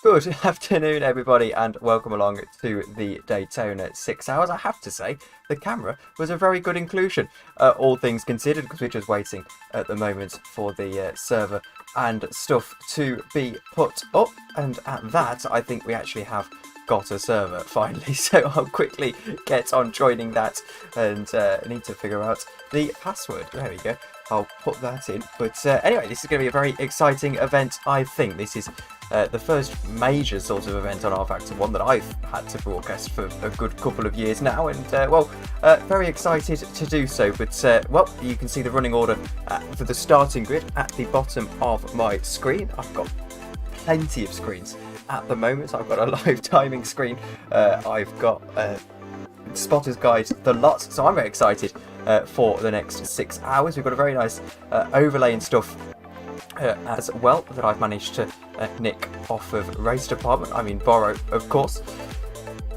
Good afternoon, everybody, and welcome along to the Daytona 6 hours. I have to say, the camera was a very good inclusion, all things considered, because we're just waiting at the moment for the server and stuff to be put up. And at that, I think we actually have got a server finally. So I'll quickly get on joining that, and need to figure out the password. There we go. I'll put that in. But anyway, this is going to be a very exciting event, I think. This is the first major sort of event on rFactor 1 that I've had to broadcast for a good couple of years now, and very excited to do so. But well, you can see the running order for the starting grid at the bottom of my screen. I've got plenty of screens at the moment. I've got a live timing screen, I've got Spotter's Guide, the lot, so I'm very excited for the next 6 hours. We've got a very nice overlay and stuff as well that I've managed to nick off of Race Department. I mean borrow, of course.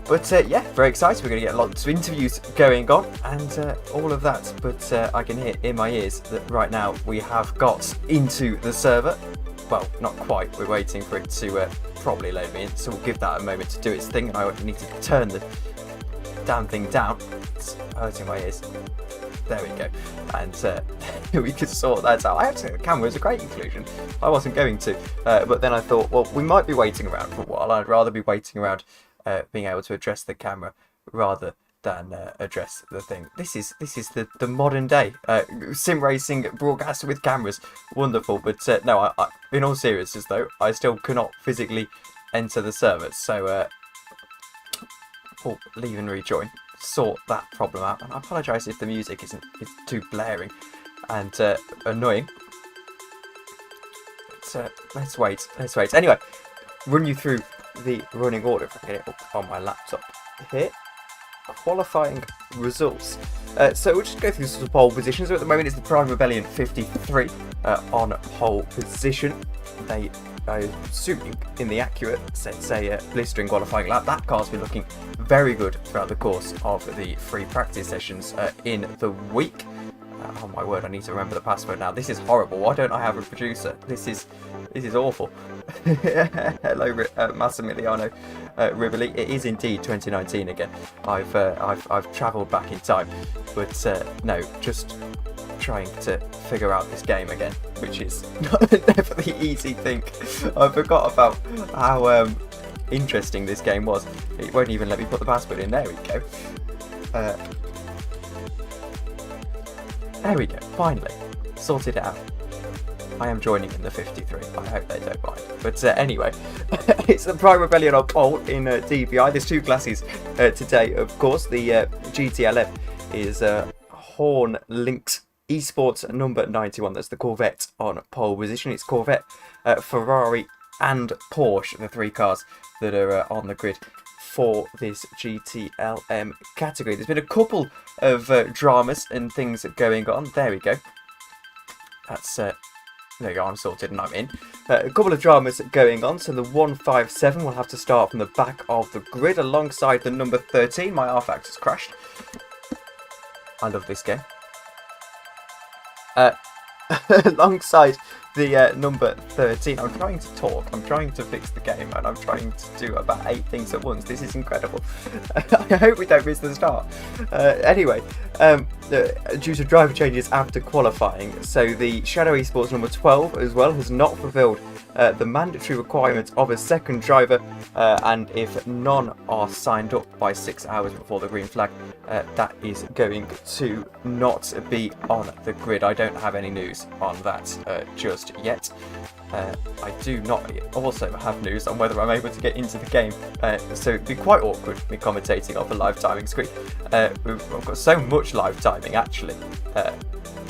But yeah, very excited. We're going to get lots of interviews going on and all of that. But I can hear in my ears that right now we have got into the server. Well, not quite. We're waiting for it to probably load me in. So we'll give that a moment to do its thing. And I need to turn the damn thing down. It's hurting my ears. There we go. And we could sort that out. I have to say the camera was a great inclusion. I wasn't going to. But then I thought, well, we might be waiting around for a while. I'd rather be waiting around being able to address the camera rather than address the thing. This is the modern day sim racing broadcast with cameras. Wonderful. But no, I, in all seriousness though, I still cannot physically enter the server. So leave and rejoin. Sort that problem out. And I apologise if the music is too blaring and annoying. But let's wait. Anyway, run you through the running order if I can get it up on my laptop here. Qualifying results. So we'll just go through some pole positions. So at the moment it's the Prime Rebellion 53 on pole position. They, I'm assuming, in the accurate sense, a blistering qualifying lap. That car's been looking very good throughout the course of the free practice sessions in the week. Oh my word, I need to remember the password now. This is horrible. Why don't I have a producer? This is awful. Hello, Massimiliano Rivoli. It is indeed 2019 again. I've travelled back in time, but no, just trying to figure out this game again, which is never the easy thing. I forgot about how interesting this game was. It won't even let me put the password in. There we go. There we go. Finally sorted it out. I am joining in the 53. I hope they don't mind. But anyway, it's the Prime Rebellion on pole in DBI. There's two classes today, of course. The GTLF is Horn Links Esports number 91. That's the Corvette on pole position. It's Corvette, Ferrari and Porsche, the three cars that are on the grid for this GTLM category. There's been a couple of dramas and things going on. There we go. That's there you go, I'm sorted and I'm in. A couple of dramas going on. So the 157 will have to start from the back of the grid alongside the number 13. My rFactor's crashed. I love this game. Alongside the number 13. I'm trying to talk, I'm trying to fix the game, and I'm trying to do about 8 things at once. This is incredible. I hope we don't miss the start. Anyway, due to driver changes after qualifying, so the Shadow Esports number 12 as well has not fulfilled the mandatory requirement of a second driver, and if none are signed up by 6 hours before the green flag, that is going to not be on the grid. I don't have any news on that just yet. I do not also have news on whether I'm able to get into the game, so it'd be quite awkward me commentating off a live timing screen. I've got so much live timing actually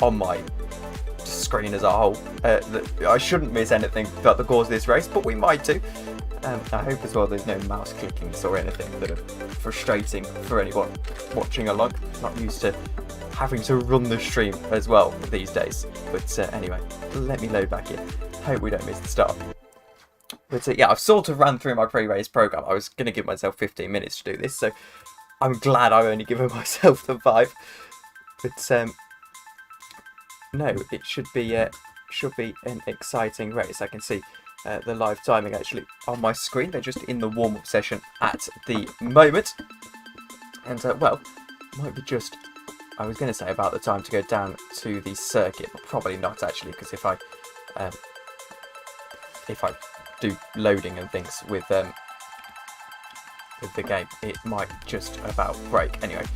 on my screen as a whole that I shouldn't miss anything throughout the course of this race, but we might do. I hope as well there's no mouse clickings or anything that are frustrating for anyone watching along. Not used to having to run the stream as well these days. But anyway, let me load back in. Hope we don't miss the start. But yeah, I've sort of ran through my pre-race program. I was going to give myself 15 minutes to do this, so I'm glad I've only given myself the 5. But no, it should be an exciting race. I can see the live timing actually on my screen. They're just in the warm-up session at the moment. And, well, might be just, I was going to say about the time to go down to the circuit, but probably not actually, because if I do loading and things with the game, it might just about break. Anyway,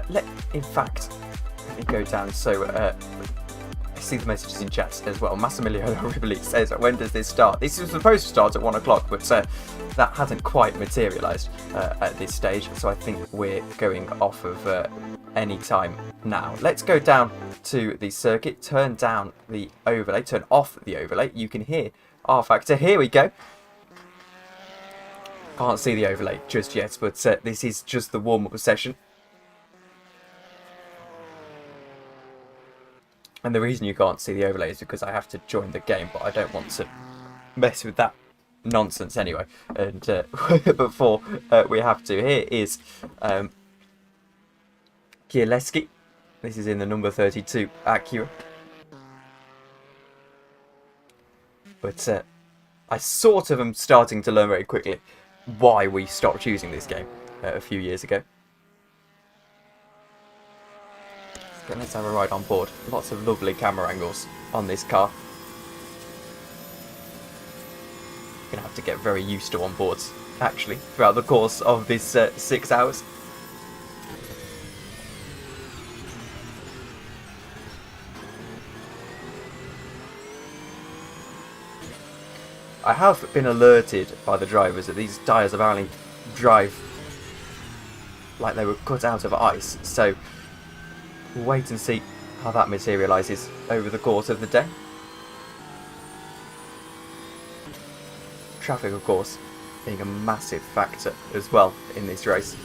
let me go down. So I see the messages in chat as well. Massimiliano Riboli says, when does this start? This is supposed to start at 1 o'clock, but that hasn't quite materialised at this stage, so I think we're going off of any time now. Let's go down to the circuit, turn down the overlay, turn off the overlay. You can hear rFactor. Here we go. Can't see the overlay just yet, but this is just the warm-up session. And the reason you can't see the overlay is because I have to join the game, but I don't want to mess with that nonsense anyway. And before we have to, here is Kieleski. This is in the number 32 Acura. But I sort of am starting to learn very quickly why we stopped using this game a few years ago. So let's have a ride on board. Lots of lovely camera angles on this car. You're going to have to get very used to on boards, actually, throughout the course of this 6 hours. I have been alerted by the drivers that these tyres apparently drive like they were cut out of ice, so we'll wait and see how that materialises over the course of the day. Traffic, of course, being a massive factor as well in this race.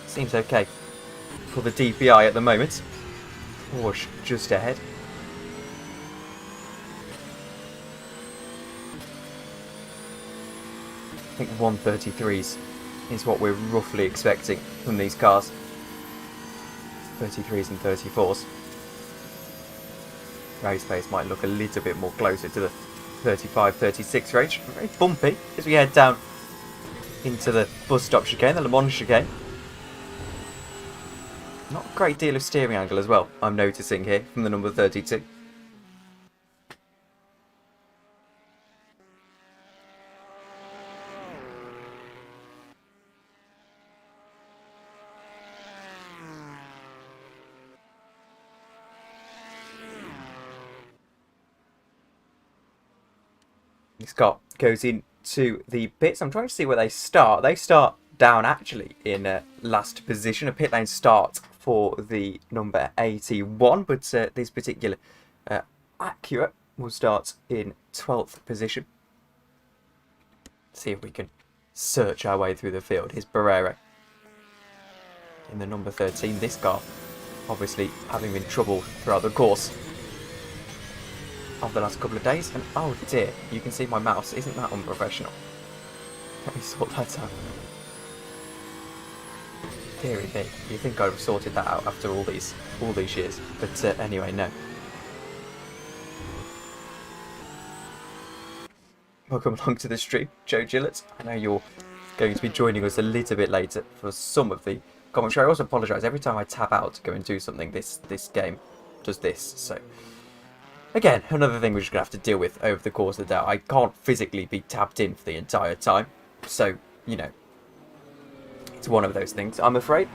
Seems okay for the DPI at the moment. Porsche just ahead. I think 133s is what we're roughly expecting from these cars. 33s and 34s. Race pace might look a little bit more closer to the 35-36 range. Very bumpy as we head down into the bus stop chicane, the Le Mans chicane. Not a great deal of steering angle as well, I'm noticing here from the number 32. This car goes into the pits. I'm trying to see where they start. They start down actually in last position. A pit lane start for the number 81, but this particular Acura will start in 12th position. See if we can search our way through the field. Here's Barrera in the number 13. This car obviously having been troubled throughout the course of the last couple of days, and oh dear, you can see my mouse. Isn't that unprofessional? Let me sort that out. Deary me, you think I'd have sorted that out after all these years, but anyway, no. Welcome along to the stream, Joe Gillett. I know you're going to be joining us a little bit later for some of the commentary. I also apologise, every time I tab out to go and do something, this game does this, so... Again, another thing we're just going to have to deal with over the course of the day. I can't physically be tapped in for the entire time. So, you know, it's one of those things, I'm afraid.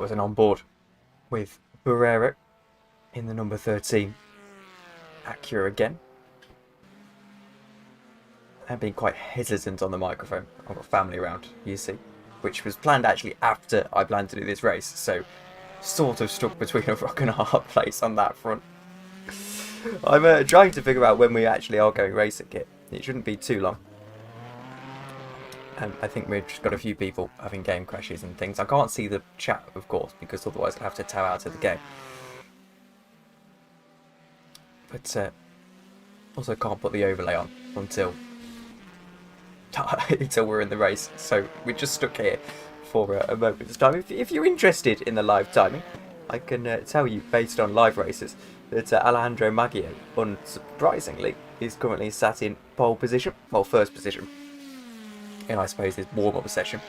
was an on board with Barrero in the number 13 Acura again. I'm being quite hesitant on the microphone. I've got family around, you see, which was planned actually after I planned to do this race, so sort of stuck between a rock and a hard place on that front. I'm trying to figure out when we actually are going racing here. It shouldn't be too long. I think we've just got a few people having game crashes and things. I can't see the chat, of course, because otherwise I'll have to tow out of the game. But also can't put the overlay on until we're in the race. So we're just stuck here for a moment's time. If you're interested in the live timing, I can tell you, based on live races, that Alejandro Maggio, unsurprisingly, is currently sat in pole position, well, first position, in I suppose his warm-up session.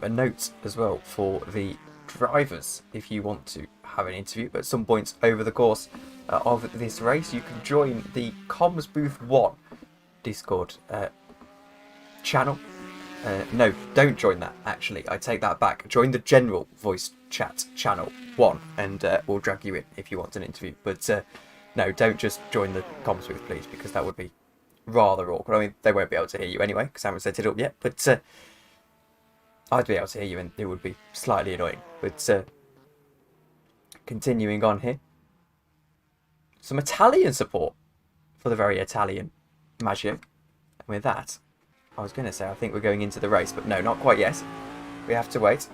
A note as well for the drivers: if you want to have an interview at some point over the course of this race, you can join the Comms Booth 1 Discord channel. No, don't join that, actually. I take that back. Join the general voice chat channel 1 and we'll drag you in if you want an interview. But no, don't just join the Comms Booth, please, because that would be rather awkward. I mean, they won't be able to hear you anyway because I haven't set it up yet, but I'd be able to hear you and it would be slightly annoying. But continuing on here, some Italian support for the very Italian Maggio. And with that, I was going to say I think we're going into the race, but no, not quite yet. We have to wait.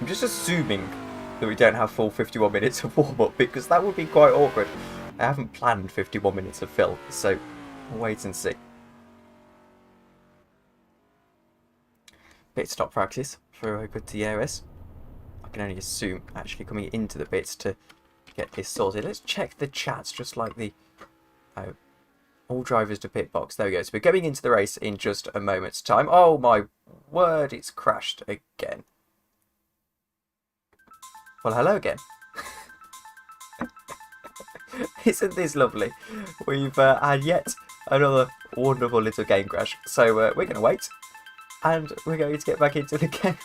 I'm just assuming that we don't have full 51 minutes of warm-up, because that would be quite awkward. I haven't planned 51 minutes of fill, so we'll wait and see. Pit stop practice for Gutierrez. I can only assume actually coming into the pits to get this sorted. Let's check the chats, just like the all drivers to pit box. There we go. So we're going into the race in just a moment's time. Oh my word, it's crashed again. Well, hello again. Isn't this lovely? We've had yet another wonderful little game crash. So we're going to wait. And we're going to get back into the game.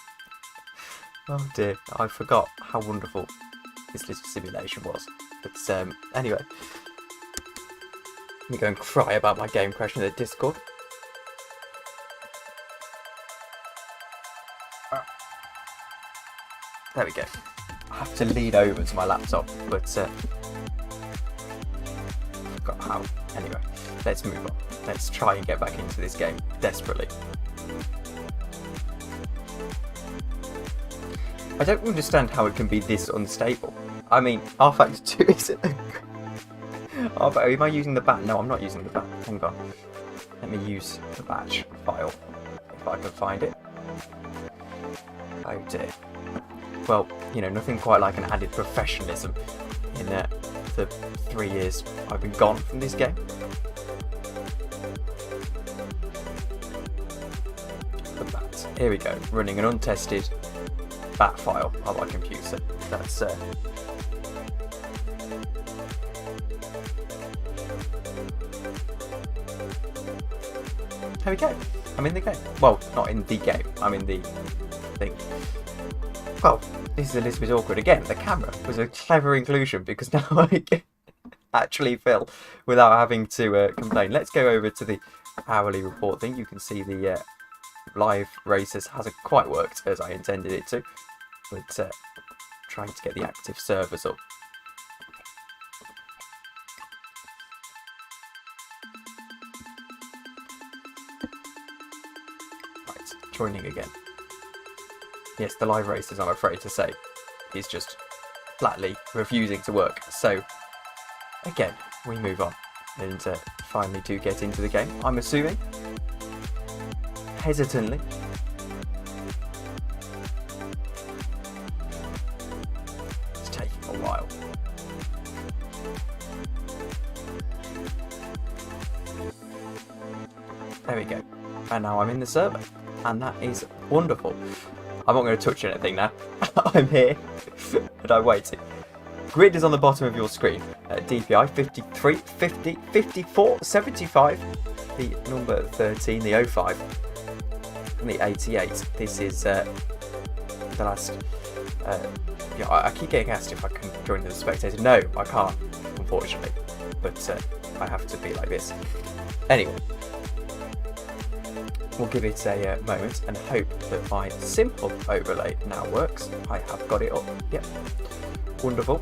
Oh dear, I forgot how wonderful this little simulation was. But anyway, let me go and cry about my game crashing in the Discord. There we go. I have to lean over to my laptop, but forgot how. Anyway, let's move on. Let's try and get back into this game desperately. I don't understand how it can be this unstable. I mean, rFactor 2 isn't. Am I using the bat? No, I'm not using the bat. Hang on. Let me use the batch file if I can find it. Oh dear. Well, you know, nothing quite like an added professionalism in the 3 years I've been gone from this game. The bat. Here we go. Running an untested bat file on my computer. That's there we go. I'm in the game. Well, not in the game. I'm in the thing. Well, this is a little bit awkward again. The camera was a clever inclusion because now I can actually fill without having to complain. Let's go over to the hourly report thing. You can see the live races hasn't quite worked as I intended it to, but trying to get the active servers up. Right, joining again. Yes, the live races, I'm afraid to say, is just flatly refusing to work. So, again, we move on and finally do get into the game. I'm assuming, hesitantly, it's taking a while. There we go. And now I'm in the server. And that is wonderful. I'm not going to touch anything now. I'm here. And I'm waiting. Grid is on the bottom of your screen. DPI 53, 50, 54, 75. The number 13, the 05. And the 88. This is the last... yeah, I keep getting asked if I can join the spectator. No, I can't, unfortunately. But I have to be like this. Anyway. We'll give it a moment and hope that my simple overlay now works. I have got it up. Yep. Wonderful.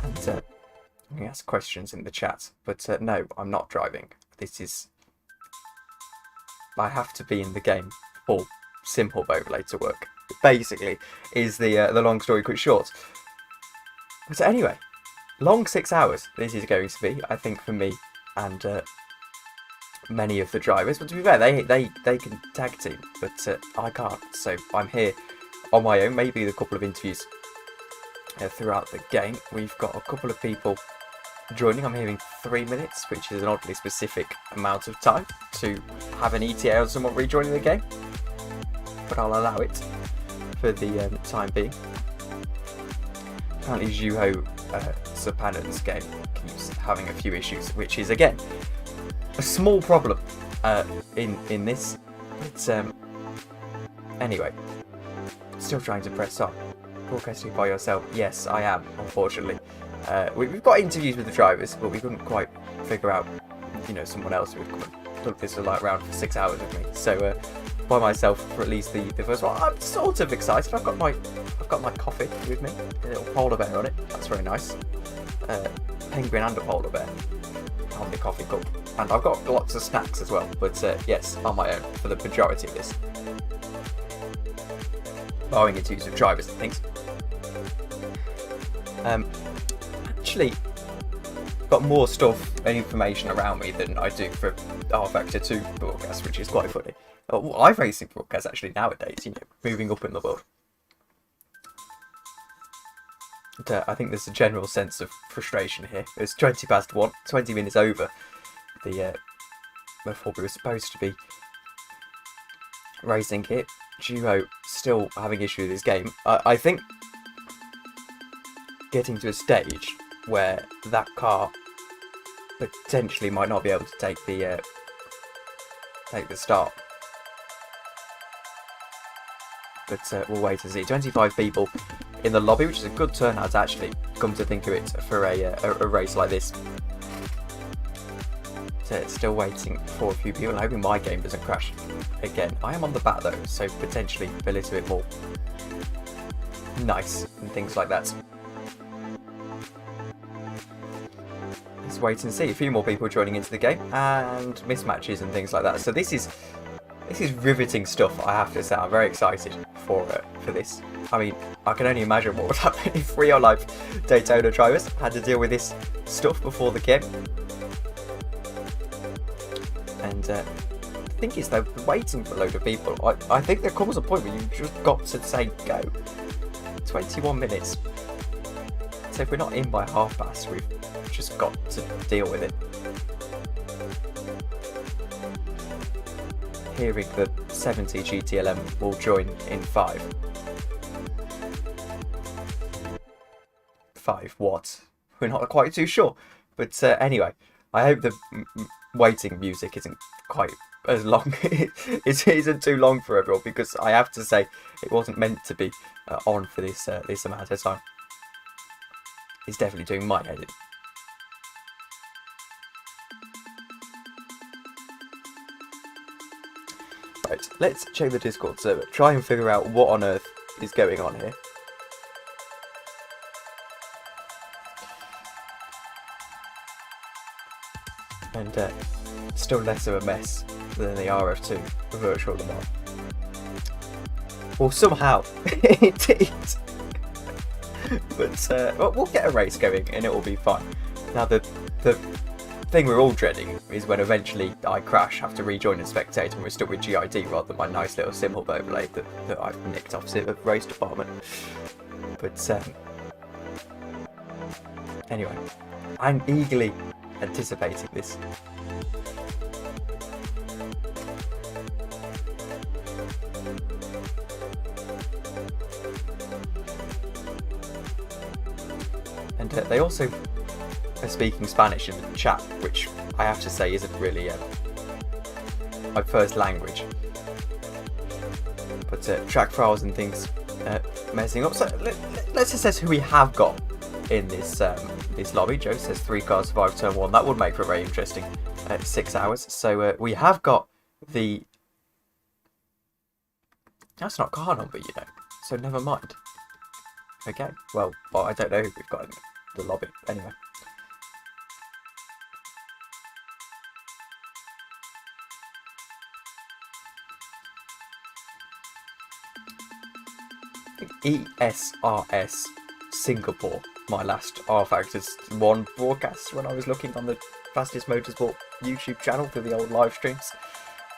And I'm going to ask questions in the chat. But no, I'm not driving. This is... I have to be in the game for simple overlay to work. Basically, is the long story quick short. But anyway... Long 6 hours this is going to be, I think, for me and many of the drivers. But to be fair, they can tag team, but I can't. So I'm here on my own. Maybe a couple of interviews throughout the game. We've got a couple of people joining. I'm hearing 3 minutes, which is an oddly specific amount of time to have an ETA on someone rejoining the game. But I'll allow it for the time being. Apparently, Juho Sapanen's game keeps having a few issues, which is again a small problem in this. But anyway, still trying to press on. Broadcasting by yourself? Yes, I am. Unfortunately, we've got interviews with the drivers, but we couldn't quite figure out, someone else who would come and look this like round for 6 hours with me. So by myself for at least the first one. I'm sort of excited. I've got my coffee with me, a little polar bear on it. That's very nice. Penguin and a polar bear on the coffee cup, and I've got lots of snacks as well. But yes, on my own for the majority of this, barring its use of drivers and things. Actually, got more stuff and information around me than I do for rFactor 2 broadcast, which is quite funny. iRacing broadcast actually nowadays, moving up in the world. But, I think there's a general sense of frustration here. It's 20 past 1, 20 minutes over the before we were supposed to be racing here. Juho still having issues with his game. I think getting to a stage where that car potentially might not be able to take the start. But we'll wait and see. 25 people in the lobby, which is a good turnout actually, come to think of it, for a race like this. So still waiting for a few people, and hoping my game doesn't crash again. I am on the back though, so potentially a little bit more nice and things like that. Let's wait and see. A few more people joining into the game, and mismatches and things like that. So this is riveting stuff, I have to say. I'm very excited for this. I mean, I can only imagine what would happen if real life Daytona drivers had to deal with this stuff before the game. And the thing is, though, waiting for a load of people, I think there comes a point where you've just got to say go. 21 minutes. So if we're not in by half past, we've just got to deal with it. Hearing that 70 GTLM will join in 5. 5 what? We're not quite too sure. But anyway, I hope the waiting music isn't quite as long. It isn't too long for everyone, because I have to say it wasn't meant to be on for this amount of time. It's definitely doing my head in. Right, let's check the Discord server, try and figure out what on earth is going on here. And still less of a mess than the RF2 virtual Le Mans. Well, somehow it did. But we'll get a race going and it will be fun. Now the thing we're all dreading is when eventually I crash, have to rejoin and spectate, and we're stuck with GID rather than my nice little simple overlay that I've nicked off the race department. But anyway, I'm eagerly anticipating this. And they also are speaking Spanish in the chat, which I have to say isn't really my first language. But track files and things messing up. So let's assess who we have got in this this lobby. Joe says 3 cars survived turn 1. That would make for a very interesting 6 hours. So we have got the... That's not car number, you know. So never mind. Okay, well I don't know who we've got in the lobby. Anyway. ESRS Singapore, my last rFactor 1 broadcast when I was looking on the Fastest Motorsport YouTube channel for the old live streams,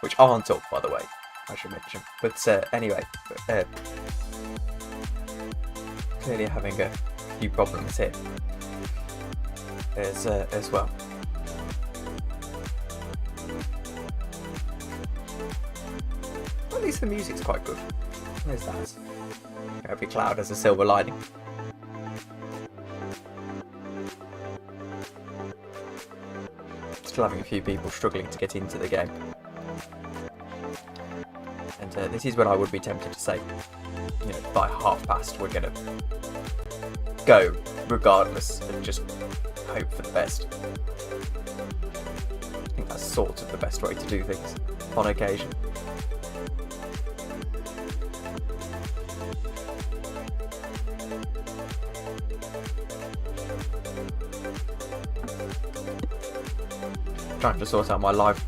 which aren't up, by the way, I should mention. But anyway, clearly having a few problems here as well. At least the music's quite good. There's that. Every cloud has a silver lining. Still having a few people struggling to get into the game. And this is when I would be tempted to say, you know, by past we're going to go regardless and just hope for the best. I think that's sort of the best way to do things on occasion. Trying to sort out my live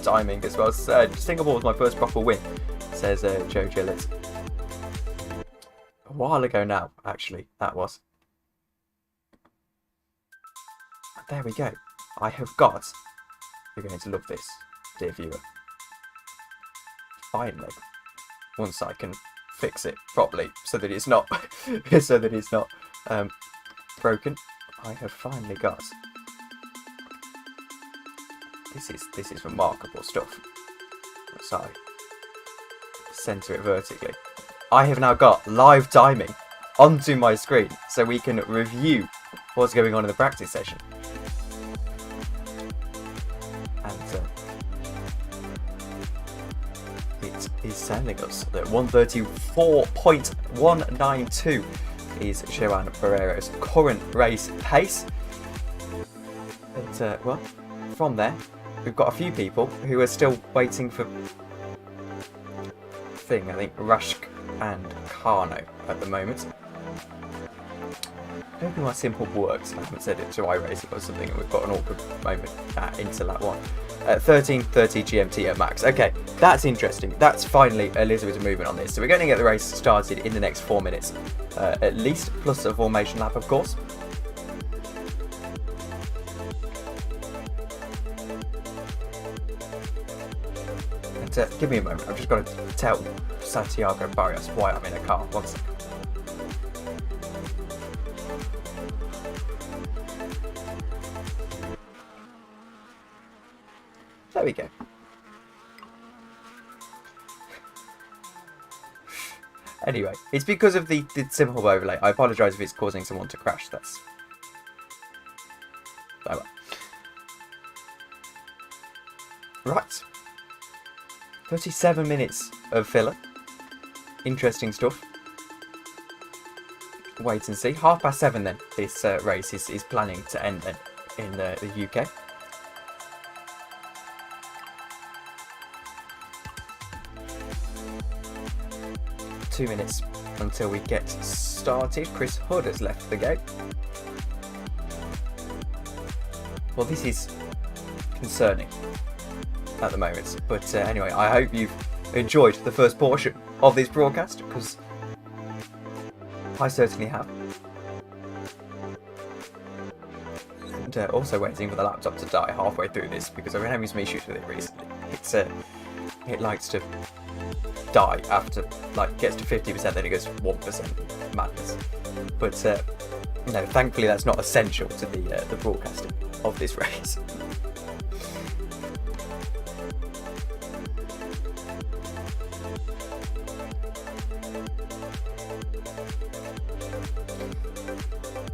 timing as well. Singapore was my first proper win, says Joe Gillett. A while ago now, actually, that was. There we go. I have got... You're going to love this, dear viewer. Finally, once I can fix it properly so that it's not broken, I have finally got... This is remarkable stuff. So, center it vertically. I have now got live timing onto my screen so we can review what's going on in the practice session. And it is telling us that 134.192 is Joan Barrero's current race pace. But, well, from there, we've got a few people who are still waiting for I think Rashk and Kano at the moment. I don't think my simple works. I haven't said it to iRacing or something, and we've got an awkward moment into lap 1. 13:30 GMT at max. Okay, that's interesting. That's finally a little bit of movement on this. So we're going to get the race started in the next 4 minutes, at least, plus a formation lap, of course. Give me a moment, I've just got to tell Santiago Barrios why I'm in a car. 1 second. There we go. Anyway, it's because of the simple overlay. I apologise if it's causing someone to crash. That's... Oh well. Right. 37 minutes of filler. Interesting stuff. Wait and see. 7:30 then. This race is planning to end then in the UK. Two minutes until we get started. Chris Hood has left the gate. Well, this is concerning at the moment, but anyway, I hope you've enjoyed the first portion of this broadcast, because I certainly have. And also waiting for the laptop to die halfway through this, because I've been having some issues with it recently. It likes to die after, like, gets to 50%, then it goes to 1%. Madness. But No, thankfully that's not essential to the broadcasting of this race.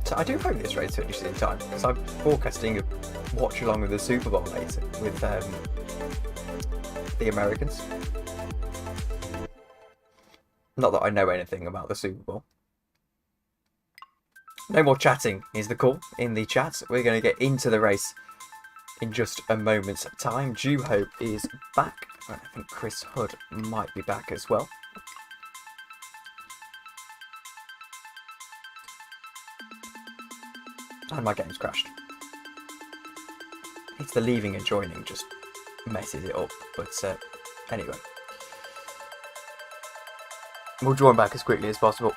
So I do hope this race finishes in time, because I'm forecasting a watch along with the Super Bowl later with the Americans. Not that I know anything about the Super Bowl. No more chatting is the call in the chat. We're going to get into the race in just a moment's time. Hope is back. I think Chris Hood might be back as well. And my game's crashed. It's the leaving and joining just messes it up. But anyway. We'll join back as quickly as possible.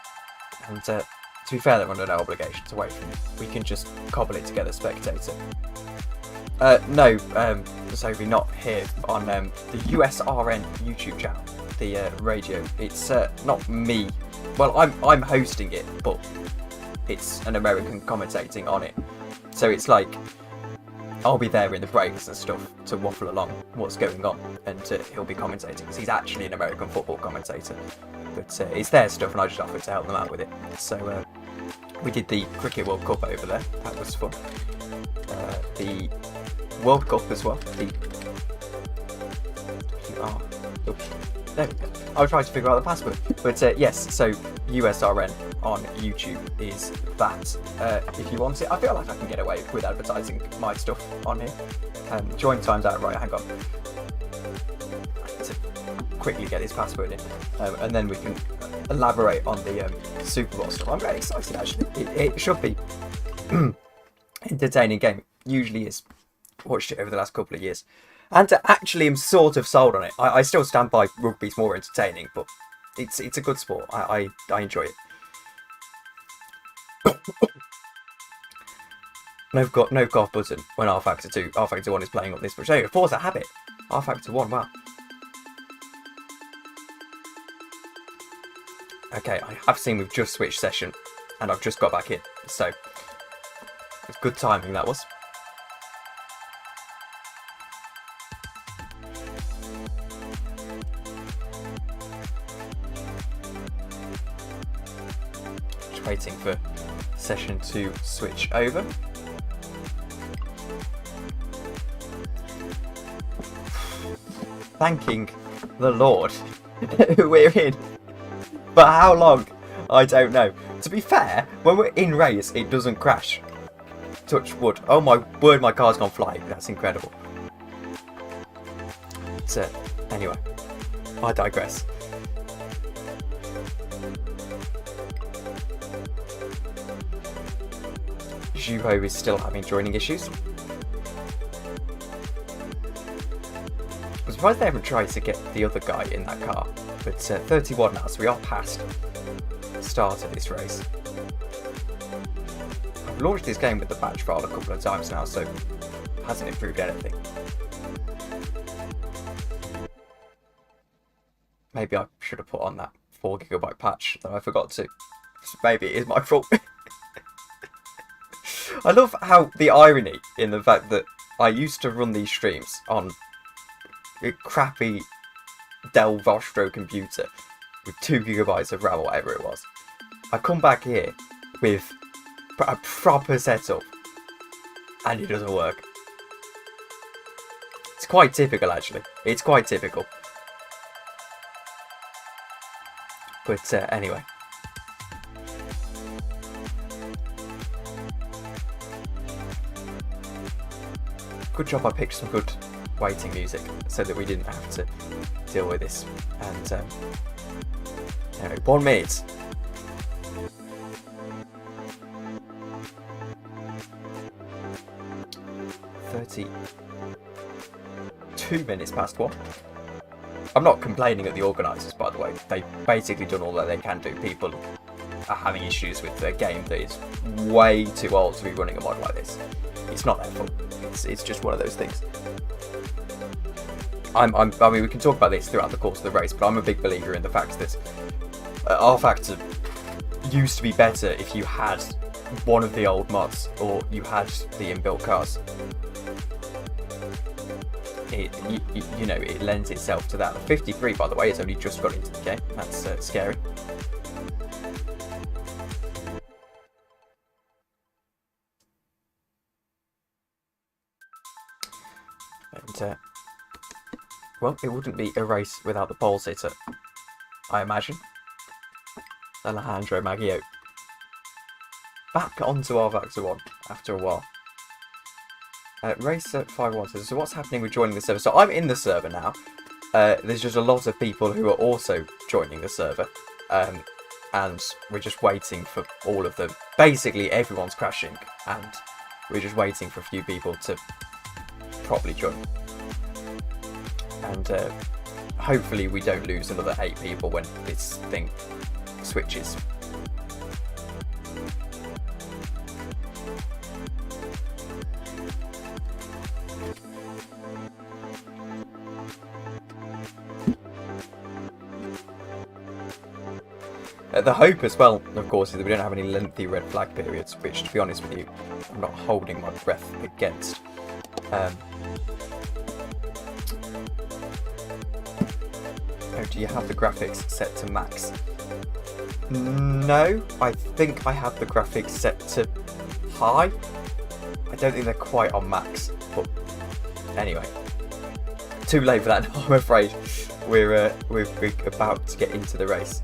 And to be fair, they're under no obligation to wait for me. We can just cobble it together, spectator. No, Sophie, not here on the USRN YouTube channel, the radio. It's not me. Well, I'm hosting it, but it's an American commentating on it. So it's like I'll be there in the breaks and stuff to waffle along what's going on, and he'll be commentating because he's actually an American football commentator. But it's their stuff, and I just offered to help them out with it. So we did the Cricket World Cup over there. That was fun. The World Cup as well. There we go. I was trying to figure out the password. But yes, so USRN on YouTube is that. If you want it, I feel like I can get away with advertising my stuff on here. Join time's out, right? Hang on. To quickly get this password in, and then we can elaborate on the Super Bowl stuff. I'm very excited actually. It should be entertaining game. Usually is. Watched it over the last couple of years, and actually am sort of sold on it. I still stand by rugby's more entertaining, but it's a good sport. I enjoy it. No cough button when rFactor 2, rFactor 1 is playing up this much. Hey, force that habit. rFactor 1, wow. Okay, I have seen we've just switched session, and I've just got back in, so it's good timing that was. Just waiting for session to switch over. Thanking the Lord we're in. But how long? I don't know. To be fair, when we're in race, it doesn't crash. Touch wood. Oh my word, my car's gone flying. That's incredible. So, anyway, I digress. Juho is still having joining issues. I'm surprised they haven't tried to get the other guy in that car. But 31 now, so we are past the start of this race. I've launched this game with the batch file a couple of times now, so it hasn't improved anything. Maybe I should have put on that 4GB patch that I forgot to. Maybe it is my fault. I love how the irony in the fact that I used to run these streams on a crappy Dell Vostro computer with 2GB of RAM or whatever it was. I come back here with a proper setup and it doesn't work. It's quite typical actually. It's quite typical. But anyway. Good job I picked some good waiting music so that we didn't have to deal with this. And anyway, 1 minute. Two minutes past 1. I'm not complaining at the organisers, by the way. They've basically done all that they can do. People are having issues with their game that is way too old to be running a mod like this. It's not their fault. It's just one of those things. I mean, we can talk about this throughout the course of the race, but I'm a big believer in the fact that rFactor used to be better if you had one of the old mods, or you had the inbuilt cars, you know, it lends itself to that. 53, by the way, has only just got into the game. That's scary. And well, it wouldn't be a race without the pole sitter, I imagine. Alejandro Maggio. Back onto rFactor 1 after a while. Racer 51 says, so what's happening with joining the server? So I'm in the server now. There's just a lot of people who are also joining the server. And we're just waiting for all of them. Basically, everyone's crashing. And we're just waiting for a few people to properly join. And hopefully we don't lose another 8 people when this thing switches. The hope as well, of course, is that we don't have any lengthy red flag periods, which, to be honest with you, I'm not holding my breath against. Oh, do you have the graphics set to max? No, I think I have the graphics set to high. I don't think they're quite on max, but anyway. Too late for that now, I'm afraid. We're about to get into the race.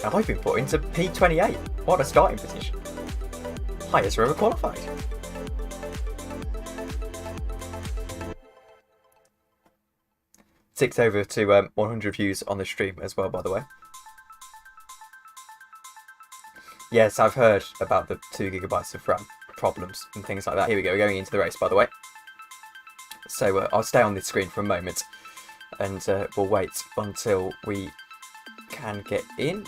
And I've been put into P28. What a starting position. Highest ever qualified. Ticks over to 100 views on the stream as well, by the way. Yes, I've heard about the 2 GB of RAM problems and things like that. Here we go, we're going into the race, by the way. So I'll stay on this screen for a moment and we'll wait until we can get in.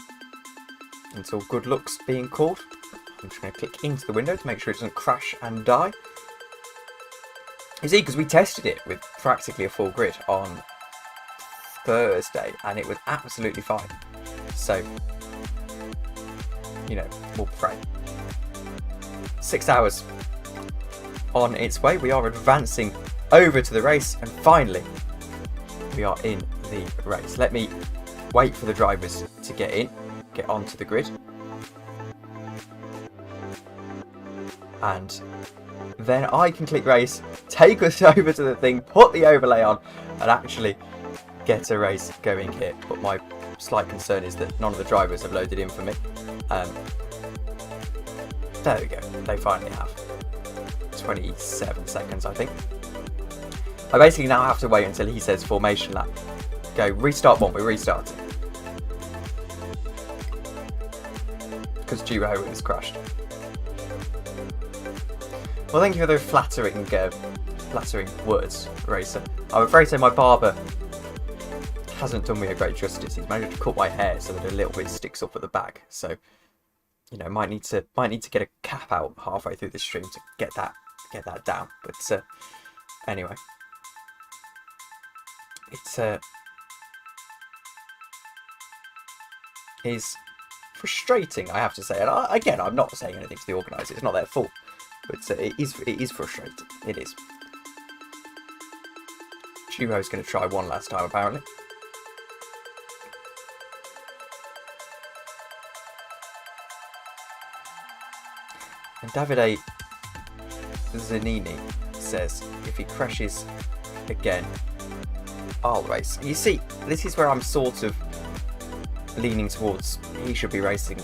Until good luck's being called. I'm just going to click into the window to make sure it doesn't crash and die. You see, because we tested it with practically a full grid on Thursday and it was absolutely fine. So, you know, we'll pray. 6 hours on its way. We are advancing over to the race and finally we are in the race. Let me wait for the drivers to get in. Get onto the grid, and then I can click race, take us over to the thing, put the overlay on, and actually get a race going here. But my slight concern is that none of the drivers have loaded in for me. There we go, they finally have. 27 seconds, I think. I basically now have to wait until he says formation lap. Go, restart 1, we're restarting. Because Duo has crashed. Well, thank you for those flattering words, Racer. I'm afraid to say my barber hasn't done me a great justice. He's managed to cut my hair so that a little bit sticks up at the back. So, you know, might need to get a cap out halfway through the stream to get that down. But anyway, it's is frustrating, I have to say. And again, I'm not saying anything to the organisers. It's not their fault, but it is frustrating. It is. Chuho's going to try one last time, apparently. And Davide Zanini says, if he crashes again, I'll race. You see, this is where I'm sort of leaning towards he should be racing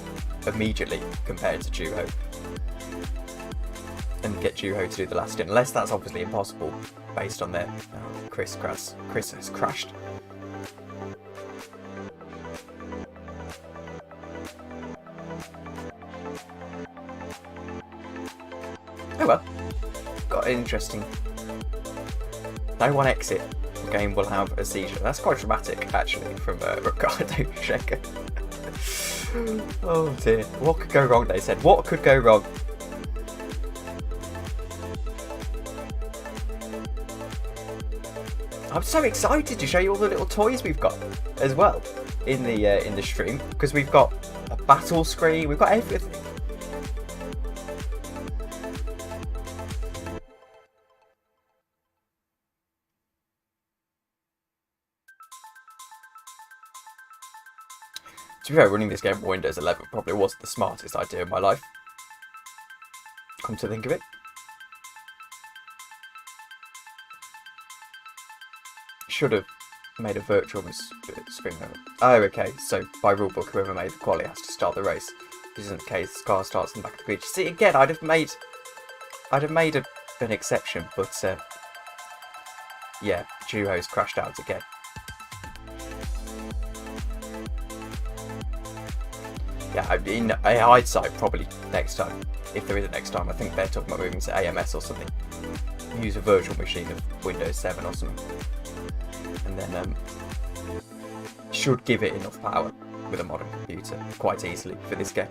immediately compared to Juho, and get Juho to do the last stint, unless that's obviously impossible based on their Chris has crashed. Oh well, got an interesting. No one exit. The game will have a seizure. That's quite dramatic, actually, from Ricardo Checo. Oh dear. What could go wrong, they said. What could go wrong? I'm so excited to show you all the little toys we've got as well in the stream, because we've got a battle screen, we've got everything. To be fair, running this game on Windows 11 probably wasn't the smartest idea in my life. Come to think of it. Should have made a virtual screen over. Oh, okay. So by rulebook, whoever made the quali has to start the race. This isn't the case. The car starts in the back of the grid. See, again, I'd have made an exception, but yeah, Duo's crashed out again. Yeah, in hindsight, probably next time, if there is a next time, I think they're talking about moving to AMS or something. Use a virtual machine of Windows 7 or something. And then should give it enough power with a modern computer quite easily for this game.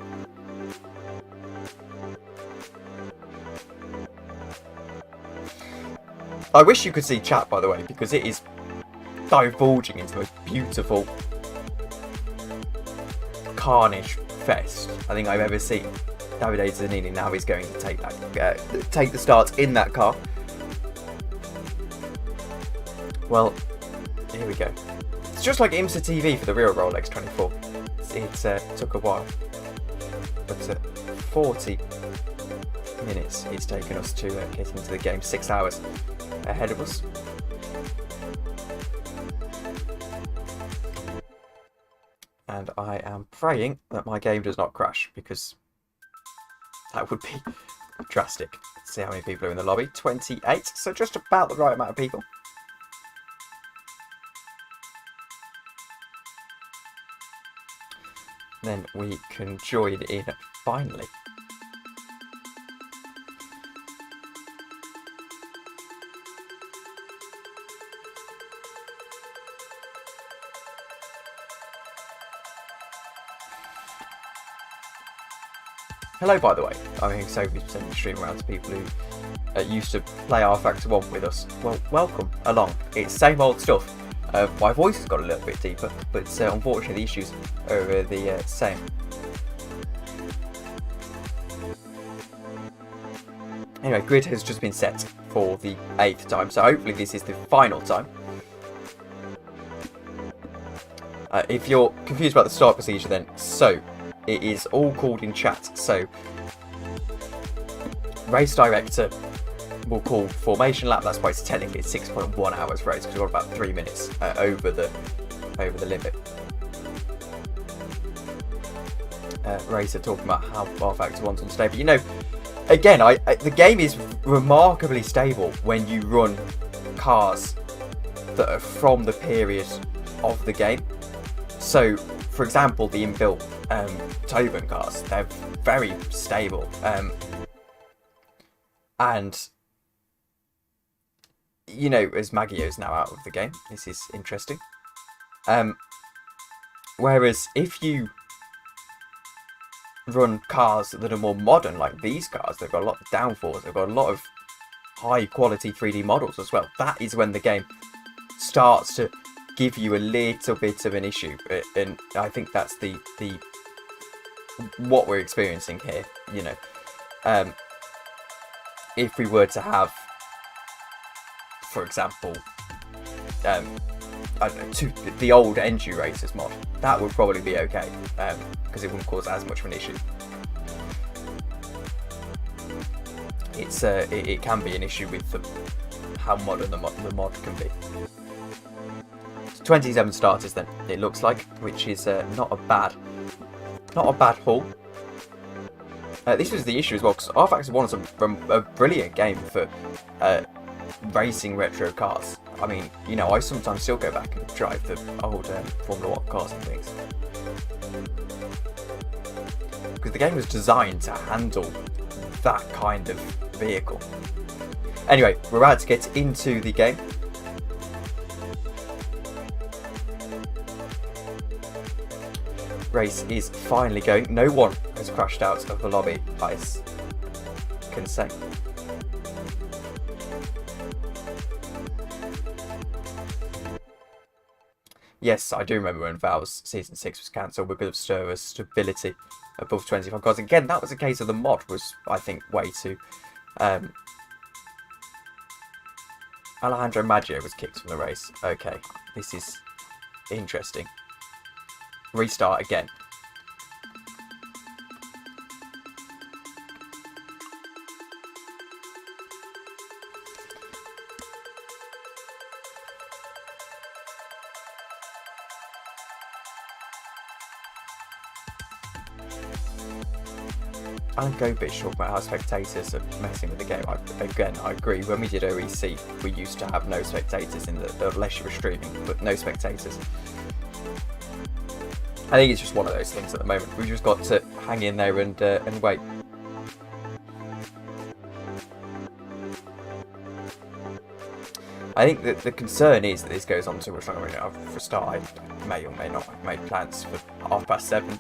I wish you could see chat, by the way, because it is divulging into the most beautiful carnage fest I think I've ever seen. Davide Zanini now is going to take the start in that car. Well, here we go. It's just like IMSA TV for the real Rolex 24. It took a while, but 40 minutes it's taken us to get into the game. 6 hours ahead of us. And I am praying that my game does not crash, because that would be drastic. Let's see how many people are in the lobby. 28, so just about the right amount of people. Then we can join in finally. Hello, by the way. I mean, so we send the stream around to people who used to play rFactor 1 with us. Well, welcome along. It's same old stuff. My voice has got a little bit deeper, but unfortunately the issues are the same. Anyway, grid has just been set for the 8th time, so hopefully this is the final time. If you're confused about the start procedure, then it is all called in chat. So race director will call formation lap. That's why it's technically 6.1 hours race, because we've got about 3 minutes over the limit. Racer talking about how rFactor 1's unstable. You know, again, the game is remarkably stable when you run cars that are from the period of the game. So, for example, the inbuilt Tobin cars, they're very stable. And, you know, as Maggio's now out of the game, this is interesting. Whereas if you run cars that are more modern, like these cars, they've got a lot of downforce, they've got a lot of high quality 3D models as well. That is when the game starts to give you a little bit of an issue, and I think that's the what we're experiencing here. You know, if we were to have, for example, I don't know, the old NG Racers mod, that would probably be okay, because it wouldn't cause as much of an issue. It can be an issue with how modern the mod can be. 27 starters then, it looks like, which is not a bad haul. This was the issue as well, because rFactor 1 is a brilliant game for racing retro cars. I mean, you know, I sometimes still go back and drive the old Formula 1 cars and things, because the game was designed to handle that kind of vehicle. Anyway, we're about to get into the game. Race is finally going. No one has crashed out of the lobby, I can say. Yes, I do remember when Valve's Season 6 was cancelled because of server stability above 25 cars. Again, that was a case of the mod was, I think, way too... Alejandro Maggio was kicked from the race. Okay, this is interesting. Restart again. Alan Gobich talking about how spectators are messing with the game. I agree. When we did OEC, we used to have no spectators unless you were streaming, but no spectators. I think it's just one of those things at the moment. We've just got to hang in there and wait. I think that the concern is that this goes on too much longer. For a start, I may or may not have made plans for 7:30.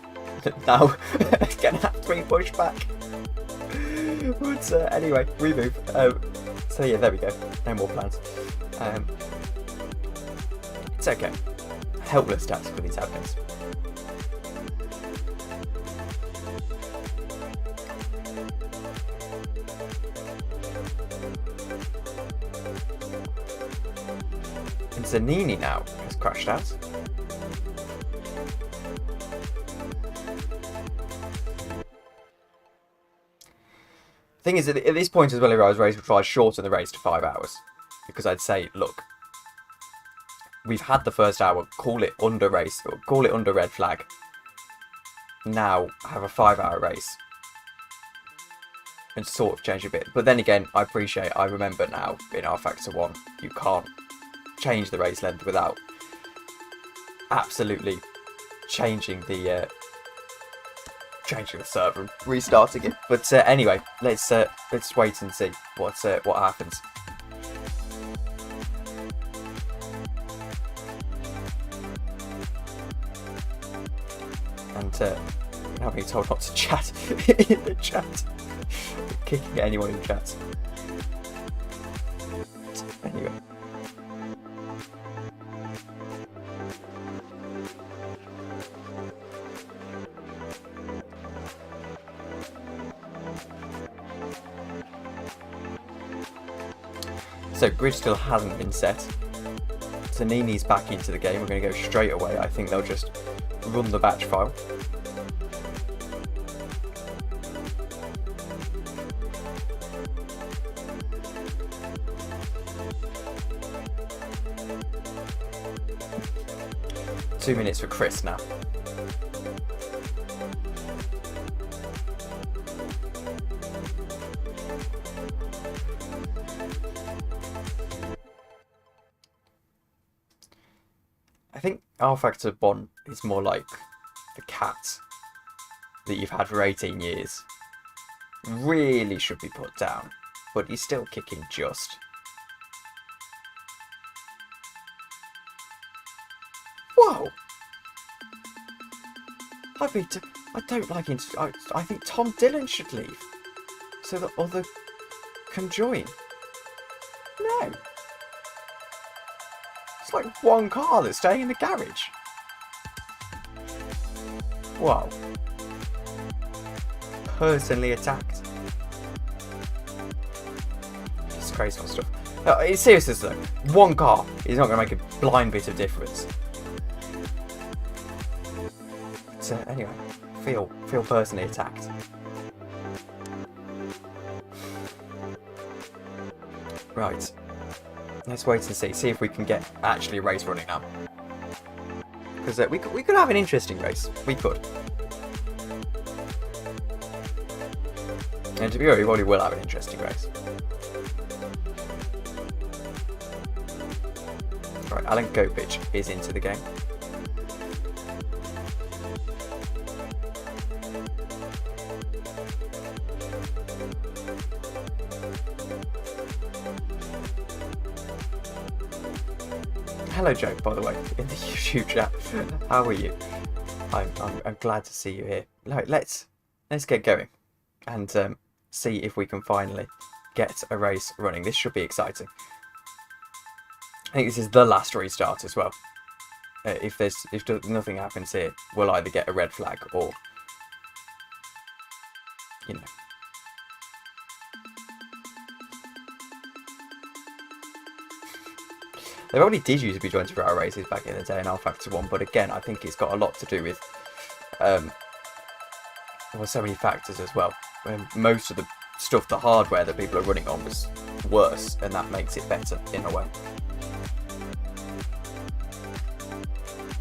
Now, gonna have to be pushed back. But anyway, we move. So yeah, there we go. No more plans. It's okay. Helpless task with these admins. And Zanini now has crashed out. Thing is, at this point as well, if I was ready to try to shorten the race to 5 hours, because I'd say, look, we've had the first hour, call it under race, or call it under red flag. Now have a 5-hour race and sort of change a bit. But then again, I remember now in rFactor 1, you can't change the race length without absolutely changing the server and restarting it. But anyway, let's wait and see what happens. And now being told not to chat in the chat, kicking anyone who chats. Anyway. So grid still hasn't been set. Zanini's back into the game. We're going to go straight away. I think they'll just run the batch file. Two minutes for Chris now. I think rFactor 1 is more like the cat that you've had for 18 years. Really should be put down, but he's still kicking just. Whoa! I don't like him. I think Tom Dillon should leave so that other can join. No. It's like one car that's staying in the garage. Wow. Personally attacked. It's crazy on stuff. It's seriously though. One car is not going to make a blind bit of difference. But anyway, feel personally attacked. Right. Let's wait and see if we can get actually a race running now. Because we could have an interesting race. We could. And to be honest, we probably will have an interesting race. Right, Alan Gobich is into the game. Hello, Joe, by the way, in the YouTube chat. How are you? I'm glad to see you here. Right, let's get going and see if we can finally get a race running. This should be exciting. I think this is the last restart as well. If nothing happens here, we'll either get a red flag or, you know. They probably did used to be 24-hour races back in the day in rFactor 1, but again, I think it's got a lot to do with so many factors as well. Most of the stuff, the hardware that people are running on was worse, and that makes it better in a way.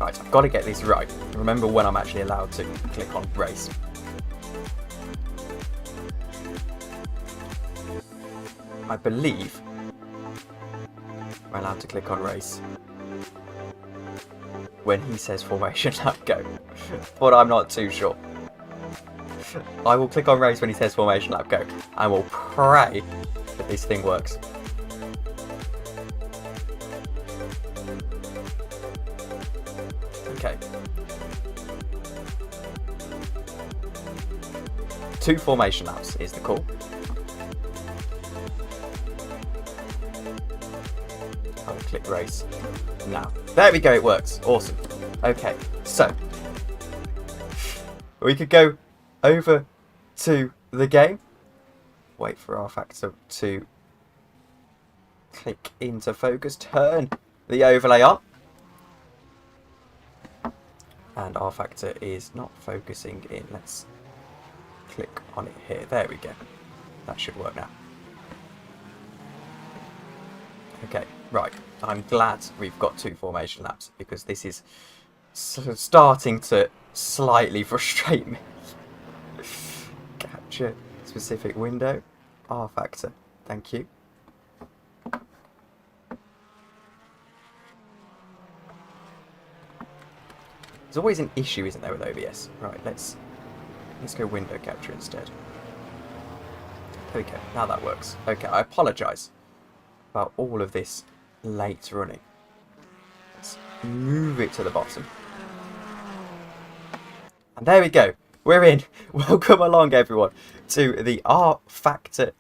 Right, I've got to get this right. Remember when I'm actually allowed to click on race. I believe we're allowed to click on race when he says formation lap go, but I'm not too sure. I will click on race when he says formation lap go, and we'll pray that this thing works. Okay. 2 formation laps is the call. I'll click race now. There we go, it works. Awesome. Okay, so we could go over to the game. Wait for rFactor to click into focus. Turn the overlay on. And rFactor is not focusing in. Let's click on it here. There we go. That should work now. Okay, right. I'm glad we've got 2 formation laps because this is starting to slightly frustrate me. Capture specific window. rFactor. Thank you. There's always an issue, isn't there, with OBS? Right, let's go window capture instead. There we go. Now that works. Okay, I apologise about all of this late running. Let's move it to the bottom. And there we go. We're in. Welcome along, everyone, to the rFactor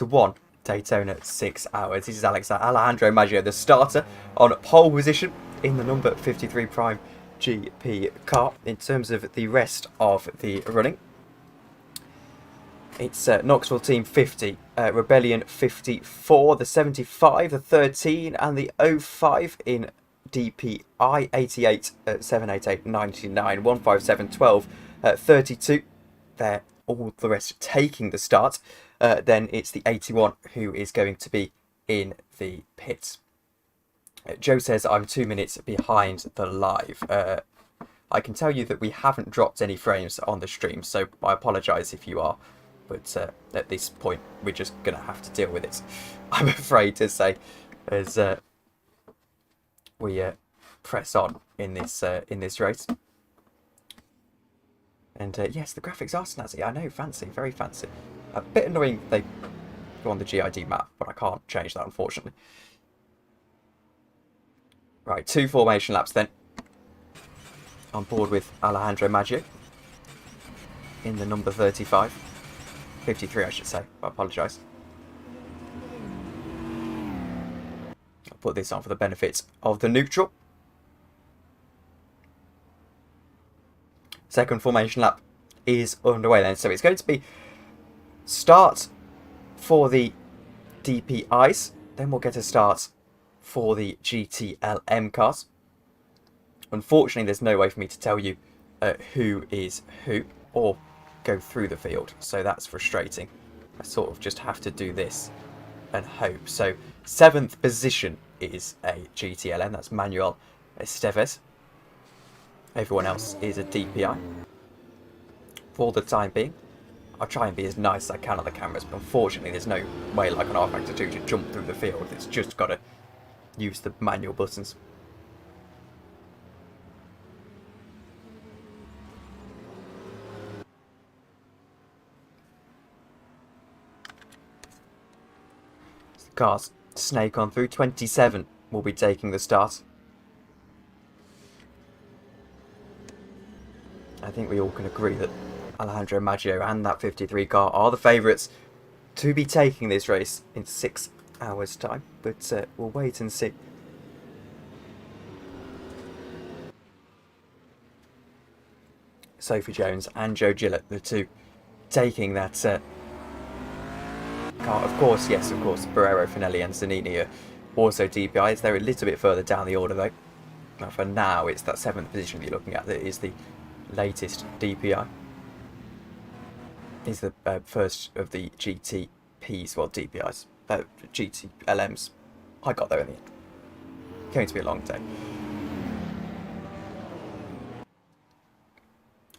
1 Daytona 6 hours. This is Alejandro Maggio, the starter, on pole position in the number 53 Prime GP car. In terms of the rest of the running, it's Knoxville Team 50, Rebellion 54, the 75, the 13, and the 05 in DPI 88, 788, 99, 157, 12, 32. They're all the rest taking the start. Then it's the 81 who is going to be in the pits. Joe says I'm 2 minutes behind the live. I can tell you that we haven't dropped any frames on the stream, so I apologise if you are. But at this point, we're just going to have to deal with it, I'm afraid to say, as we press on in this race. And yes, the graphics are snazzy. I know, fancy, very fancy. A bit annoying they go on the GID map, but I can't change that, unfortunately. Right, 2 formation laps then. On board with Alejandro Maggio in the number 35. 53, I should say. I apologise. I'll put this on for the benefit of the neutral. Second formation lap is underway then. So it's going to be start for the DPIs. Then we'll get a start for the GTLM cars. Unfortunately, there's no way for me to tell you who is who or go through the field. So that's frustrating. I sort of just have to do this and hope. So 7th position is a GTLM. That's Manuel Esteves. Everyone else is a DPI. For the time being, I'll try and be as nice as I can on the cameras, but unfortunately there's no way like an rFactor 2 to jump through the field. It's just got to use the manual buttons. The cars snake on through. 27 will be taking the start. I think we all can agree that Alejandro Maggio and that 53 car are the favourites to be taking this race in 6 hours' time. But we'll wait and see. Sophie Jones and Joe Gillett, the two taking that car. Of course, yes, of course, Barrero, Finelli and Zanini are also DPIs. They're a little bit further down the order though. Now for now, it's that 7th position that you're looking at that is the latest DPI. Is the first of the GTPs, well, DPIs, GTLMs. I got there in the end. Going to be a long day.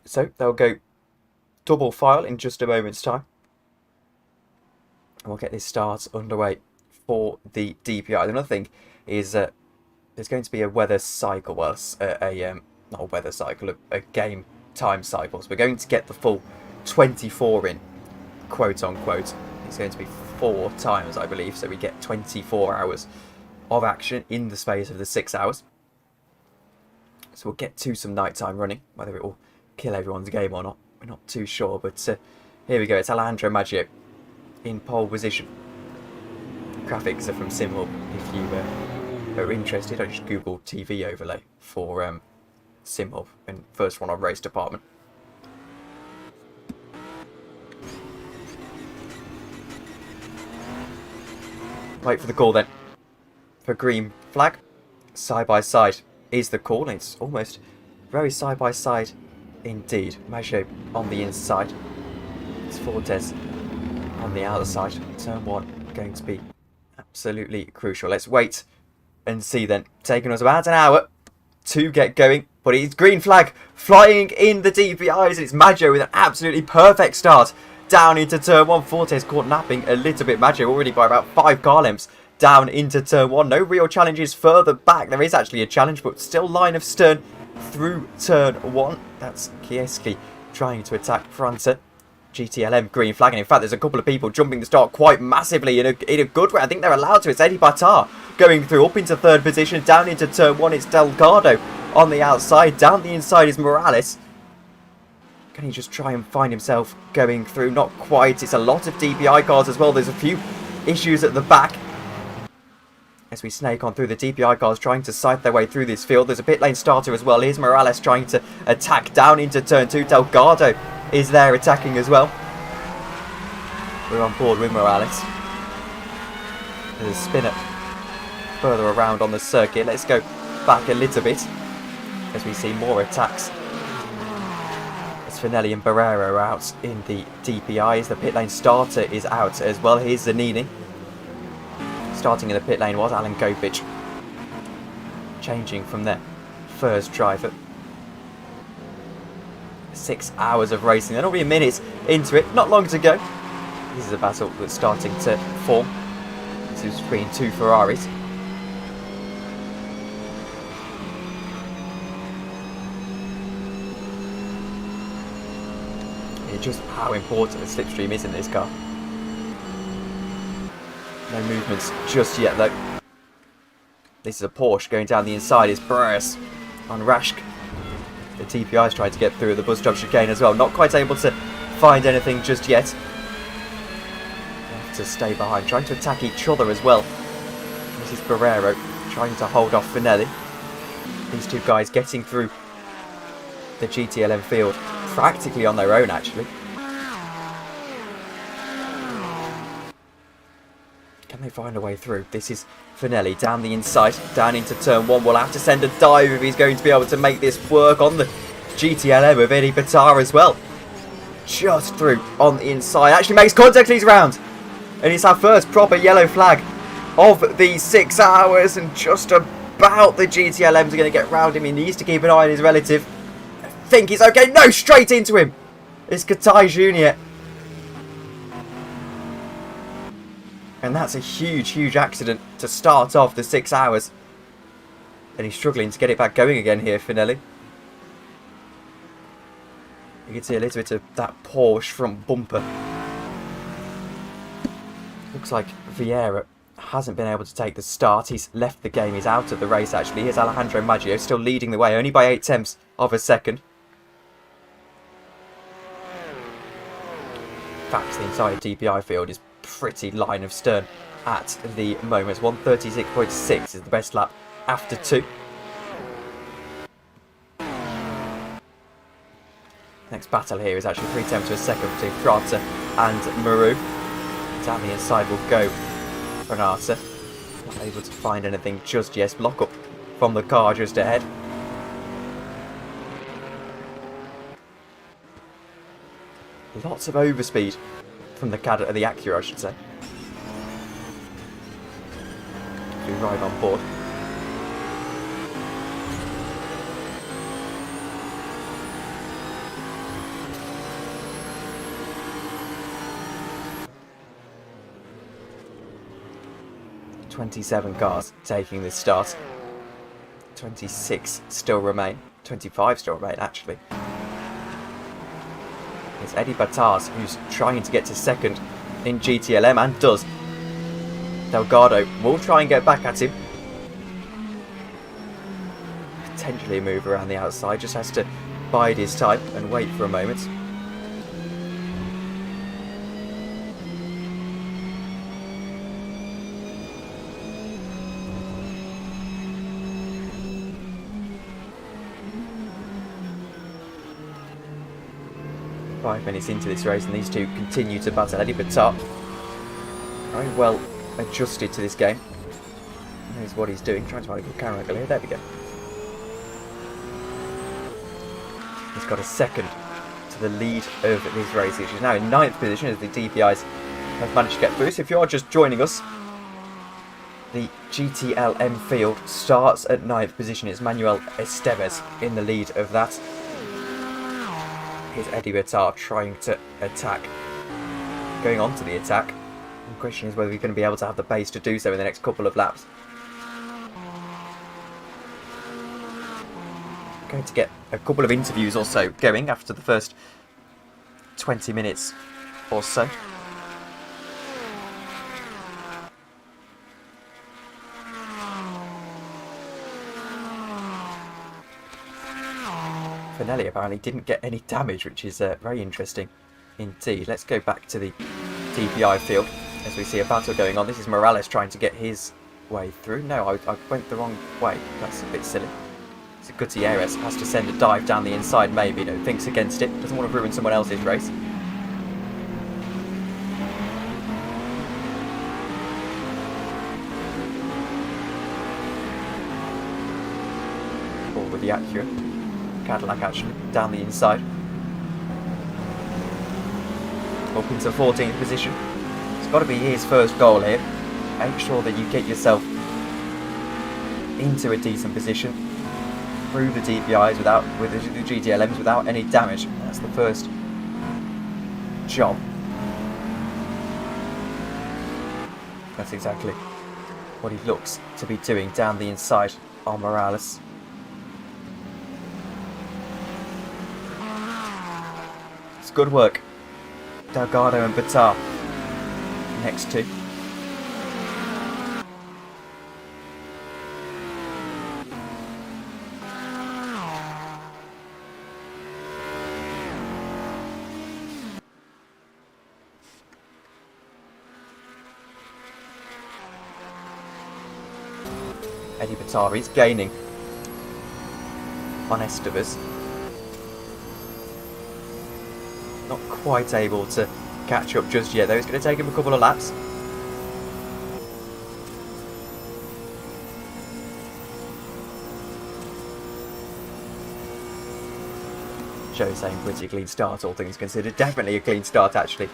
So they'll go double file in just a moment's time. And we'll get this start underway for the DPI. Another thing is there's going to be a weather cycle, well, not a weather cycle, a game time cycle. So we're going to get the full 24 in, quote unquote. It's going to be 4 times, I believe, so we get 24 hours of action in the space of the 6 hours. So we'll get to some nighttime running, whether it will kill everyone's game or not, we're not too sure. But here we go, it's Alejandro Maggio in pole position. Graphics are from SimHub. If you are interested, I just Google TV overlay for SimHub and first one on race department. Wait for the call then. For green flag, side by side is the call. It's almost very side by side indeed. Maggio on the inside. It's Fortes on the outside. Turn 1 going to be absolutely crucial. Let's wait and see then. Taking us about an hour to get going. But it's green flag flying in the DPIs. It's Maggio with an absolutely perfect start. Down into turn 1. Fortes caught napping a little bit. Maggio already by about 5 car lengths down into turn 1. No real challenges further back. There is actually a challenge, but still line of stern through turn 1. That's Kieski trying to attack França. GTLM green flag, and in fact there's a couple of people jumping the start quite massively in a good way. I think they're allowed to. It's Eddie Batar going through up into 3rd position. Down into turn 1 it's Delgado on the outside. Down the inside is Morales. Can he just try and find himself going through? Not quite. It's a lot of DPI cars as well. There's a few issues at the back as we snake on through. The DPI cars trying to sight their way through this field. There's a pit lane starter as well. Here's Morales trying to attack down into turn 2. Delgado is there attacking as well. We're on board with Morales. There's a spinner further around on the circuit. Let's go back a little bit as we see more attacks. As Finelli and Barrera are out in the DPIs. The pit lane starter is out as well. Here's Zanini. Starting in the pit lane was Alan Gopic. Changing from their first driver. 6 hours of racing. Then will be a minute into it. Not long to go. This is a battle that's starting to form. This is between 2 Ferraris. Just how important the slipstream is in this car. No movements just yet though. This is a Porsche going down the inside. Is Barres on Rashk. The TPI's trying to get through the bus stop chicane as well. Not quite able to find anything just yet. Have to stay behind. Trying to attack each other as well. This is Barrero trying to hold off Finelli. These two guys getting through the GTLM field practically on their own actually. Can they find a way through? This is Finelli down the inside, down into turn 1. We'll have to send a dive if he's going to be able to make this work on the GTLM of Eddie Batar as well. Just through on the inside. Actually makes contact, he's round. And it's our first proper yellow flag of the 6 hours. And just about the GTLMs are going to get round him. He needs to keep an eye on his relative. I think he's okay. No, straight into him. It's Katai Jr. And that's a huge, huge accident to start off the 6 hours. And he's struggling to get it back going again here, Finelli. You can see a little bit of that Porsche front bumper. Looks like Vieira hasn't been able to take the start. He's left the game. He's out of the race, actually. Here's Alejandro Maggio, still leading the way, only by 8 tenths of a second. In fact, the entire DPI field is pretty line of stern at the moment. 136.6 is the best lap after 2. Next battle here is actually 3 tenths of a second between França and Maru. Down the inside will go Renata. Not able to find anything just yet. Block up from the car just ahead. Lots of overspeed from the Acura, I should say. We ride on board. 27 cars taking this start. 26 still remain. 25 still remain, actually. It's Eddie Battaz who's trying to get to second in GTLM, and does. Delgado will try and get back at him. Potentially a move around the outside, just has to bide his time and wait for a moment. Five minutes into this race and these two continue to battle. Eddie Battaz, very well adjusted to this game. He knows what he's doing. Trying to find a good camera angle here. There we go. He's got a second to the lead of this race, which is now in 9th position as the DPIs have managed to get through. So if you are just joining us, the GTLM field starts at 9th position. It's Manuel Estevez in the lead of that. Here's Eddie Battaz trying to attack, going on to the attack. The question is whether he's going to be able to have the pace to do so in the next couple of laps. Going to get a couple of interviews or so going after the first 20 minutes or so. Finelli apparently didn't get any damage, which is very interesting indeed. Let's go back to the DPI field as we see a battle going on. This is Morales trying to get his way through. No, I went the wrong way. That's a bit silly. So Gutierrez has to send a dive down the inside, maybe. No, thinks against it. Doesn't want to ruin someone else's race. Ball with the accurate. Cadillac actually down the inside. Up into 14th position. It's got to be his first goal here. Make sure that you get yourself into a decent position through the DPIs with the GTLMs without any damage. That's the first job. That's exactly what he looks to be doing down the inside on Morales. It's good work. Delgado and Battaz next two. Eddie Battaz is gaining on Estevez. Not quite able to catch up just yet though. It's going to take him a couple of laps. Joe saying pretty clean start, all things considered. Definitely a clean start actually.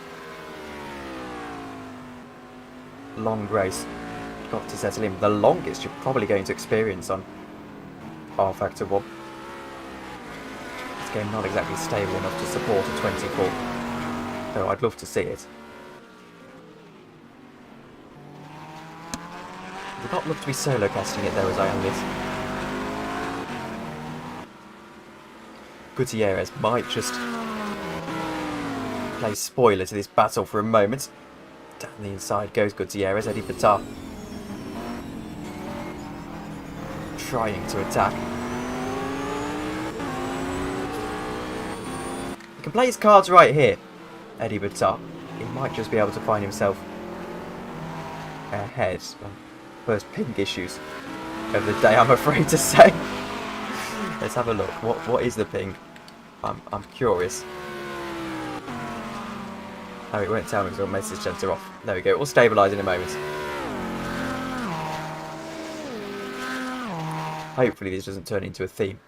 Long race. Got to settle in. The longest you're probably going to experience on rFactor 1. This game not exactly stable enough to support a 24, though I'd love to see it. Would not love to be solo casting it though, as I am this. Gutierrez might just play spoiler to this battle for a moment. Down the inside goes Gutierrez. Eddie Battaz trying to attack. He can play his cards right here, Eddie Battaz. He might just be able to find himself ahead. First pink issues of the day, I'm afraid to say. Let's have a look. What is the ping? I'm curious. Oh, it won't tell me until message sensor off. There we go. We'll stabilise in a moment. Hopefully this doesn't turn into a theme,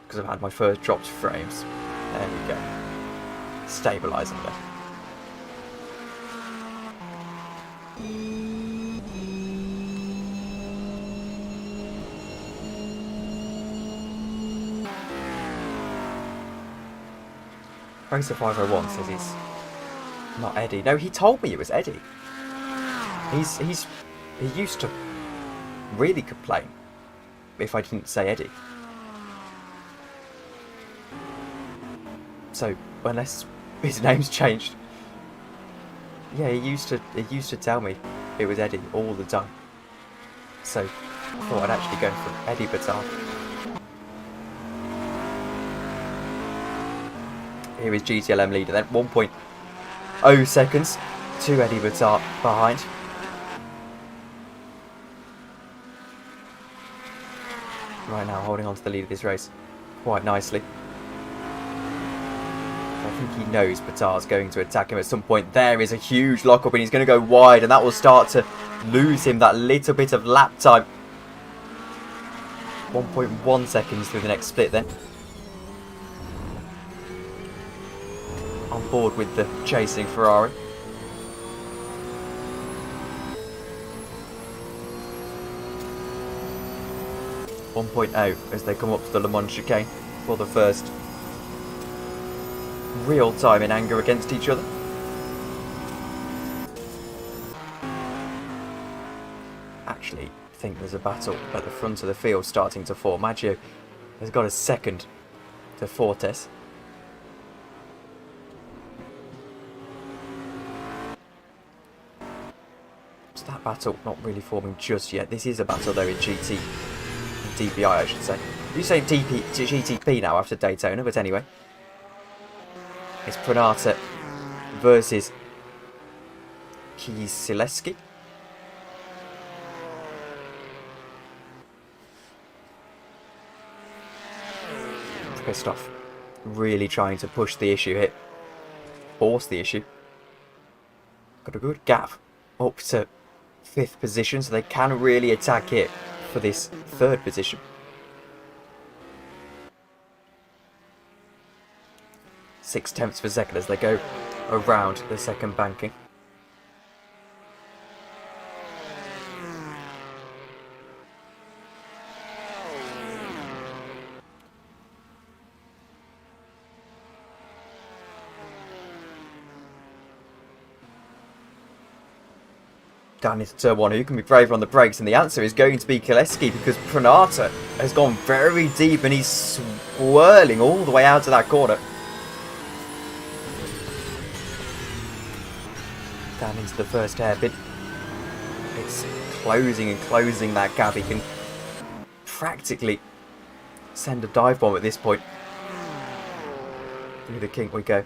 because I've had my first dropped frames. There we go. Stabilising there. Racer 501 says he's not Eddie. No, he told me it was Eddie. He used to really complain if I didn't say Eddie. So unless his name's changed, yeah, he used to tell me it was Eddie all the time. So I thought I'd actually go for Eddie Batar. Here is GTLM leader then, 1.0 seconds to Eddie Batar behind. Right now holding on to the lead of this race quite nicely. I think he knows Batar's going to attack him at some point. There is a huge lock-up and he's going to go wide, and that will start to lose him that little bit of lap time. 1.1 seconds through the next split then. On board with the chasing Ferrari. .0 as they come up to the Le Mans chicane for the first real time in anger against each other. Actually, I think there's a battle at the front of the field starting to form. Maggio has got a second to Fortes. So that battle not really forming just yet. This is a battle though in GT. DPI, I should say. You say GTP now after Daytona, but anyway. It's Pranata versus Kieselewski. Christoph really trying to push the issue here. Force the issue. Got a good gap up to 5th position, so they can really attack it for this 3rd position. 0.6 per second as they go around the second banking. Down into turn 1, who can be braver on the brakes? And the answer is going to be Kieselewski, because Pranata has gone very deep and he's swirling all the way out to that corner. Down into the first hairpin. It's closing and closing that gap. He can practically send a dive bomb at this point. Through the kink we go.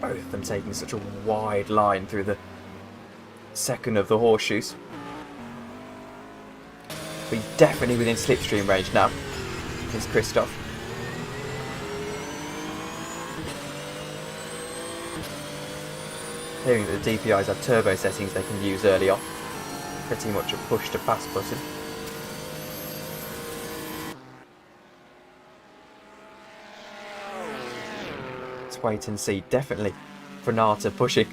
Both of them taking such a wide line through the second of the horseshoes. But he's definitely within slipstream range now. Is Christoph. Hearing that the DPIs have turbo settings they can use early on. Pretty much a push to pass button. Let's wait and see. Definitely Pranata pushing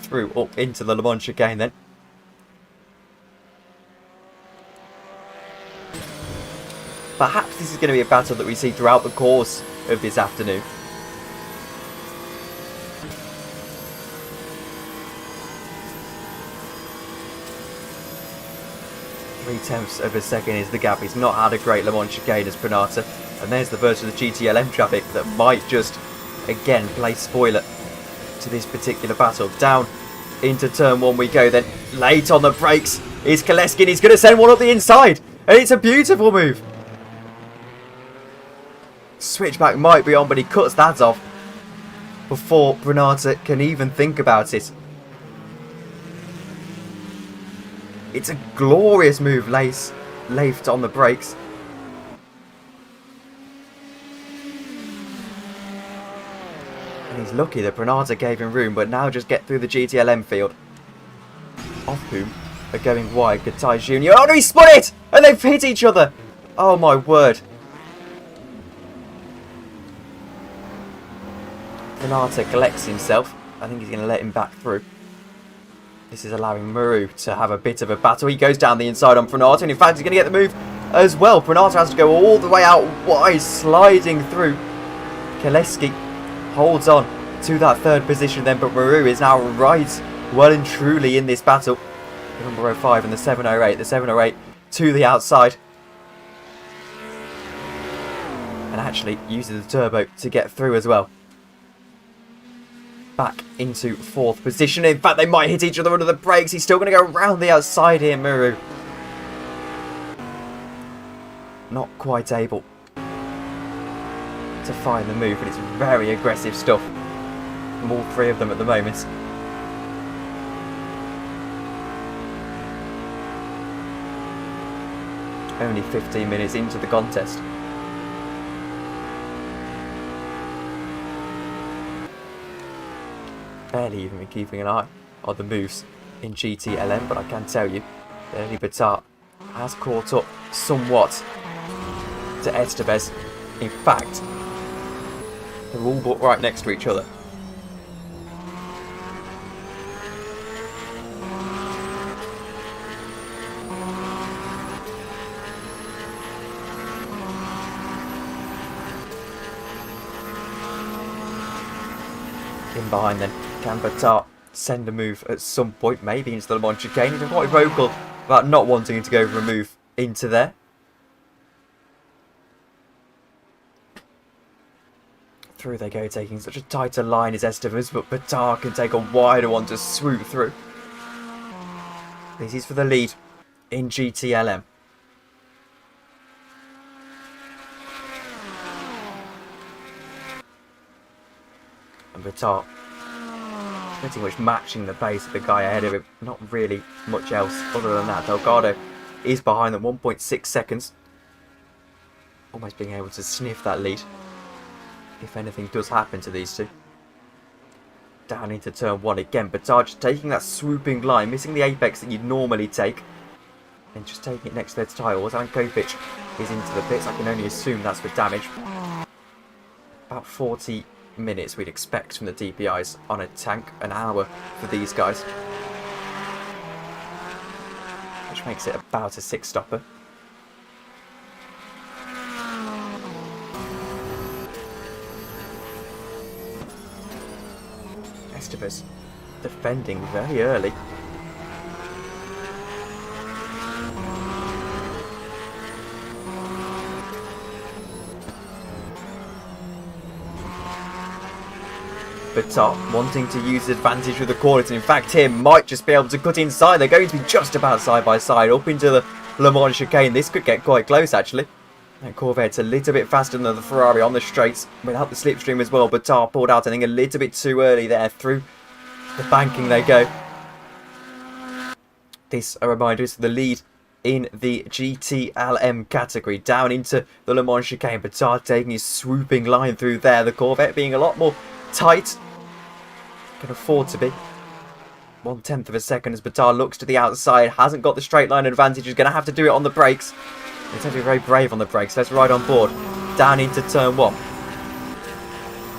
through up into the Le Mans chicane then. Perhaps this is going to be a battle that we see throughout the course of this afternoon. .3 of a second is the gap. He's not had a great Le Mans chicane as Pranata. And there's the version of the GTLM traffic that might just, again, play spoiler to this particular battle. Down into turn 1 we go then. Late on the brakes is Kieselewski, and he's going to send one up the inside. And it's a beautiful move. Switchback might be on, but he cuts that off before Pranata can even think about it. It's a glorious move, Leifert on the brakes. And he's lucky that Pranata gave him room, but now just get through the GTLM field. Off whom are going wide, Gatai Jr. Oh no, he spun it! And they've hit each other! Oh my word. Pranata collects himself. I think he's going to let him back through. This is allowing Muru to have a bit of a battle. He goes down the inside on Pranata, and in fact he's going to get the move as well. Pranata has to go all the way out wide, sliding through. Kieselewski holds on to that third position then, but Maru is now right well and truly in this battle. The number 05 and the 708. The 708 to the outside. And actually uses the turbo to get through as well. Back into fourth position. In fact, they might hit each other under the brakes. He's still going to go around the outside here, Maru. Not quite able to find the move, but it's very aggressive stuff from all three of them at the moment. Only 15 minutes into the contest. Barely even been keeping an eye on the moves in GTLM, but I can tell you that Eddie Battart has caught up somewhat to Estevez. In fact, they're all but right next to each other. In behind then, can Battart send a move at some point, maybe into the Le Mans chicane? He's been quite vocal about not wanting to go for a move into there. Through they go, taking such a tighter line as Estevez, but Battart can take a wider one to swoop through. This is for the lead in GTLM. And Battart pretty much matching the pace of the guy ahead of him. Not really much else other than that. Delgado is behind them, 1.6 seconds. Almost being able to sniff that lead if anything does happen to these two. Down into turn one again. Battart just taking that swooping line, missing the apex that you'd normally take, and just taking it next to their tyres. And Kopic is into the pits. I can only assume that's for damage. About 40 minutes we'd expect from the DPIs on a tank, an hour for these guys, which makes it about a 6-stopper. Estevez defending very early. Battart wanting to use advantage with the corners. In fact, here might just be able to cut inside. They're going to be just about side by side up into the Le Mans chicane. This could get quite close actually. And Corvette's a little bit faster than the Ferrari on the straights without the slipstream as well. Battart pulled out, I think, a little bit too early there. Through the banking they go. This, a reminder, is for the lead in the GTLM category. Down into the Le Mans chicane. Battart taking his swooping line through there. The Corvette being a lot more tight. Can afford to be. 1/10 of a second as Battart looks to the outside. Hasn't got the straight line advantage. He's going to have to do it on the brakes. He's going to be very brave on the brakes. Let's ride on board. Down into turn one.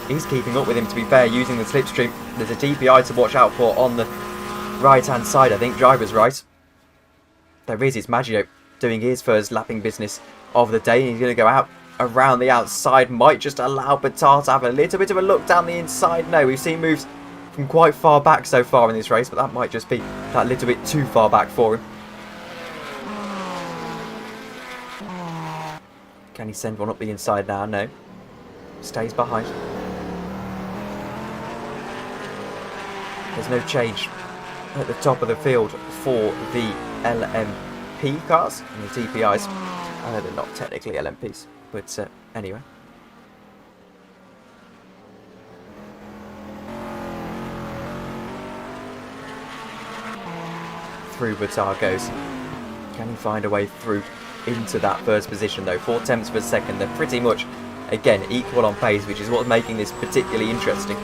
He's keeping up with him, to be fair, using the slipstream. There's a DPI to watch out for on the right-hand side, I think. Driver's right. There is his Maggio doing his first lapping business of the day. He's going to go out around the outside. Might just allow Battart to have a little bit of a look down the inside. No, we've seen moves from quite far back so far in this race, but that might just be that little bit too far back for him. Can he send one up the inside now? No. Stays behind. There's no change at the top of the field for the LMP cars and the DPIs. I know they're not technically LMPs, but anyway. Through Battart goes. Can he find a way through into that first position though? 4/10 of a second. They're pretty much, again, equal on pace, which is what's making this particularly interesting.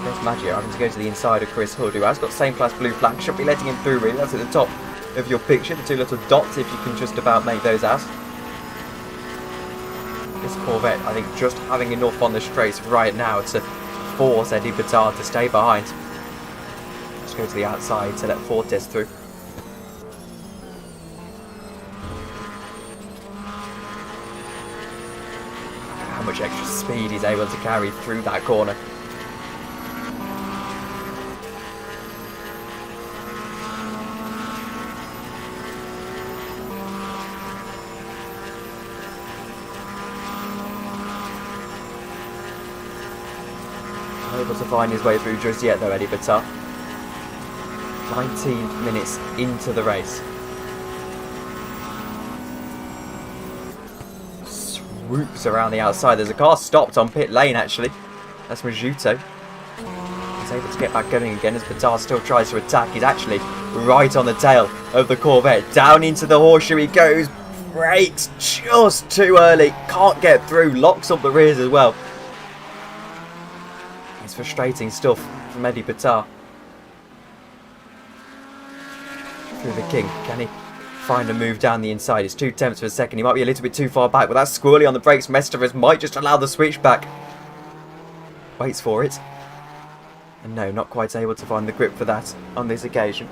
There's Maggio having to go to the inside of Chris Hood, who has got same class blue flag. Should be letting him through really. That's at the top of your picture. The two little dots, if you can just about make those out. This Corvette, I think, just having enough on the straights right now to force Eddie Battart to stay behind. Just go to the outside to let Fortes through. How much extra speed he's able to carry through that corner. Able to find his way through just yet though, Eddie Batar. 19 minutes into the race. Swoops around the outside. There's a car stopped on pit lane actually. That's Majuto. He's able to get back going again as Batar still tries to attack. He's actually right on the tail of the Corvette. Down into the horseshoe he goes. Brakes just too early. Can't get through. Locks up the rears as well. It's frustrating stuff from Eddie Batar. Through the King. Can he find a move down the inside? It's 2/10 of a second. He might be a little bit too far back, but that's squirrely on the brakes. Estevez might just allow the switch back. Waits for it. And no, not quite able to find the grip for that on this occasion.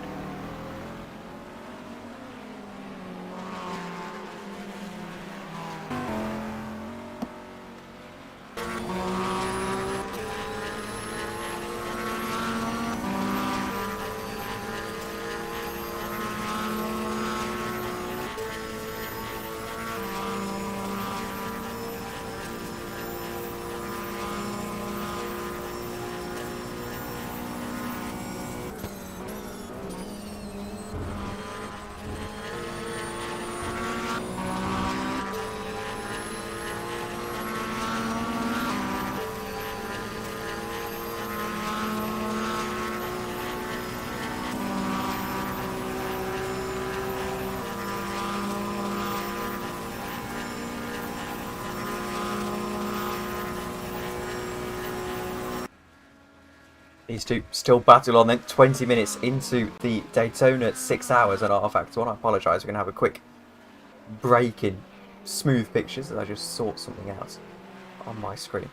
These two still battle on then. 20 minutes into the Daytona 6 hours on rFactor 1. I apologise, we're going to have a quick break in smooth pictures as I just sort something out on my screen.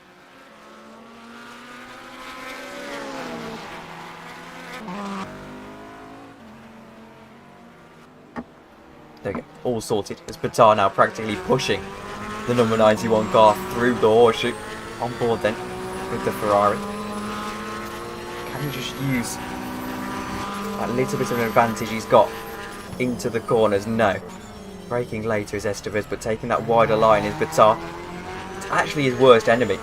There we go, all sorted. As Batar now practically pushing the number 91 car through the horseshoe. On board then with the Ferrari. Can he just use that little bit of an advantage he's got into the corners? No. Braking later is Estevez, but taking that wider line is Batar. It's actually his worst enemy.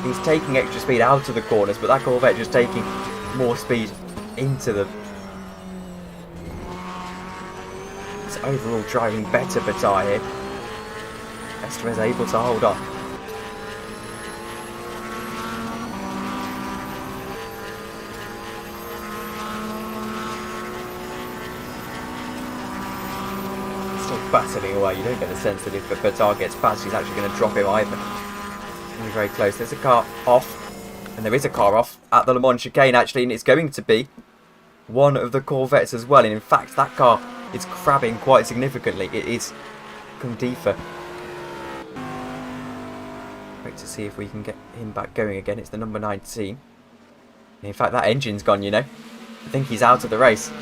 He's taking extra speed out of the corners, but that Corvette just taking more speed into them. It's overall driving better Batar here. Estevez able to hold on. Battling away. You don't get the sense that if Batar gets past, he's actually going to drop him either. It's going to be very close. There's a car off, and there is a car off at the Le Mans chicane actually, and it's going to be one of the Corvettes as well. And in fact, that car is crabbing quite significantly. It is Kundifa. Wait to see if we can get him back going again. It's the number 19. And in fact, that engine's gone, you know. I think he's out of the race.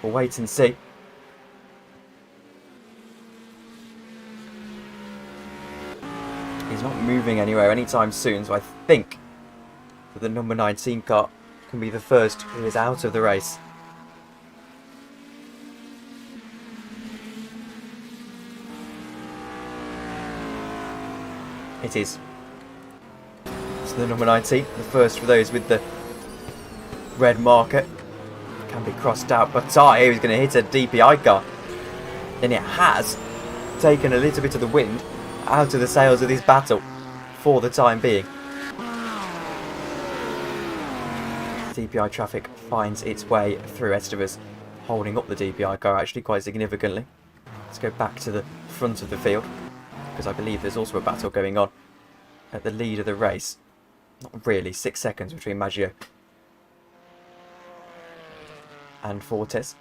We'll wait and see. He's not moving anywhere anytime soon, so I think that the number 19 car can be the first who is out of the race. It is. So the number 19, the first for those with the red marker, can be crossed out. But here is going to hit a DPI car. And it has taken a little bit of the wind out of the sails of this battle for the time being. DPI traffic finds its way through Estevez, holding up the DPI car actually quite significantly. Let's go back to the front of the field, because I believe there's also a battle going on at the lead of the race. Not really, 6 seconds between Maggio and Fortes.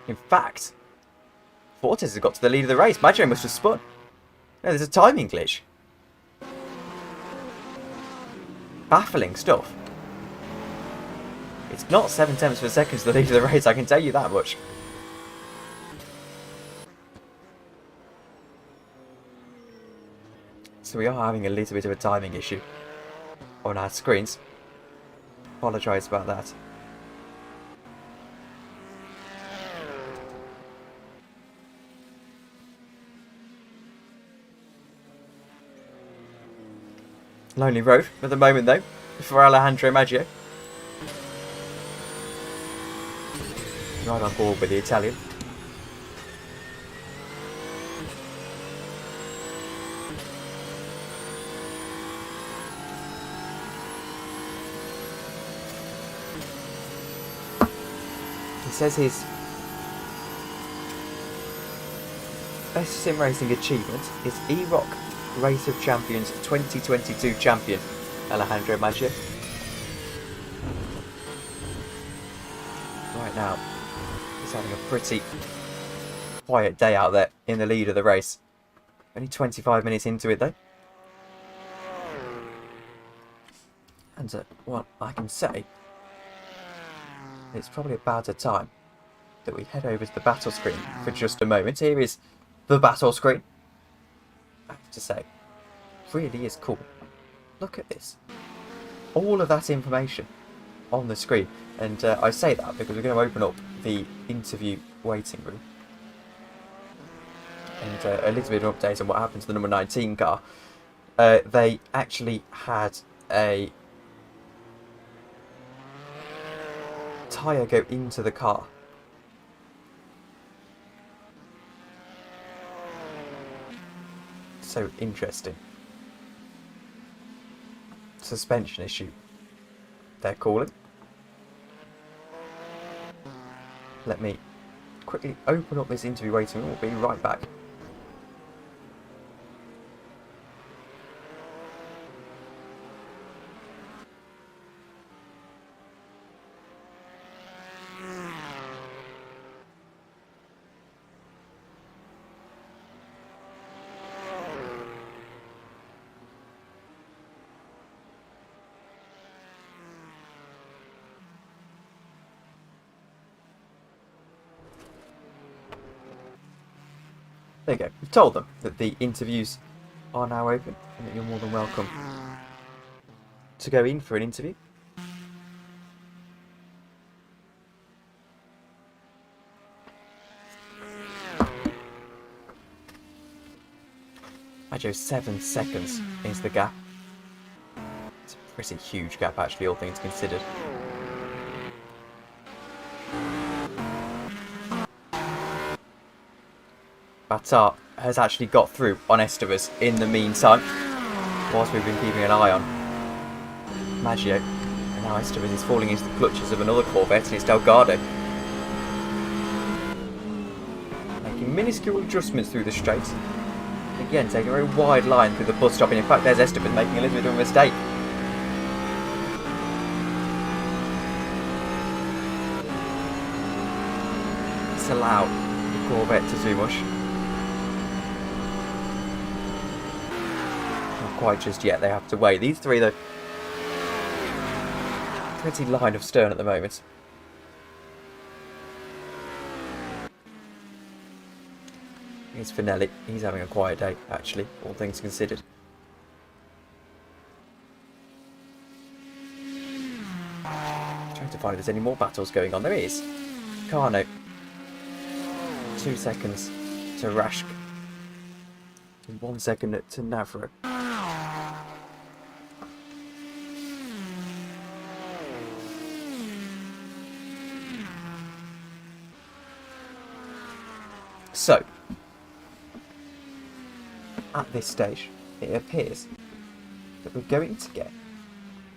In fact, Fortis has got to the lead of the race. Maggio must have spun. No, there's a timing glitch. Baffling stuff. It's not 7 tenths of a second to the lead of the race, I can tell you that much. So we are having a little bit of a timing issue on our screens. Apologise about that. Lonely road at the moment though, for Alejandro Maggio. Right on board with the Italian. He says his best sim racing achievement is E-Rock Race of Champions 2022 champion, Alejandro Maggio. Right now, he's having a pretty quiet day out there in the lead of the race. Only 25 minutes into it though. And what I can say, it's probably about a time that we head over to the battle screen for just a moment. Here is the battle screen. I have to say, really is cool. Look at this. All of that information on the screen. And I say that because we're going to open up the interview waiting room. And a little bit of an update on what happened to the number 19 car. They actually had a tyre go into the car. So interesting. Suspension issue, they're calling. Let me quickly open up this interview waiting room. We'll be right back. There you go. We've told them that the interviews are now open and that you're more than welcome to go in for an interview. Maggio 7 seconds is the gap. It's a pretty huge gap actually, all things considered. Batar has actually got through on Estevez in the meantime, whilst we've been keeping an eye on Maggio. And now Estevez is falling into the clutches of another Corvette, and it's Delgado making minuscule adjustments through the straight. Again, taking a very wide line through the bus stop, and in fact there's Estevez making a little bit of a mistake. Disallow the Corvette to do much. Quite just yet, they have to wait. These three though, pretty line of stern at the moment. Here's Finelli. He's having a quiet day actually, all things considered. Trying to find if there's any more battles going on. There is. Carno, 2 seconds to Rashk and 1 second to Navro. So, at this stage, it appears that we're going to get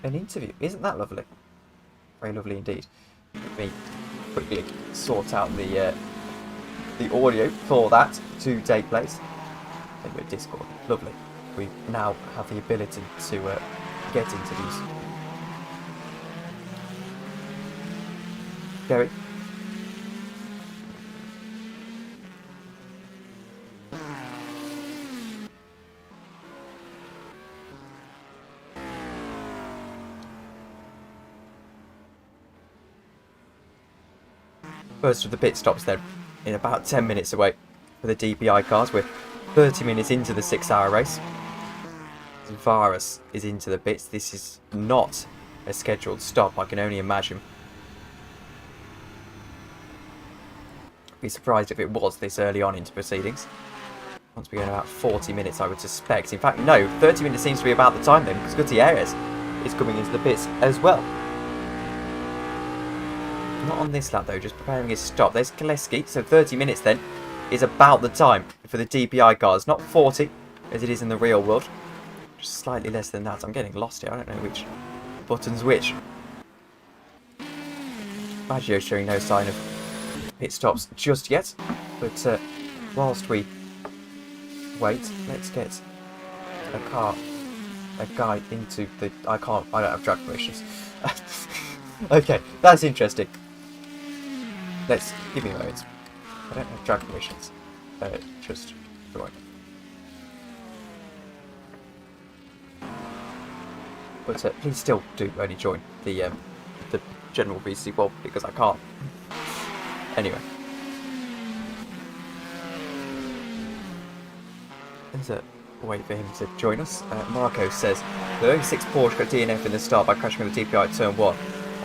an interview. Isn't that lovely? Very lovely indeed. Let me quickly sort out the audio for that to take place. And with Discord, lovely. We now have the ability to get interviews. Gary. First of the pit stops then, in about 10 minutes away for the DPI cars. We're 30 minutes into the 6-hour race. Varus is into the pits. This is not a scheduled stop, I can only imagine. Be surprised if it was this early on into proceedings. Once we go in about 40 minutes, I would suspect. In fact, no, 30 minutes seems to be about the time then, because Gutierrez is coming into the pits as well. Not on this lap though, just preparing his stop. There's Kaleski, so 30 minutes then is about the time for the DPI cars. Not 40, as it is in the real world. Just slightly less than that. I'm getting lost here, I don't know which button's which. Baggio showing no sign of pit stops just yet, but whilst we wait, let's get a guy into the... I don't have drag permissions. Okay, that's interesting. Give me a moment. I don't have drag permissions. Just right. But please still do only join the general VC Bob because I can't. Anyway. There's a wait for him to join us. Marco says, the 06 Porsche got DNF in the start by crashing with the DPI at turn 1.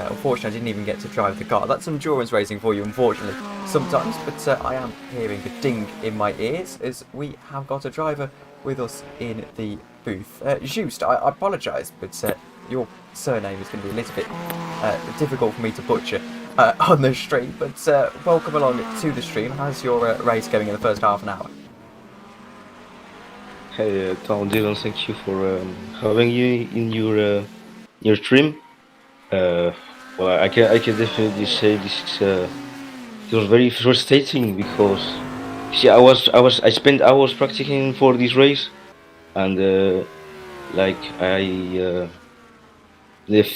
Unfortunately, I didn't even get to drive the car. That's endurance racing for you, unfortunately, sometimes. But I am hearing a ding in my ears as we have got a driver with us in the booth. Just, I apologise, but your surname is going to be a little bit difficult for me to butcher on the stream. But welcome along to the stream. How's your race going in the first half an hour? Hey, Tom Dillon, thank you for having you in your stream. Well, I can definitely say it was very frustrating because see, I spent hours practicing for this race, and the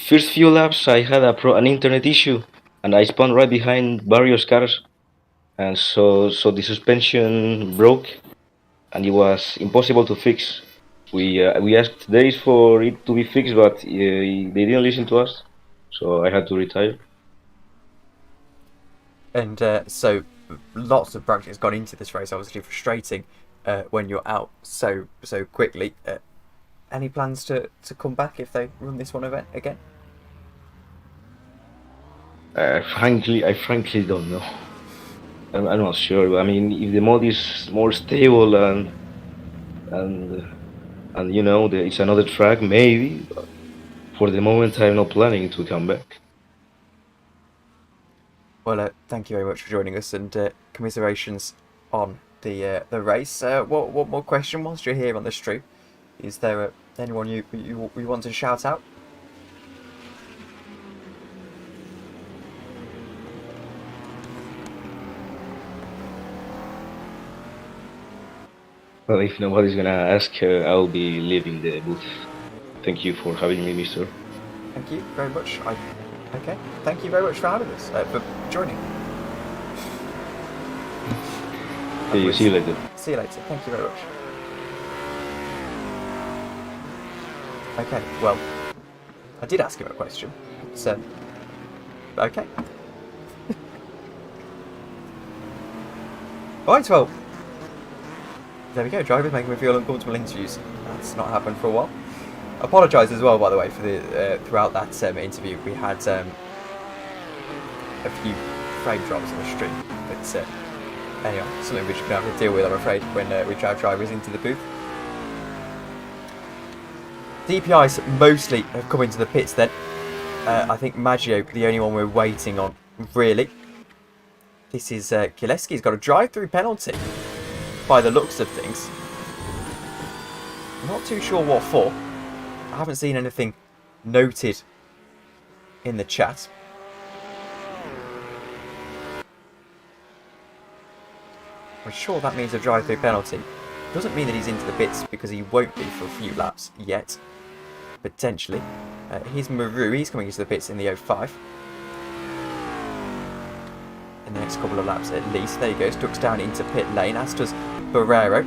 first few laps I had an internet issue, and I spun right behind various cars, and so the suspension broke. And it was impossible to fix. We asked days for it to be fixed, but they didn't listen to us, so I had to retire. And so lots of practice has gone into this race. Obviously frustrating when you're out so quickly. Any plans to come back if they run this one event again? I frankly don't know. I'm not sure. I mean, if the mod is more stable and you know it's another track, maybe. But for the moment, I'm not planning to come back. Well, thank you very much for joining us, and commiserations on the race. What more question whilst you're here on the stream? Is there anyone you want to shout out? Well, if nobody's gonna ask, I'll be leaving the booth. Thank you for having me, mister. Thank you very much. Okay. Thank you very much for having us, for joining. Okay, see you later. See you later. Thank you very much. Okay, well, I did ask him a question. So, okay. Right, well, there we go. Drivers making me feel uncomfortable interviews. That's not happened for a while. Apologise as well, by the way, for the throughout that interview. We had a few frame drops on the stream. But anyway, something which we're going to have to deal with, I'm afraid, when we drive drivers into the booth. DPIs mostly have come into the pits then. I think Maggio, the only one we're waiting on, really. This is Kileski's got a drive-through penalty, by the looks of things. Not too sure what for. I haven't seen anything noted in the chat. I'm sure that means a drive-through penalty. Doesn't mean that he's into the pits because he won't be for a few laps yet. Potentially. Here's Maru. He's coming into the pits in the 05. In the next couple of laps at least. There he goes. Ducks down into pit lane. As does Barrero.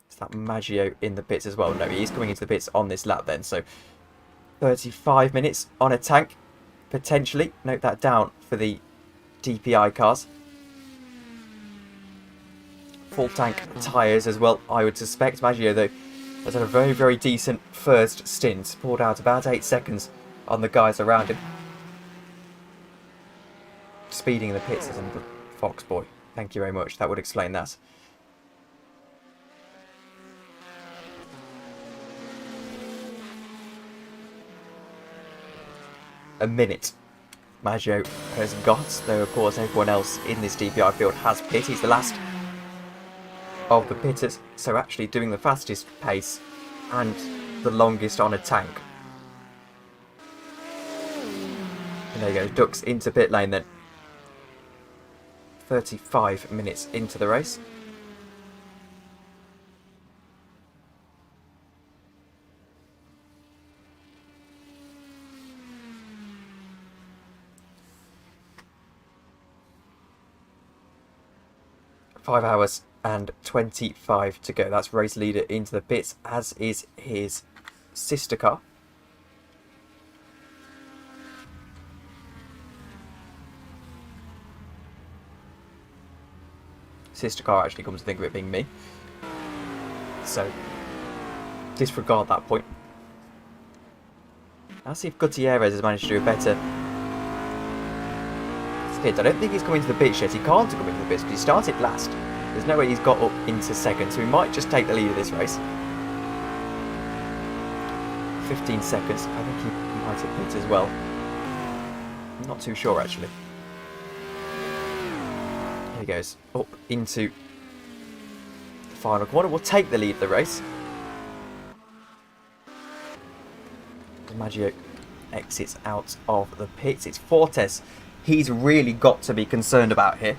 Is that Maggio in the pits as well? No, he is coming into the pits on this lap then. So 35 minutes on a tank. potentially. Note that down for the DPI cars. Full tank tyres as well, I would suspect. Maggio, though, has had a very, very decent first stint. Pulled out about 8 seconds on the guys around him. Speeding in the pits isn't the Fox boy. Thank you very much. That would explain that. A minute Maggio has got, though of course everyone else in this DPI field has pit. He's the last of the pitters, so actually doing the fastest pace and the longest on a tank. And there you go, ducks into pit lane then. 35 minutes into the race. Five hours and 25 to go. That's race leader into the pits, as is his sister car. Sister car actually comes to think of it being me. So, disregard that point. I'll see if Gutierrez has managed to do a better stint. I don't think he's coming to the pits yet. He can't come into the pits because he started last. There's no way he's got up into second, so he might just take the lead of this race. 15 seconds. I think he might have pit as well. I'm not too sure actually. Here he goes, up into the final corner. We'll take the lead of the race. Maggio exits out of the pits. It's Fortes he's really got to be concerned about here.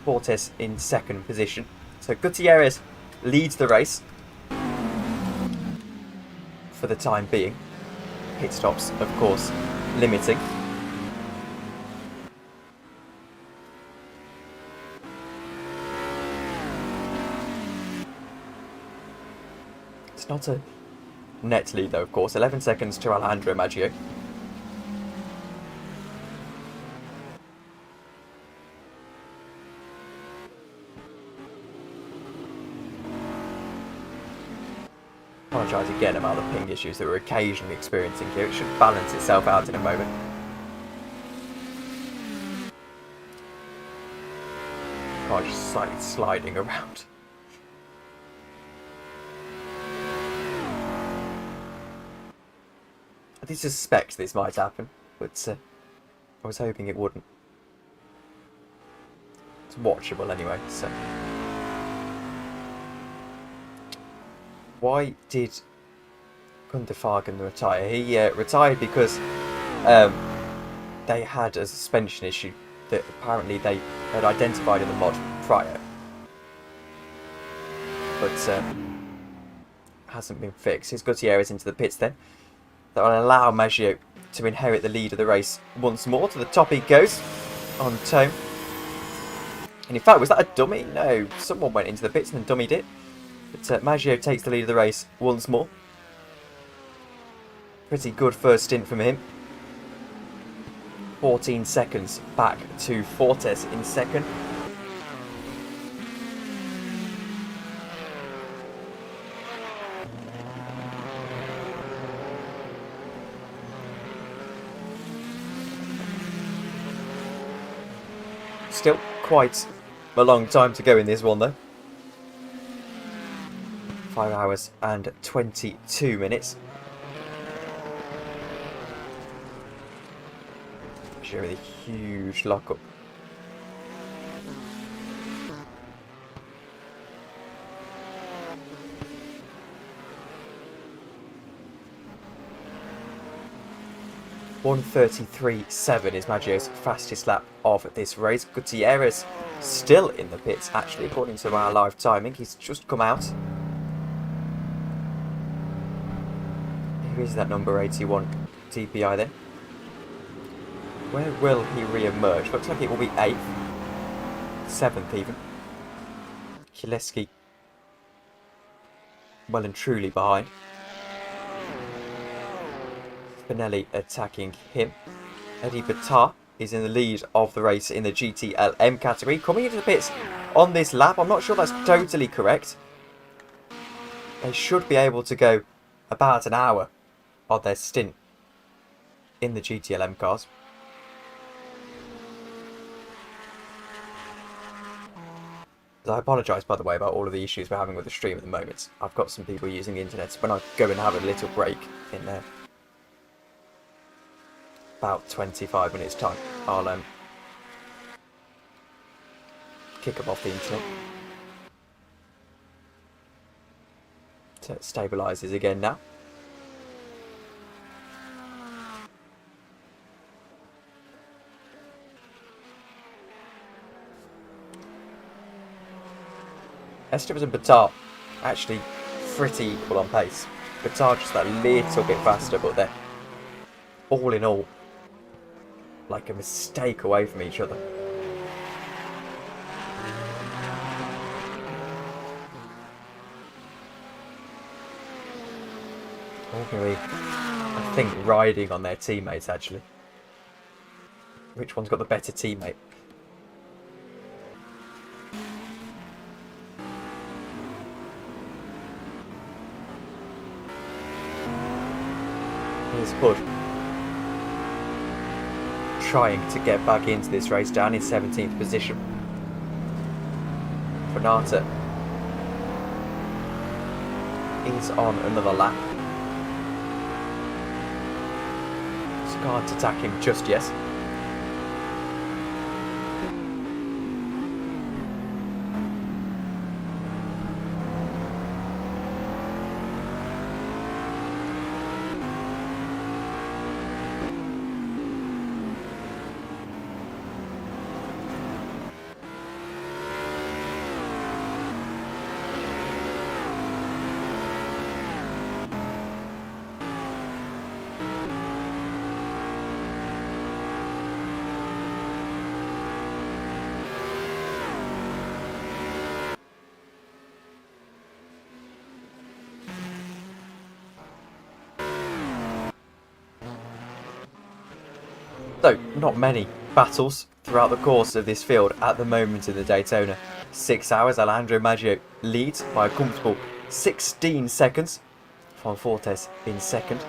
Fortes in second position. So Gutierrez leads the race for the time being. Pit stops, of course, limiting. It's not a net lead though, of course. 11 seconds to Alejandro Maggio. Apologise again about the ping issues that we're occasionally experiencing here. It should balance itself out in a moment. Oh, just slightly sliding around. I did suspect this might happen, but I was hoping it wouldn't. It's watchable anyway, so... Why did Gunderfagen retire? He retired because they had a suspension issue that apparently they had identified in the mod prior, but hasn't been fixed. Here's Gutierrez into the pits then. That will allow Maggio to inherit the lead of the race once more. To the top he goes on tone. And in fact, was that a dummy? No, someone went into the pits and dummied it. But Maggio takes the lead of the race once more. Pretty good first stint from him. 14 seconds back to Fortes in second. Still quite a long time to go in this one though. 5 hours and 22 minutes. Maggio with a huge lockup. .133.7 is Maggio's fastest lap of this race. Gutierrez still in the pits actually, according to our live timing. He's just come out. Who is that number 81 TPI then? Where will he re-emerge? Looks like it will be 8th. 7th even. Kileski well and truly behind. Spinelli attacking him. Eddie Batar is in the lead of the race in the GTLM category. Coming into the pits on this lap, I'm not sure that's totally correct. They should be able to go about an hour on their stint in the GTLM cars. I apologise, by the way, about all of the issues we're having with the stream at the moment. I've got some people using the internet, so when I go and have a little break in there, about 25 minutes time, I'll kick them off the internet. So it stabilises again now. Esteban and Batar actually pretty equal on pace. Batar just that little bit faster, but they're all in all like a mistake away from each other. Ultimately, I think riding on their teammates actually. Which one's got the better teammate? Here's Hood trying to get back into this race, down in 17th position. Fernata is on another lap. Can't attack him just yet. So, not many battles throughout the course of this field at the moment in the Daytona 6 hours. Alejandro Maggio leads by a comfortable 16 seconds. Juan Fortes in second.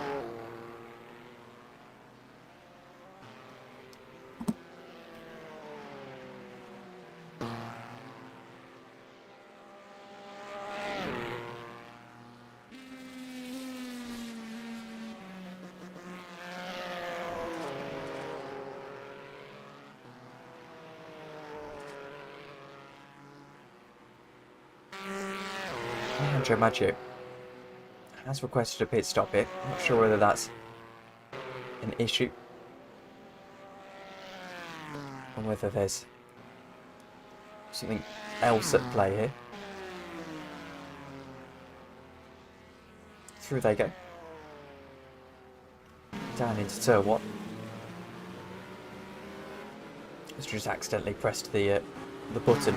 Alejandro Maggio has requested a pit stop here. I'm not sure whether that's an issue or whether there's something else at play here. Through they go. Down into turn 1. Just accidentally pressed the button.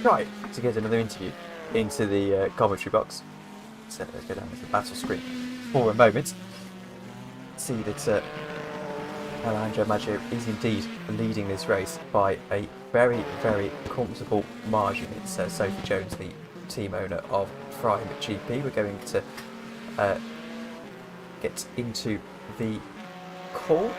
Right, to get another interview into the commentary box. So let's go down to the battle screen for a moment. See that Alejandro Maggio is indeed leading this race by a very, very comfortable margin. It's Sophie Jones, the team owner of Prime GP. We're going to get into the call.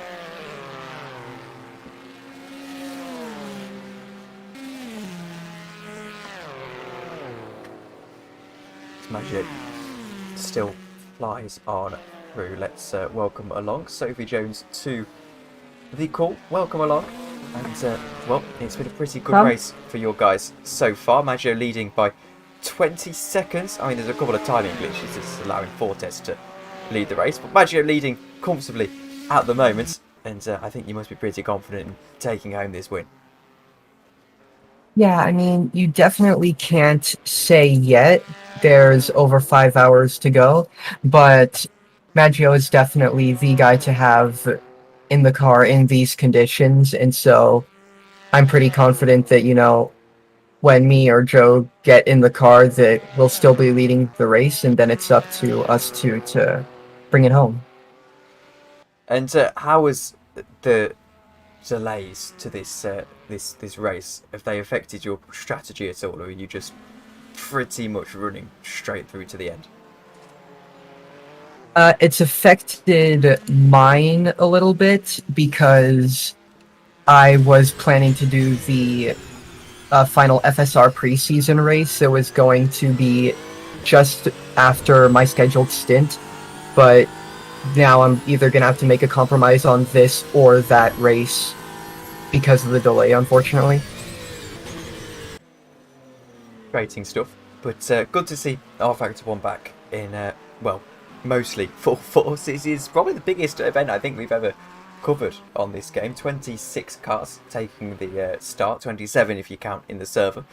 Maggio still flies on through. Let's welcome along Sophie Jones to the call. Welcome along. And, well, it's been a pretty good race for your guys so far. Maggio leading by 20 seconds. I mean, there's a couple of timing glitches that's allowing Fortes to lead the race. But Maggio leading comfortably at the moment. And I think you must be pretty confident in taking home this win. Yeah, I mean, you definitely can't say yet. There's over 5 hours to go, but Maggio is definitely the guy to have in the car in these conditions, and so I'm pretty confident that, when me or Joe get in the car, that we'll still be leading the race, and then it's up to us two to bring it home. And how was the delays to this race? Have they affected your strategy at all, or are you just pretty much running straight through to the end? It's affected mine a little bit because I was planning to do the final FSR preseason race that was going to be just after my scheduled stint, but now I'm either going to have to make a compromise on this or that race because of the delay, unfortunately. Rating stuff, but good to see rFactor 1 back in, well, mostly full force. This is probably the biggest event I think we've ever covered on this game. 26 cars taking the start, 27 if you count in the server.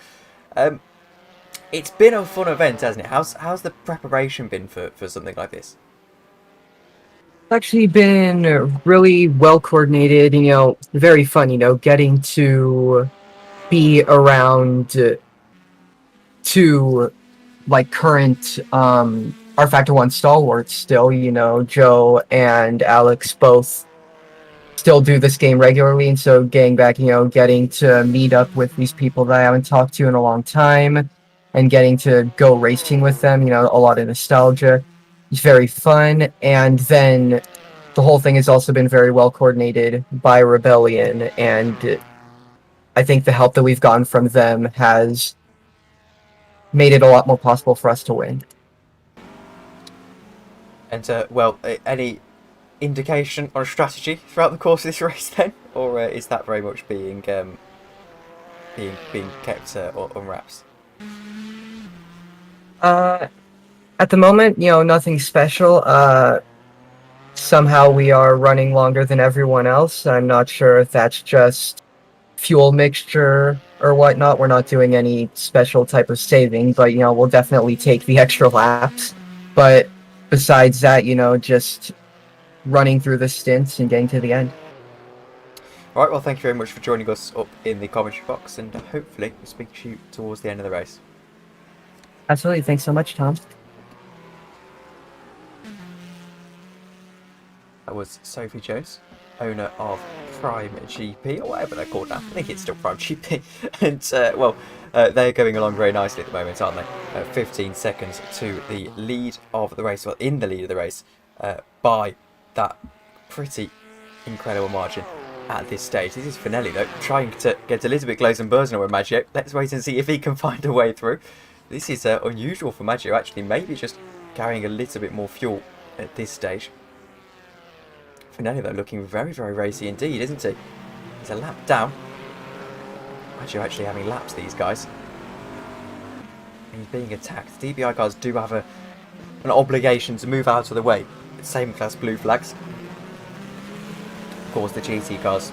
It's been a fun event, hasn't it? How's the preparation been for something like this? It's actually been really well coordinated, very fun, getting to be around two like current rFactor 1 stalwarts still, Joe and Alex both still do this game regularly, and so getting back, getting to meet up with these people that I haven't talked to in a long time and getting to go racing with them, a lot of nostalgia. It's very fun, and then the whole thing has also been very well coordinated by Rebellion, and I think the help that we've gotten from them has made it a lot more possible for us to win. And well, any indication on a strategy throughout the course of this race then, or is that very much being kept on wraps? At the moment, nothing special. Somehow we are running longer than everyone else. I'm not sure if that's just fuel mixture or whatnot. We're not doing any special type of saving, but we'll definitely take the extra laps. But besides that, just running through the stints and getting to the end. All right, well, thank you very much for joining us up in the commentary box, and hopefully we'll speak to you towards the end of the race. Absolutely. Thanks so much, Tom. That was Sophie Jones, owner of Prime GP, or whatever they're called now. I think it's still Prime GP. And, they're going along very nicely at the moment, aren't they? 15 seconds to the lead of the race, well, in the lead of the race, by that pretty incredible margin at this stage. This is Finelli, though, trying to get a little bit close and Bursner with Maggio. Let's wait and see if he can find a way through. This is unusual for Maggio, actually. Maybe just carrying a little bit more fuel at this stage. Finelli, though, looking very, very racy indeed, isn't he? He's a lap down. Maggio actually having laps, these guys. And he's being attacked. DBI cars do have an obligation to move out of the way. Same class blue flags. Of course, the GT cars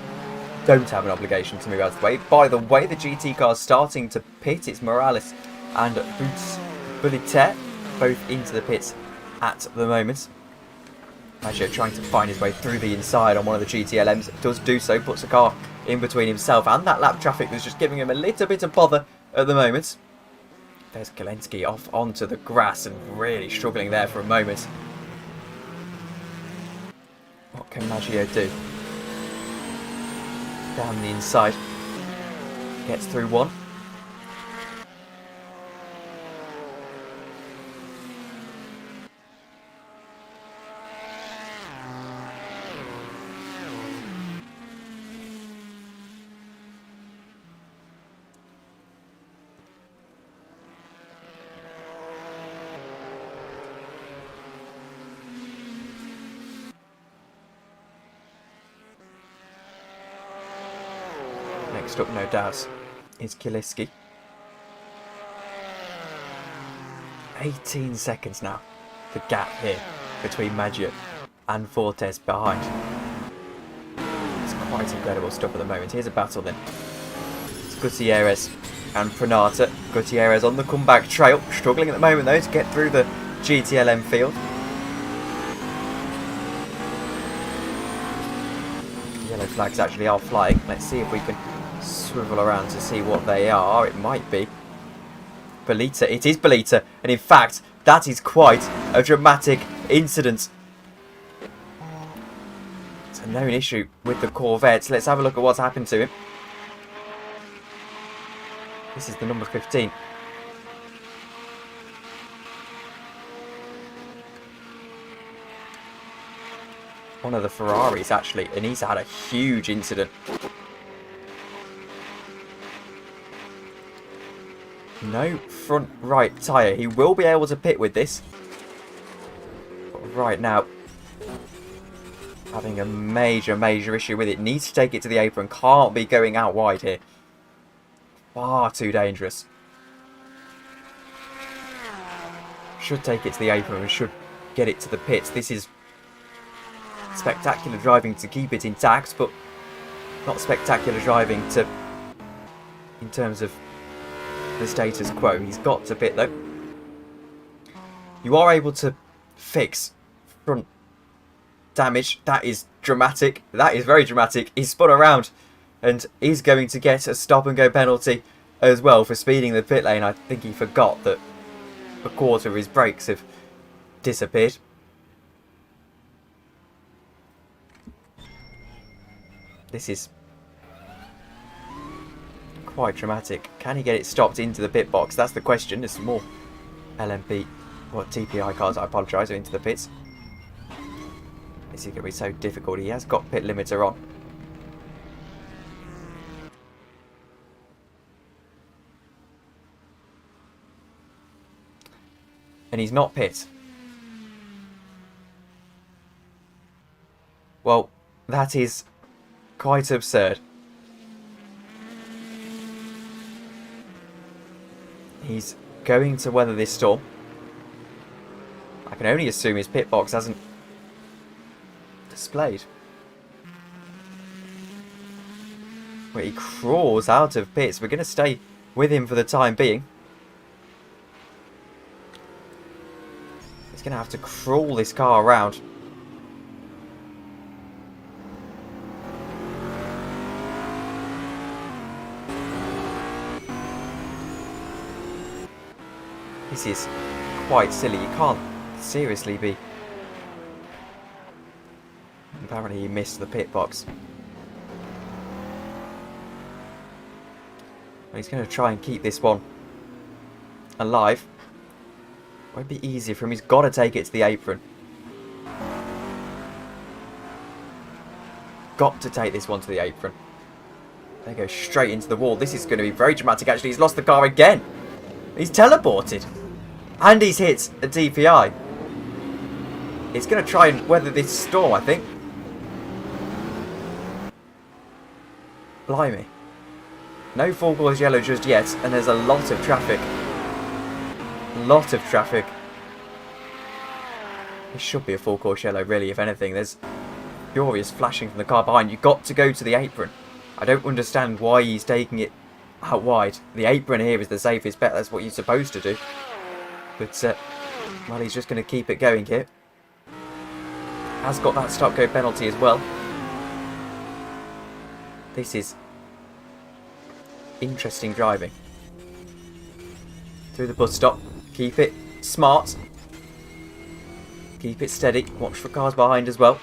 don't have an obligation to move out of the way. By the way, the GT cars starting to pit. It's Morales and Boots Bullitet both into the pits at the moment. Maggio trying to find his way through the inside on one of the GTLMs. Does do so, puts a car in between himself and that lap traffic that's just giving him a little bit of bother at the moment. There's Kalensky off onto the grass and really struggling there for a moment. What can Maggio do? Down the inside. Gets through one. Next up, no doubt, is Kiliski. 18 seconds now. The gap here between Maggio and Fortes behind. It's quite incredible stuff at the moment. Here's a battle then. It's Gutierrez and Pranata. Gutierrez on the comeback trail. Struggling at the moment though to get through the GTLM field. flags actually are flying. Let's see if we can swivel around to see what they are. It might be Bolita. It is Bolita, and in fact, that is quite a dramatic incident. It's a known issue with the Corvette. Let's have a look at what's happened to him. This is the number 15. One of the Ferraris, actually, and he's had a huge incident. No front right tyre. He will be able to pit with this. But right now, having a major issue with it. Needs to take it to the apron. Can't be going out wide here. Far too dangerous. Should take it to the apron and should get it to the pits. This is spectacular driving to keep it intact, but not spectacular driving to, in terms of the status quo. He's got to pit though. You are able to fix front damage. That is dramatic. That is very dramatic. He's spun around and he's going to get a stop and go penalty as well for speeding the pit lane. I think he forgot that a quarter of his brakes have disappeared. This is quite dramatic. Can he get it stopped into the pit box? That's the question. There's some more LMP, or TPI cars, I apologise, are into the pits. This is going to be so difficult. He has got pit limiter on. And he's not pit. Well, that is quite absurd. He's going to weather this storm. I can only assume his pit box hasn't displayed. Where he crawls out of pits. We're going to stay with him for the time being. He's going to have to crawl this car around. This is quite silly. You can't seriously be... Apparently he missed the pit box. He's going to try and keep this one alive. Won't be easy for him. He's got to take it to the apron. Got to take this one to the apron. They go straight into the wall. This is going to be very dramatic actually. He's lost the car again. He's teleported. And he's hit a DPI. He's going to try and weather this storm, I think. Blimey. No full course yellow just yet, and there's a lot of traffic. Lot of traffic. This should be a full course yellow, really, if anything. There's furious flashing from the car behind. You've got to go to the apron. I don't understand why he's taking it out wide. The apron here is the safest bet. That's what you're supposed to do. But, well, he's just going to keep it going here. Has got that stop-go penalty as well. This is interesting driving. Through the bus stop. Keep it smart. Keep it steady. Watch for cars behind as well.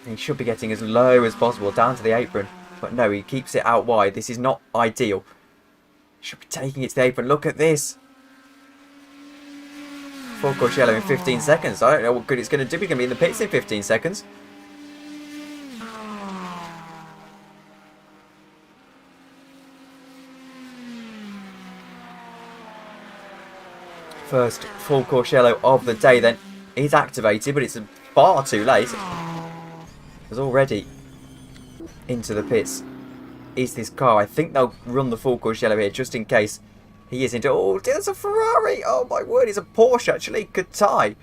He should be getting as low as possible down to the apron. But no, he keeps it out wide. This is not ideal. Should be taking it to the apron. Look at this. Full course yellow in 15 seconds. I don't know what good it's going to do. We're going to be in the pits in 15 seconds. First full course yellow of the day then is activated, but it's far too late. It's already into the pits. Is this car? I think they'll run the full course yellow here just in case he is into... Oh, there's a Ferrari! Oh my word, it's a Porsche actually. Good tie.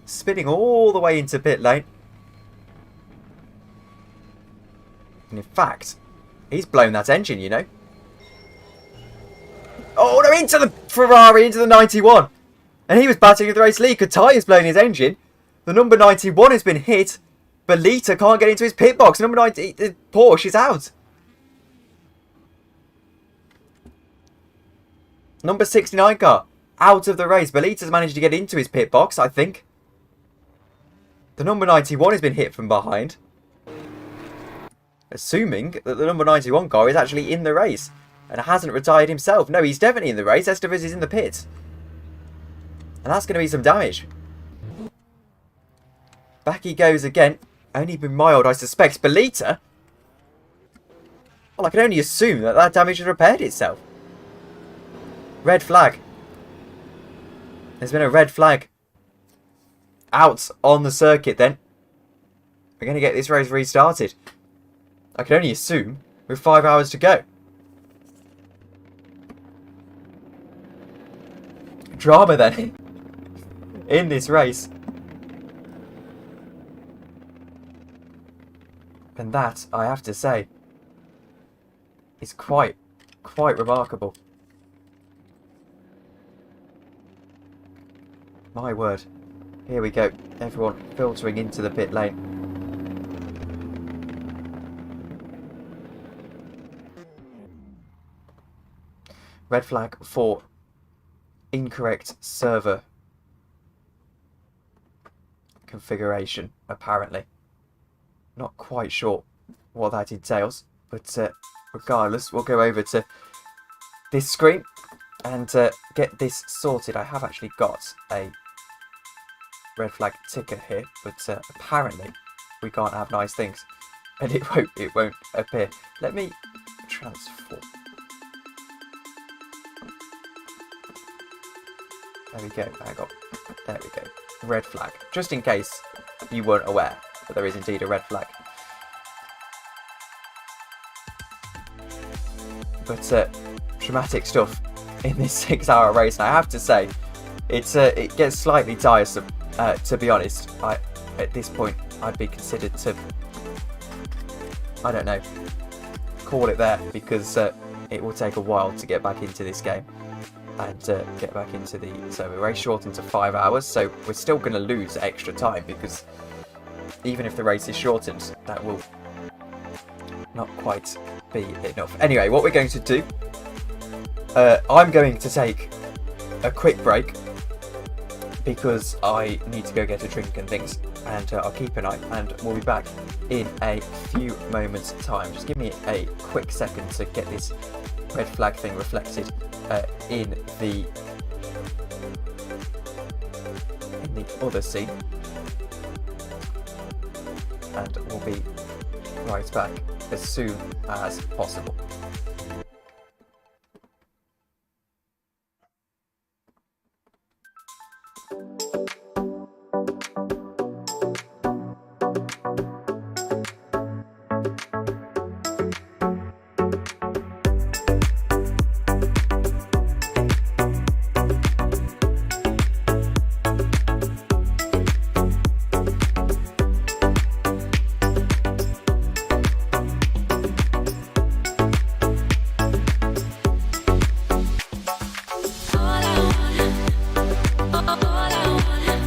Spinning all the way into pit lane. And in fact, he's blown that engine, you know. Oh no, into the Ferrari, into the 91. And he was battling with the race lead. Katai has blown his engine. The number 91 has been hit. Belita can't get into his pit box. Number 90, the Porsche is out. Number 69 car out of the race. Belita's managed to get into his pit box, I think. The number 91 has been hit from behind. Assuming that the number 91 car is actually in the race and hasn't retired himself. No, he's definitely in the race. Estevez is in the pit. And that's going to be some damage. Back he goes again. Only been mild, I suspect. Belita? Well, I can only assume that that damage has repaired itself. Red flag. There's been a red flag. Out on the circuit then. We're going to get this race restarted. I can only assume with 5 hours to go. Drama then. In this race. And that, I have to say, is quite remarkable. My word. Here we go. Everyone filtering into the pit lane. Red flag for incorrect server configuration, apparently. Not quite sure what that entails, but regardless, we'll go over to this screen and get this sorted. I have actually got a red flag ticker here, but apparently we can't have nice things, and it won't appear. Let me transform. There we go. Hang on. There we go. Red flag. Just in case you weren't aware that there is indeed a red flag. But dramatic stuff in this 6-hour race, and I have to say, it gets slightly tiresome. To be honest, at this point I'd be considered to, I don't know, call it there, because it will take a while to get back into this game and get back into the. So the race shortened to 5 hours, so we're still going to lose extra time, because even if the race is shortened, that will not quite be enough. Anyway, what we're going to do, I'm going to take a quick break because I need to go get a drink and things, and I'll keep an eye, and we'll be back in a few moments time. Just give me a quick second to get this red flag thing reflected in the other scene, and we'll be right back as soon as possible. All I want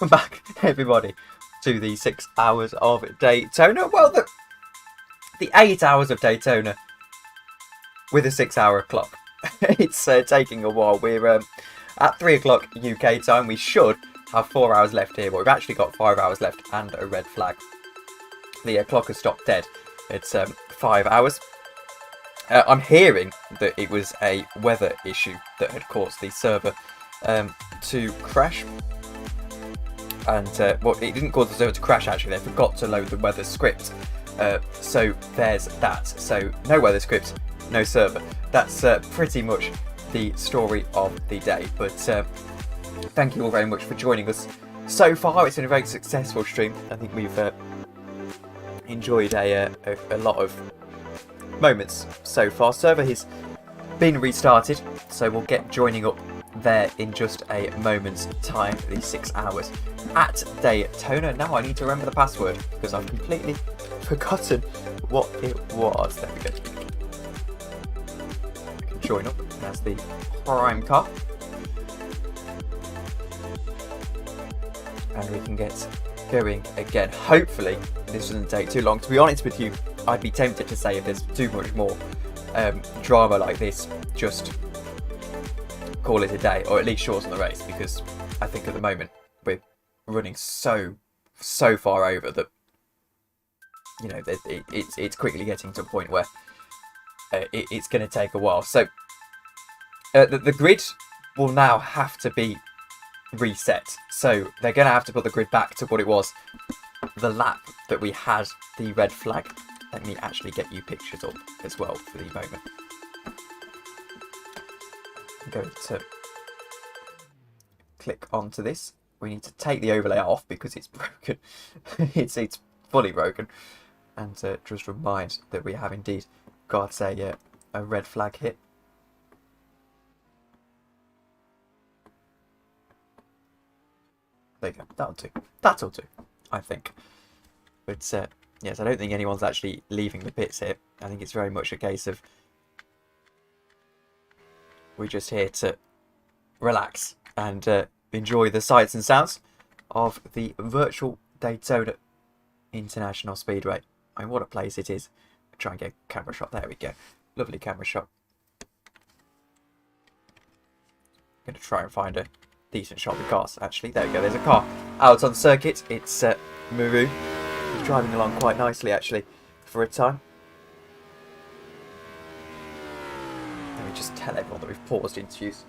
welcome back, everybody, to the 6 hours of Daytona. Well, the 8 hours of Daytona with a 6-hour clock. It's taking a while. We're at 3 o'clock UK time. We should have 4 hours left here, but we've actually got 5 hours left and a red flag. The clock has stopped dead. It's 5 hours. I'm hearing that it was a weather issue that had caused the server to crash. And, well, it didn't cause the server to crash, actually. They forgot to load the weather script. So there's that. So no weather script, no server. That's pretty much the story of the day. But thank you all very much for joining us so far. It's been a very successful stream. I think we've enjoyed a lot of moments so far. Server has been restarted, so we'll get joining up there in just a moment's time. The 6 hours at Daytona. Now I need to remember the password because I've completely forgotten what it was. There we go. I can join up. That's the prime car, and we can get going again. Hopefully this doesn't take too long. To be honest with you, I'd be tempted to say if there's too much more drama like this, just call it a day, or at least shorten the race, because I think at the moment we're running so far over that, you know, it's quickly getting to a point where it's going to take a while. So the grid will now have to be reset. So they're going to have to put the grid back to what it was the lap that we had the red flag. Let me actually get you pictures up as well for the moment. I'm going to click onto this. We need to take the overlay off because it's broken. it's fully broken. And just remind that we have indeed got a red flag hit. There you go. That'll do. That'll do, I think. But yes, I don't think anyone's actually leaving the pits here. I think it's very much a case of we're just here to relax and enjoy the sights and sounds of the virtual Daytona International Speedway. I mean, what a place it is. Try and get a camera shot. There we go. Lovely camera shot. I'm going to try and find a decent shot of the cars, actually. There we go. There's a car out on circuit. It's Muru. He's driving along quite nicely, actually, for a time. Let me just tell everyone that we've paused interviews.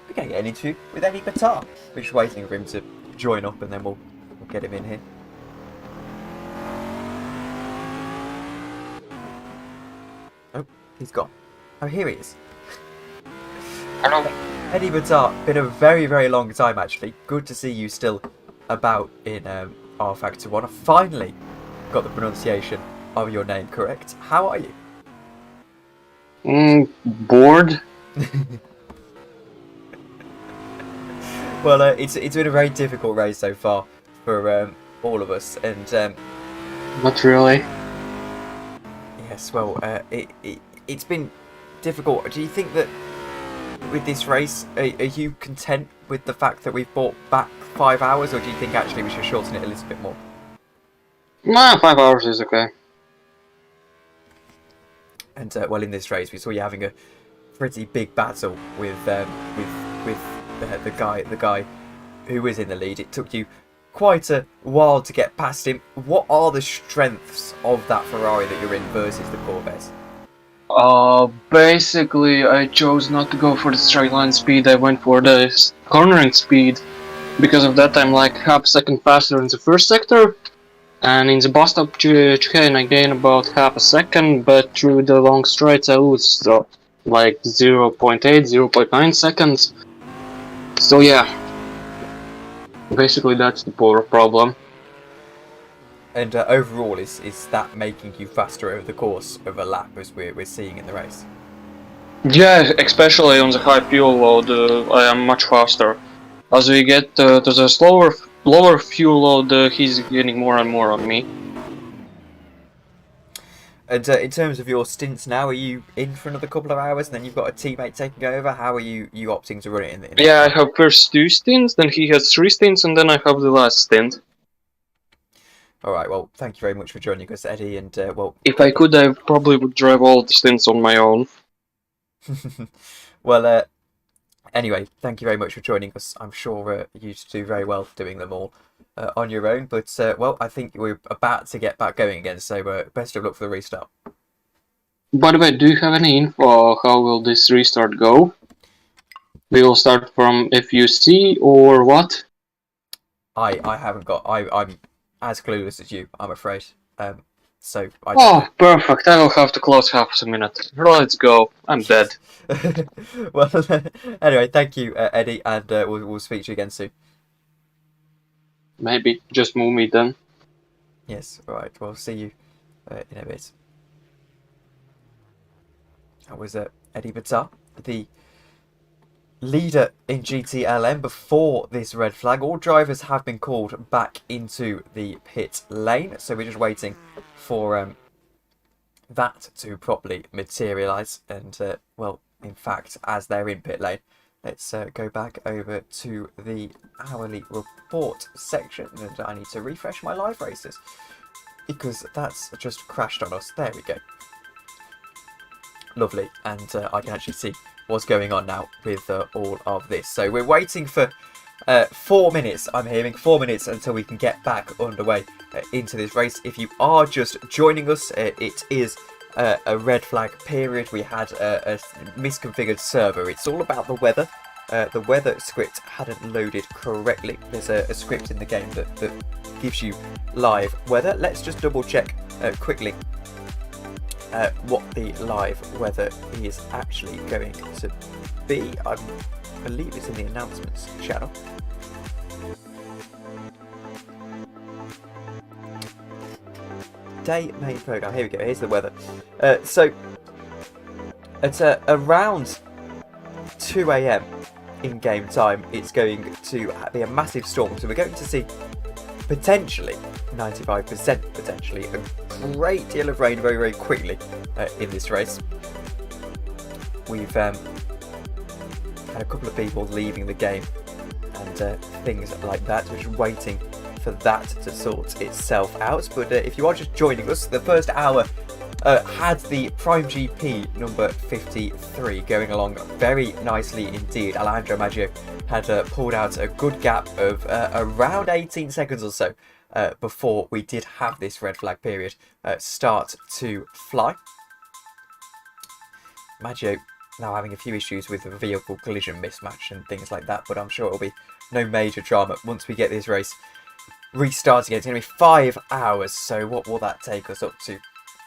We can't get an interview with any Batar. We're just waiting for him to join up, and then we'll get him in here. Oh, he's gone. Oh, here he is. Hello. Eddie Batar, been a very long time actually. Good to see you still about in rFactor 1. I finally got the pronunciation of your name correct. How are you? Bored. Well, it's been a very difficult race so far for all of us, and Not really. yes, well, it's been difficult. Do you think that with this race, are you content with the fact that we've brought back 5 hours, or do you think actually we should shorten it a little bit more? Nah, 5 hours is okay. And well, in this race, we saw you having a pretty big battle with the guy who was in the lead. It took you quite a while to get past him. What are the strengths of that Ferrari that you're in versus the Corvette? Basically, I chose not to go for the straight line speed. I went for the cornering speed. Because of that, I'm like half a second faster in the first sector. And in the bus stop chicane, I gain about half a second. But through the long straights, I lose like 0.8, 0.9 seconds. So yeah, basically that's the power problem. And overall, is that making you faster over the course of a lap, as we're seeing in the race? Yeah, especially on the high fuel load, I am much faster. As we get to the lower fuel load, he's getting more and more on me. And in terms of your stints now, are you in for another couple of hours, and then you've got a teammate taking over? How are you opting to run it in that Yeah, I time? have first 2 stints, then he has 3 stints, and then I have the last stint. All right. Well, thank you very much for joining us, Eddie. And well, If I could, I probably would drive all the stints on my own. well, anyway, thank you very much for joining us. I'm sure you do very well doing them all on your own. But well, I think we're about to get back going again. So best of luck for the restart. By the way, do you have any info how will this restart go? We will start from FUC or what? I haven't got. I'm as clueless as you, I'm afraid. So I don't Oh, perfect. I will have to close half a minute. Let's go. I'm dead. know. Well, anyway, thank you, Eddie, and we'll speak to you again soon. Maybe. Just move me then. Yes. All right. Well, see you in a bit. That was Eddie Batar, the leader in GTLM before this red flag. All drivers have been called back into the pit lane, so we're just waiting for that to properly materialise. And well, in fact, as they're in pit lane, let's go back over to the hourly report section, and I need to refresh my live races because that's just crashed on us. There we go. Lovely, and I can actually see what's going on now with all of this. So we're waiting for 4 minutes. I'm hearing 4 minutes until we can get back underway into this race. If you are just joining us, it is a red flag period. We had a misconfigured server. It's all about the weather. The weather script hadn't loaded correctly. There's a script in the game that gives you live weather. Let's just double check quickly what the live weather is actually going to be. I believe it's in the announcements channel. Day main program. Here we go. Here's the weather. So at around 2 a.m. in game time, it's going to be a massive storm. So we're going to see potentially 95% potentially a great deal of rain very, very quickly in this race. We've had a couple of people leaving the game and things like that. We're just waiting for that to sort itself out. But if you are just joining us, the first hour had the Prime GP number 53 going along very nicely indeed. Alejandro Maggio had pulled out a good gap of around 18 seconds or so before we did have this red flag period start to fly. Maggio now having a few issues with the vehicle collision mismatch and things like that, but I'm sure it'll be no major drama once we get this race restarting. It's going to be 5 hours, so what will that take us up to?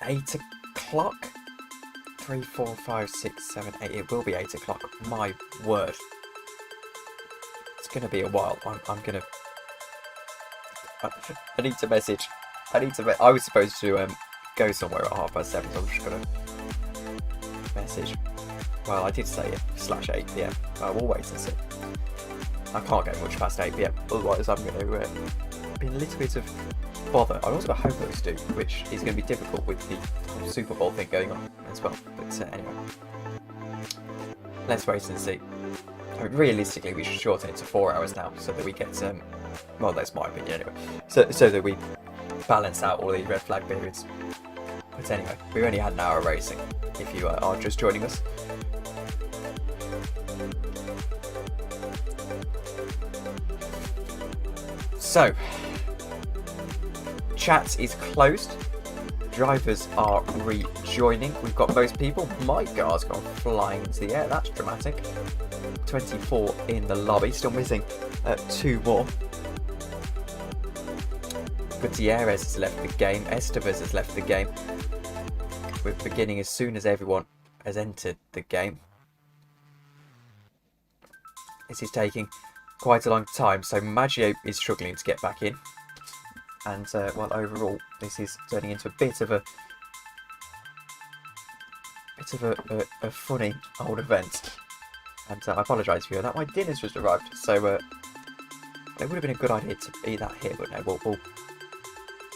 8 o'clock? 3, 4, 5, 6, 7, 8. It will be 8 o'clock. My word. It's going to be a while. I'm going to... I need to message. I was supposed to go somewhere at 7:30, so I'm just going to message. Well, I did say it, /8 PM. We'll wait and see. I can't go much past 8 PM, otherwise I'm going to be in a little bit of bother. I've also got homework to do, which is going to be difficult with the whole Super Bowl thing going on as well. But anyway, let's wait and see. I mean, realistically, we should shorten it to 4 hours now, so that we get well, that's my opinion anyway. So that we balance out all these red flag periods. But anyway, we only had an hour racing. If you are just joining us. So, chat is closed. Drivers are rejoining. We've got most people. My car's gone flying into the air. That's dramatic. 24 in the lobby. Still missing 2 more. Gutierrez has left the game. Estevez has left the game. We're beginning as soon as everyone has entered the game. This is taking quite a long time, so Maggio is struggling to get back in. And well, overall, this is turning into a bit of a funny old event. And I apologise for you. That my dinner's just arrived, so it would have been a good idea to eat that here, but no,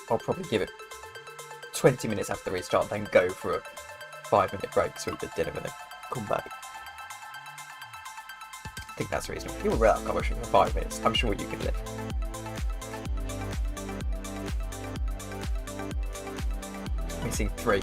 I'll probably give it 20 minutes after the restart, then go for a 5-minute break so we did dinner and then come back. I think that's reasonable. You were without commotion for 5 minutes. I'm sure you could live. Missing 3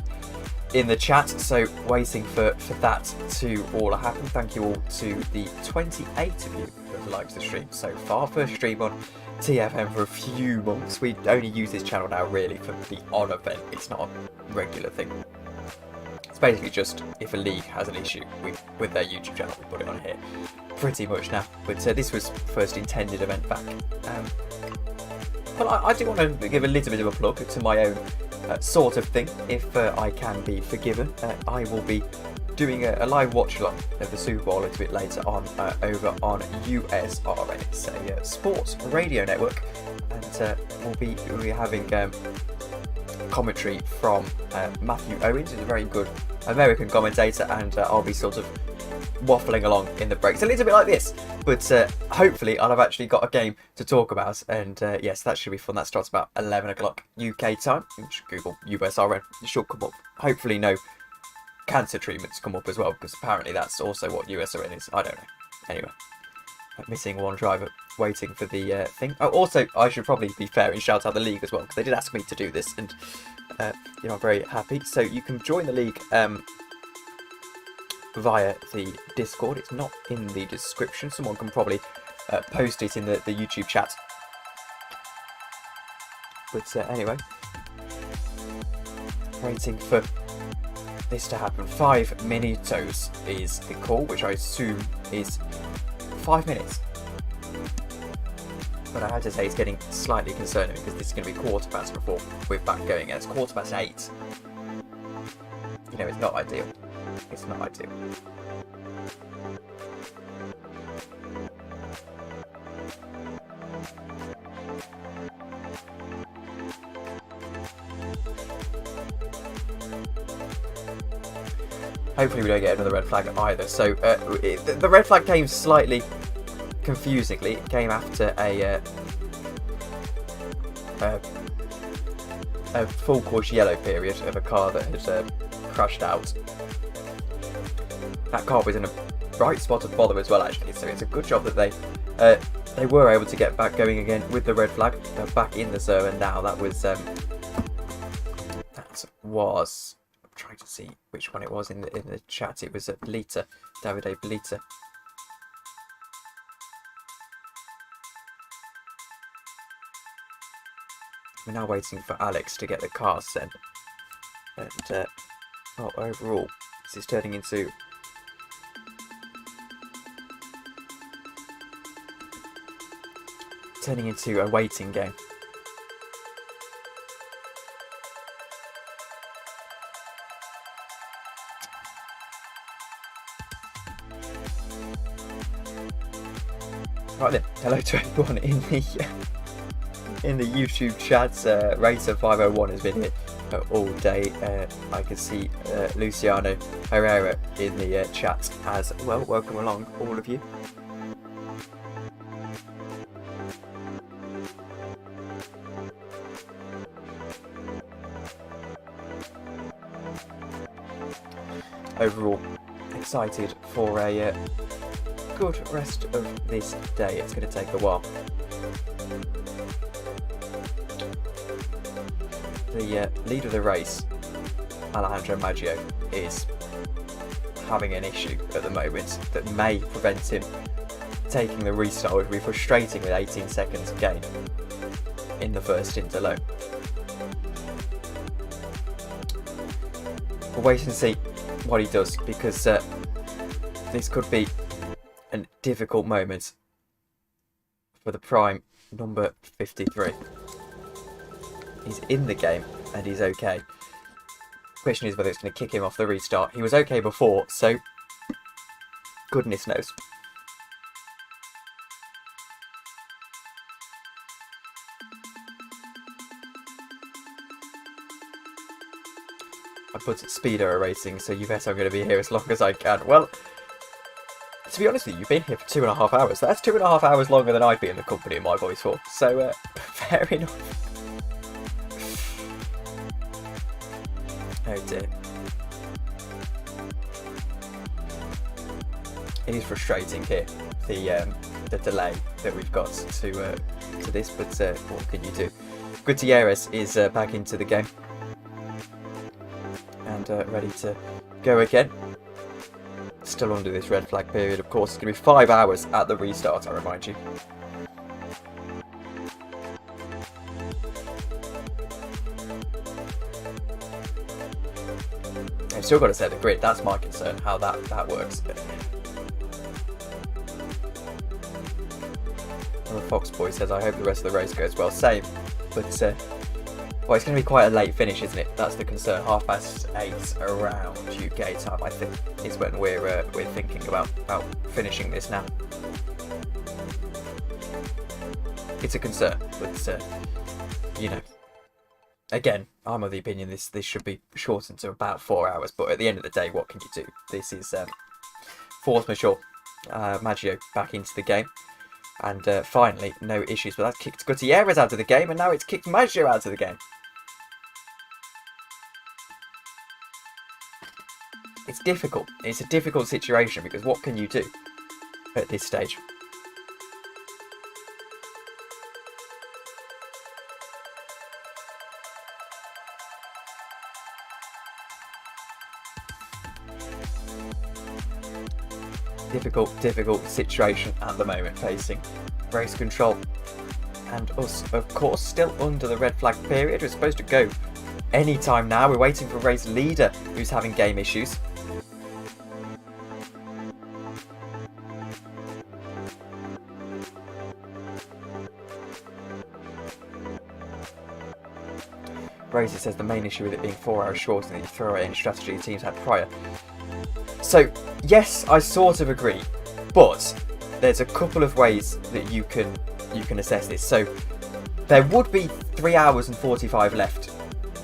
in the chat, so waiting for that to all happen. Thank you all to the 28 of you who have liked the stream so far. First stream on TFM for a few months. We only use this channel now really for the odd event. It's not a regular thing. It's basically just if a league has an issue with their YouTube channel, we put it on here pretty much now. But this was first intended event back. But I do want to give a little bit of a plug to my own sort of thing, if I can be forgiven. I will be doing a live watch along of the Super Bowl a little bit later on over on USRN. It's a sports radio network, and we'll be having commentary from Matthew Owens, who's a very good American commentator, and I'll be sort of waffling along in the breaks a little bit like this, but hopefully I'll have actually got a game to talk about, and yes, that should be fun. That starts about 11 o'clock UK time. You should Google USRN, it should come up. Hopefully no cancer treatments come up as well, because apparently that's also what USRN is. I don't know. Anyway, missing one driver, waiting for the thing. Oh, also I should probably be fair and shout out the league as well, because they did ask me to do this, and you know, I'm very happy. So you can join the league via the Discord. It's not in the description. Someone can probably post it in the YouTube chat. But anyway, waiting for this to happen. 5 minutos is the call, which I assume is 5 minutes. But I have to say it's getting slightly concerning, because this is going to be 8:15 before we're back going. And it's 8:15. You know, it's not ideal. It's not ideal. Hopefully we don't get another red flag either. So the red flag came slightly confusingly. It came after a full course yellow period of a car that had crashed out. That car was in a bright spot of bother as well, actually, so it's a good job that they were able to get back going again with the red flag. They're back in the zone now. That was I'm trying to see which one it was in the chat. It was at Belita, Davide Belita. We're now waiting for Alex to get the car sent, and overall this is turning into a waiting game. Right then, hello to everyone in the YouTube chats. Racer501 has been here all day. I can see Luciano Herrera in the chat as well. Welcome along, all of you. Overall, excited for a good rest of this day. It's going to take a while. The leader of the race, Alejandro Maggio, is having an issue at the moment that may prevent him taking the restart, which would be frustrating with 18 seconds gain in the first stint alone. We'll wait and see what he does, because this could be a difficult moment for the prime number 53. He's in the game and he's okay. Question is whether it's going to kick him off the restart. He was okay before, so goodness knows. I put Speedo Racing, so you bet I'm going to be here as long as I can. Well, to be honest with you, you've been here for 2.5 hours. That's 2.5 hours longer than I've been in the company in my voice for. So, fair enough. Oh dear. It is frustrating here, the delay that we've got to this, but what can you do? Gutierrez is back into the game and ready to go again. Still under this red flag period, of course. It's going to be 5 hours at the restart, I remind you. I've still got to set the grid. That's my concern, how that works. And the Fox Boy says, I hope the rest of the race goes well. Same, but well, it's going to be quite a late finish, isn't it? That's the concern. 8:30 around UK time, I think, is when we're thinking about finishing this now. It's a concern, but you know, again, I'm of the opinion this should be shortened to about 4 hours. But at the end of the day, what can you do? This is force majeure. Maggio back into the game. And finally, no issues. But that's kicked Gutierrez out of the game, and now it's kicked Maggio out of the game. It's difficult. It's a difficult situation because what can you do at this stage? Difficult situation at the moment facing race control and us, of course, still under the red flag period. We're supposed to go any time now. We're waiting for race leader who's having game issues. Brazy says the main issue with it being 4 hours shorter than you throw it in strategy the teams had prior. So, yes, I sort of agree, but there's a couple of ways that you can assess this. So, there would be 3 hours and 45 left.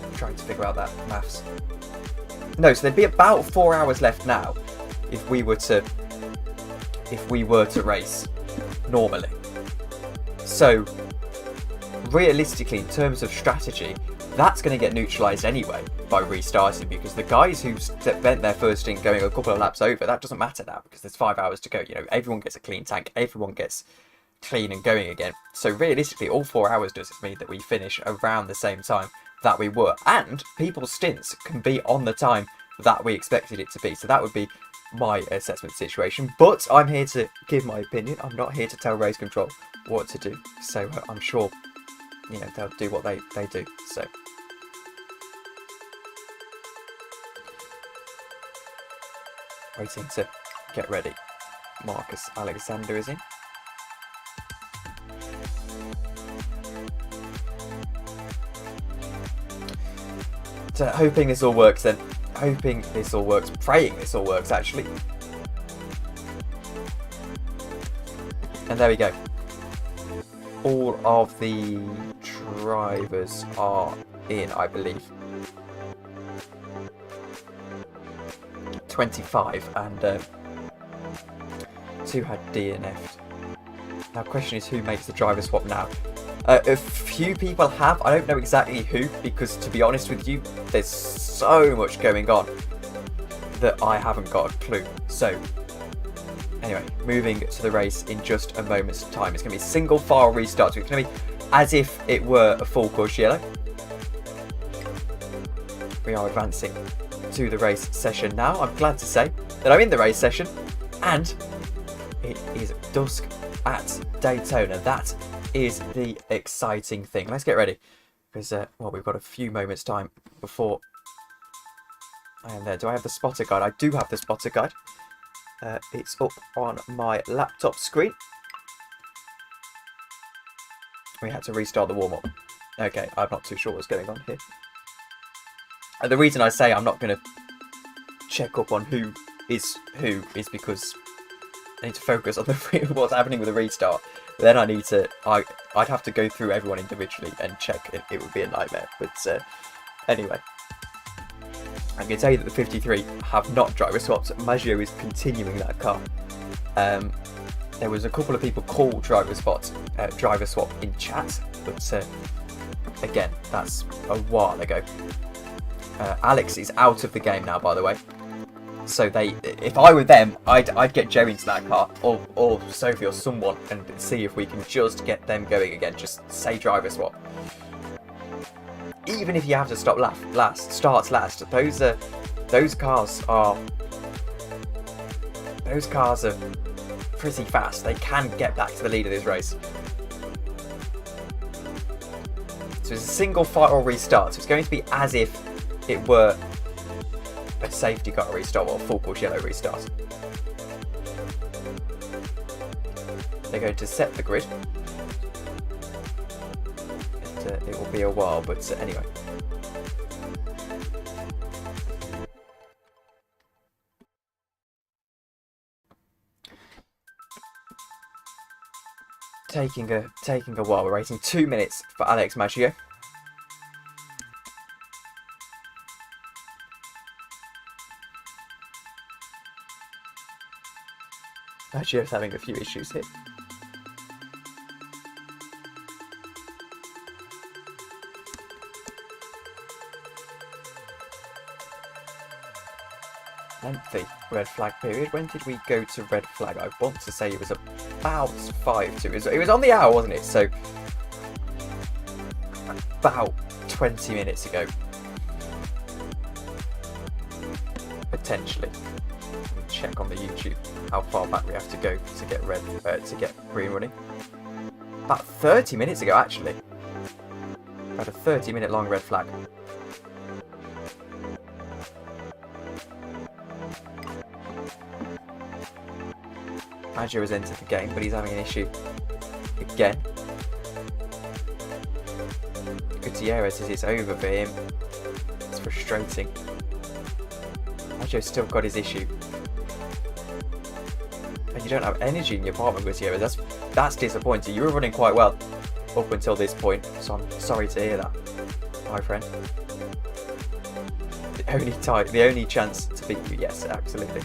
I'm trying to figure out that maths. No, so there'd be about 4 hours left now if we were to race normally. So, realistically, in terms of strategy, that's going to get neutralised anyway by restarting, because the guys who spent their first stint going a couple of laps over, that doesn't matter now because there's 5 hours to go. You know, everyone gets a clean tank, everyone gets clean and going again. So realistically, all 4 hours does mean that we finish around the same time that we were, and people's stints can be on the time that we expected it to be. So that would be my assessment situation, but I'm here to give my opinion. I'm not here to tell race control what to do. So I'm sure, you know, they'll do what they do. So waiting to get ready. Marcus Alexander is in. So hoping this all works then. Hoping this all works. Praying this all works, actually. And there we go. All of the drivers are in, I believe. 25, and 2 had DNF'd. Now, the question is who makes the driver swap now? A few people have. I don't know exactly who, because to be honest with you, there's so much going on that I haven't got a clue. So, anyway, moving to the race in just a moment's time. It's going to be single file restart. So it's going to be as if it were a full course yellow. We are advancing to the race session now. I'm glad to say that I'm in the race session, and it is dusk at Daytona. That is the exciting thing. Let's get ready, because well, we've got a few moments time before I am there. Do I have the spotter guide? I do have the spotter guide. It's up on my laptop screen. We had to restart the warm-up. Okay, I'm not too sure what's going on here. The reason I say I'm not going to check up on who is because I need to focus on what's happening with the restart. Then I need to, I'd have to go through everyone individually and check. It would be a nightmare. But anyway, I can tell you that the 53 have not driver swapped. Maggio is continuing that car. There was a couple of people called driver swap in chat, but again, that's a while ago. Alex is out of the game now, by the way. So if I were them, I'd get Joe into that car, or Sophie or someone, and see if we can just get them going again. Just say driver swap. Even if you have to start last, those cars are pretty fast. They can get back to the lead of this race. So it's a single fight or restart. So it's going to be as if it were a safety car restart or a full course yellow restart. They're going to set the grid. And, it will be a while, but anyway. Taking a while. We're waiting 2 minutes for Alex Maggio. Maggio's having a few issues here. Lengthy red flag period. When did we go to red flag? I want to say it was about 5 to. It was on the hour, wasn't it? So about 20 minutes ago, potentially. Check on the YouTube how far back we have to go to get to get green running. About 30 minutes ago, actually. About a 30-minute long red flag. Maggio has entered the game, but he's having an issue again. Gutierrez says it's over for him. It's frustrating. Maggio's still got his issue. And you don't have energy in your apartment, Gutierrez. That's disappointing. You were running quite well up until this point, so I'm sorry to hear that, my friend. The only chance to beat you, yes, absolutely.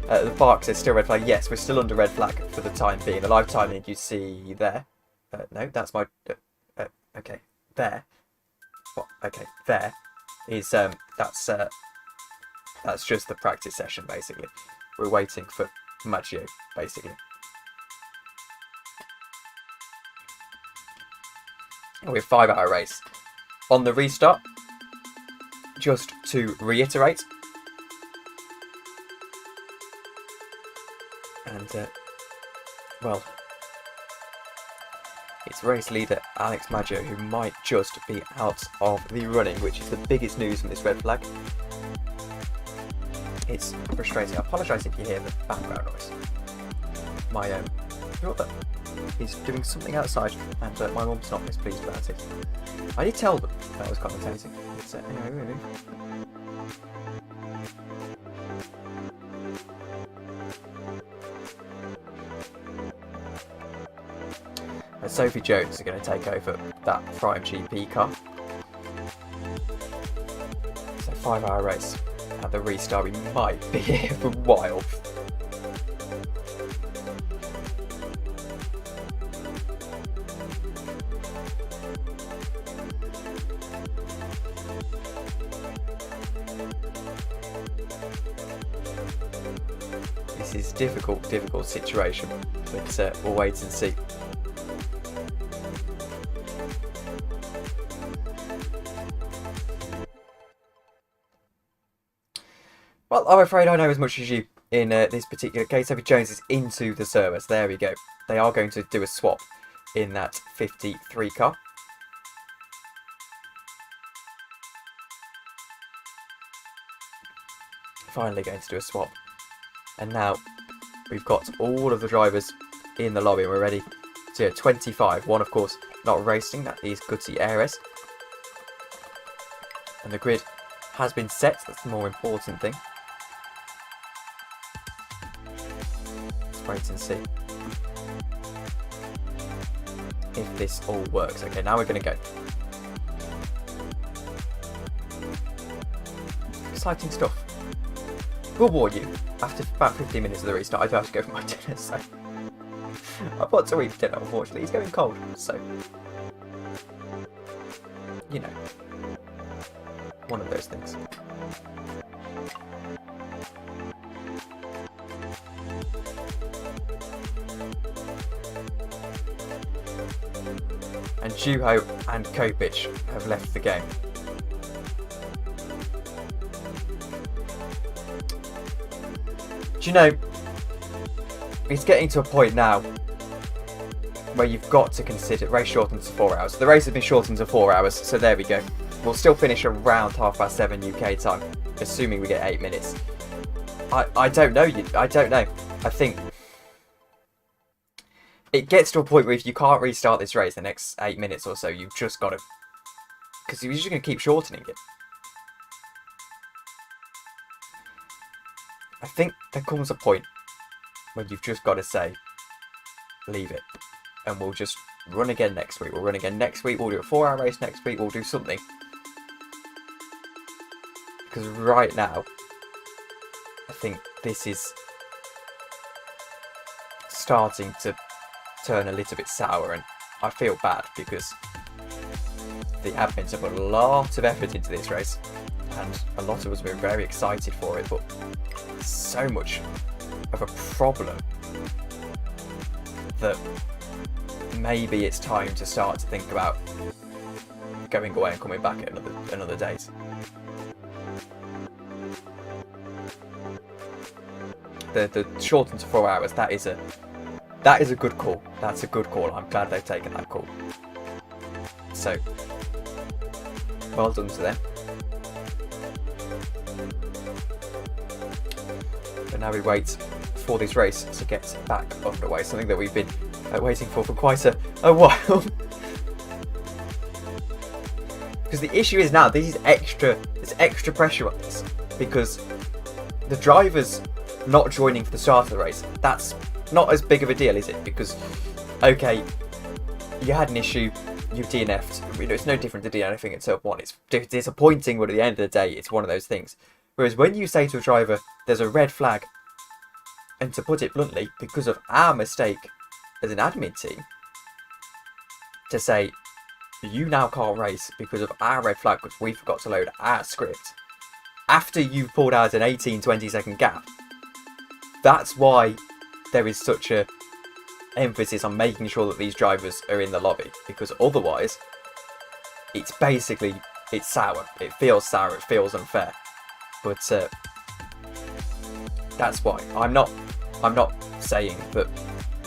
The Bark says still red flag. Yes, we're still under red flag for the time being. The live timing you see there. No, that's my. Okay, there. What? Okay, there is that's just the practice session basically. We're waiting for Maggio basically. And we have 5-hour race on the restart. Just to reiterate. And, well, it's race leader Alex Maggio who might just be out of the running, which is the biggest news from this red flag. It's frustrating. I apologise if you hear the background noise. My brother is doing something outside, and my mum's not displeased about it. I did tell them that was commentating. But, anyway. Sophie Jones are going to take over that Prime GP car. So 5-hour race at the restart. We might be here for a while. This is difficult situation, but we'll wait and see. Well, I'm afraid I know as much as you in this particular case. Sophie Jones is into the service. There we go. They are going to do a swap in that 53 car. Finally going to do a swap. And now we've got all of the drivers in the lobby and we're ready to 25. One, of course, not racing. That is Gutierrez. And the grid has been set. That's the more important thing. Wait and see if this all works. Okay, now we're going to go. Exciting stuff. We'll warn you, after about 15 minutes of the restart, I do have to go for my dinner, so I've got to eat for dinner, unfortunately. It's going cold, so you know. One of those things. And Juho and Kopic have left the game. Do you know, it's getting to a point now where you've got to consider race shortened to 4 hours. The race has been shortened to 4 hours, so there we go. We'll still finish around 7:30 UK time, assuming we get 8 minutes. I don't know. I don't know. I think it gets to a point where if you can't restart this race the next 8 minutes or so, you've just got to, because you're just going to keep shortening it. I think there comes a point when you've just got to say, leave it, and we'll just run again next week. We'll run again next week. We'll do a 4-hour race next week. We'll do something. Because right now, I think this is starting to turn a little bit sour, and I feel bad because the admins have put a lot of effort into this race, and a lot of us were very excited for it, but so much of a problem that maybe it's time to start to think about going away and coming back at another date. The shortened to 4 hours, that is a good call. That's a good call. I'm glad they've taken that call. So, well done to them. But now we wait for this race to get back underway, something that we've been waiting for quite a while. Because the issue is now, there's extra pressure on this, because the drivers not joining for the start of the race, that's not as big of a deal, is it? Because, okay, you had an issue, you DNF'd, it's no different to DNFing at Turf 1. It's disappointing, but at the end of the day, it's one of those things. Whereas when you say to a driver, there's a red flag, and to put it bluntly, because of our mistake as an admin team, to say, you now can't race because of our red flag because we forgot to load our script, after you've pulled out an 18-20 second gap, that's why there is such a emphasis on making sure that these drivers are in the lobby, because otherwise it's sour. It feels sour, it feels unfair. But that's why I'm not saying that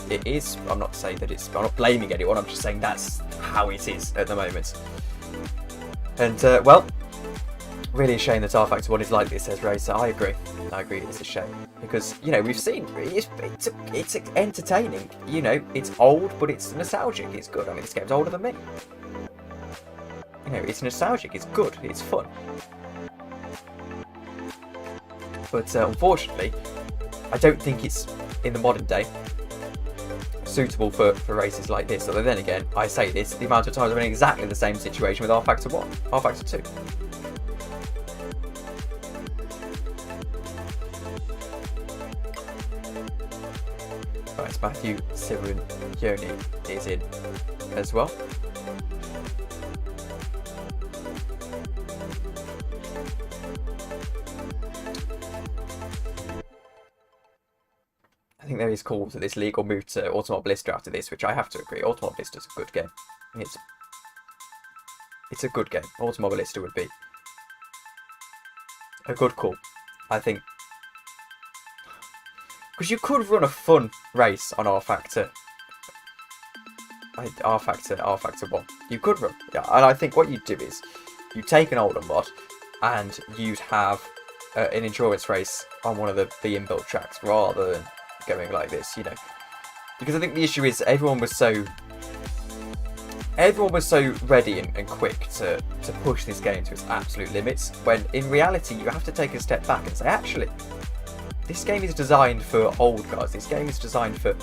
it is. I'm not not blaming anyone. I'm just saying that's how it is at the moment. And well, really a shame that rFactor 1 is like this as racer. I agree. It's a shame because we've seen it's entertaining. It's old, but it's nostalgic. It's good. I mean, this game's older than me. It's nostalgic. It's good. It's fun. But unfortunately, I don't think it's, in the modern day, suitable for races like this. Although then again, I say this, the amount of times I'm in exactly the same situation with rFactor 1, rFactor 2. Right, Matthew Yoni is in as well. I think there is calls that this league will move to Automobilista after this, which I have to agree. Automobilista is a good game. It's a good game. Automobilista would be a good call, I think. Because you could run a fun race on rFactor. rFactor 1. You could run. Yeah, and I think what you'd do is you take an older mod and you'd have an endurance race on one of the inbuilt tracks rather than going like this, because I think the issue is everyone was so ready and quick to push this game to its absolute limits, when in reality you have to take a step back and say, actually, this game is designed for old cars. This game is designed for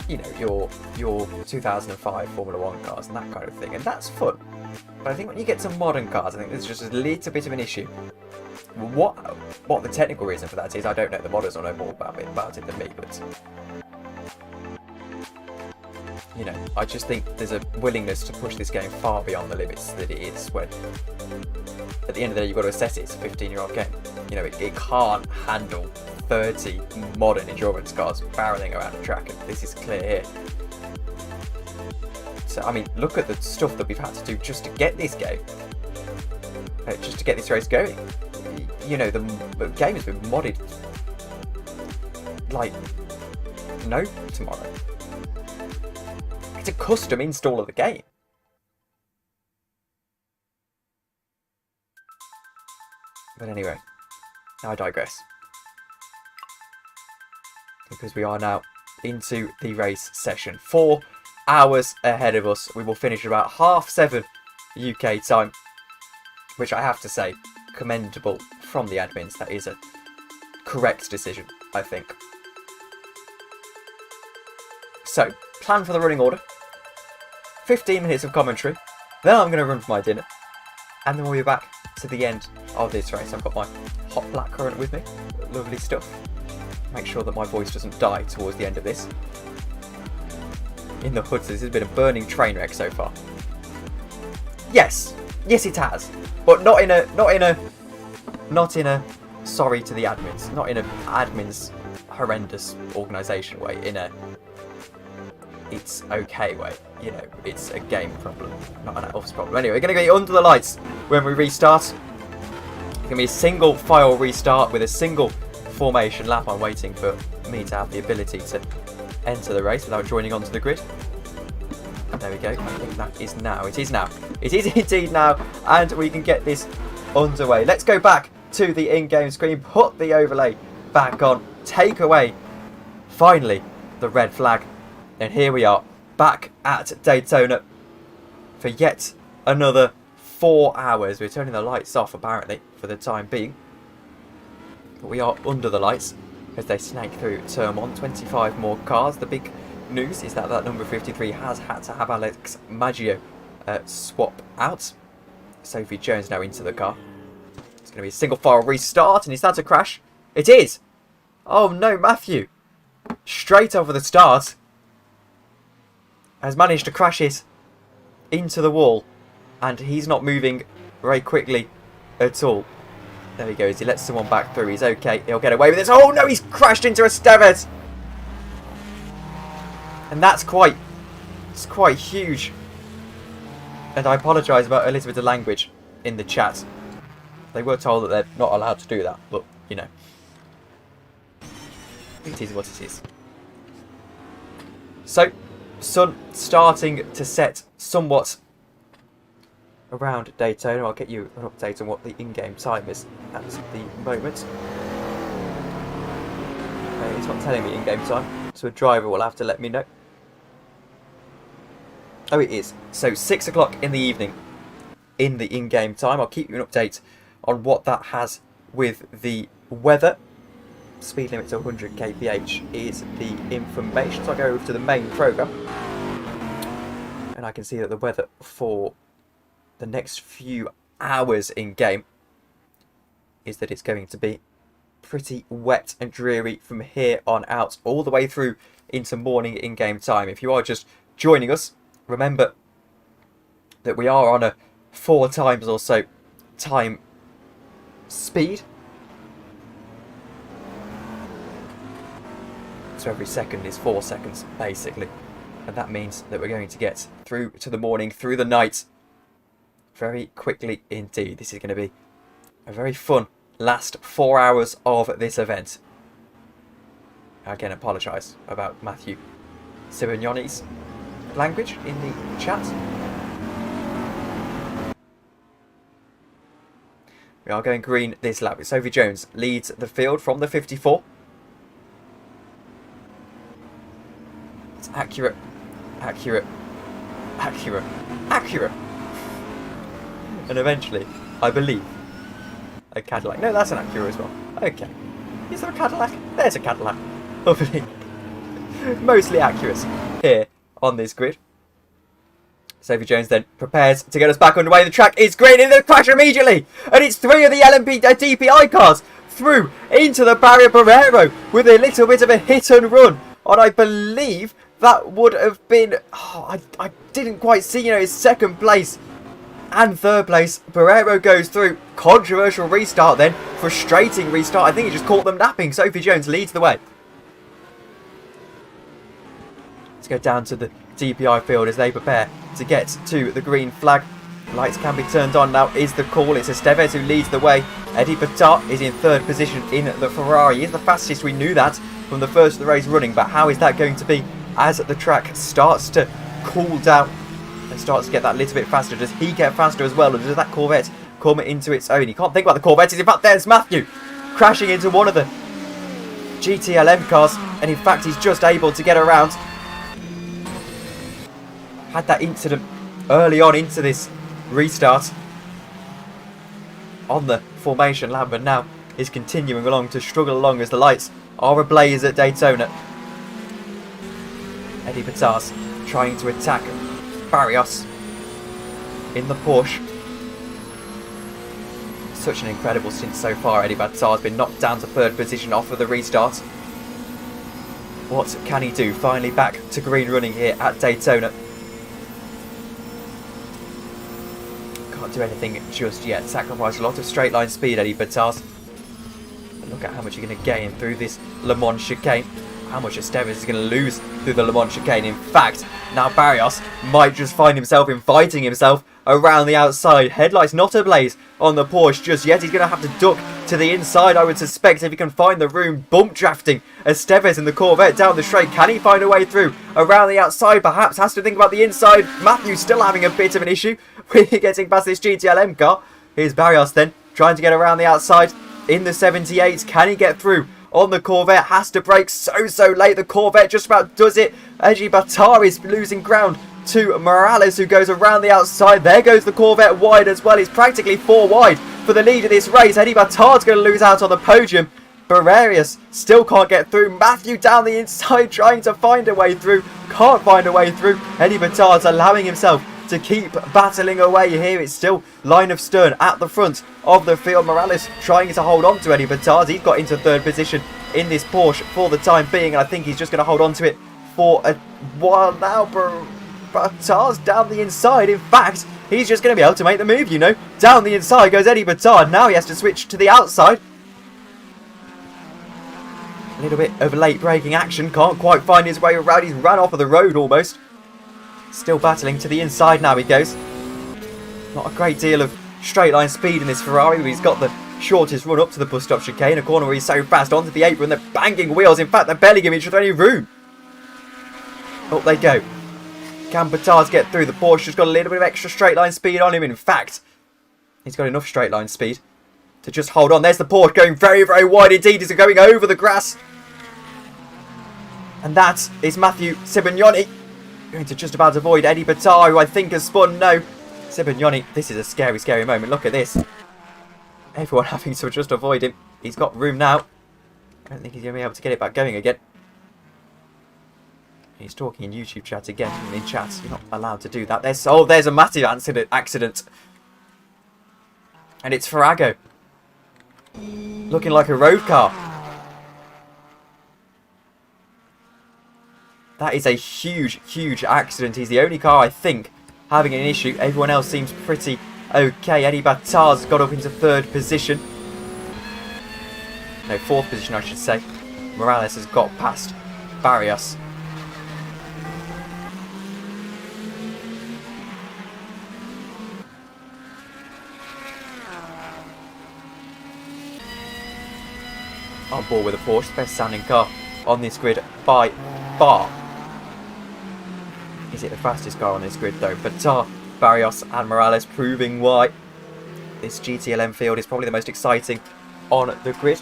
your 2005 Formula 1 cars and that kind of thing, and that's fun. But I think when you get to modern cars, I think there's just a little bit of an issue. What the technical reason for that is, I don't know. The modders will know more about it than me, but I just think there's a willingness to push this game far beyond the limits that it is when at the end of the day, you've got to assess it. It's a 15-year-old game. You know, it can't handle 30 modern endurance cars barreling around a track, and this is clear here. So, I mean, look at the stuff that we've had to do just to get this game, just to get this race going. You know, the game has been modded like no tomorrow. It's a custom install of the game. But anyway, I digress. Because we are now into the race session. 4 hours ahead of us. We will finish about 7:30 UK time. Which I have to say, commendable from the admins. That is a correct decision, I think. So, plan for the running order. 15 minutes of commentary. Then I'm going to run for my dinner. And then we'll be back to the end of this race. I've got my hot blackcurrant with me. Lovely stuff. Make sure that my voice doesn't die towards the end of this. In the hoods, this has been a burning train wreck so far. Yes it has. But not in a sorry to the admins. Not in a admins horrendous organisation way. In a it's okay way. You know, it's a game problem, not an elf's problem. Anyway, we're going to get under the lights when we restart. It's going to be a single file restart with a single formation lap. I'm waiting for me to have the ability to enter the race without joining onto the grid. There we go. I think that is now. It is now. It is indeed now. And we can get this underway. Let's go back to the in-game screen. Put the overlay back on. Take away, finally, the red flag. And here we are, back at Daytona for yet another 4 hours. We're turning the lights off, apparently, for the time being. But we are under the lights as they snake through turn 1. 25 more cars. The big news is that number 53 has had to have Alex Maggio swap out. Sophie Jones now into the car. It's going to be a single file restart, and is that a crash? It is! Oh no, Matthew! Straight over the start has managed to crash it into the wall, and he's not moving very quickly at all. There he goes. He lets someone back through. He's okay. He'll get away with this. Oh no, he's crashed into a Stevet, and it's quite huge. And I apologise about a little bit of language in the chat. They were told that they're not allowed to do that, but you know, it is what it is. So, sun starting to set somewhat around Daytona. I'll get you an update on what the in-game time is at the moment. It's not telling me in-game time, so a driver will have to let me know. Oh, it is. So 6 o'clock in the evening in the in-game time. I'll keep you an update on what that has with the weather. Speed limit to 100 kph is the information. So I'll go over to the main programme. And I can see that the weather for the next few hours in-game is that it's going to be pretty wet and dreary from here on out, all the way through into morning in-game time. If you are just joining us, remember that we are on a 4 times or so time speed. So every second is 4 seconds, basically. And that means that we're going to get through to the morning, through the night, very quickly indeed. This is going to be a very fun last 4 hours of this event. Again, apologise about Matthew Sibignoni's language in the chat. We are going green this lap. Sophie Jones leads the field from the 54. It's accurate. And eventually, I believe, a Cadillac. No, that's an Acura as well. Okay. Is there a Cadillac? There's a Cadillac. Lovely. Mostly Acuras here on this grid. Sophie Jones then prepares to get us back underway. The track is green and the crash immediately. And it's 3 of the LMP DPI cars through into the Barrier Barrero with a little bit of a hit and run. And I believe that would have been... I didn't quite see, his second place and third place. Barrero goes through. Controversial restart then. Frustrating restart. I think he just caught them napping. Sophie Jones leads the way. Let's go down to the DPI field as they prepare to get to the green flag. Lights can be turned on now is the call. It's Estevez who leads the way. Eddie Batar is in third position in the Ferrari. He's the fastest, we knew that from the first of the race running, but how is that going to be as the track starts to cool down and starts to get that little bit faster? Does he get faster as well, or does that Corvette come into its own? You can't think about the Corvettes. In fact, there's Matthew crashing into one of the GTLM cars, and in fact he's just able to get around. Had that incident early on into this restart on the formation lap, but now is continuing along to struggle along as the lights are ablaze at Daytona. Eddie Batas trying to attack Barrios in the Porsche. Such an incredible stint so far. Eddie Batas has been knocked down to third position off of the restart. What can he do? Finally back to green running here at Daytona. Can't do anything just yet. Sacrificed a lot of straight line speed, Eddie Batas. But look at how much you're going to gain through this Le Mans chicane. How much Estevez is going to lose through the Le Mans chicane. In fact, now Barrios might just find himself inviting himself around the outside. Headlights not ablaze on the Porsche just yet. He's going to have to duck to the inside, I would suspect, if he can find the room. Bump drafting Estevez in the Corvette down the straight. Can he find a way through around the outside? Perhaps has to think about the inside. Matthew still having a bit of an issue with getting past this GTLM car. Here's Barrios then trying to get around the outside in the 78. Can he get through on the Corvette? Has to brake so late. The Corvette just about does it. Eddie Batar is losing ground to Morales, who goes around the outside. There goes the Corvette wide as well. He's practically 4 wide for the lead of this race. Eddie Batar's going to lose out on the podium. Barrerius still can't get through. Matthew down the inside trying to find a way through. Can't find a way through. Eddie Batar's allowing himself to keep battling away here. It's still line of stern at the front of the field. Morales trying to hold on to Eddie Batar. He's got into third position in this Porsche for the time being, and I think he's just going to hold on to it for a while now. Batar's down the inside. In fact, he's just going to be able to make the move, you know. Down the inside goes Eddie Batar. Now he has to switch to the outside. A little bit of late braking action. Can't quite find his way around. He's run off of the road almost. Still battling to the inside now he goes. Not a great deal of straight line speed in this Ferrari. He's got the shortest run up to the bus stop chicane. A corner where he's so fast onto the apron. They're banging wheels. In fact, they're barely giving each other any room. Up they go. Can Batar's get through? The Porsche's got a little bit of extra straight line speed on him. In fact, he's got enough straight line speed to just hold on. There's the Porsche going very wide indeed. He's going over the grass. And that is Matthew Sibignoni going to just about avoid Eddie Batar, who I think has spun. No, Sibignoni, this is a scary moment. Look at this. Everyone having to just avoid him. He's got room now. I don't think he's going to be able to get it back going again. He's talking in YouTube chat again. In chat, you're not allowed to do that. There's a massive accident. And it's Farrago. Looking like a road car. That is a huge accident. He's the only car, I think, having an issue. Everyone else seems pretty okay. Eddie Batar's got up into third position. No, fourth position, I should say. Morales has got past Barrios. On board with a Porsche, best sounding car on this grid by far. Is it the fastest car on this grid though? Batar, Barrios and Morales proving why this GTLM field is probably the most exciting on the grid.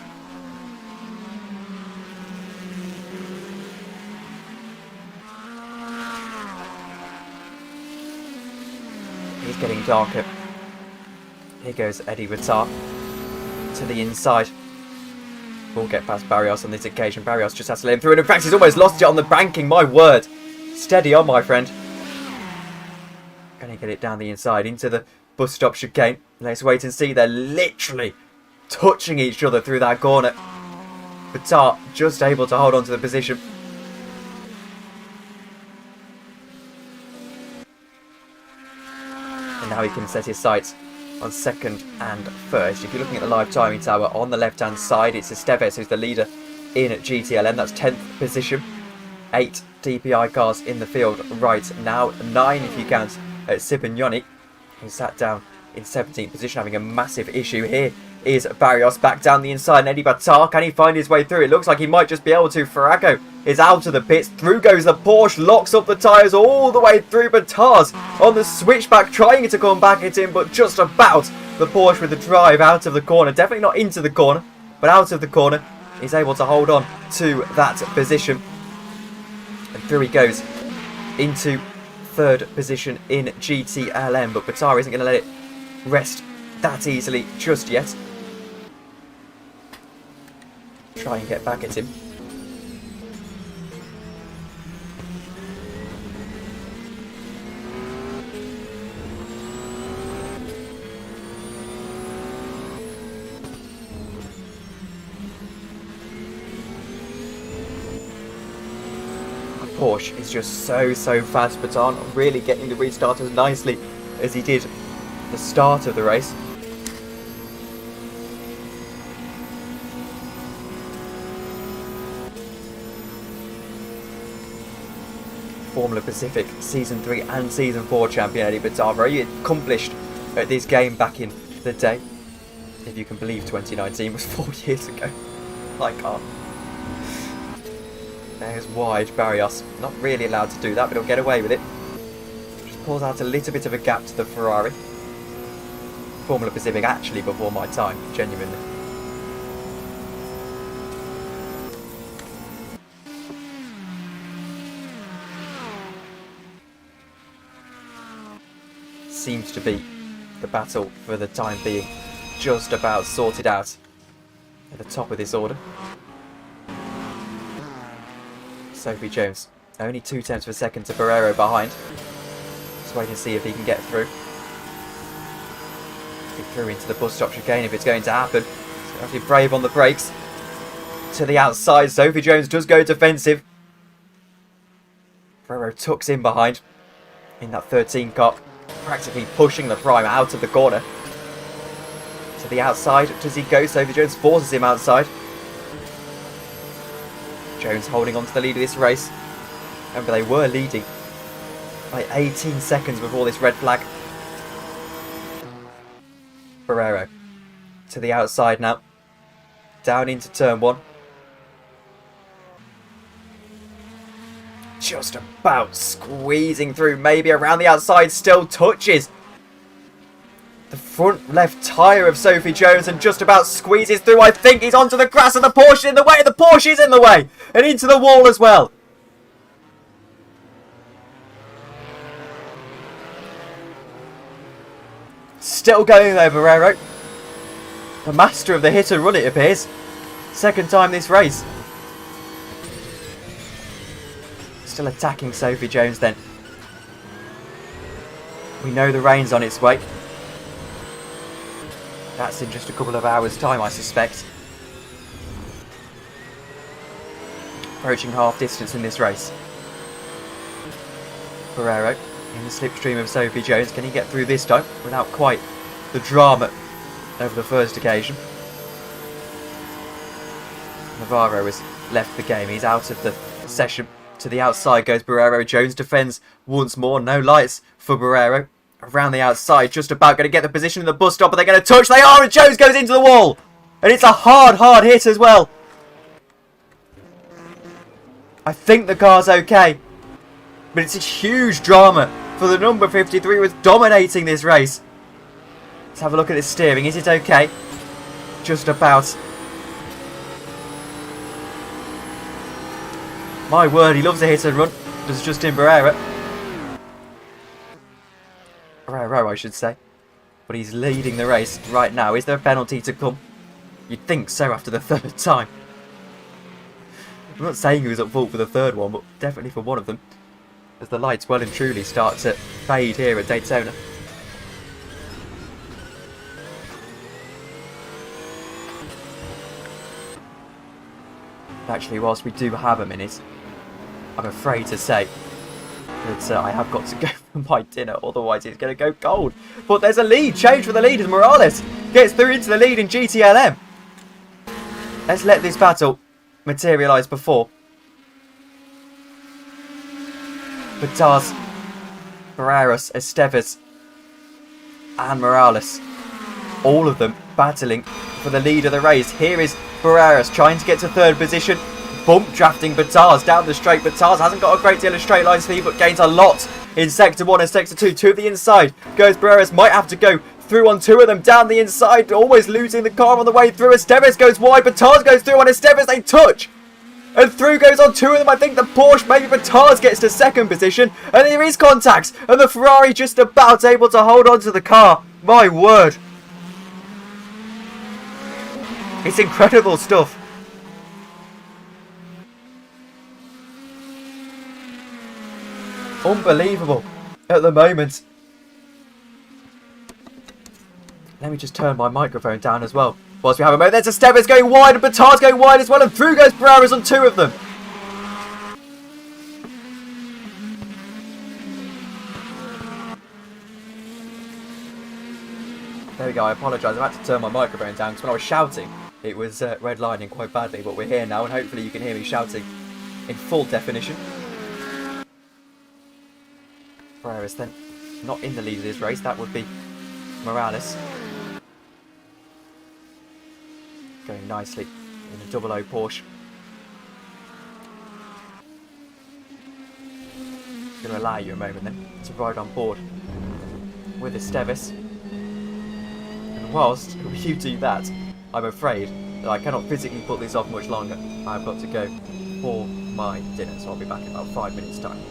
It's getting darker. Here goes Eddie Batar to the inside. We'll get past Barrios on this occasion. Barrios just has to let him through, and in fact he's almost lost it on the banking. My word. Steady on, my friend. Gonna get it down the inside into the bus stop chicane. Let's wait and see. They're literally touching each other through that corner. Batar just able to hold on to the position. And Now he can set his sights on second and first. If you're looking at the live timing tower on the left-hand side, it's Esteves who's the leader in GTLM. That's 10th position. 8 DPI cars in the field right now. 9 if you count Sipignoni, who sat down in 17th position, having a massive issue. Here is Barrios back down the inside, and Eddie Batar, can he find his way through? It looks like he might just be able to. Farrago is out of the pits. Through goes the Porsche, locks up the tyres all the way through. Batar's on the switchback, trying to come back at him, but just about. The Porsche with the drive out of the corner. Definitely not into the corner, but out of the corner. He's able to hold on to that position. And through he goes into third position in GTLM. But Batar isn't going to let it rest that easily just yet. Try and get back at him. Porsche is just so fast, but aren't really getting the restart as nicely as he did at the start of the race. Formula Pacific Season 3 and Season 4 champion Eddie Batar, very accomplished at this game back in the day. If you can believe 2019 was 4 years ago. I can't. There's wide Barrios. Not really allowed to do that, but he'll get away with it. Just pulls out a little bit of a gap to the Ferrari. Formula Pacific actually before my time, genuinely. Seems to be the battle for the time being just about sorted out at the top of this order. Sophie Jones, only 2/10 of a second to Barrero behind. Just wait and see if he can get through. Get through into the bus stop chicane if it's going to happen. So you have to be brave on the brakes. To the outside, Sophie Jones does go defensive. Barrero tucks in behind in that 13 car, practically pushing the prime out of the corner. To the outside, does he go? Sophie Jones forces him outside. Jones holding on to the lead of this race. Remember, they were leading by 18 seconds before this red flag. Barrero to the outside now. Down into turn 1. Just about squeezing through, maybe around the outside, still touches the front left tyre of Sophie Jones and just about squeezes through. I think he's onto the grass and the Porsche in the way. The Porsche is in the way and into the wall as well. Still going there, Barrero. The master of the hit and run, it appears. Second time this race. Still attacking Sophie Jones then. We know the rain's on its way. That's in just a couple of hours' time, I suspect. Approaching half distance in this race. Barrero in the slipstream of Sophie Jones. Can he get through this time without quite the drama over the first occasion? Navarro has left the game. He's out of the session. To the outside goes Barrero. Jones defends once more. No lights for Barrero. Around the outside, just about going to get the position in the bus stop, but they're going to touch. They are, and Jones goes into the wall. And it's a hard hit as well. I think the car's okay. But it's a huge drama for the number 53 who was dominating this race. Let's have a look at this steering. Is it okay? Just about. My word, he loves a hit and run. Does Justin Barrero. Barrero, I should say. But he's leading the race right now. Is there a penalty to come? You'd think so after the third time. I'm not saying he was at fault for the third one, but definitely for one of them. As the lights well and truly start to fade here at Daytona. Actually, whilst we do have a minute, I'm afraid to say that I have got to go. my dinner, otherwise it's going to go cold. But there's a lead, change for the lead as Morales gets through into the lead in GTLM. Let's let this battle materialise before. Bataz, Barreras, Estevez and Morales. All of them battling for the lead of the race. Here is Barreras trying to get to third position. Bump drafting Bataz down the straight. Bataz hasn't got a great deal of straight line speed, but gains a lot in sector 1 and sector 2. To the inside goes Barreras. Might have to go through on 2 of them down the inside. Always losing the car on the way through. Estevez goes wide. Bataz goes through on Estevez. They touch. And through goes on 2 of them. I think the Porsche, maybe Bataz gets to second position. And there is contact. And the Ferrari just about able to hold on to the car. My word. It's incredible stuff. Unbelievable at the moment. Let me just turn my microphone down as well. Whilst we have a moment, there's Estevez going wide and Bataz going wide as well, and through goes Barreras on 2 of them. There we go, I apologise, I had to turn my microphone down because when I was shouting it was redlining quite badly, but we're here now and hopefully you can hear me shouting in full definition. Barreras then not in the lead of this race, that would be Morales. Going nicely in a 00 Porsche. Going to allow you a moment then to ride on board with Estevez. And whilst you do that, I'm afraid that I cannot physically put this off much longer. I've got to go for my dinner, so I'll be back in about 5 minutes' time.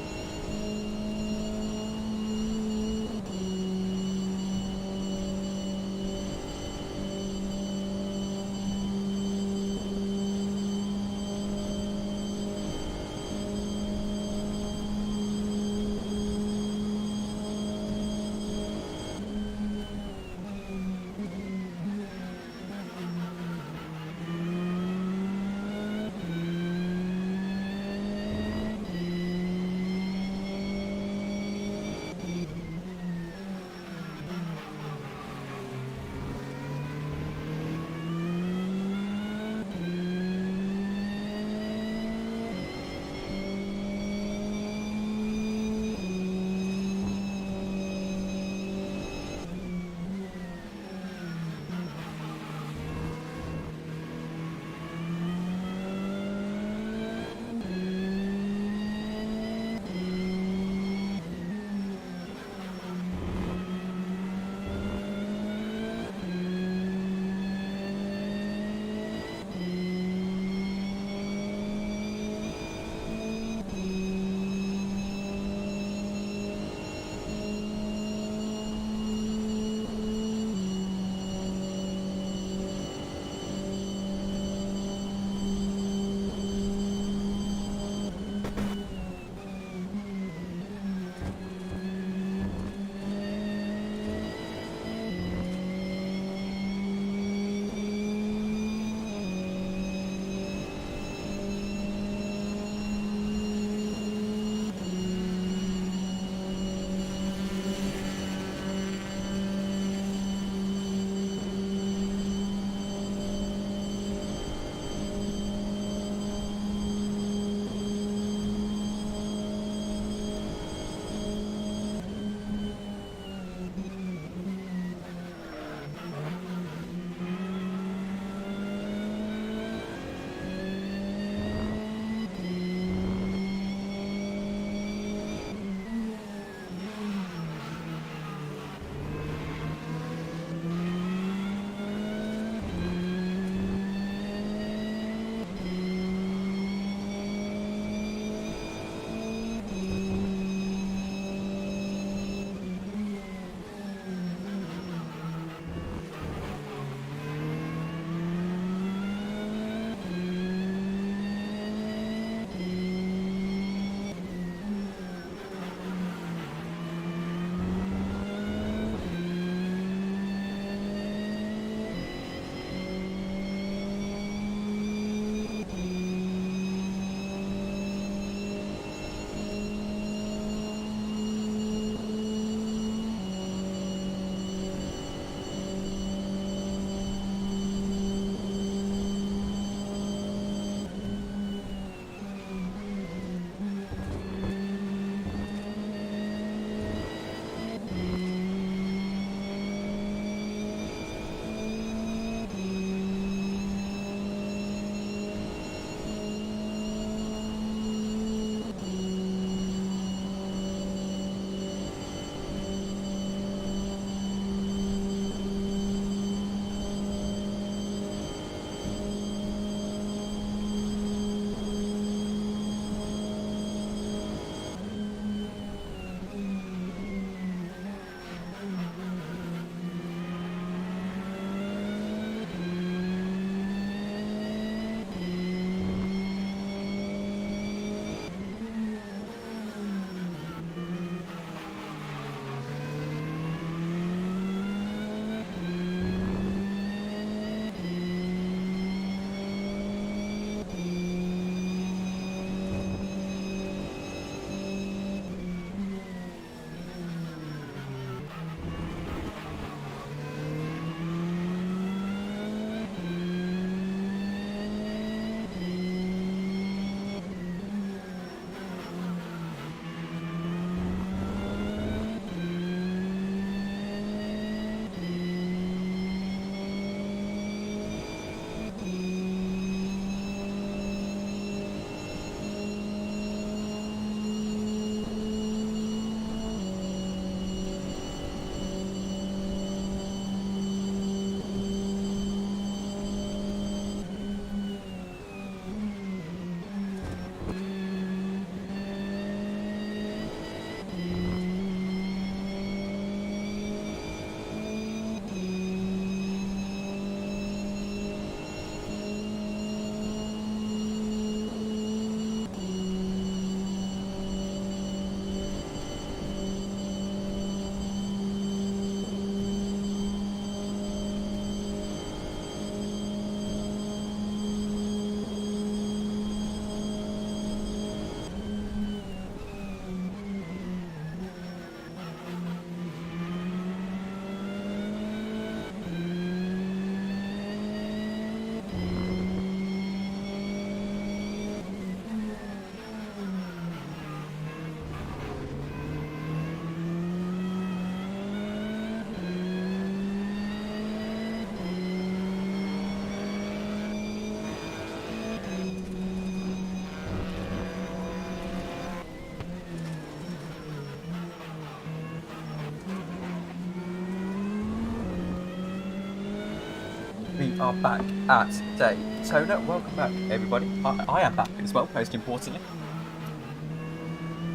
we are back at Daytona. Welcome back, everybody. I am back as well, most importantly.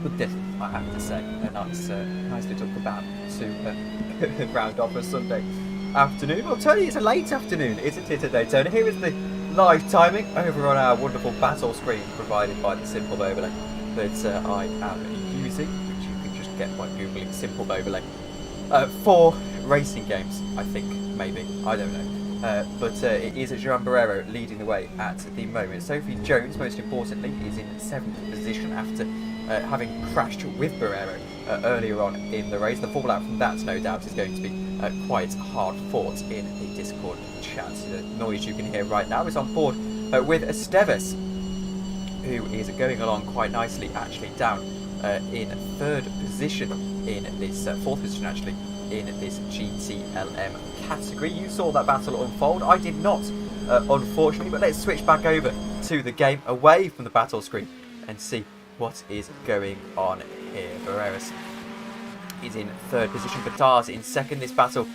Good day, I have to say. A nice little kebab to round off a Sunday afternoon. I'll tell you, it's a late afternoon, isn't it, at Daytona? Here is the live timing over on our wonderful battle screen provided by the Simple Overlay that I am using, which you can just get by googling Simple Overlay. 4 racing games, I think, maybe. I don't know. But it is Joan Barrero leading the way at the moment. Sophie Jones, most importantly, is in 7th position after having crashed with Barrero earlier on in the race. The fallout from that, no doubt, is going to be quite hard fought in the Discord chat. The noise you can hear right now is on board with Esteves, who is going along quite nicely, actually down in 3rd position in this 4th position, actually, in this GTLM category. You saw that battle unfold. I did not, unfortunately, but let's switch back over to the game away from the battle screen and see what is going on here. Barreras is in 3rd position, Battars in 2nd. This battle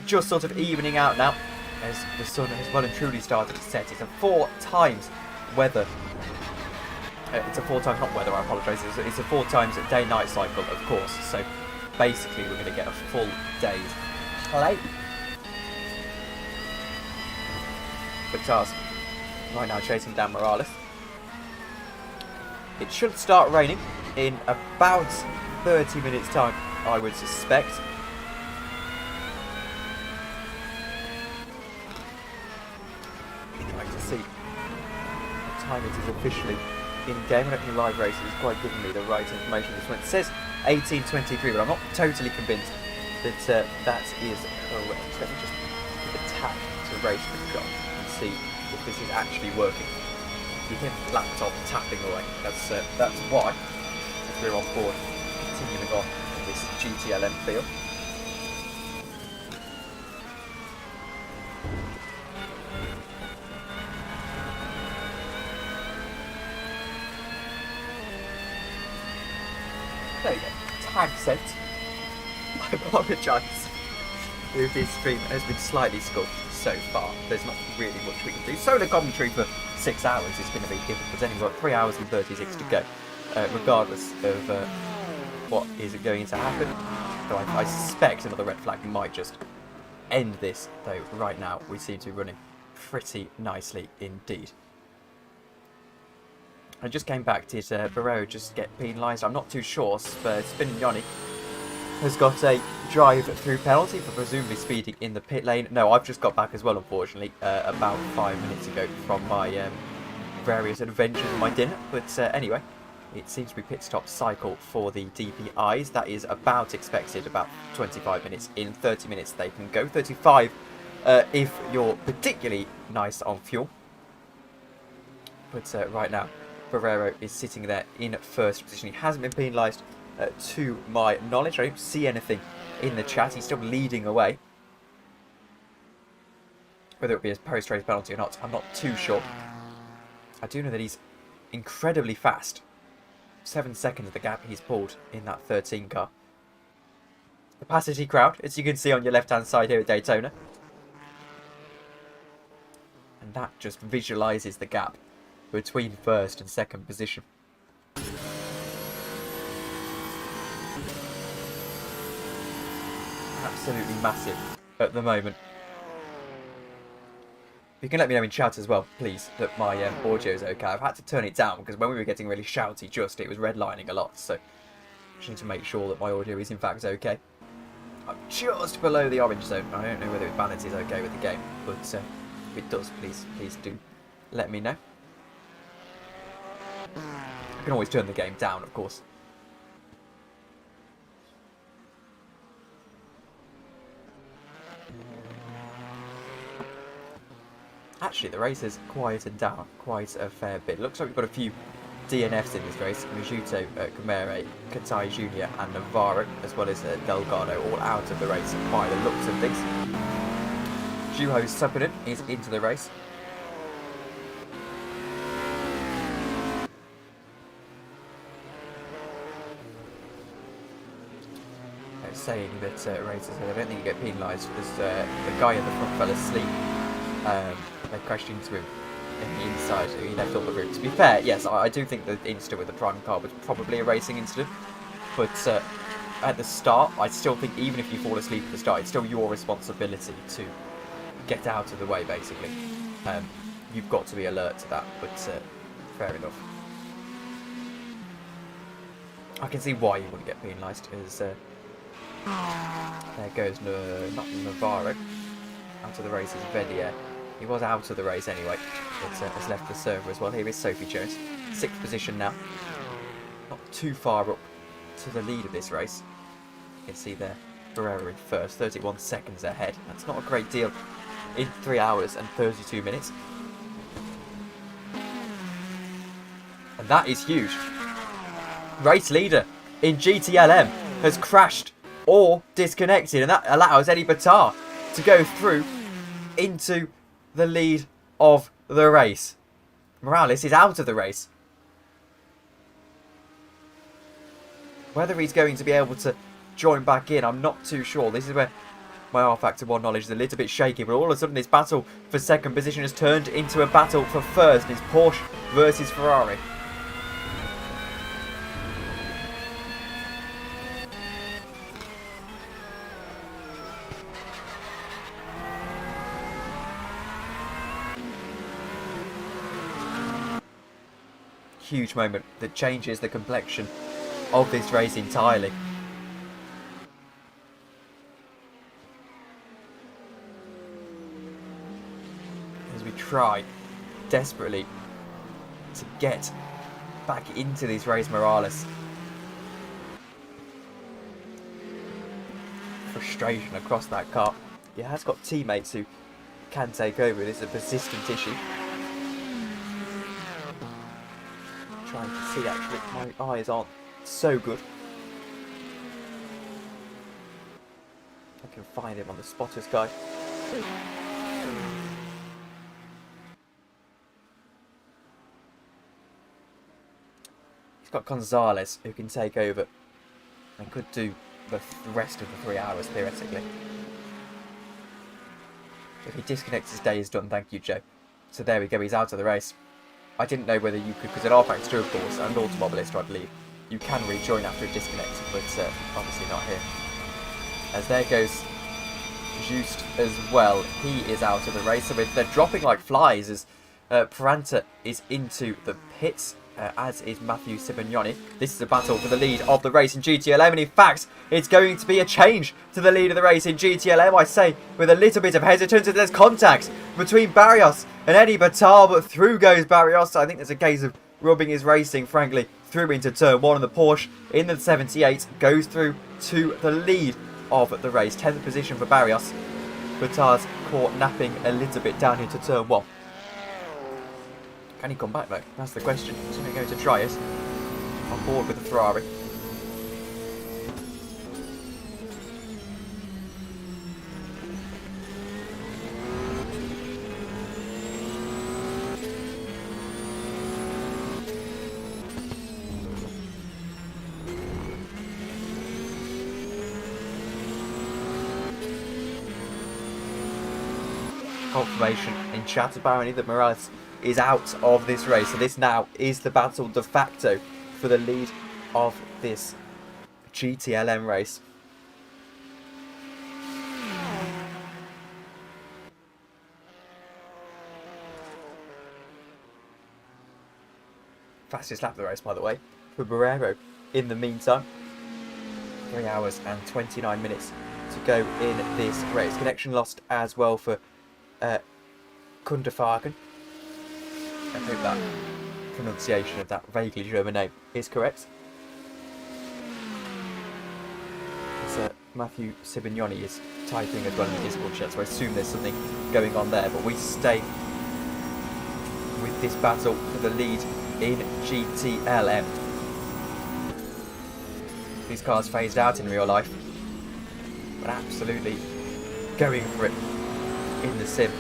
just sort of evening out now as the sun has well and truly started to set. It's a 4 times weather. It's a 4 times, not weather, I apologise. It's a 4 times day-night cycle, of course. So basically we're going to get a full day's play. Battars right now chasing down Morales. It should start raining in about 30 minutes time, I would suspect. I'd like to see what time it is officially in game. I don't think live races is quite giving me the right information at this point. It says 18:23, but I'm not totally convinced that that is correct. Let me just give a tap to race the shot and see if this is actually working. You hear the laptop tapping away. That's why, if we're on board, continuing on this GTLM field. There you go. Tag sent. I apologise if this stream has been slightly scuffed so far. There's not really much we can do. Solar commentary for 6 hours is going to be difficult. There's only got 3 hours and 36 to go, regardless of what is going to happen. Though I suspect another red flag might just end this, though right now we seem to be running pretty nicely indeed. I just came back. Did Barrero just get penalised? I'm not too sure, but Spinignani has got a drive-through penalty for presumably speeding in the pit lane. No, I've just got back as well, unfortunately, about 5 minutes ago from my various adventures and my dinner. But anyway, it seems to be pit stop cycle for the DPIs. That is about expected, about 25 minutes. In 30 minutes they can go. 35 if you're particularly nice on fuel. But right now, Barrero is sitting there in 1st position. He hasn't been penalised to my knowledge. I don't see anything in the chat. He's still leading away. Whether it be a post-race penalty or not, I'm not too sure. I do know that he's incredibly fast. 7 seconds the gap he's pulled in that 13 car. Capacity crowd, as you can see on your left-hand side here at Daytona. And that just visualises the gap between 1st and 2nd position. Absolutely massive at the moment. You can let me know in chat as well, please, that my audio is okay. I've had to turn it down because when we were getting really shouty, it was redlining a lot. So I just need to make sure that my audio is in fact okay. I'm just below the orange zone. I don't know whether it balances okay with the game, but if it does, please do let me know. I can always turn the game down, of course. Actually, the race has quietened down quite a fair bit. Looks like we've got a few DNFs in this race. Mijuto, Camere, Katai Jr. and Navarro, as well as Delgado, all out of the race by the looks of things. Juho Supinen is into the race. Saying that racers, I don't think you get penalised because the guy in the front fell asleep They crashed into him in the inside. He left all the route. To be fair, yes, I do think the incident with the prime car was probably a racing incident. But at the start, I still think even if you fall asleep at the start, it's still your responsibility to get out of the way, basically. You've got to be alert to that, but fair enough. I can see why you wouldn't get penalised, as there goes not Navarro. Out of the race is Vedier. He was out of the race anyway, but has left the server as well. Here is Sophie Jones, 6th position now. Not too far up to the lead of this race. You can see there, Barrera in first, 31 seconds ahead. That's not a great deal in 3 hours and 32 minutes. And that is huge. Race leader in GTLM has crashed or disconnected, and that allows Eddie Batar to go through into the lead of the race. Morales is out of the race. Whether he's going to be able to join back in, I'm not too sure. This is where my rFactor 1 knowledge is a little bit shaky, but all of a sudden this battle for second position has turned into a battle for first. It's Porsche versus Ferrari. Huge moment that changes the complexion of this race entirely. As we try desperately to get back into this race, Morales. Frustration across that car. He has got teammates who can take over. This is a persistent issue. Trying to see, actually, my eyes aren't so good. I can find him on the spotters guide. He's got Gonzalez who can take over and could do the rest of the 3 hours theoretically. If he disconnects, his day is done. Thank you, Joe. So there we go, he's out of the race. I didn't know whether you could, because in rFactor, of course, and Automobilist, I believe, you can rejoin after a disconnect, but obviously not here. As there goes Just as well. He is out of the race, so they're dropping like flies as Peranta is into the pits, as is Matthew Sibignoni. This is a battle for the lead of the race in GTLM, and in fact, it's going to be a change to the lead of the race in GTLM, I say, with a little bit of hesitance, as there's contact between Barrios and Eddie Batal, but through goes Barrios. I think there's a case of rubbing his racing, frankly, through into turn one, and the Porsche in the 78 goes through to the lead of the race. 10th position for Barrios. Batar's caught napping a little bit down into turn one. Can he come back though? That's the question. He's only going to try it. On board with the Ferrari. Confirmation in chat apparently that Morales is out of this race, so this now is the battle de facto for the lead of this GTLM race. Fastest lap of the race, by the way, for Barrero in the meantime. 3 hours and 29 minutes to go in this race. Connection lost as well for Kunderfagen. I hope that pronunciation of that vaguely German name is correct. So Matthew Sibignoni is typing as well in the Discord chat, so I assume there's something going on there, but we stay with this battle for the lead in GTLM. These cars phased out in real life, but absolutely going for it in the sim.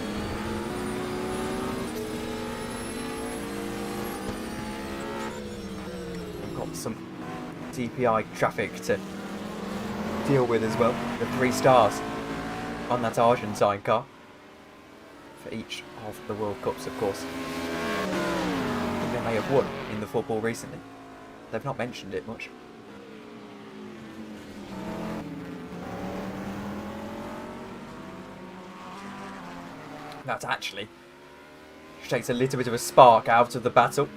We've got some DPI traffic to deal with as well. The 3 stars on that Argentine car. for each of the World Cups, of course. I think they may have won in the football recently. They've not mentioned it much. That actually takes a little bit of a spark out of the battle.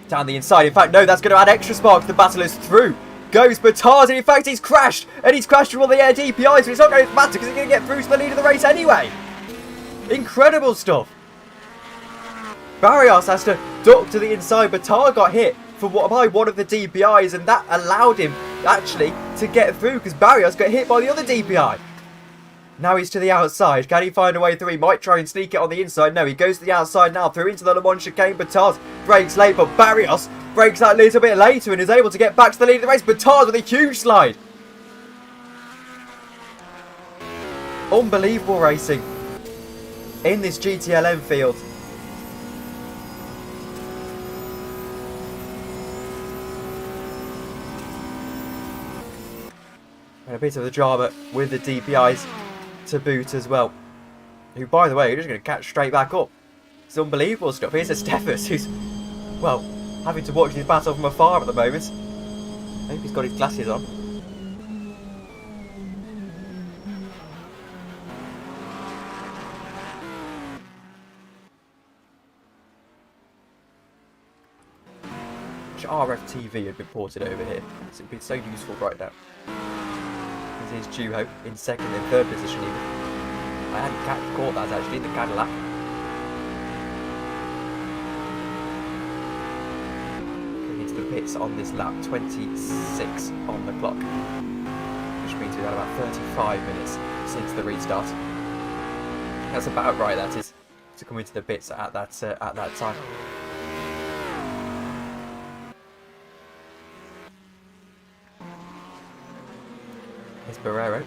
Down the inside. In fact, no, that's going to add extra spark to the battle as through goes Bertard, and in fact he's crashed. And he's crashed through all the air DPIs, but it's not going to matter because he's going to get through to the lead of the race anyway. Incredible stuff. Barrios has to duck to the inside. Bertard got hit by one of the DPIs, and that allowed him actually to get through because Barrios got hit by the other DPI. Now he's to the outside. Can he find a way through? He might try and sneak it on the inside. No, he goes to the outside now. Through into the Le Mans chicane. Bertard breaks late, but Barrios breaks that little bit later and is able to get back to the lead of the race. Bertard with a huge slide. Unbelievable racing in this GTLM field. And a bit of the drama with the DPIs to boot as well. Who, by the way, are just going to catch straight back up. It's unbelievable stuff. Here's Estefas, who's, well, having to watch his battle from afar at the moment. I hope he's got his glasses on. Which RFTV had been ported over here. So it'd be so useful right now. Here's Juho in second and third position even. I hadn't caught that actually in the Cadillac. Going into the pits on this lap, 26 on the clock. Which means we've had about 35 minutes since the restart. That's about right, that is, to come into the pits at that time. Here's Barrero.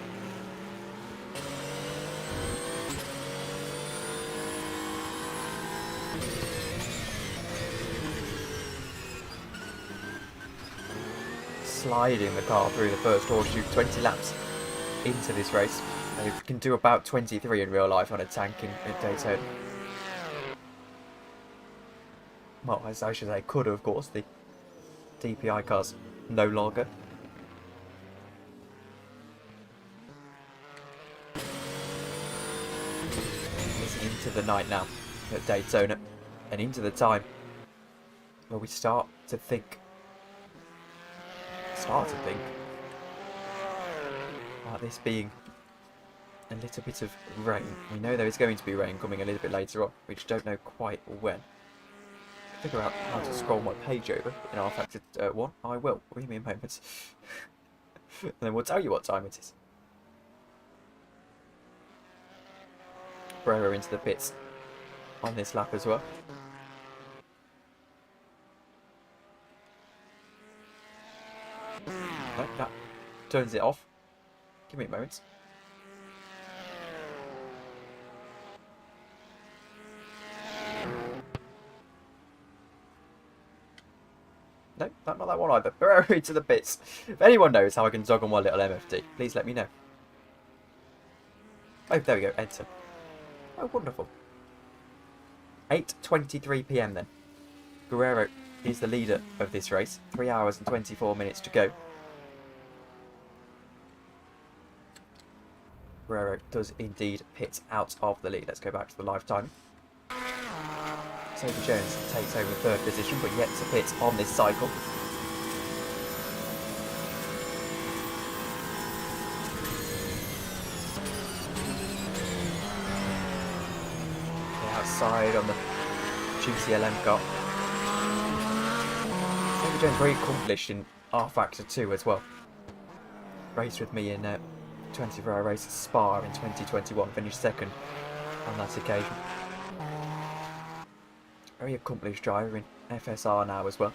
Sliding the car through the first horseshoe, 20 laps into this race. And we can do about 23 in real life on a tank in Daytona. Well, as I should say, could of course, the DPI cars no longer. Into the night now at Daytona, and into the time where we start to think about this being a little bit of rain. We know there is going to be rain coming a little bit later on, we just don't know quite when. Figure out how to scroll my page over in rFactor 1. I will. Give me a moment. And then we'll tell you what time it is. Brera into the pits on this lap as well. No, that turns it off. Give me a moment. No, not that one either. Brera into the pits. If anyone knows how I can toggle my little MFD, please let me know. Oh, there we go. Enter. Oh, wonderful. 8:23 PM then. Guerrero is the leader of this race. 3 hours and 24 minutes to go. Guerrero does indeed pit out of the lead. Let's go back to the live time. Sophie Jones takes over third position, but yet to pit on this cycle. Outside on the GCLM car. Sophie Jones very accomplished in rFactor 2 as well. Raced with me in 24-hour race at Spa in 2021, finished second on that occasion. Very accomplished driver in FSR now as well.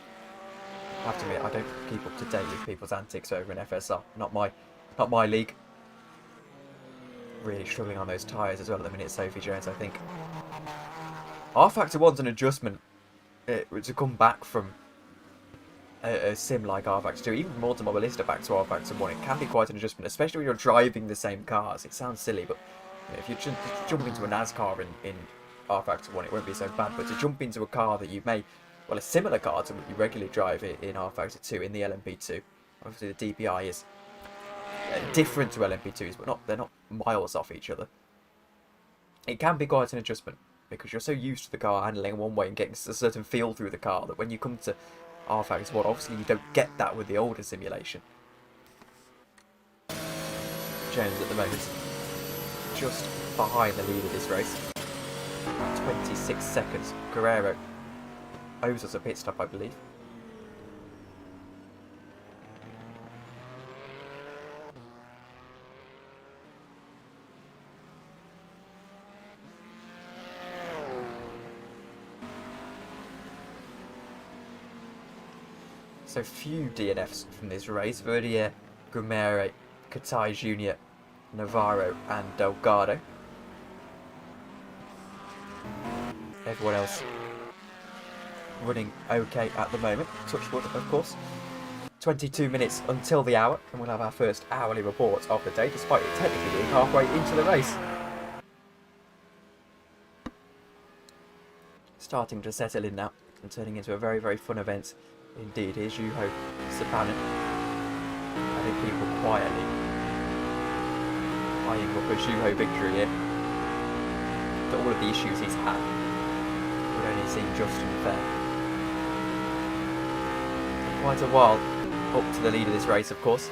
I have to admit, I don't keep up to date with people's antics over in FSR. Not my league. Really struggling on those tyres as well at the minute, Sophie Jones, I think. rFactor 1's an adjustment to come back from a sim like rFactor 2, even from Automobilista back to rFactor 1. It can be quite an adjustment, especially when you're driving the same cars. It sounds silly, but you know, if you jump into a NASCAR in rFactor 1, it won't be so bad, but to jump into a car that you may, well, a similar car to what you regularly drive in rFactor 2, in the LMP2, obviously the DPI is different to LMP2s, but they're not miles off each other. It can be quite an adjustment, because you're so used to the car handling one way and getting a certain feel through the car that when you come to rFactor 1, obviously you don't get that with the older simulation. Jones at the moment just behind the lead of this race. 26 seconds. Guerrero owes us a pit stop, I believe. So few DNFs from this race. Verdier, Gumere, Katai Jr., Navarro and Delgado. Everyone else running okay at the moment. Touch wood, of course. 22 minutes until the hour, and we'll have our first hourly report of the day, despite it technically being halfway into the race. Starting to settle in now, and turning into a very, very fun event indeed. Here's Juho Sabanen, having people quietly eyeing up a Juho victory here. But all of the issues he's had would only seem just and fair. Quite a while up to the lead of this race, of course.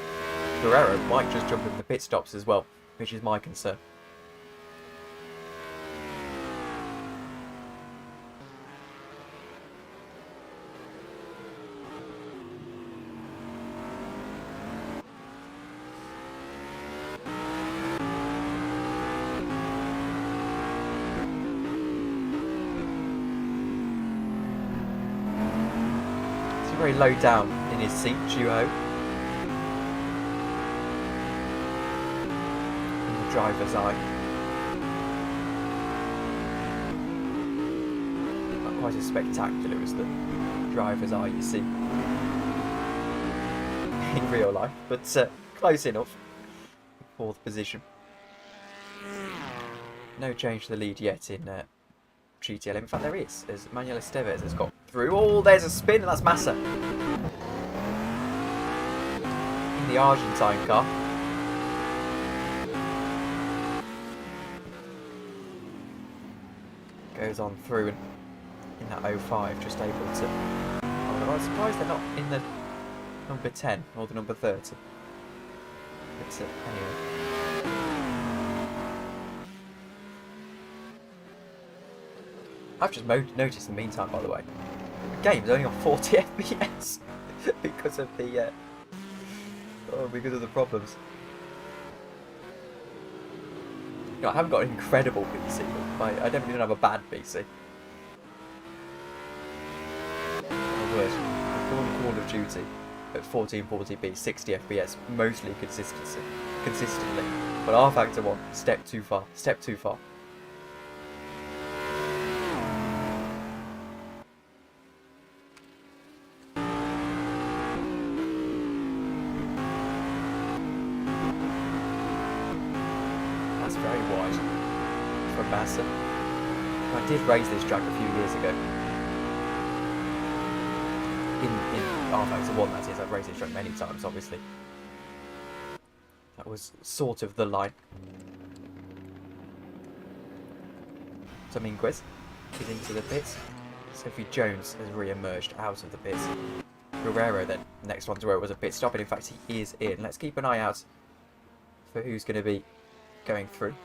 Guerrero might just jump in the pit stops as well, which is my concern. Very low down in his seat, Juho. In the driver's eye. Not quite as spectacular as the driver's eye you see in real life, but close enough. Fourth position. No change to the lead yet in GTL. In fact, there is, as Manuel Estevez has got through. Oh, there's a spin, and that's Massa. In the Argentine car. Goes on through, and in that 05, just able to... Oh, I'm surprised they're not in the number 10, or the number 30. But anyway. I've just noticed in the meantime, by the way, the game's only on 40 FPS because of the problems. You know, I haven't got an incredible PC, but I don't even have a bad PC. Oh, worse. Call of Duty at 1440p, 60 FPS, mostly consistently. But rFactor 1, step too far. Very wide from Massa. I did race this track a few years ago. In rFactor 1, that is. I've raced this track many times, obviously. That was sort of the line. Dominguez is into the pits. Sophie Jones has re-emerged out of the pits. Guerrero then, next one to where it was a pit stop, and in fact he is in. Let's keep an eye out for who's going to be going through.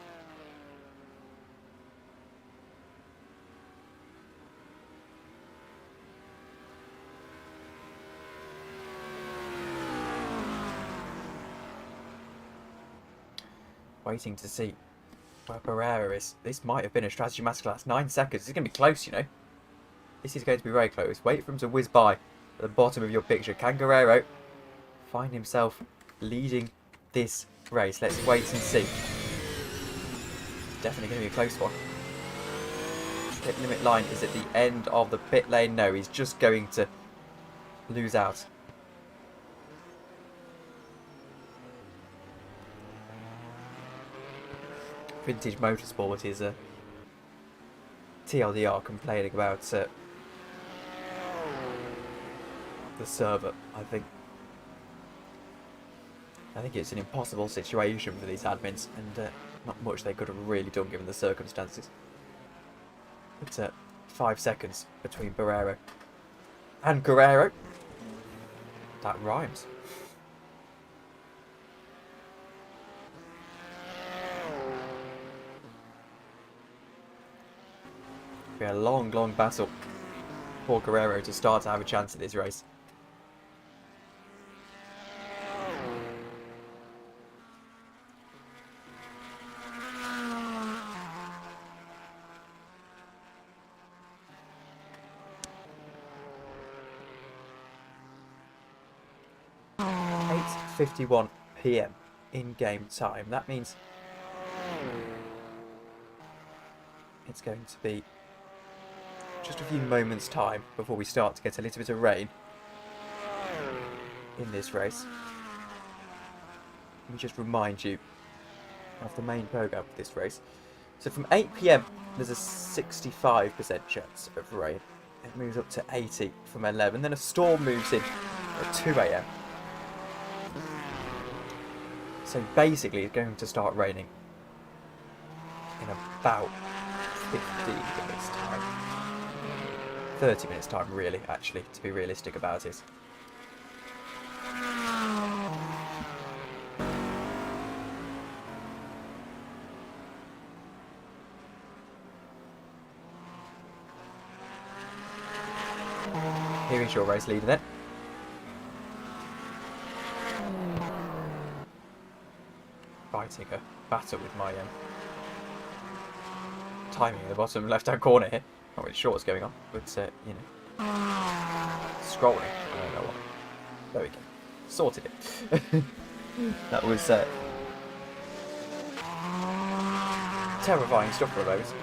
Waiting to see where Pereira is. This might have been a strategy masterclass. 9 seconds. This is going to be close, you know. This is going to be very close. Wait for him to whiz by at the bottom of your picture. Can Guerrero find himself leading this race? Let's wait and see. Definitely going to be a close one. Pit limit line is at the end of the pit lane. No, he's just going to lose out. Vintage Motorsport is TLDR complaining about the server, I think it's an impossible situation for these admins, and not much they could have really done given the circumstances. But 5 seconds between Barrero and Guerrero. That rhymes. It'll be a long, long battle for Guerrero to start to have a chance at this race. .51 PM in-game time. That means it's going to be just a few moments' time before we start to get a little bit of rain in this race. Let me just remind you of the main programme for this race. So from 8 PM there's a 65% chance of rain. It moves up to 80 from 11. Then a storm moves in at 2 AM. So basically it's going to start raining in about 15 minutes time. 30 minutes time really, actually, to be realistic about it. Here is your race leader then. Fighting a battle with my timing in the bottom left hand corner here. Not really sure what's going on, but you know, scrolling. I don't know what. There we go. Sorted it. That was terrifying stuff for a moment.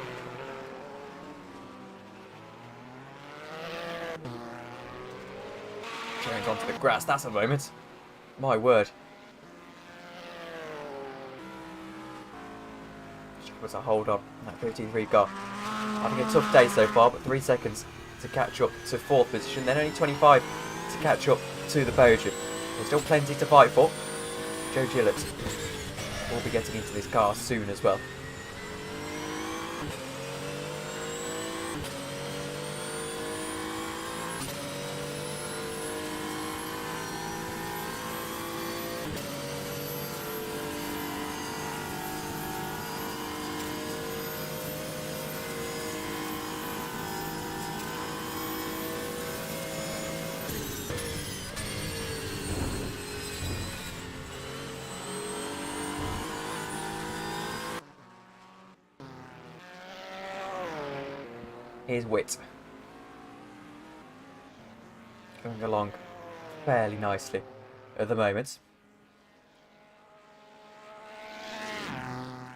James onto the grass. That's a moment. My word. Was a hold on that 53 car. Having a tough day so far, but 3 seconds to catch up to 4th position, then only 25 to catch up to the Belgian. There's still plenty to fight for. Joe Gillett will be getting into this car soon as well. Here's Witt. Going along fairly nicely at the moment.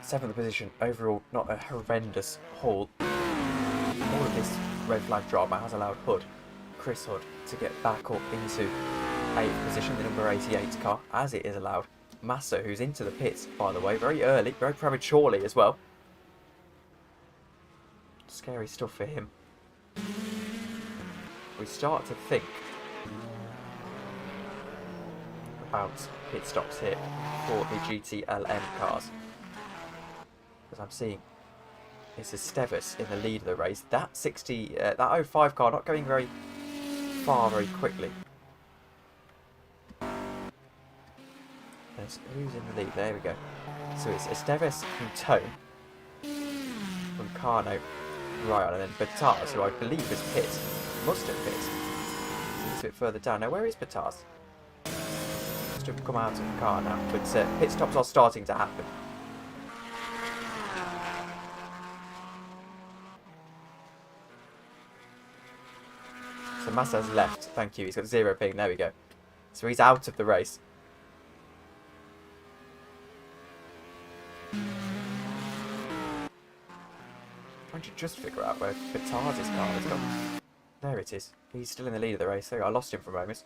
7th position overall, not a horrendous haul. All of this red flag drama has allowed Chris Hood, to get back up into 8th position, the number 88 car, as it is allowed Massa, who's into the pits, by the way, very early, very prematurely as well. Scary stuff for him. We start to think about pit stops here for the GTLM cars, because I'm seeing it's Esteves in the lead of the race. That that 05 car not going very far very quickly. Who's in the lead? There we go. So it's Esteves from Tone, from Carno, right on, and then Batars, who I believe is pit. Must have pit. He's a bit further down. Now, where is Batars? Must have come out of the car now, but pit stops are starting to happen. So Massa's left, thank you. He's got 0 ping, there we go. So he's out of the race. Trying to just figure out where Batars' car has gone. There it is. He's still in the lead of the race. There, I lost him for a moment.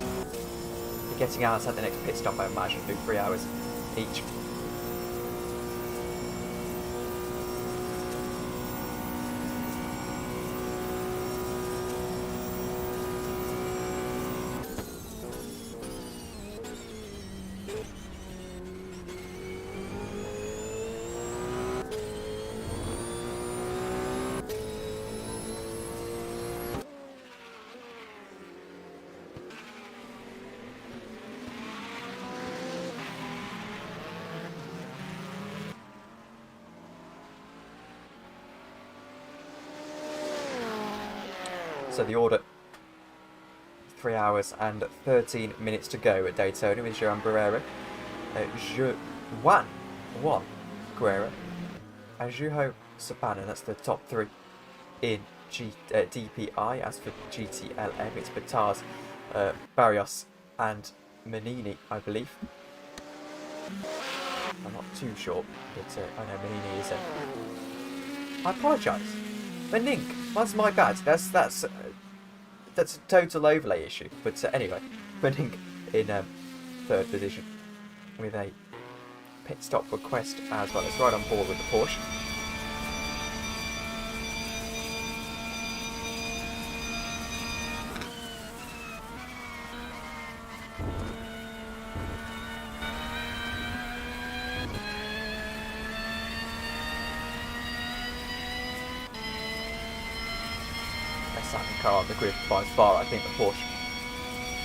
We're getting out at the next pit stop, I imagine, do 3 hours each. So the order, 3 hours and 13 minutes to go at Daytona with Joan Barrera, Juan Guerra, and Juho Sabana. That's the top 3 in DPI. As for GTLM, it's Batars, Barrios and Manini, I believe. I'm not too sure, but I know Manini is I apologise. Manink, that's my bad. That's a total overlay issue. But anyway, Manink in 3rd position with a pit stop request as well. It's right on board with the Porsche. Second car on the grid by far. I think the Porsche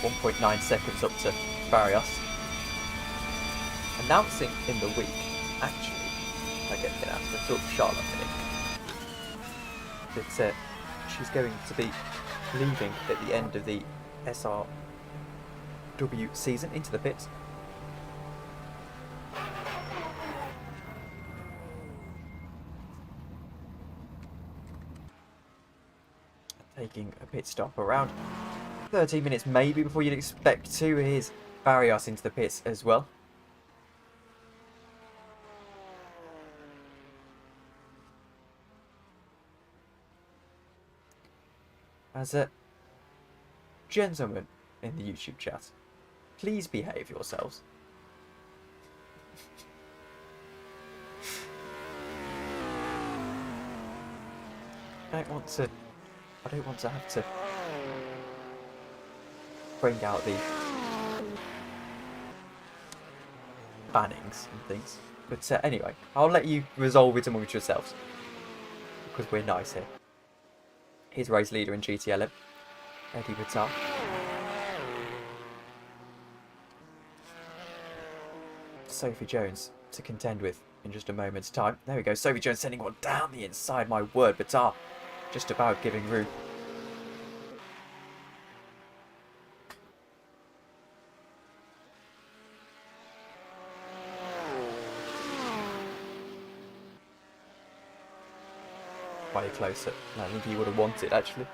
1.9 seconds up to Barrios. Announcing in the week, actually, I get the announcement, talk to Charlotte that she's going to be leaving at the end of the SRW season into the pits. Taking a pit stop around 13 minutes maybe before you'd expect to. Here's Barrios into the pits as well. As a gentleman in the YouTube chat, please behave yourselves. I don't want to have to bring out the bannings and things. But anyway, I'll let you resolve it amongst yourselves, because we're nice here. Here's race leader in GTLM, Eddie Vitar. Sophie Jones to contend with in just a moment's time. There we go, Sophie Jones sending one down the inside, my word. Vitar just about giving room. Way closer. I think he would have wanted, actually.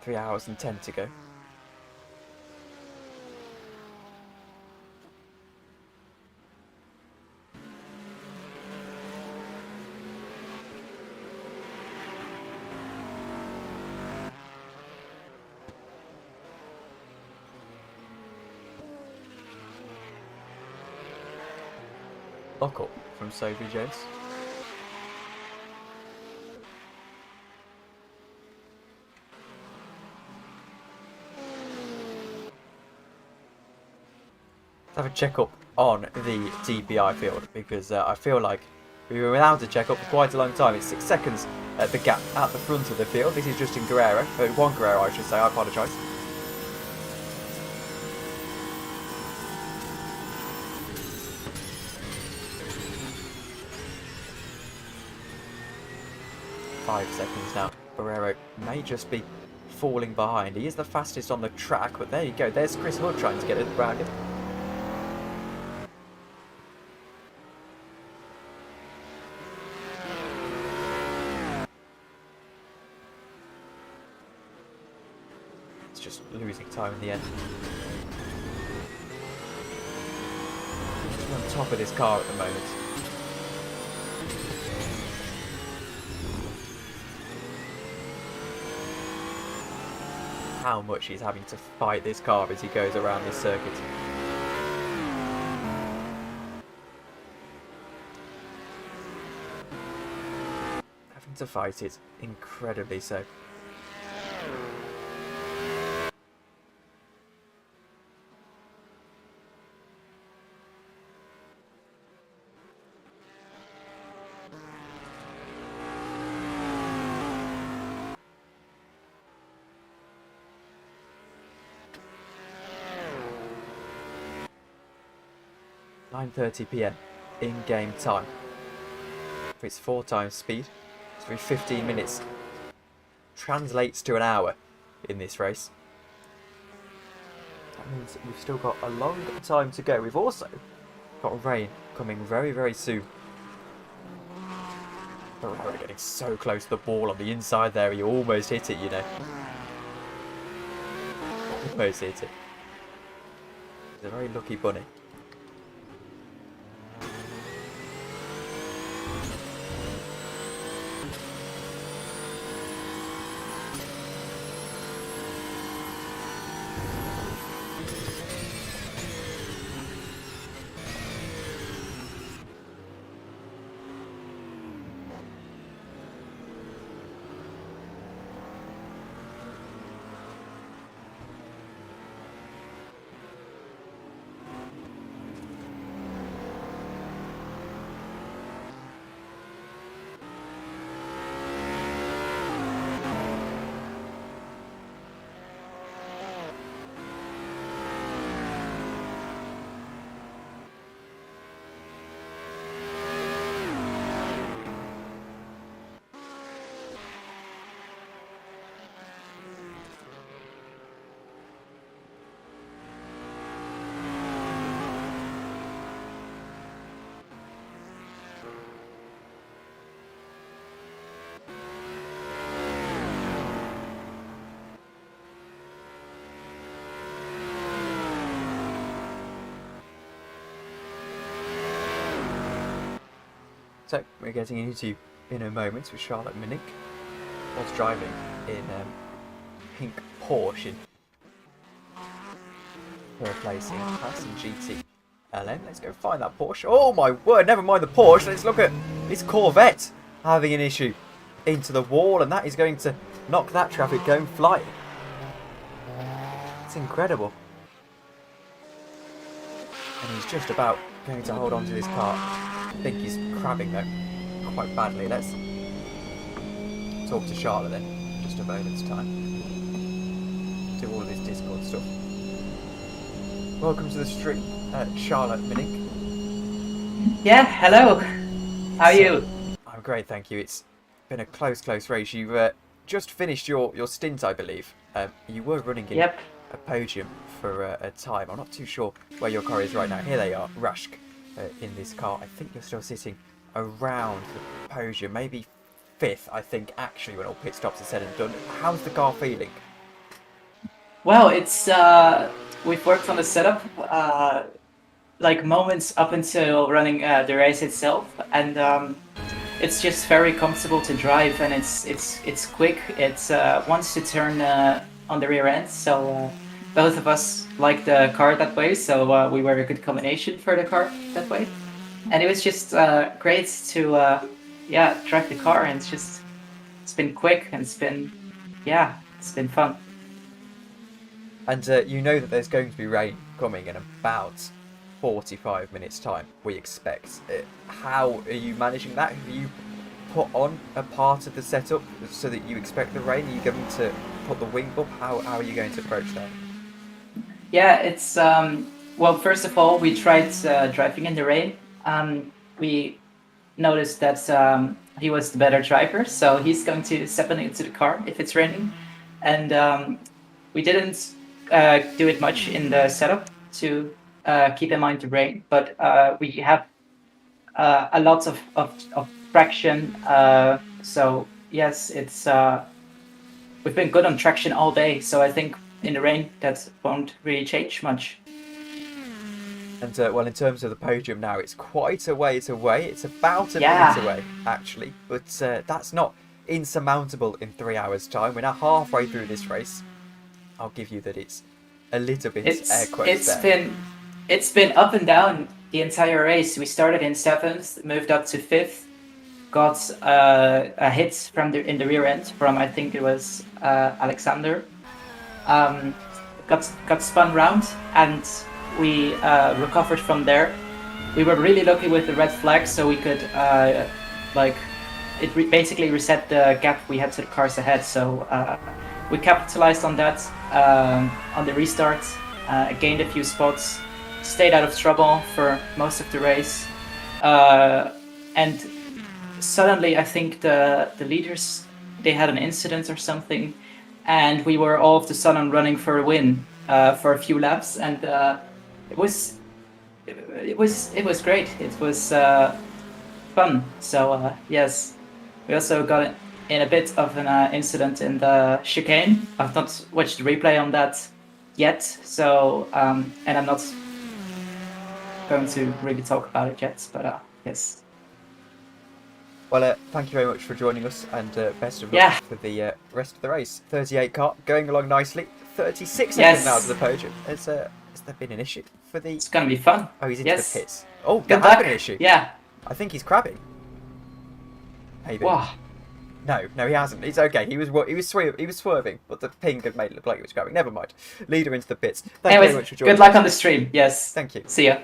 Three hours and 10 to go. Lock-up from Sophie Jones. Let's have a check-up on the DPI field, because I feel like we were without a check-up for quite a long time. It's 6 seconds at the gap at the front of the field. This is Justin Guerrero, Juan Guerrero I should say, I apologise. .5 seconds now. Barrero may just be falling behind. He is the fastest on the track, but there you go. There's Chris Hood trying to get around him. It's just losing time in the end. He's on top of this car at the moment. How much he's having to fight this car as he goes around this circuit. Having to fight it incredibly so. .9:30 PM in game time. for its 4 times speed. So every 15 minutes translates to an hour in this race. That means that we've still got a long time to go. We've also got rain coming very, very soon. Oh, we're getting so close to the ball on the inside there. You almost hit it, you know. Almost hit it. He's a very lucky bunny. So we're getting into inner moments with Charlotte Minnick. Was driving in pink Porsche for a place in Class GT LM. Let's go find that Porsche. Oh my word, never mind the Porsche. Let's look at this Corvette having an issue into the wall, and that is going to knock that traffic going flying. It's incredible. And he's just about going to hold on to this car. I think he's crabbing though, quite badly. Let's talk to Charlotte then, just a moment's time. Do all of this Discord stuff. Welcome to the stream, Charlotte Minnick. Yeah, hello. How are you? I'm great, thank you. It's been a close race. You just finished your stint, I believe. You were running in a podium for a time. I'm not too sure where your car is right now. Here they are, Rashk, in this car. I think you're still sitting around the podium, maybe 5th, I think, actually, when all pit stops are said and done. How's the car feeling? Well, it's we've worked on the setup like moments up until running the race itself, and it's just very comfortable to drive, and it's quick. It's wants to turn on the rear end, so both of us like the car that way, so we were a good combination for the car that way, and it was just great to drive the car, and it's been quick, and it's been fun. And you know that there's going to be rain coming in about 45 minutes time, we expect. How are you managing that? Have you put on a part of the setup so that you expect the rain? Are you going to put the wing up? How are you going to approach that? Yeah, it's well, first of all, we tried driving in the rain. We noticed that he was the better driver, so he's going to step into the car if it's raining. And we didn't do it much in the setup to keep in mind the rain, but we have a lot of traction. So yes, it's we've been good on traction all day. So I think in the rain that won't really change much. And well, in terms of the podium now, it's quite a ways away. It's about a minute away, actually, but that's not insurmountable in 3 hours' time. We're now halfway through this race. I'll give you that it's a little bit air quotes It's been up and down the entire race. We started in 7th, moved up to 5th, got a hit from in the rear end from, I think it was Alexander. Got spun round, and we recovered from there. We were really lucky with the red flag, so we could basically reset the gap we had to the cars ahead. So we capitalized on that on the restart, gained a few spots, stayed out of trouble for most of the race, and suddenly I think the leaders, they had an incident or something, and we were all of a sudden running for a win for a few laps, and it was great. It was fun. So yes, we also got in a bit of an incident in the chicane. I've not watched the replay on that yet, so and I'm not going to really talk about it yet. But yes. Well, thank you very much for joining us, and best of luck Yeah. for the rest of the race. 38 car going along nicely. 36 Yes. seconds now to the podium. Has there been an issue for the? It's gonna be fun. Oh, he's into Yes. the pits. Oh, Good there has luck. been an issue. Yeah. I think he's crabbing. Maybe. Wow. No, he hasn't. It's okay. He was swerving, but the ping had made it look like he was crabbing. Never mind. Leader into the pits. Thank you Anyways, very much for joining good luck us. on the stream. Yes. Thank you. See ya.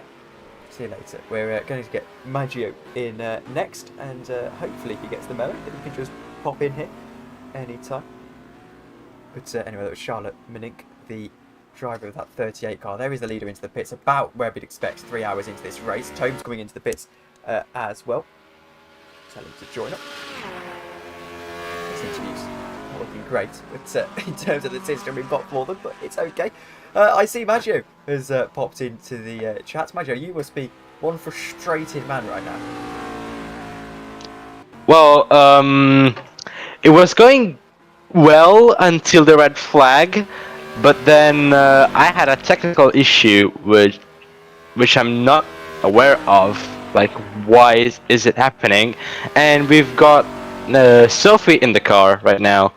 See you later. We're going to get Maggio in next, and hopefully he gets the melon. He can just pop in here anytime. But anyway, that was Charlotte Minink, the driver of that 38 car. There is the leader into the pits, about where we'd expect 3 hours into this race. Tome's coming into the pits as well. Tell him to join up. This interview's not looking great, but in terms of the system we've got for them, but it's okay. I see Maggio has popped into the chat. Maggio, you must be one frustrated man right now. Well, it was going well until the red flag, but then I had a technical issue which I'm not aware of. Like, why is it happening? And we've got Sophie in the car right now.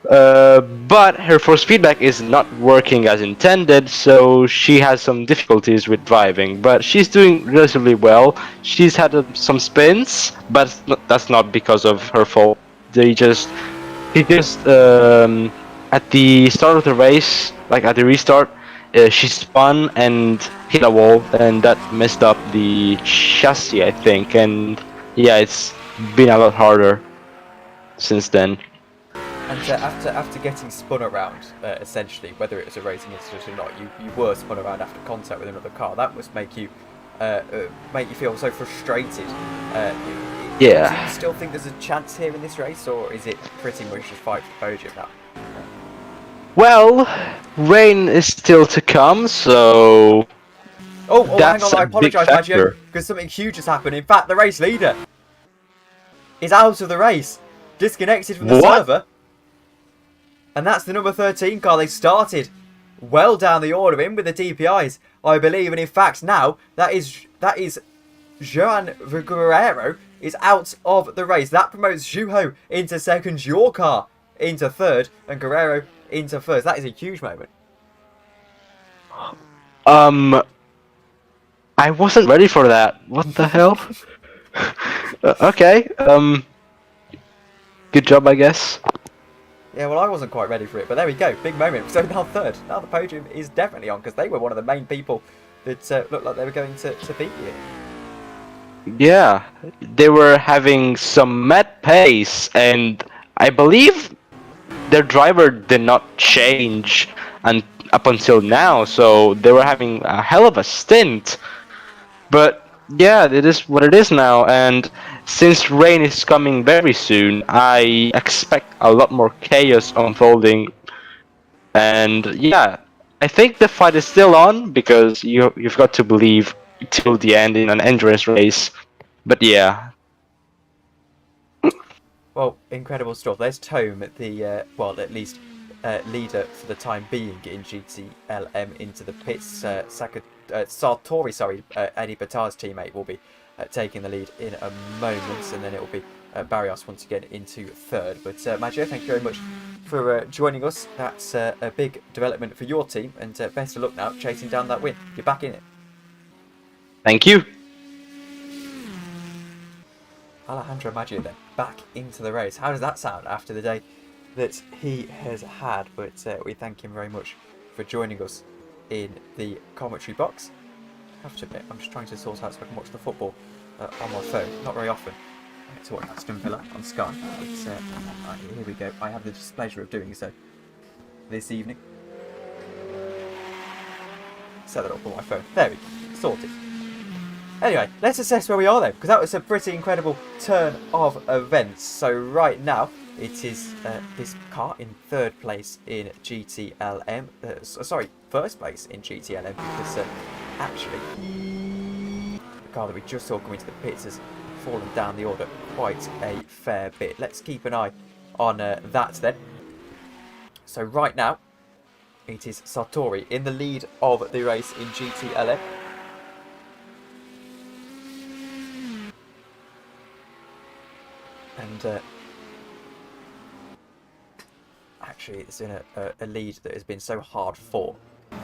But her force feedback is not working as intended, so she has some difficulties with driving. But she's doing relatively well. She's had some spins, but that's not because of her fault. He just at the start of the race, like at the restart, she spun and hit a wall, and that messed up the chassis, I think. And yeah, it's been a lot harder since then. And after getting spun around, essentially, whether it was a racing incident or not, you were spun around after contact with another car. That must make you feel so frustrated. Yeah. Do you still think there's a chance here in this race, or is it pretty much just fight for the podium now? Well, rain is still to come, so... Oh, hang that's on, I a big apologise, Maggio, factor. because something huge has happened. In fact, the race leader is out of the race, disconnected from the What? server. And that's the number 13 car. They started well down the order in with the DPIs, I believe. And in fact, now that is Joan Guerrero is out of the race. That promotes Juho into second, your car into third, and Guerrero into first. That is a huge moment. I wasn't ready for that. What the hell? Okay. Good job, I guess. Yeah, well, I wasn't quite ready for it, but there we go. Big moment. So now third. Now the podium is definitely on, because they were one of the main people that looked like they were going to beat you. Yeah, they were having some mad pace, and I believe their driver did not change up until now, so they were having a hell of a stint. But yeah, it is what it is now, and since rain is coming very soon, I expect a lot more chaos unfolding. And yeah, I think the fight is still on, because you've got to believe till the end in an endurance race. But yeah. Well, incredible stuff. There's Tome, the at least leader for the time being in GTLM into the pits. Sartori, Eddie Batar's teammate, will be taking the lead in a moment, and then it will be Barrios once again into third. But Maggio, thank you very much for joining us. That's a big development for your team, and best of luck now chasing down that win. You're back in it. Thank you. Alejandro Maggio then back into the race. How does that sound after the day that he has had? But we thank him very much for joining us in the commentary box. I have to admit, I'm just trying to sort out so I can watch the football on my phone. Not very often. I get to watch Aston Villa on Sky. But here we go. I have the displeasure of doing so this evening. Set that up on my phone. There we go. Sorted. Anyway, let's assess where we are then, because that was a pretty incredible turn of events. So right now, it is this car in third place in GTLM. Sorry, first place in GTLM, because actually, the car that we just saw coming to the pits has fallen down the order quite a fair bit. Let's keep an eye on that then. So right now, it is Sartori in the lead of the race in GTLM. And actually, it's in a lead that has been so hard fought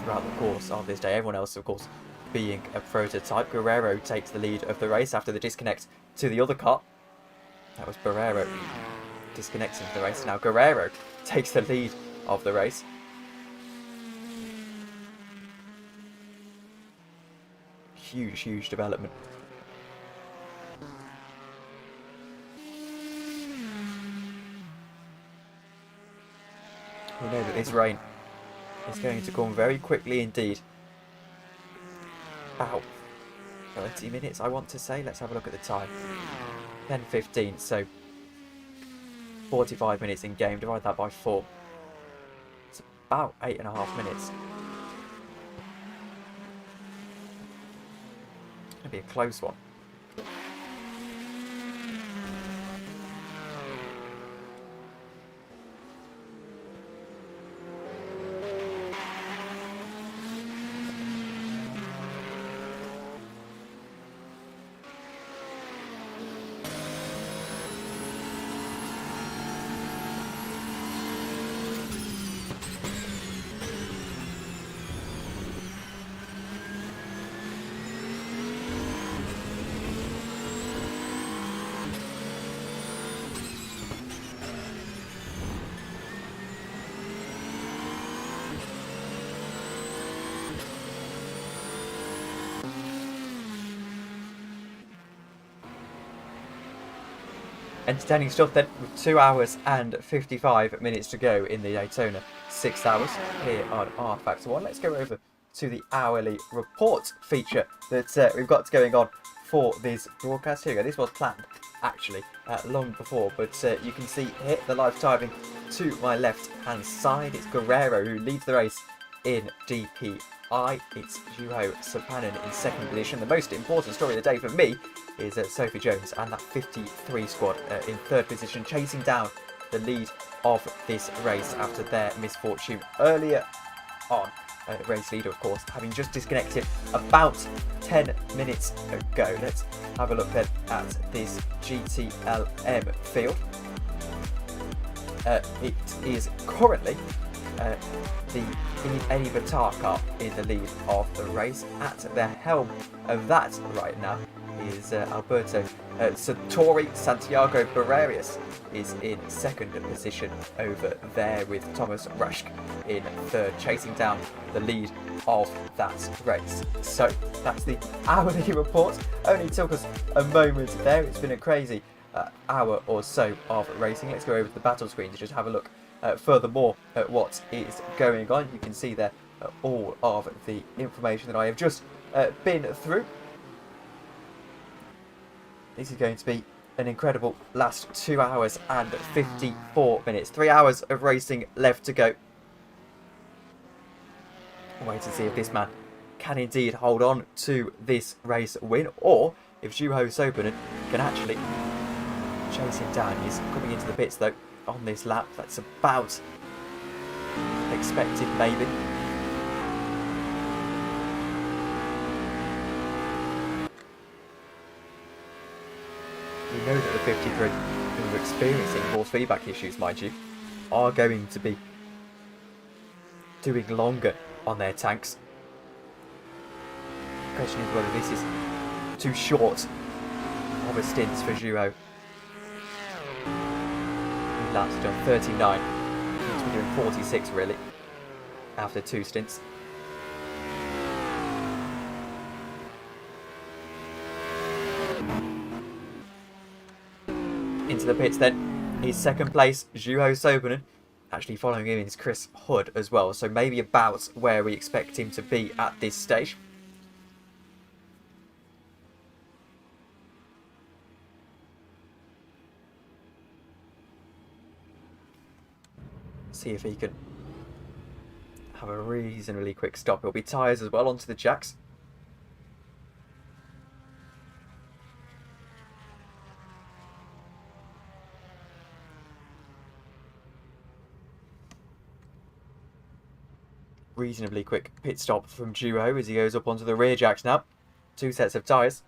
throughout the course of this day. Everyone else, of course, being a prototype. Guerrero takes the lead of the race after the disconnect to the other car. That was Barrero disconnecting the race. Now Guerrero takes the lead of the race. Huge development. We know that this rain is going to come very quickly indeed. About 30 minutes, I want to say. Let's have a look at the time. 10:15, so 45 minutes in game. Divide that by 4. It's about 8.5 minutes. It's going to be a close one. Entertaining stuff then, with 2 hours and 55 minutes to go in the Daytona 6 hours here on rFactor 1. Let's go over to the hourly report feature that we've got going on for this broadcast. Here we go. This was planned actually long before, but you can see here the live timing to my left hand side. It's Guerrero who leads the race in DPI. It's Juho Sapanen in second position. The most important story of the day for me is Sophie Jones and that 53 squad in third position, chasing down the lead of this race after their misfortune earlier on. Race leader, of course, having just disconnected about 10 minutes ago. Let's have a look then at this GTLM field. It is currently the Eddie Batar car in the lead of the race. At the helm of that right now is Alberto Sartori. Santiago Barrerius is in second position over there, with Thomas Rushk in third, chasing down the lead of that race. So that's the hourly report. Only took us a moment there. It's been a crazy hour or so of racing. Let's go over to the battle screen to just have a look furthermore at what is going on. You can see there all of the information that I have just been through. This is going to be an incredible last 2 hours and 54 minutes. 3 hours of racing left to go. Wait to see if this man can indeed hold on to this race win, or if Juho Sopanen can actually chase him down. He's coming into the pits though on this lap. That's about expected, maybe. We know that the 53 who are experiencing force feedback issues, mind you, are going to be doing longer on their tanks. The question is whether this is too short of a stint for Juho. He lasted on 39. He must be doing 46 really after 2 stints. Into the pits then is second place Juho Sopanen. Actually following him is Chris Hood as well, so maybe about where we expect him to be at this stage. see if he can have a reasonably quick stop. It'll be tyres as well onto the jacks. Reasonably quick pit stop from Duo as he goes up onto the rear jacks now. 2 sets of tyres.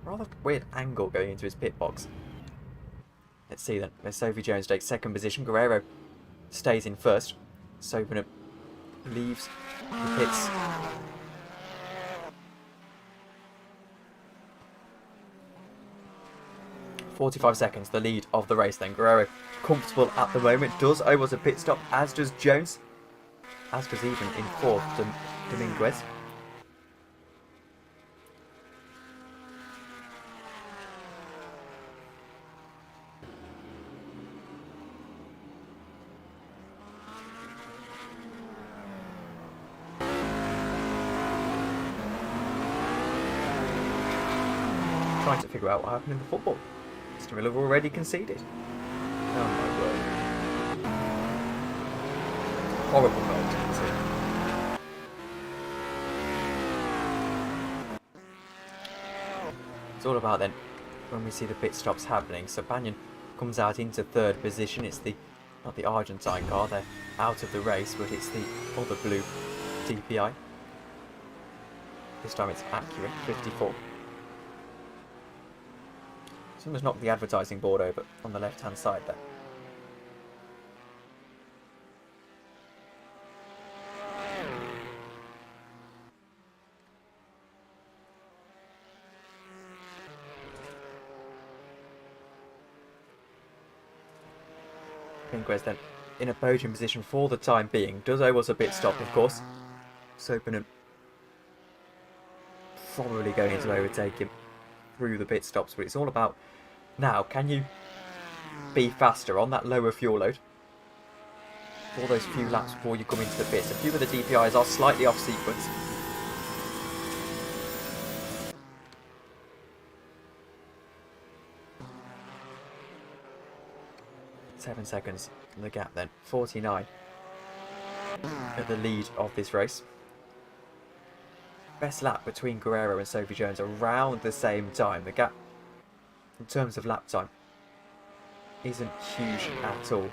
Rather weird angle going into his pit box. Let's see then. Where Sophie Jones takes second position. Guerrero stays in first. Sopenham leaves the pits. .45 seconds, the lead of the race then. Guerrero comfortable at the moment. Does owe us a pit stop, as does Jones. As does even in fourth, Dominguez. Trying to figure out what happened in the football. Mr. Miller already conceded. Oh my word. Horrible goal to concede. It's all about then when we see the pit stops happening. So Banyan comes out into third position. It's the not the Argentine car, they're out of the race, but it's the other blue DPI. This time it's accurate, 54. Someone's knocked the advertising board over on the left hand side there. Dominguez then in a podium position for the time being. Does owe us a pit stop, of course. Sopenham probably going to overtake him through the pit stops, but it's all about now, can you be faster on that lower fuel load for those few laps before you come into the pits? A few of the DPIs are slightly off sequence. Seven seconds in the gap then. 49 at the lead of this race. Best lap between Guerrero and Sophie Jones around the same time. The gap in terms of lap time isn't huge at all.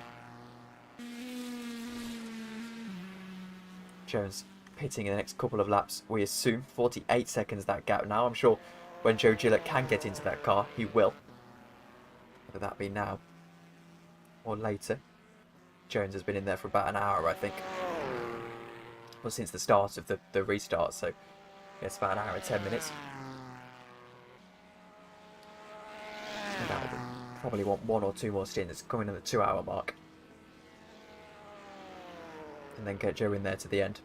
Jones pitting in the next couple of laps, we assume. 48 seconds that gap now. I'm sure when Joe Gillett can get into that car, he will. Whether that be now or later. Jones has been in there for about an hour, I think. Well, since the start of the restart, so it's about an hour and 10 minutes. Probably want 1 or 2 more stints coming in the 2 hour mark. And then get Joe in there to the end.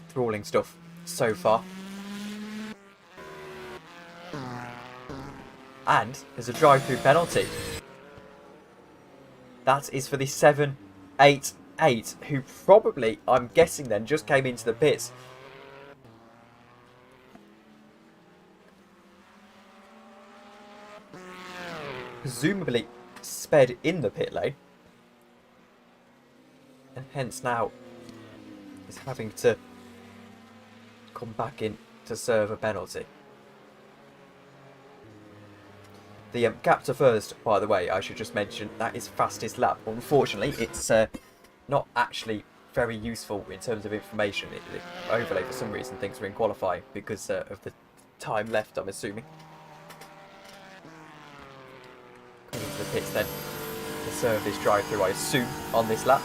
Enthralling stuff so far. And there's a drive-through penalty. That is for the 788, who probably, I'm guessing then, just came into the pits. Presumably sped in the pit lane. And hence now is having to come back in to serve a penalty. The gap to first, by the way, I should just mention, that is fastest lap. Unfortunately, it's not actually very useful in terms of information. The overlay, for some reason, thinks we're in qualifying because of the time left, I'm assuming. Coming to the pits then to serve this drive-through, I assume, on this lap.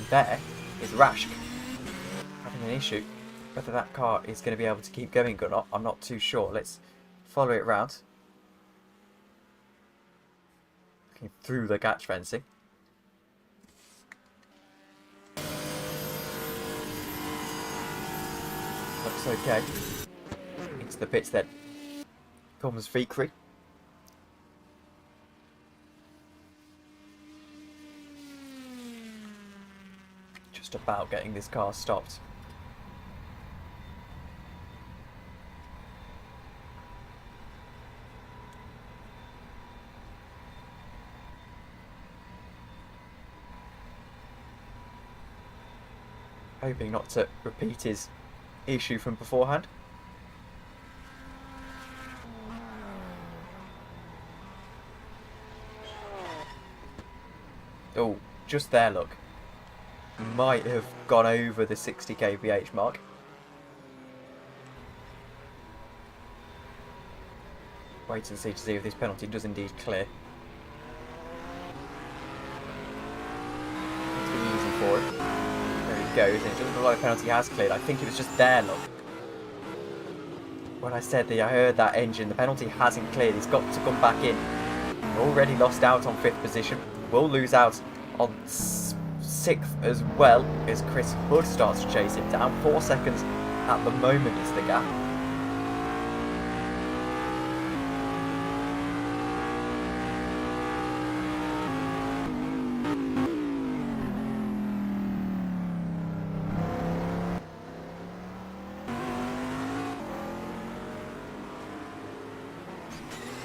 There is Rashk having an issue. Whether that car is going to be able to keep going or not, I'm not too sure. Let's follow it round. Looking through the catch fencing. Looks okay. Into the pits then. Comes Vickery. Just about getting this car stopped. Hoping not to repeat his issue from beforehand. Oh, just there, look. Might have gone over the 60 kph mark. Wait and see to see if this penalty does indeed clear. It's been easy for him. There he goes, and it doesn't look like the penalty has cleared. I think it was just there, look. When I said that I heard that engine, the penalty hasn't cleared. He's got to come back in. Already lost out on 5th position. Will lose out on 6th as well as Chris Hood starts to chase him down. 4 seconds at the moment is the gap.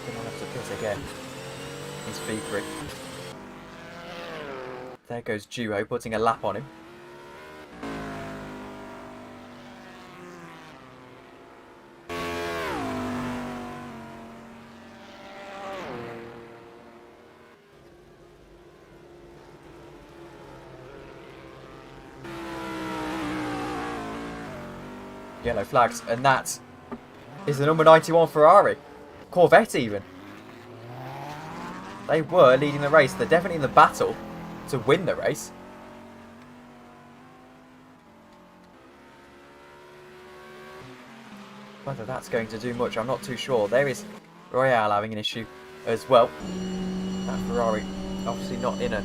Gonna have to pit again. He's Vickery. There goes Duo, putting a lap on him. Yellow flags, and that is the number 91 Ferrari. Corvette even. They were leading the race. They're definitely in the battle to win the race. Whether that's going to do much, I'm not too sure. There is Royale having an issue as well. That Ferrari obviously not in a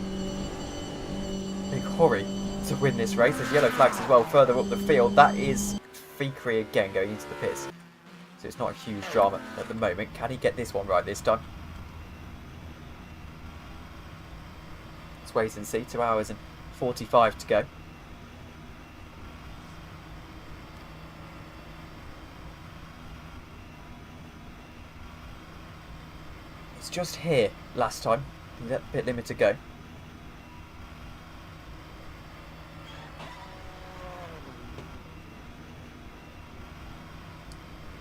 big hurry to win this race. There's yellow flags as well further up the field. That is Vickery again going into the pits. So it's not a huge drama at the moment. Can he get this one right this time? Let's wait and see. 2 hours and 45 to go. It's just here last time. Let the pit limiter go.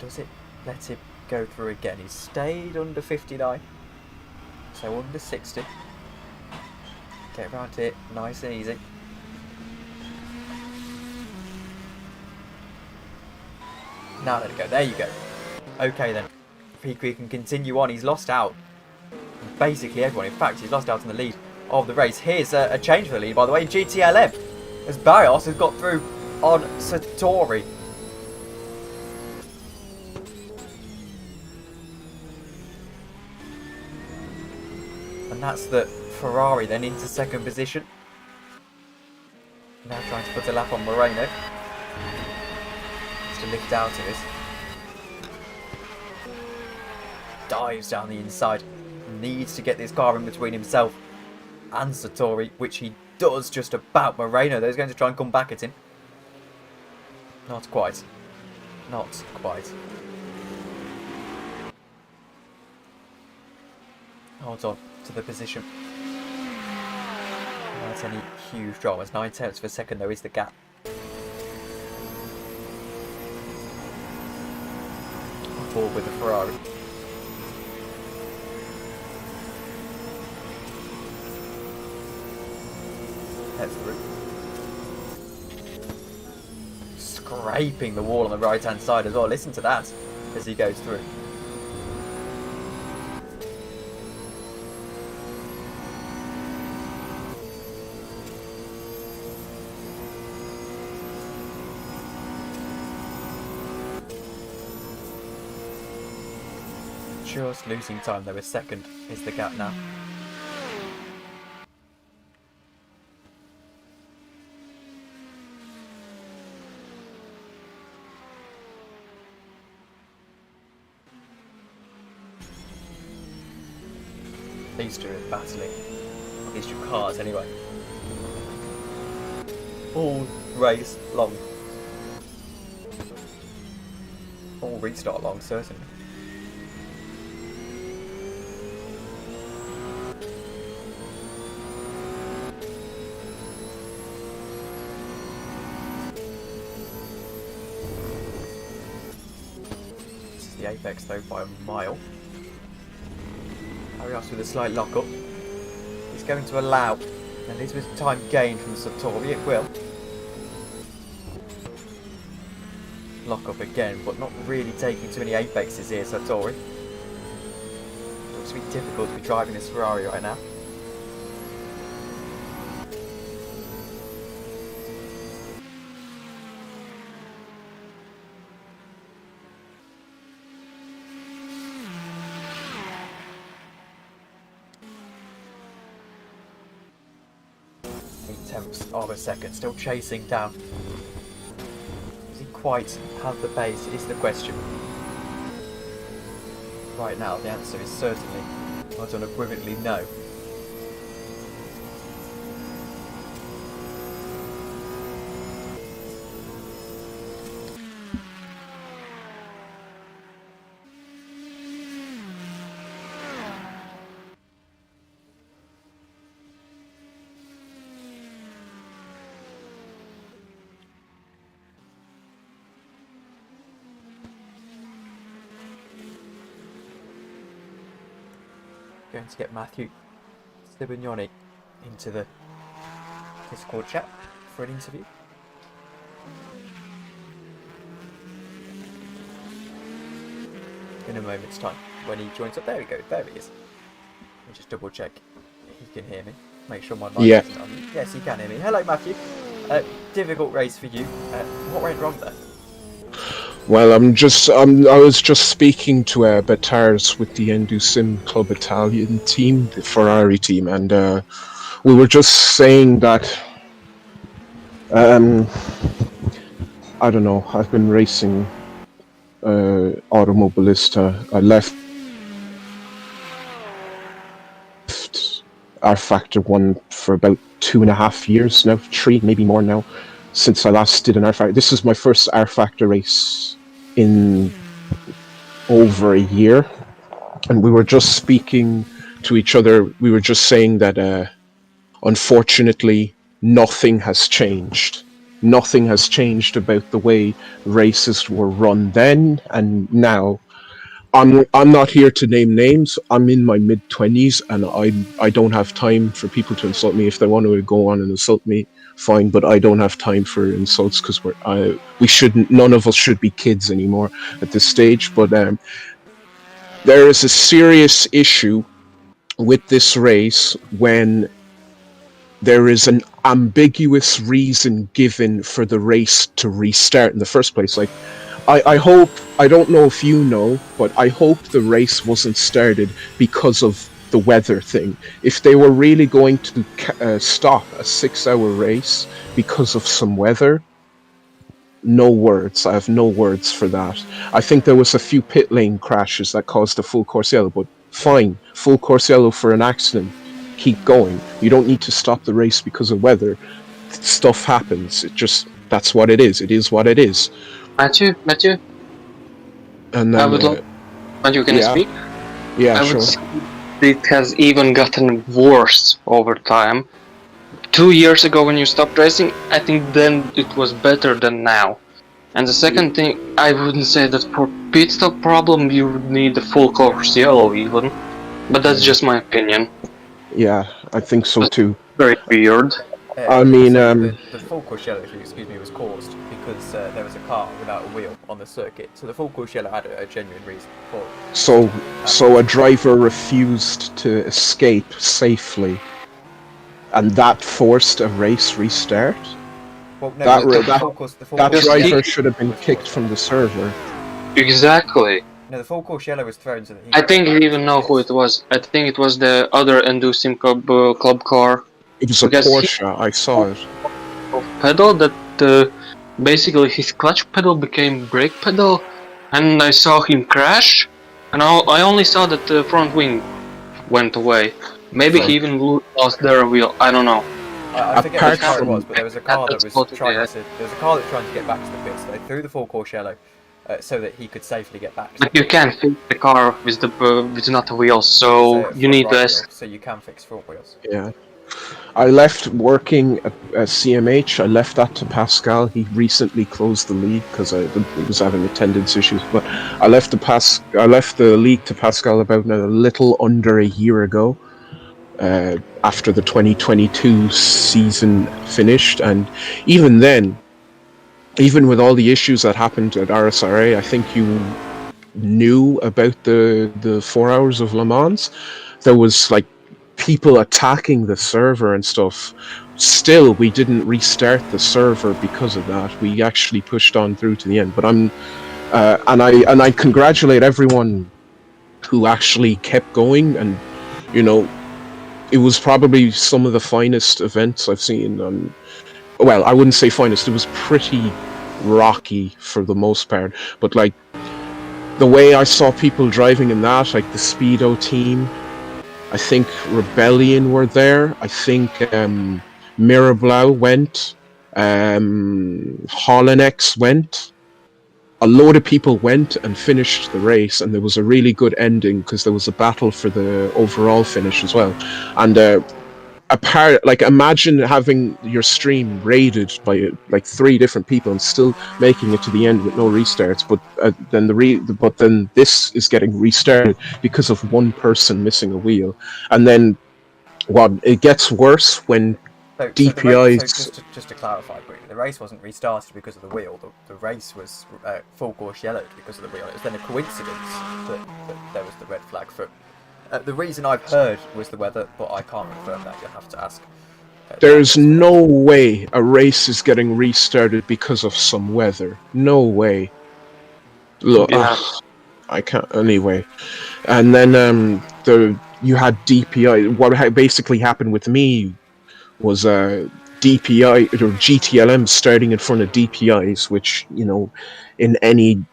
Does it let him go through again? He's stayed under 59. So under 60. Get around it nice and easy. Now let it go. There you go. Okay then. Vickery can continue on. He's lost out. Basically everyone. In fact, he's lost out in the lead of the race. Here's a change for the lead, by the way. GTLM. As Barrios has got through on Satori. And that's the Ferrari then into 2nd position. Now trying to put a lap on Moreno. Just to lift out of it. Dives down the inside. Needs to get this car in between himself and Satori, which he does just about. Moreno though is going to try and come back at him. Not quite. Not quite. Holds on to the position. Not any huge dramas. 9 tenths of a second though is the gap. Forward with the Ferrari. Heads through. Scraping the wall on the right hand side as well. Listen to that as he goes through. Just losing time though. A second is the gap now. These two are battling. These two cars, anyway. All race long. All restart long, certainly. This is the apex though by a mile. Arias with a slight lock-up. He's going to allow, and this was time gained from Satori, it will. Lock up again, but not really taking too many apexes here, Satori. Looks to be difficult to be driving this Ferrari right now. Tenths of a second, still chasing down. Does he quite have the pace is the question. Right now the answer is certainly not unequivocally no. Going to get Matthew Stibignoni into the Discord chat for an interview. In a moment's time, when he joins up. There we go, there he is. Let me just double check he can hear me. Make sure my mic isn't on mute. Yes, he can hear me. Hello, Matthew. Difficult race for you. What went wrong there? Well, I was just speaking to Batars with the Endusim Club Italian team, the Ferrari team, and we were just saying that, I don't know, I've been racing Automobilista. I left rFactor 1 for about 2.5 years now, 3, maybe more now, since I last did an rFactor. This is my first rFactor race in over a year, and we were just speaking to each other. We were just saying that unfortunately nothing has changed. Nothing has changed about the way races were run then and now. I'm not here to name names. I'm in my mid-20s, and I don't have time for people to insult me. If they want to go on and insult me, fine, but I don't have time for insults, because we shouldn't. None of us should be kids anymore at this stage. But there is a serious issue with this race when there is an ambiguous reason given for the race to restart in the first place. Like, I hope, I don't know if you know, but I hope the race wasn't started because of the weather thing. If they were really going to stop a 6-hour race because of some weather, no words. I have no words for that. I think there was a few pit lane crashes that caused a full course yellow, but fine, full course yellow for an accident. Keep going. You don't need to stop the race because of weather. Stuff happens. That's what it is. It is what it is. Matthew? And then, Matthew, can I speak? Yeah, I sure. would say it has even gotten worse over time. 2 years ago when you stopped racing, I think then it was better than now. And the second thing, I wouldn't say that for pit stop problem you would need the full course yellow even. But that's just my opinion. Yeah, I think so too. Very weird. I mean, the full course yellow, excuse me, was caused because there was a car without a wheel on the circuit. So the full course yellow had a genuine reason for it. So a driver refused to escape safely, and that forced a race restart? Well, no, that driver should have been kicked from the server. Exactly. No, the full course yellow was thrown so that he... I think we even know who it was. I think it was the other Endusim club car. It was a Porsche, I saw it. Pedal that basically his clutch pedal became brake pedal, and I saw him crash, and I only saw that the front wing went away. Maybe he even lost their wheel. I don't know. I forget which Apart car it from- was, but there was a car that That's was totally trying it. to. There was a car that was trying to get back to the pits. They threw the full course yellow, so that he could safely get back. To But the you pits. can't fix the car with not a wheel, so So you need front right this. wheel, so you can fix front wheels. Yeah. I left working at CMH. I left that to Pascal. He recently closed the league because I was having attendance issues. But I left the league to Pascal about a little under a year ago, after the 2022 season finished. And even then, even with all the issues that happened at RSRA, I think you knew about the 4 hours of Le Mans. There was like people attacking the server and stuff. Still, we didn't restart the server because of that. We actually pushed on through to the end. But and I congratulate everyone who actually kept going. And it was probably some of the finest events I've seen. Well, I wouldn't say finest. It was pretty rocky for the most part. But like the way I saw people driving in that, like the Speedo team. I think Rebellion were there. I think Mirablau went. Hollinex went. A load of people went and finished the race, and there was a really good ending because there was a battle for the overall finish as well. And imagine having your stream raided by like 3 different people and still making it to the end with no restarts. But then this is getting restarted because of one person missing a wheel, and then it gets worse when DPIs. So just to clarify quickly, the race wasn't restarted because of the wheel. The race was full course yellowed because of the wheel. It was then a coincidence that there was the red flag for. The reason I've heard was the weather, but I can't confirm that. You'll have to ask. There's no way a race is getting restarted because of some weather. No way. Look, Yeah. I can't. Anyway, and then you had DPI. What basically happened with me was DPI or GTLM starting in front of DPIs, which in any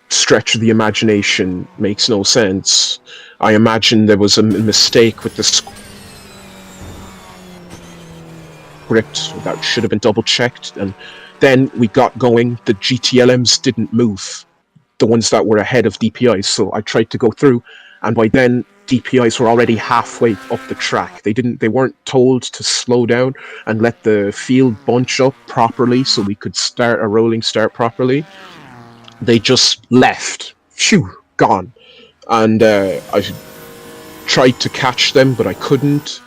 stretch of the imagination makes no sense. I imagine there was a mistake with the script that should have been double checked, and then we got going. The GTLMs didn't move, the ones that were ahead of DPIs, so I tried to go through, and by then DPIs were already halfway up the track. They weren't told to slow down and let the field bunch up properly so we could start a rolling start properly. They just left. Phew, gone. And I tried to catch them, but I couldn't.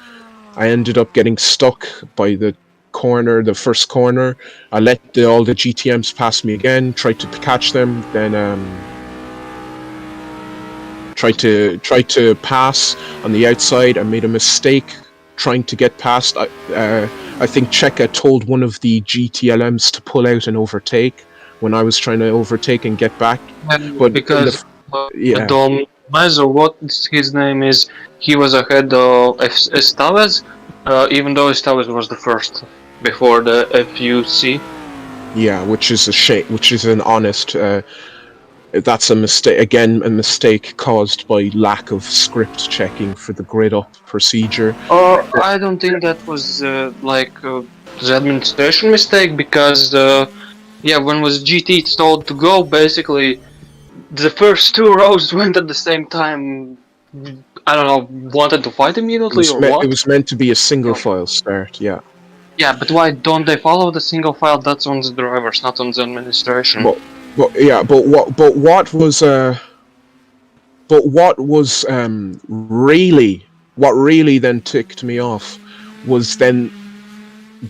I ended up getting stuck by the first corner. I let all the GTMs pass me again, tried to catch them, then tried to pass on the outside. I made a mistake trying to get past. I think Cheka told one of the GTLMs to pull out and overtake when I was trying to overtake and get back. But because Dom Mezzo, what his name is, he was ahead of Estaves, even though Estaves was the first before the FUC. Yeah, which is a shame. Which is an honest. That's a mistake. Again, a mistake caused by lack of script checking for the grid up procedure. I don't think that was the administration mistake, because when was GT told to go, basically the first 2 rows went at the same time. I don't know, wanted to fight immediately what? It was meant to be a single file start, yeah. Yeah, but why don't they follow the single file? That's on the drivers, not on the administration. But what really then ticked me off was then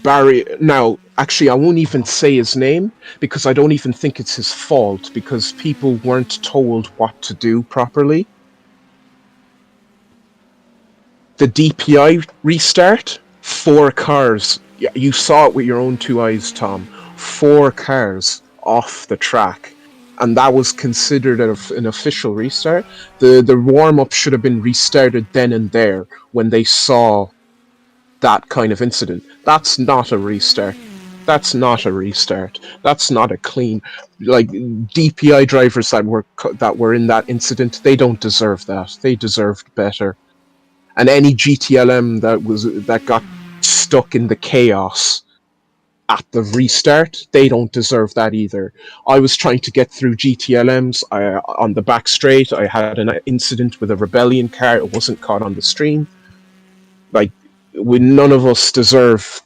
Barry. Now, actually, I won't even say his name because I don't even think it's his fault, because people weren't told what to do properly. The DPI restart, 4 cars. Yeah, you saw it with your own 2 eyes, Tom. 4 cars off the track, and that was considered an official restart. The warm-up should have been restarted then and there when they saw that kind of incident. That's not a restart. That's not a restart. That's not a clean. Like, DPI drivers that were in that incident, they don't deserve that. They deserved better. and any GTLM that got stuck in the chaos at the restart, they don't deserve that either. I was trying to get through GTLMs on the back straight. I had an incident with a rebellion car. It wasn't caught on the stream. Like, none of us deserve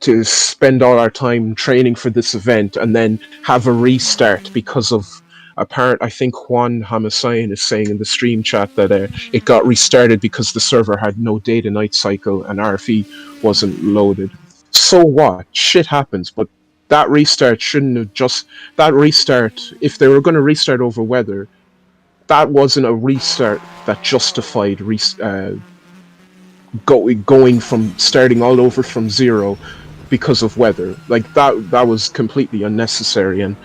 to spend all our time training for this event and then have a restart because of I think Juan Hamasayan is saying in the stream chat that it got restarted because the server had no day-to-night cycle and RFE wasn't loaded. So what? Shit happens, but that restart shouldn't have if they were going to restart over weather, that wasn't a restart that justified going from starting all over from zero because of weather. Like, that was completely unnecessary. And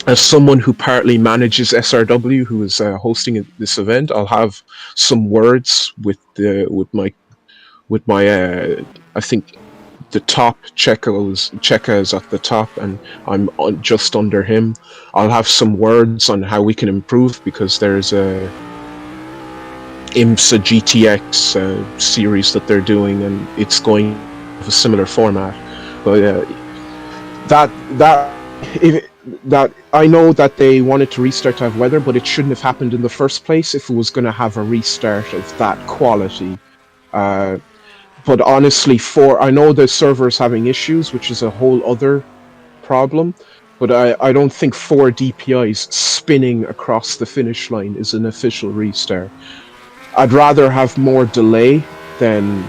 as someone who partly manages SRW, who is hosting this event, I'll have some words with my I think the top Cheka is at the top, and I'm just under him. I'll have some words on how we can improve, because there's a IMSA GTX series that they're doing, and it's going with a similar format. But that I know that they wanted to restart to have weather, but it shouldn't have happened in the first place if it was going to have a restart of that quality. But honestly, I know the server is having issues, which is a whole other problem, but I don't think 4 DPIs spinning across the finish line is an official restart. I'd rather have more delay than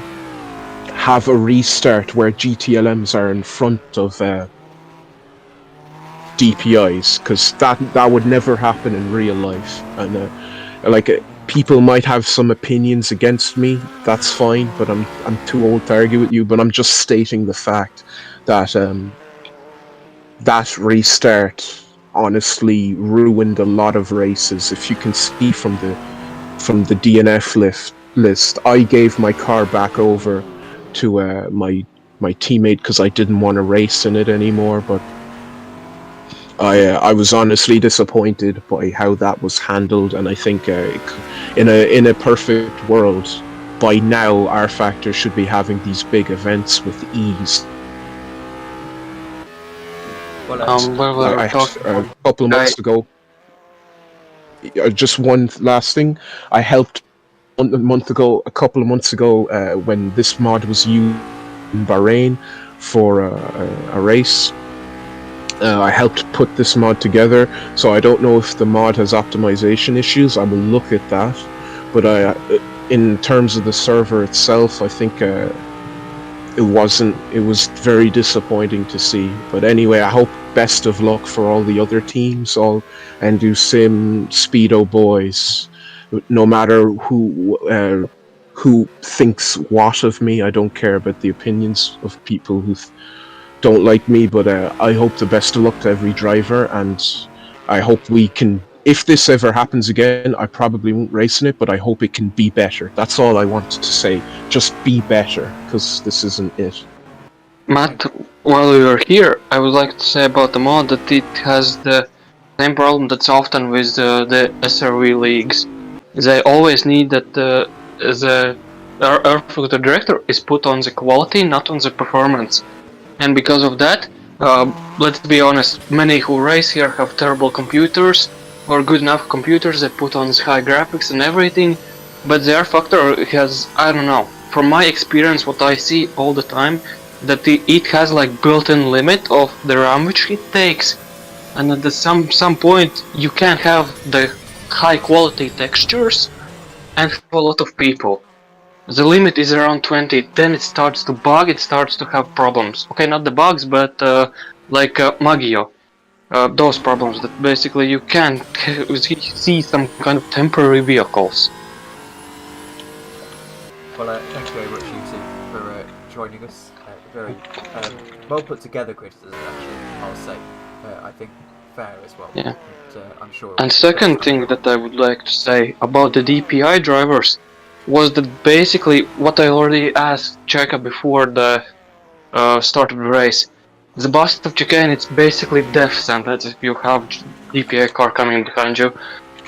have a restart where GTLMs are in front of DPIs, because that would never happen in real life. And people might have some opinions against me. That's fine, but I'm too old to argue with you. But I'm just stating the fact that that restart honestly ruined a lot of races. If you can see from the DNF list, I gave my car back over to my teammate because I didn't want to race in it anymore. But I was honestly disappointed by how that was handled, and I think in a perfect world, by now rFactor should be having these big events with ease. Well, a couple of months ago, just one last thing, I helped a couple of months ago, when this mod was used in Bahrain for a race. I helped put this mod together, so I don't know if the mod has optimization issues. I will look at that, but in terms of the server itself, I think it was very disappointing to see. But anyway, I hope best of luck for all the other teams, all Endu Sim, Speedo boys. No matter who thinks what of me, I don't care about the opinions of people who don't like me, but I hope the best of luck to every driver, and I hope we can, if this ever happens again, I probably won't race in it, but I hope it can be better. That's all I wanted to say. Just be better, because this isn't it. Matt, while we were here, I would like to say about the mod that it has the same problem that's often with the SRV leagues. They always need that the rFactor director is put on the quality, not on the performance. And because of that, let's be honest, many who race here have terrible computers, or good enough computers that put on high graphics and everything, but the rFactor has, I don't know, from my experience, what I see all the time, that it has like built-in limit of the RAM which it takes, and at some point you can have the high quality textures and have a lot of people. The limit is around 20, then it starts to bug, it starts to have problems. Okay, not the bugs, but like Magio. Those problems that basically you can't see some kind of temporary vehicles. Well, thank you very much, you two, for joining us. Very well put together criticism, actually, I'll say. I think fair as well. Yeah. And, I'm sure. And second thing that I would like to say about the DPI drivers was that basically what I already asked Cheka before the start of the race. The bus of chicane, it's basically death sentence if you have DPI car coming behind you.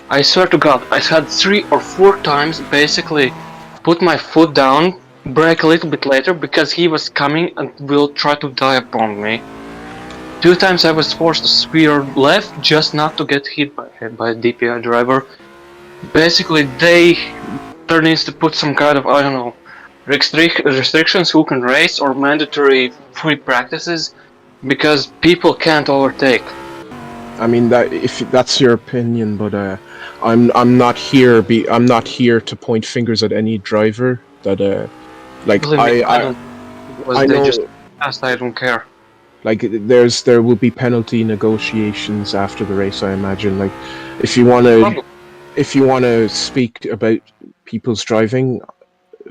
I swear to God, I had 3 or 4 times basically put my foot down, brake a little bit later because he was coming and will try to dive bomb me. 2 times I was forced to steer left just not to get hit by a DPI driver. Basically, there needs to put some kind of, I don't know, restrictions who can race or mandatory free practices because people can't overtake. I mean that if that's your opinion, but I'm not here. I'm not here to point fingers at any driver. That like Believe me, I don't. I They know. just asked. I don't care. Like there will be penalty negotiations after the race. I imagine. Like if you want to speak about people's driving,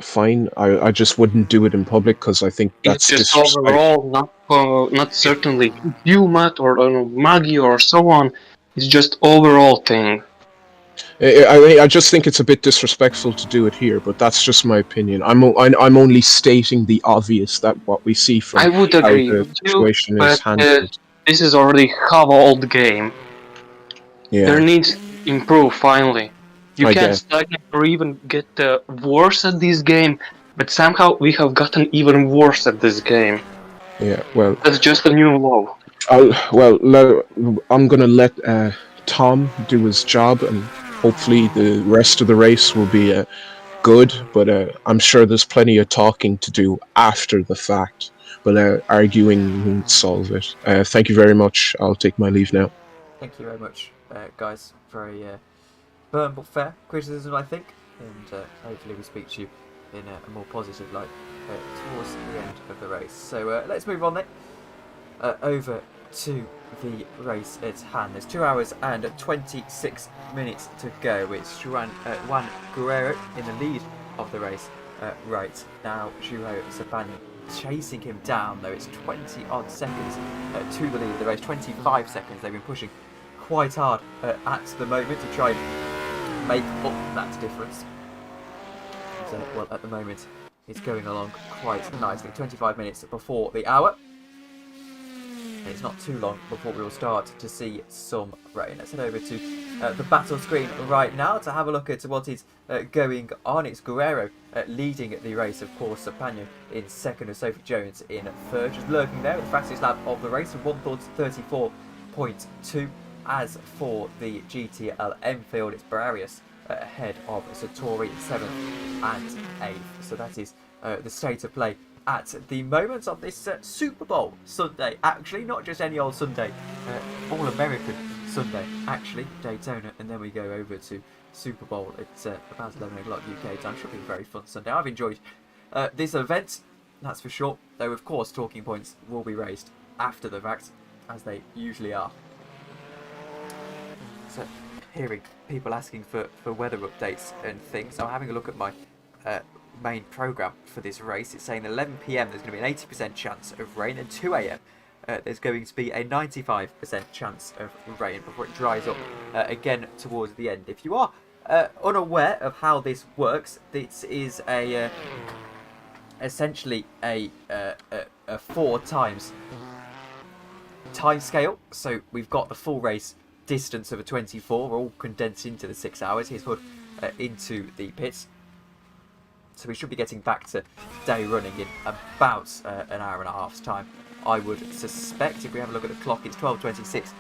fine. I just wouldn't do it in public because I think It's that's just disrespect. overall, not certainly you, Matt, or I don't know, Maggie, or so on. It's just overall thing. I just think it's a bit disrespectful to do it here, but that's just my opinion. I'm only stating the obvious, that what we see from I would how agree the with you, situation is but handled. this is already how old game. There Yeah, needs to improve finally. You I can't guess. stagnate or even get worse at this game, but somehow we have gotten even worse at this game. Yeah, well, That's just a new low. I'm gonna let Tom do his job, and hopefully the rest of the race will be good. But I'm sure there's plenty of talking to do after the fact. But arguing won't solve it. Thank you very much. I'll take my leave now. Thank you very much, guys. Very firm but fair criticism, I think, and hopefully we speak to you in a more positive light towards the end of the race. So let's move on then over to the race at hand. There's 2 hours and 26 minutes to go. It's Juan Guerrero in the lead of the race right now. Juho Sabani chasing him down, though. It's 20 odd seconds to the lead of the race. 25 seconds. They've been pushing quite hard at the moment to try and make up that difference. And, well, at the moment it's going along quite nicely. 25 minutes before the hour. And it's not too long before we will start to see some rain. Let's head over to the battle screen right now to have a look at what is going on. It's Guerrero leading the race, of course. Pagno in second, and Sophie Jones in third. Just lurking there, the fastest lap of the race, 1:34.2. As for the GTLM field, it's Bararius ahead of Satori, 7th and 8th. So that is the state of play at the moment on this Super Bowl Sunday. Actually, not just any old Sunday, all-American Sunday, actually, Daytona, and then we go over to Super Bowl at about 11 o'clock UK time. Should be a very fun Sunday. I've enjoyed this event, that's for sure, though of course talking points will be raised after the fact, as they usually are. So, hearing people asking for weather updates and things, I'm having a look at my main programme for this race. It's saying 11 PM there's going to be an 80% chance of rain, and 2 AM there's going to be a 95% chance of rain before it dries up again towards the end. If you are unaware of how this works, this is a essentially a 4 times time scale. So we've got the full race distance of a 24, we're all condensed into the 6 hours. Here's Hood into the pits. So we should be getting back to day running in about an hour and a half's time, I would suspect. If we have a look at the clock, it's 12:26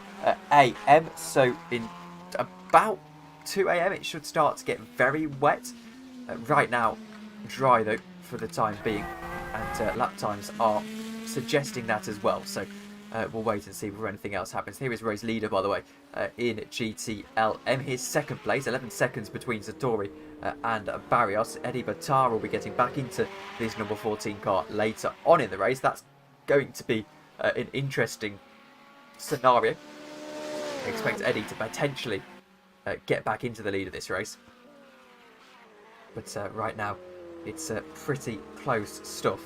AM. So in about 2 AM it should start to get very wet. Right now, dry though for the time being, and lap times are suggesting that as well. So we'll wait and see before anything else happens. Here is race leader, by the way, in GTLM. Here's second place, 11 seconds between Satori and Barrios. Eddie Batar will be getting back into this number 14 car later on in the race. That's going to be an interesting scenario. I expect Eddie to potentially get back into the lead of this race. But right now, it's pretty close stuff.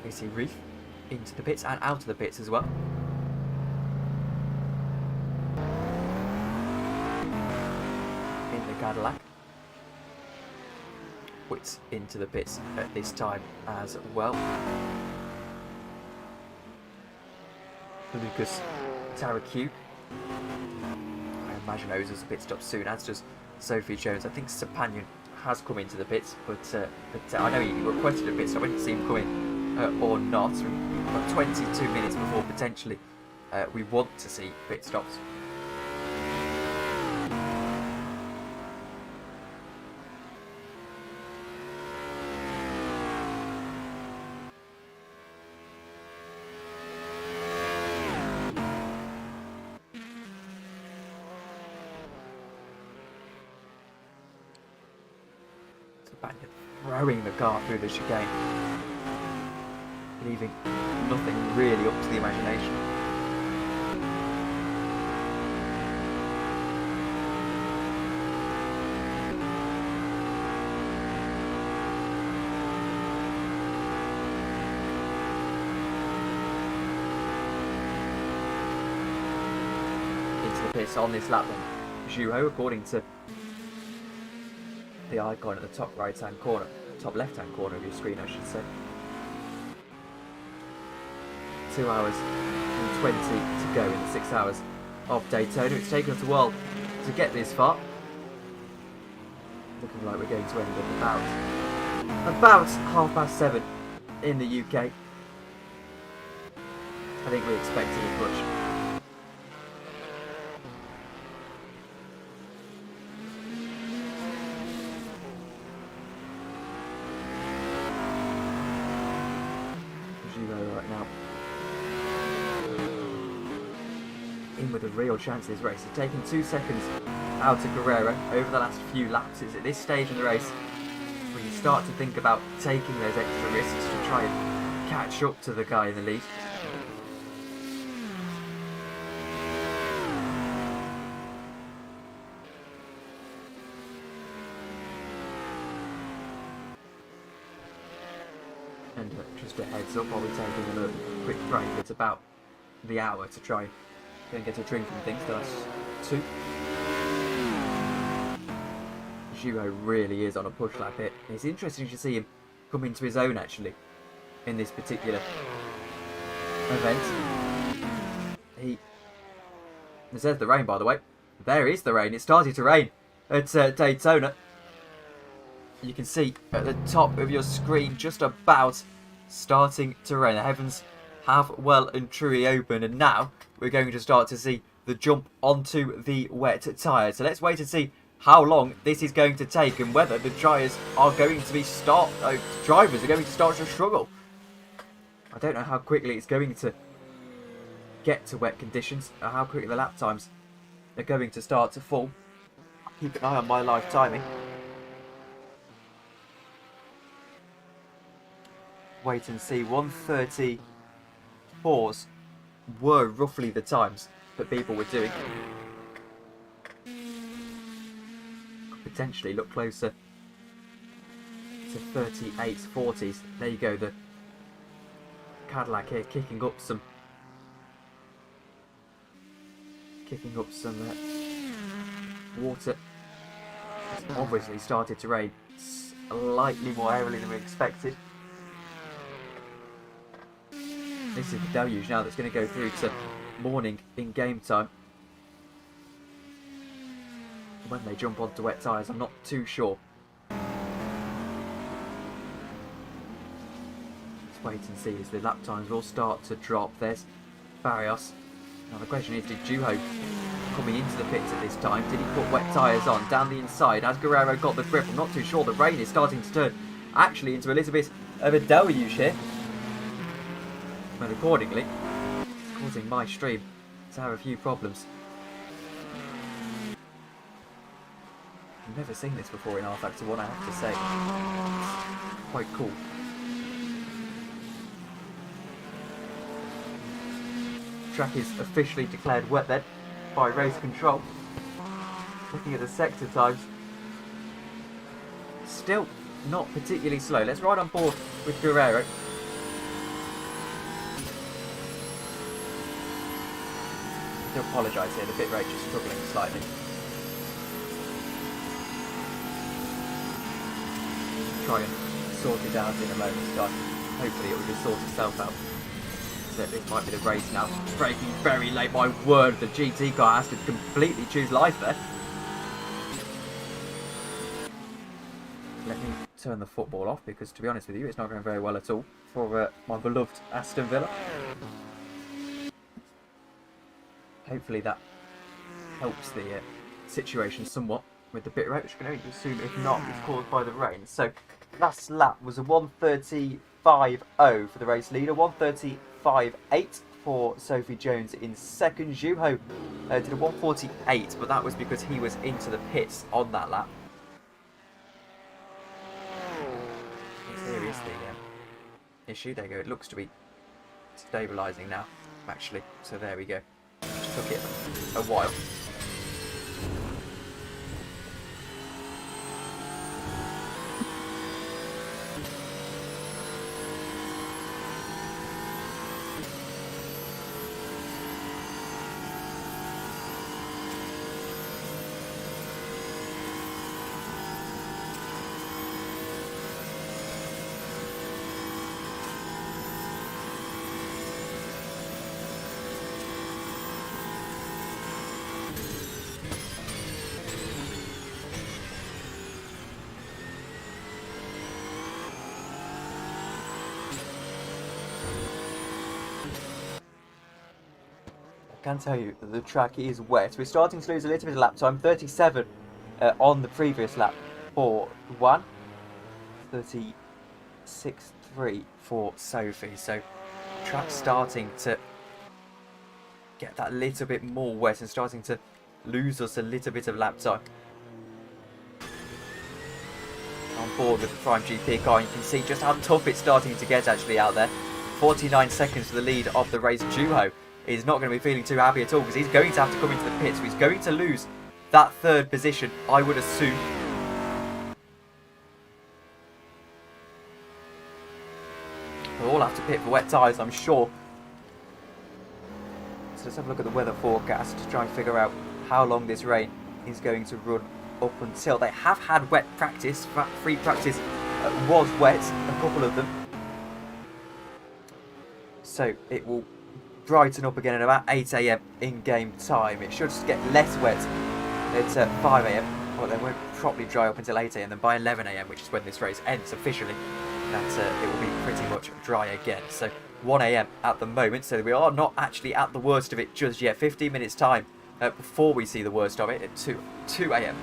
We see Reef into the pits and out of the pits as well. In the Cadillac. Wits into the pits at this time as well. Lucas Taracu. I imagine Ozer's a pit stop soon, as does Sophie Jones. I think Sapanian has come into the pits, but I know he requested a pit stop. I didn't see him come in or not. We've got 22 minutes before potentially we want to see pit stops. Throwing the car through the chicane, leaving nothing really up to the imagination. Into the pits on this lap then. Zhuo, according to the icon at the top right hand corner, top left hand corner of your screen I should say. 2 hours and 20 to go in the 6 hours of Daytona. It's taken us a while to get this far. Looking like we're going to end up about 7:30 in the UK. I think we expected as much. Right now, in with a real chance of this race. He's taken 2 seconds out of Guerrero over the last few laps. It's at this stage in the race when you start to think about taking those extra risks to try and catch up to the guy in the lead. And just a heads up while we're taking a little quick break, it's about the hour to try and get a drink and things. The last 2. Zhuo really is on a push lap here. It's interesting to see him come into his own actually in this particular event. There's the rain, by the way. There is the rain. It started to rain at Daytona. You can see at the top of your screen just about starting to rain. The heavens have well and truly opened, and now we're going to start to see the jump onto the wet tyres. So let's wait and see how long this is going to take and whether the drivers are going to start to struggle. I don't know how quickly it's going to get to wet conditions or how quickly the lap times are going to start to fall. Keep an eye on my live timing. Wait and see. 1:34s were roughly the times that people were doing. Could potentially look closer to 38s, 40s. There you go, the Cadillac here kicking up some water. It's obviously started to rain slightly more heavily than we expected. This is the deluge now that's going to go through to morning in game time. When they jump onto wet tyres, I'm not too sure. Let's wait and see as the lap times will start to drop. There's Barrios. Now the question is, did Zhuo coming into the pits at this time, did he put wet tyres on down the inside? Has Guerrero got the grip? I'm not too sure. The rain is starting to turn actually into a little bit of a deluge here. And accordingly, it's causing my stream to have a few problems. I've never seen this before in rFactor 1, I have to say. It's quite cool. Track is officially declared wet then by race control. Looking at the sector times, still not particularly slow. Let's ride on board with Guerrero. I do apologise here, the bit rate is struggling slightly. Try and sort it out in a moment's time. Hopefully it will just sort itself out. So this might be the race now. Braking very late, my word, the GT car has to completely choose life there. Let me turn the football off because, to be honest with you, it's not going very well at all for my beloved Aston Villa. Hopefully that helps the situation somewhat with the pit rate, which we can only assume, if not, it's caused by the rain. So last lap was a 1:35.0 for the race leader, 1:35.8 for Sophie Jones in second. Juho did a 1:48, but that was because he was into the pits on that lap. Here is the issue. There you go. It looks to be stabilising now, actually. So there we go. Just took it a while. I can tell you that the track is wet. We're starting to lose a little bit of lap time. 37 on the previous lap for Juan. 36.3 for Sophie. So track's starting to get that little bit more wet and starting to lose us a little bit of lap time. On board with the Prime GP car, you can see just how tough it's starting to get actually out there. 49 seconds to the lead of the race. Juho is not going to be feeling too happy at all because he's going to have to come into the pits. So he's going to lose that third position, I would assume. We'll all have to pit for wet tyres, I'm sure. So let's have a look at the weather forecast to try and figure out how long this rain is going to run up until. They have had wet practice. Free practice was wet, a couple of them. So it will brighten up again at about 8 AM in game time. It should get less wet at 5 AM, but they won't properly dry up until 8 AM. Then by 11 AM, which is when this race ends officially, that it will be pretty much dry again. So 1 AM at the moment, so we are not actually at the worst of it just yet. 15 minutes time before we see the worst of it at 2 AM.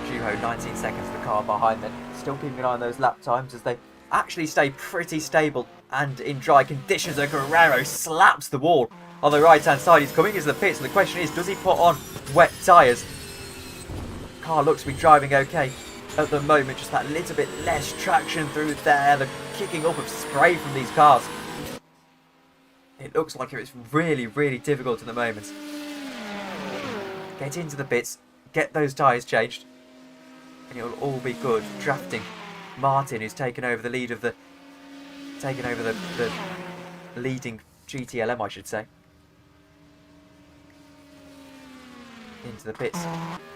Juho 19 seconds, the car behind them. Still keeping an eye on those lap times as they actually stay pretty stable and in dry conditions. Guerrero slaps the wall on the right hand side. He's coming into the pits, and the question is, does he put on wet tyres? Car looks to be driving okay at the moment, just that little bit less traction through there, the kicking up of spray from these cars. It looks like it's really, really difficult at the moment. Get into the pits, get those tyres changed, and it'll all be good. Drafting Martin, who's taken over the lead of the leading GTLM, I should say. Into the pits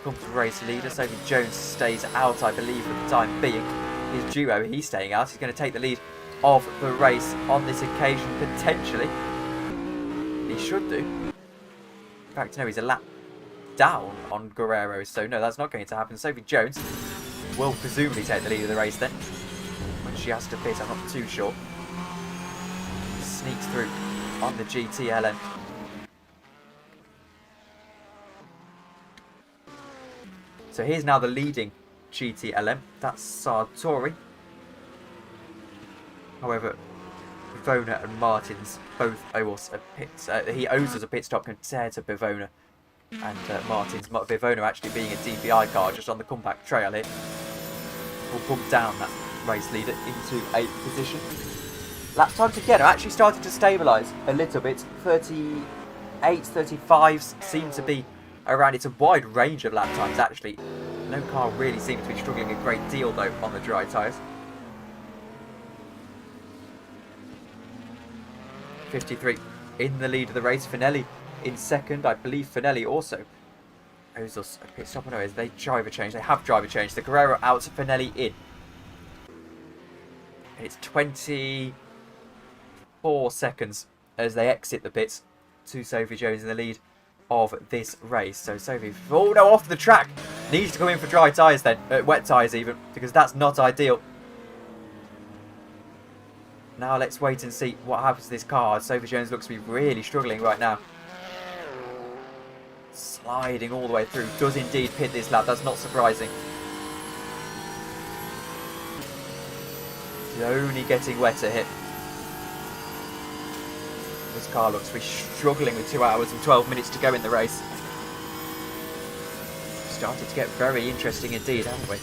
comes the race leader. Sophie Jones stays out, I believe, for the time being. His duo, he's staying out. He's going to take the lead of the race on this occasion, potentially. He should do. In fact, no, he's a lap down on Guerrero, so no, that's not going to happen. Sophie Jones will presumably take the lead of the race then. When she has to pit, I'm not too sure. Sneaks through on the GTLM. So here's now the leading GTLM. That's Sartori. However, Bivona and Martins both owe us a pit. He owes us a pit stop compared to Bivona and Martins. Bivona actually being a DPI car just on the comeback trail here will bump down that race leader into 8th position. Lap times again are actually starting to stabilise a little bit. 38s, 35s seem to be around. It's a wide range of lap times actually. No car really seems to be struggling a great deal though on the dry tyres. 53 in the lead of the race. Finelli in second. I believe Finelli also owes us a pit stop. No, they driver change. They have driver change. The Guerrero out, Finelli in. And it's 24 seconds as they exit the pits to Sophie Jones in the lead of this race. So Sophie, oh no, off the track. Needs to come in for dry tyres then. Wet tyres even, because that's not ideal. Now let's wait and see what happens to this car. Sophie Jones looks to be really struggling right now. Sliding all the way through. Does indeed pit this lap. That's not surprising. She's only getting wetter here. This car looks to be struggling with 2 hours and 12 minutes to go in the race. Started to get very interesting indeed, haven't we?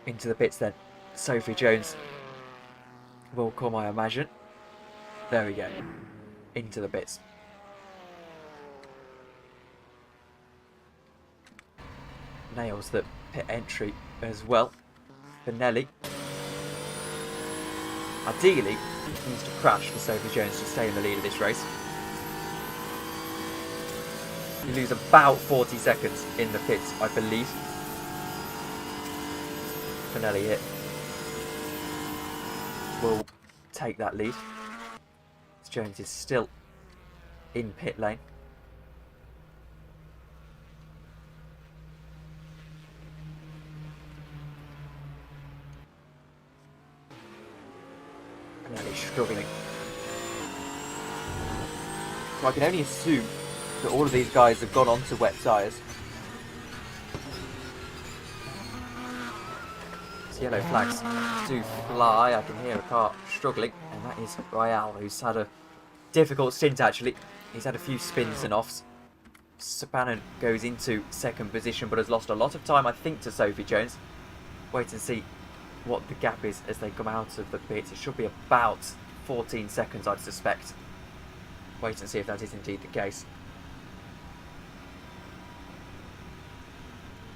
Into the pits then. Sophie Jones will come, I imagine. There we go. Into the pits. Nails the pit entry as well. Finelli. Ideally, needs to crash for Sophie Jones to stay in the lead of this race. You lose about 40 seconds in the pits, I believe. Finelli here will take that lead. Jones is still in pit lane. Finelli struggling. So I can only assume that all of these guys have gone onto wet tyres. Yellow flags do fly. I can hear a car struggling, and that is Royale, who's had a difficult stint actually. He's had a few spins and offs. Sapanen goes into second position, but has lost a lot of time, I think, to Sophie Jones. Wait and see what the gap is as they come out of the pits. It should be about 14 seconds, I'd suspect. Wait and see if that is indeed the case.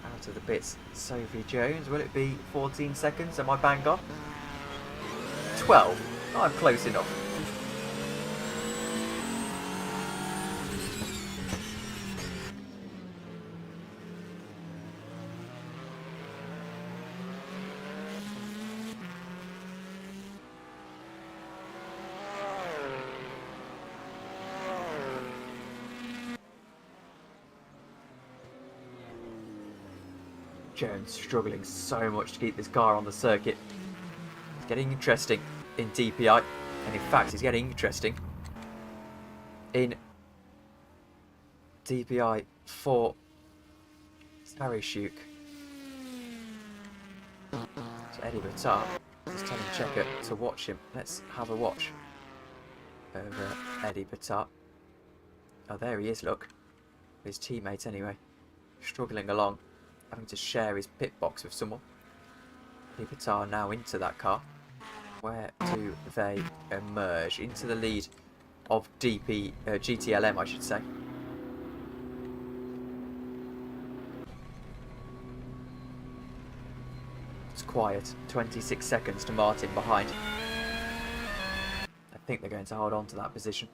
Out of the pits, Sophie Jones. Will it be 14 seconds? Am I bang on? 12. Oh, I'm close enough. Jones struggling so much to keep this car on the circuit. It's getting interesting in DPI, and in fact it's getting interesting in DPI for Tarishuk. So Eddie Batar is telling Checker to watch him. Let's have a watch over Eddie Batar. Oh, there he is, look. His teammate anyway. Struggling along. Having to share his pit box with someone. Lipitar now into that car. Where do they emerge? Into the lead of GTLM, I should say. It's quiet. 26 seconds to Martin behind. I think they're going to hold on to that position.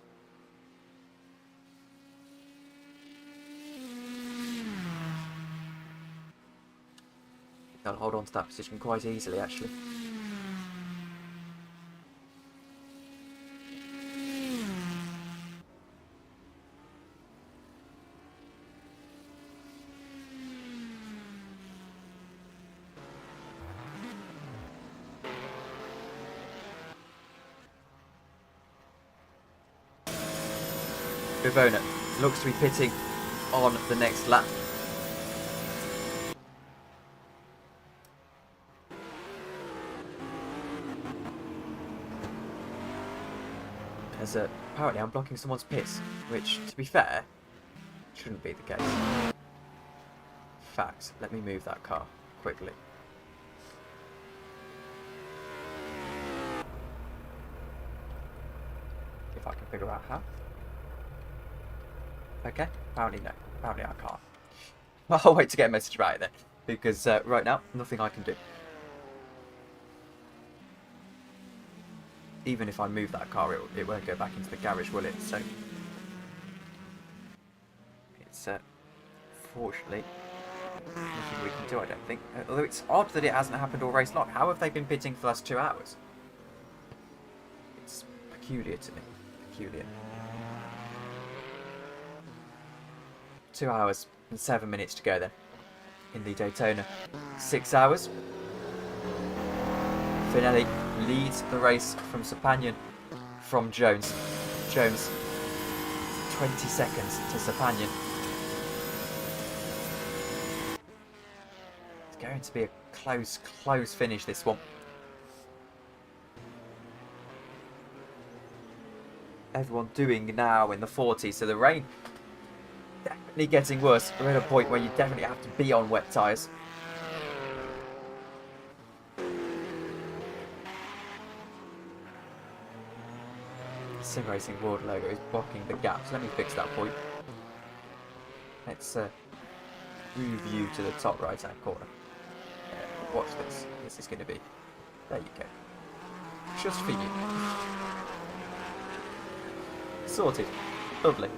They'll hold on to that position quite easily, actually. Bivona looks to be pitting on the next lap. As apparently I'm blocking someone's pits, which, to be fair, shouldn't be the case. In fact, let me move that car quickly. If I can figure out how. Okay, apparently no. Apparently I can't. Well, I'll wait to get a message about it then, because right now, nothing I can do. Even if I move that car, it won't go back into the garage, will it? So, it's fortunately nothing we can do, I don't think. Although it's odd that it hasn't happened all race long. How have they been pitting for the last 2 hours? It's peculiar to me. Peculiar. 2 hours and 7 minutes to go then in the Daytona 6 hours. Finelli leads the race from Sepanian from Jones. Jones 20 seconds to Sepanian. It's going to be a close finish, this one. Everyone doing now in the 40s, so the rain definitely getting worse. We're at a point where you definitely have to be on wet tyres. Sim Racing World logo is blocking the gap, so let me fix that point. Let's move you to the top right hand corner. Watch this. This is going to be. There you go. Just for you. Sorted. Lovely.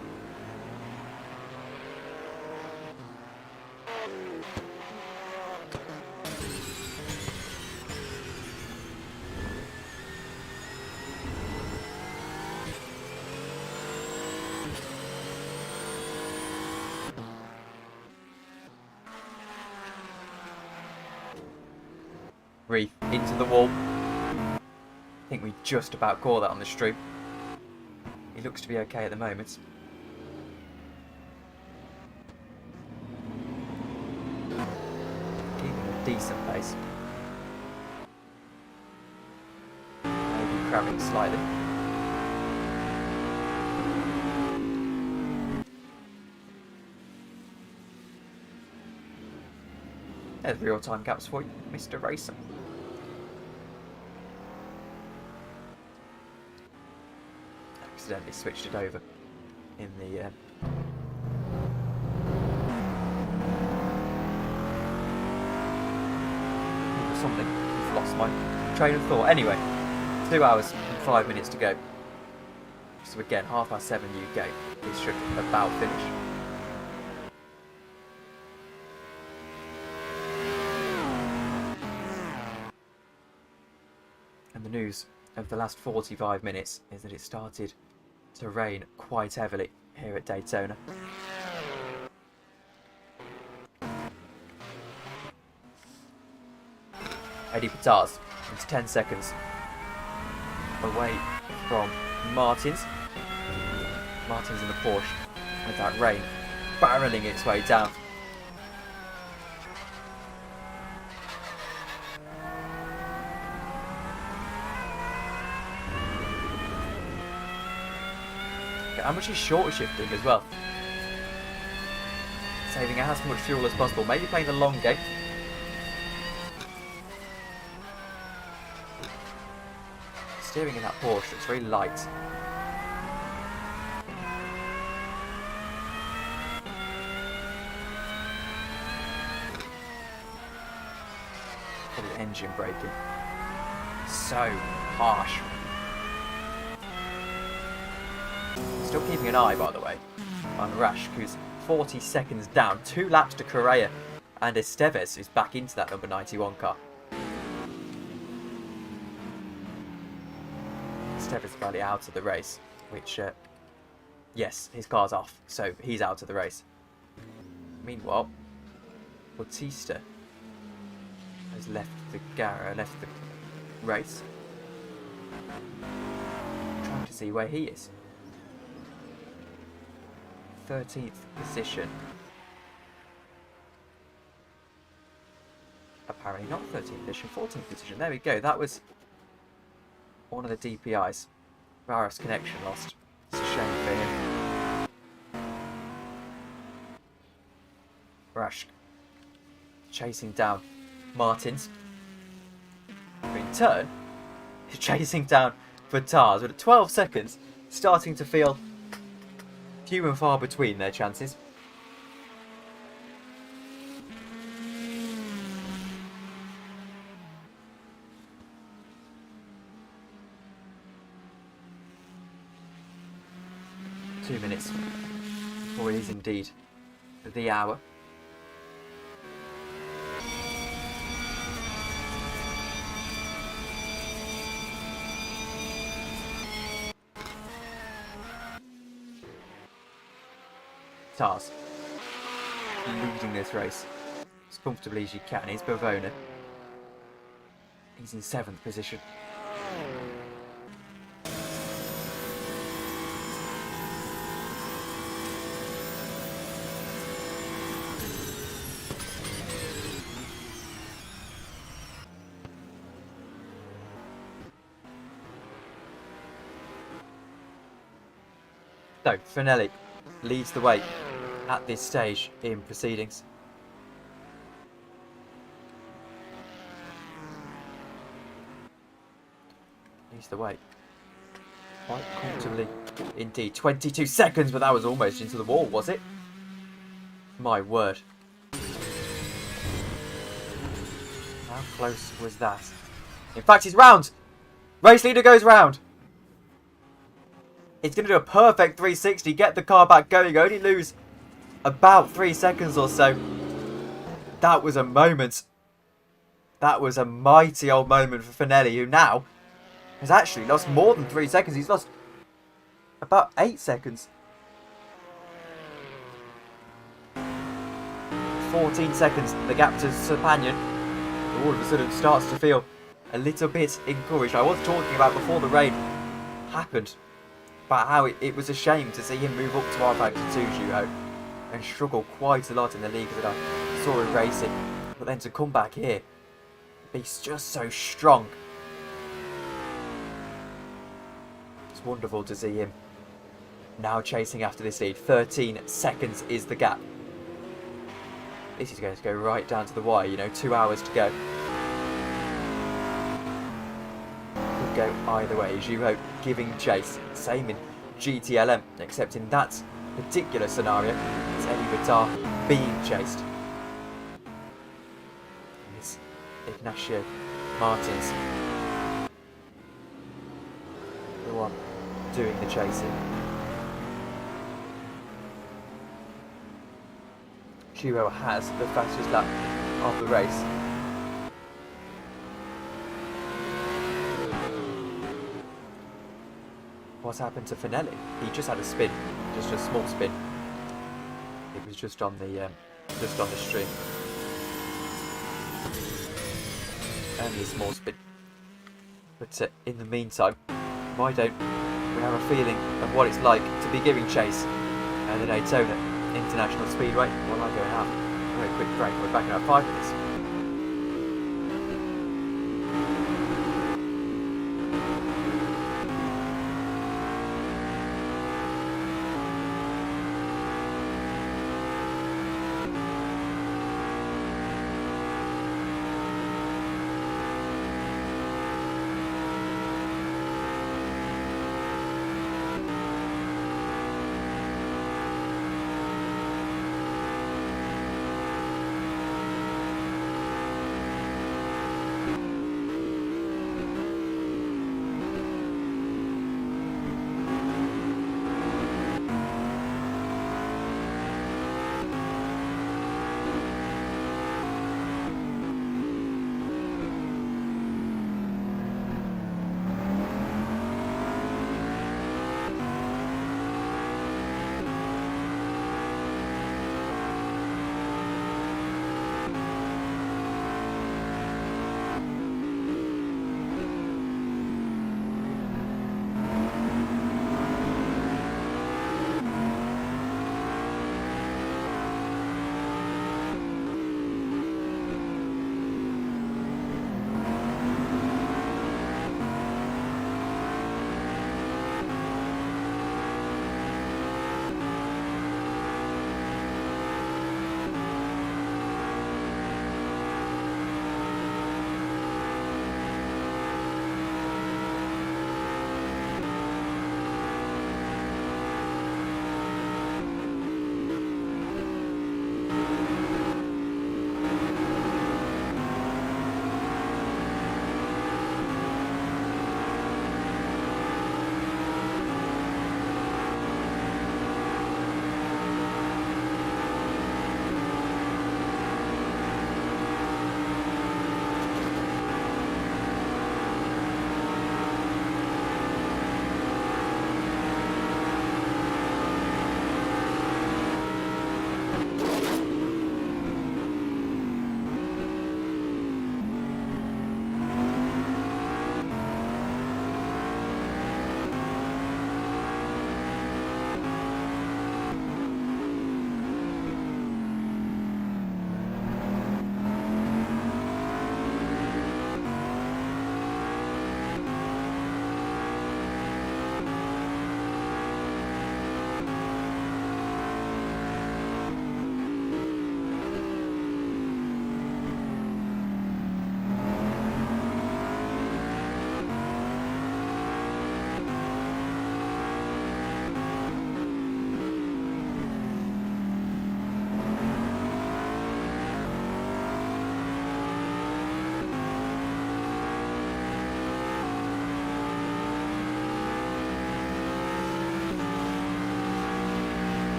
Reef into the wall. I think we just about caught that on the stream. He looks to be okay at the moment. Keeping a decent pace. Maybe crabbing slightly. There's real-time gaps for you, Mr. Racer. Accidentally switched it over in the something. I've lost my train of thought. Anyway, 2 hours and 5 minutes to go. So again, 7:30 UK. This should about finish. And the news of the last 45 minutes is that it started to rain quite heavily here at Daytona. Eddie Petars is 10 seconds away from Martins. Martins in the Porsche with that rain barreling its way down. How much is short shifting as well? Saving as much fuel as possible. Maybe playing the long game. Steering in that Porsche, it's very light. Probably engine braking. So harsh. Still keeping an eye, by the way, on Rash, who's 40 seconds down. 2 laps to Correa, and Esteves is back into that number 91 car. Esteves is barely out of the race, which, yes, his car's off, so he's out of the race. Meanwhile, Bautista has left the race. Trying to see where he is. 13th position. Apparently not 13th position, 14th position. There we go. That was one of the DPIs. Virus connection lost. It's a shame for him. Rash chasing down Martins. In turn, he's chasing down Vatars with 12 seconds, starting to feel few and far between their chances. 2 minutes before it is indeed the hour. Tars leading this race as comfortably as you can. He's Bavona. He's in 7th position. So, Finelli leads the way at this stage in proceedings. Leads the way quite comfortably indeed. 22 seconds, but that was almost into the wall, was it? My word. How close was that? In fact, he's round! Race leader goes round! It's going to do a perfect 360, get the car back going, only lose about 3 seconds or so. That was a moment. That was a mighty old moment for Finelli, who now has actually lost more than 3 seconds. He's lost about 8 seconds. 14 seconds, the gap to Serpagnan. All of a sudden starts to feel a little bit encouraged. I was talking about before the rain happened, about how it was a shame to see him move up to rFactor 2, Juho, and struggle quite a lot in the league that I saw him racing. But then to come back here, he's just so strong. It's wonderful to see him now chasing after this lead. 13 seconds is the gap. This is going to go right down to the wire, you know, 2 hours to go. Could go either way. Juho giving chase. Same in GTLM, except in that particular scenario, it's Eddie Vitar being chased. And it's Ignacio Martins, the one doing the chasing. Juho has the fastest lap of the race. What's happened to Finelli? He just had a spin, just a small spin. It was just on the stream. Only a small spin. But in the meantime, why don't we have a feeling of what it's like to be giving chase at the Daytona International Speedway? Well, I'm going to have a very quick break. We're back in about 5 minutes.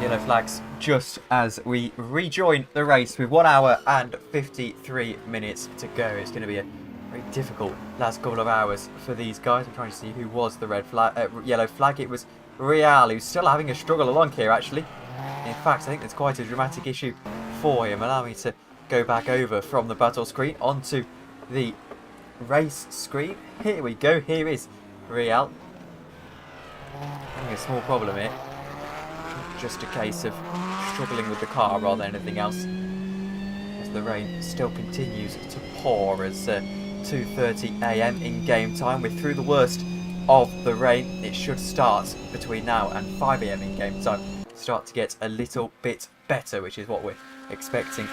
Yellow flags just as we rejoin the race with 1 hour and 53 minutes to go. It's going to be a very difficult last couple of hours for these guys. I'm trying to see who was the yellow flag. It was Real, who's still having a struggle along here, actually. In fact, I think there's quite a dramatic issue for him. Allow me to go back over from the battle screen onto the race screen. Here we go. Here is Real. Having a small problem here. Just a case of struggling with the car rather than anything else, as the rain still continues to pour as 2:30 AM in game time. We're through the worst of the rain. It should start between now and 5 AM in game time, start to get a little bit better, which is what we're expecting.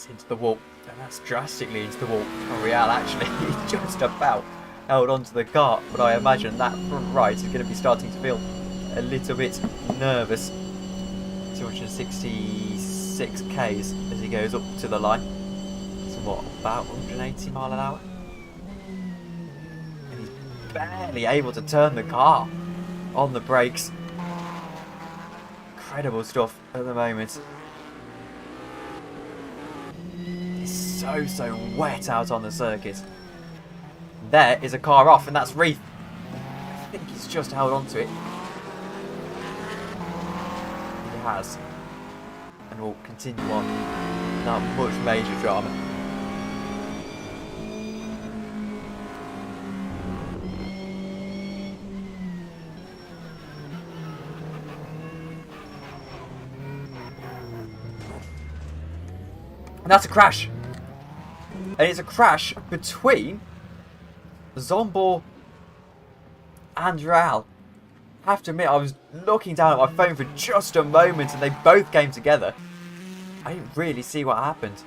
Into the wall, and that's drastically into the wall. Real actually just about held onto the car, but I imagine that front right is going to be starting to feel a little bit nervous. 266 k's as he goes up to the line. So what, about 180 mile an hour? And he's barely able to turn the car on the brakes. Incredible stuff at the moment. So wet out on the circuit. There is a car off, and that's Reef. I think he's just held on to it. He has. And we'll continue on without much major drama. And that's a crash. And it's a crash between Zombor and Real. I have to admit, I was looking down at my phone for just a moment and they both came together. I didn't really see what happened.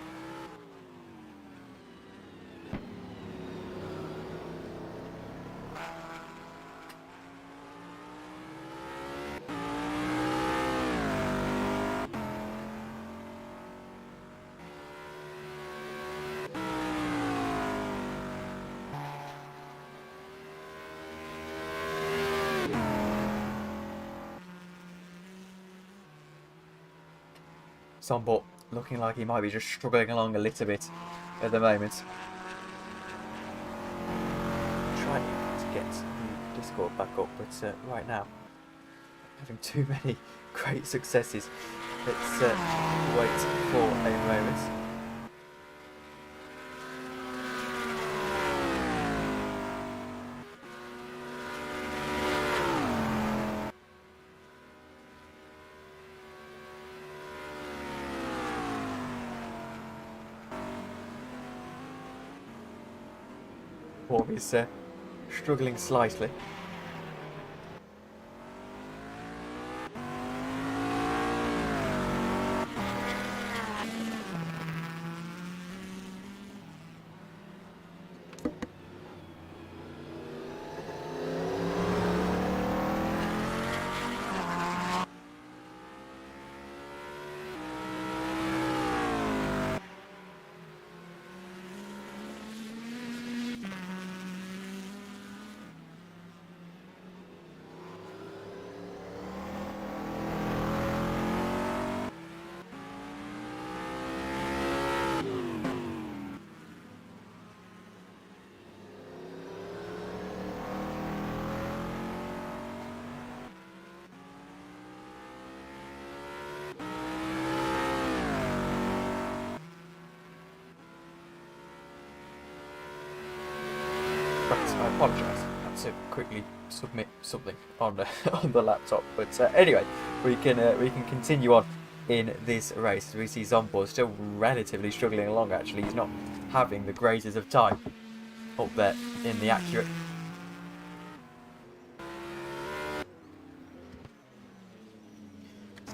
Zombor looking like he might be just struggling along a little bit at the moment. Trying to get the Discord back up, but right now, having too many great successes. Let's wait for a moment. Bob is struggling slightly. I apologise. I had to quickly submit something on the on the laptop. But anyway, we can continue on in this race. We see Zombor still relatively struggling along. Actually, he's not having the greatest of time up there in the accurate.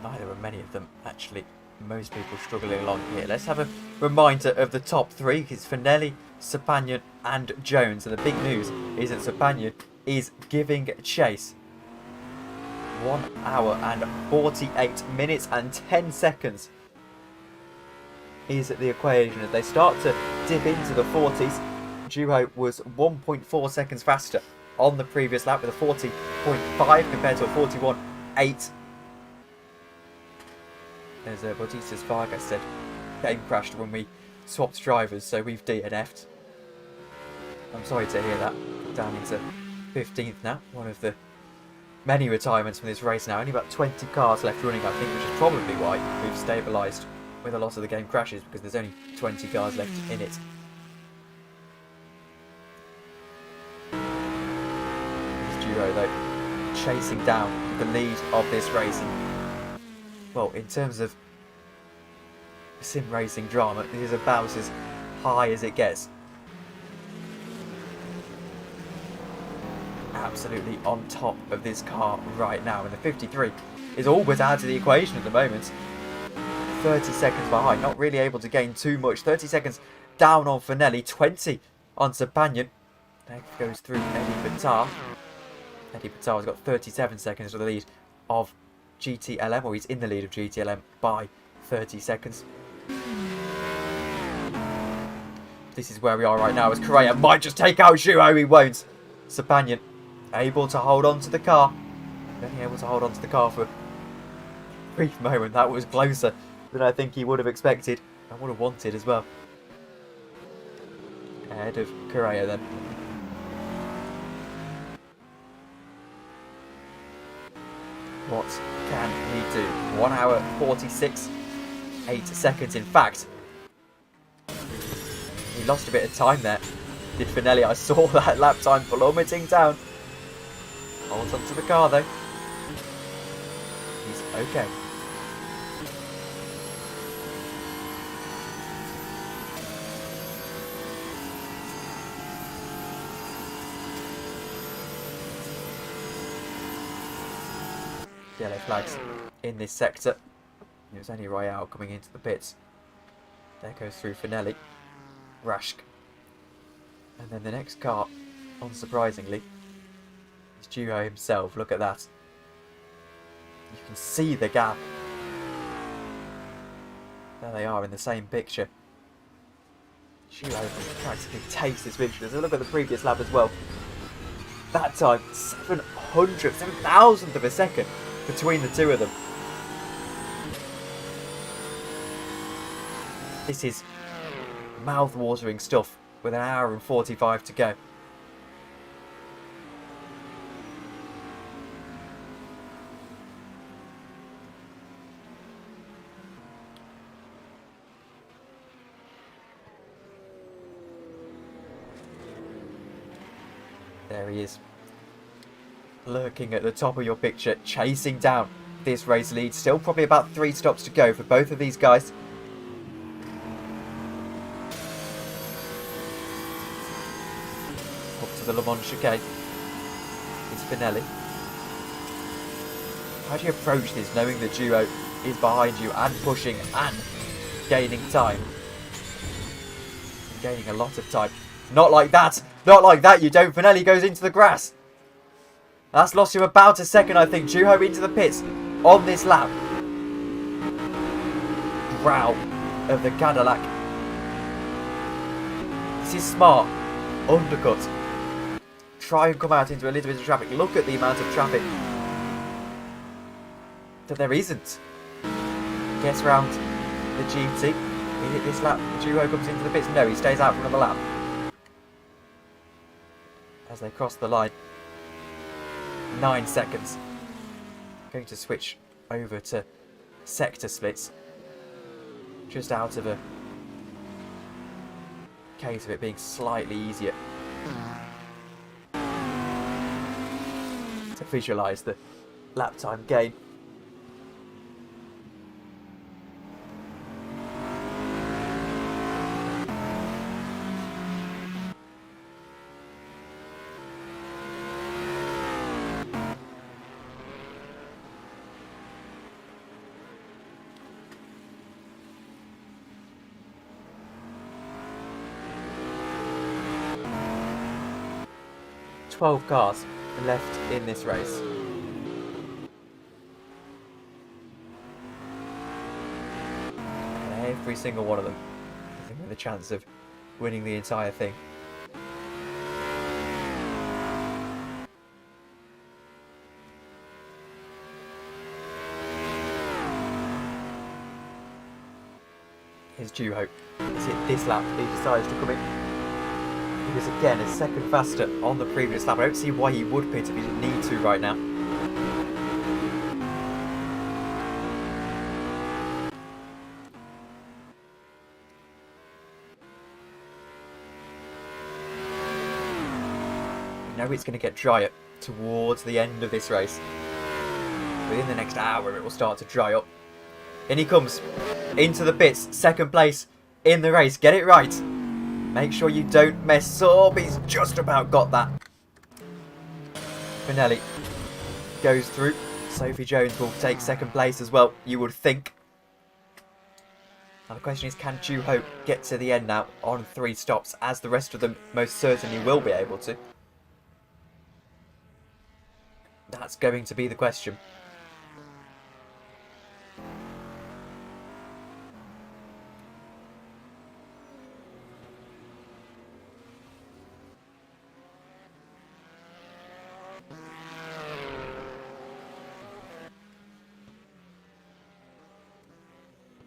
Neither are many of them, actually. Most people struggling along here. Let's have a reminder of the top three. It's Finelli, Sepanian and Jones. And the big news is that Sepanian is giving chase. 1 hour and 48 minutes and 10 seconds is the equation. As they start to dip into the 40s, Duo was 1.4 seconds faster on the previous lap with a 40.5 compared to a 41.8. As Bautista's Vargas said, game crashed when we swapped drivers, so we've DNF'd. I'm sorry to hear that. Down into 15th now. One of the many retirements from this race now. Only about 20 cars left running, I think, which is probably why we've stabilised with a lot of the game crashes, because there's only 20 cars left in it. This duo, though, chasing down the lead of this race. And, well, in terms of sim racing drama, this is about as high as it gets. Absolutely on top of this car right now, and the 53 is all but out of the equation at the moment. 30 seconds behind, not really able to gain too much. 30 seconds down on Finelli, 20 on Sepanian. There goes through Eddie Batar. Eddie Batar's got 37 seconds to the lead of GTLM, or he's in the lead of GTLM by 30 seconds. This is where we are right now, as Correa might just take out Zhuo. He won't. Sepanian able to hold on to the car. Only able to hold on to the car for a brief moment. That was closer than I think he would have expected. I would have wanted as well. Ahead of Correa then. What can he do? 1 hour 46, 8 seconds in fact. He lost a bit of time there. Did Finelli? I saw that lap time plummeting down. Holds onto the car though. He's okay. Yellow flags in this sector. It was only Royale coming into the pits. There goes through Finelli. Rashk. And then the next car, unsurprisingly, is Duo himself. Look at that. You can see the gap. There they are in the same picture. Duo practically takes this victory. Let's look at the previous lap as well. That time, 7,000th of a second between the two of them. This is mouth-watering stuff with 1 hour and 45 to go. There he is, lurking at the top of your picture, chasing down this race lead. Still probably about 3 stops to go for both of these guys. Up to the Le Mans chicane is Finelli. How do you approach this knowing the Duo is behind you and pushing and gaining time? And gaining a lot of time. Not like that! Not like that, you don't. Finelli goes into the grass. That's lost him about a second, I think. Duho into the pits on this lap. Growl of the Cadillac. This is smart. Undercut. Try and come out into a little bit of traffic. Look at the amount of traffic that there isn't. Gets round the GT. He hit this lap. Duho comes into the pits. No, he stays out for another lap. As they cross the line. 9 seconds. Going to switch over to sector splits. Just out of a case of it being slightly easier to visualise the lap time gain. 12 cars left in this race. And every single one of them with a chance of winning the entire thing. Here's due hope. Is it this lap he decides to come in? He was again a second faster on the previous lap. I don't see why he would pit if he didn't need to right now. We know it's going to get drier towards the end of this race. Within the next hour it will start to dry up. In he comes, into the pits, second place in the race. Get it right. Make sure you don't mess up. He's just about got that. Finelli goes through. Sophie Jones will take second place as well, you would think. Now the question is, can Due Hope get to the end now on 3 stops, as the rest of them most certainly will be able to? That's going to be the question.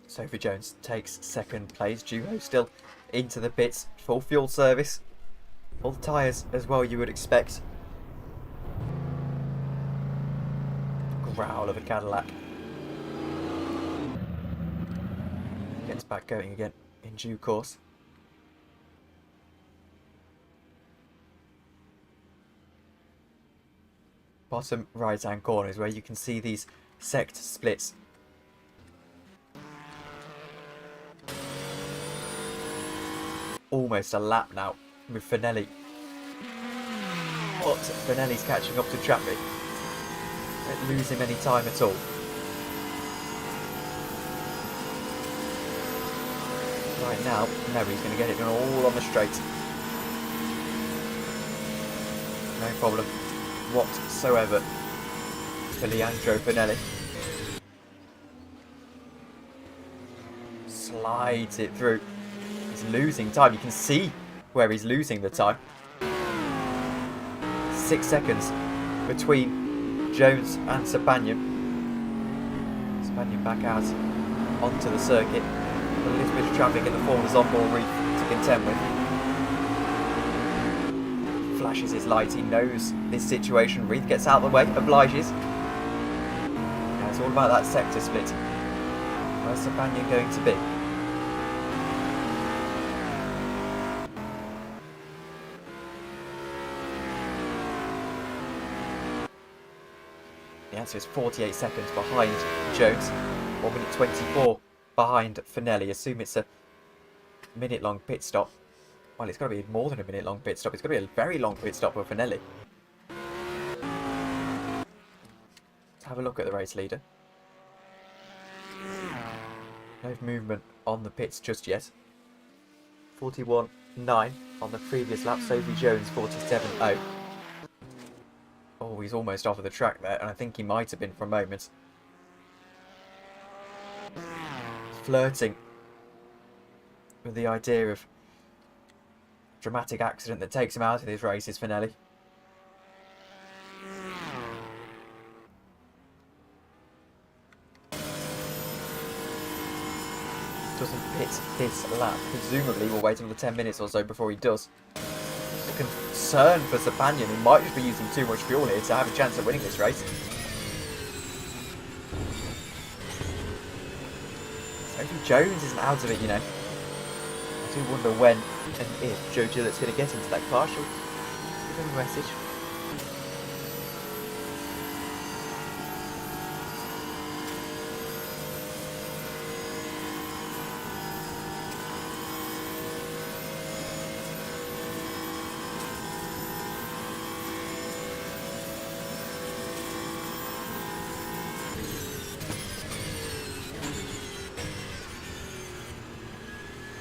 Sophie Jones takes second place. Duo still into the pits. Full fuel service. Full tyres as well, you would expect. Growl of a Cadillac. Gets back going again in due course. Bottom right hand corner is where you can see these sector splits. Almost a lap now with Finelli. But Finelli's catching up to traffic. Don't lose him any time at all. Right now, no, he's going to get it done all on the straight. No problem whatsoever for Leandro Finelli. Slides it through. He's losing time. You can see where he's losing the time. 6 seconds between Jones and Sabanian. Sabanian back out onto the circuit. A little bit of traffic in the Formula's on-board reef to contend with. Flashes his light. He knows this situation. Reith gets out of the way, obliges. Now it's all about that sector split. Where's Sabanian going to be? The answer is 48 seconds behind Jones. 1 minute 24 behind Finelli. Assume it's a minute-long pit stop. Well, it's got to be more than a minute-long pit stop. It's got to be a very long pit stop for Finelli. Let's have a look at the race leader. No movement on the pits just yet. 41.9 on the previous lap. Sophie Jones 47.0. Oh, he's almost off of the track there, and I think he might have been for a moment. Flirting with the idea of dramatic accident that takes him out of this race is Finelli. Doesn't pit this lap. Presumably we'll wait another 10 minutes or so before he does. A concern for Sabanian, who might just be using too much fuel here to have a chance of winning this race. Sophie Jones isn't out of it, you know. I do wonder when and if Joe Gillett's going to get into that car. She'll give him a message.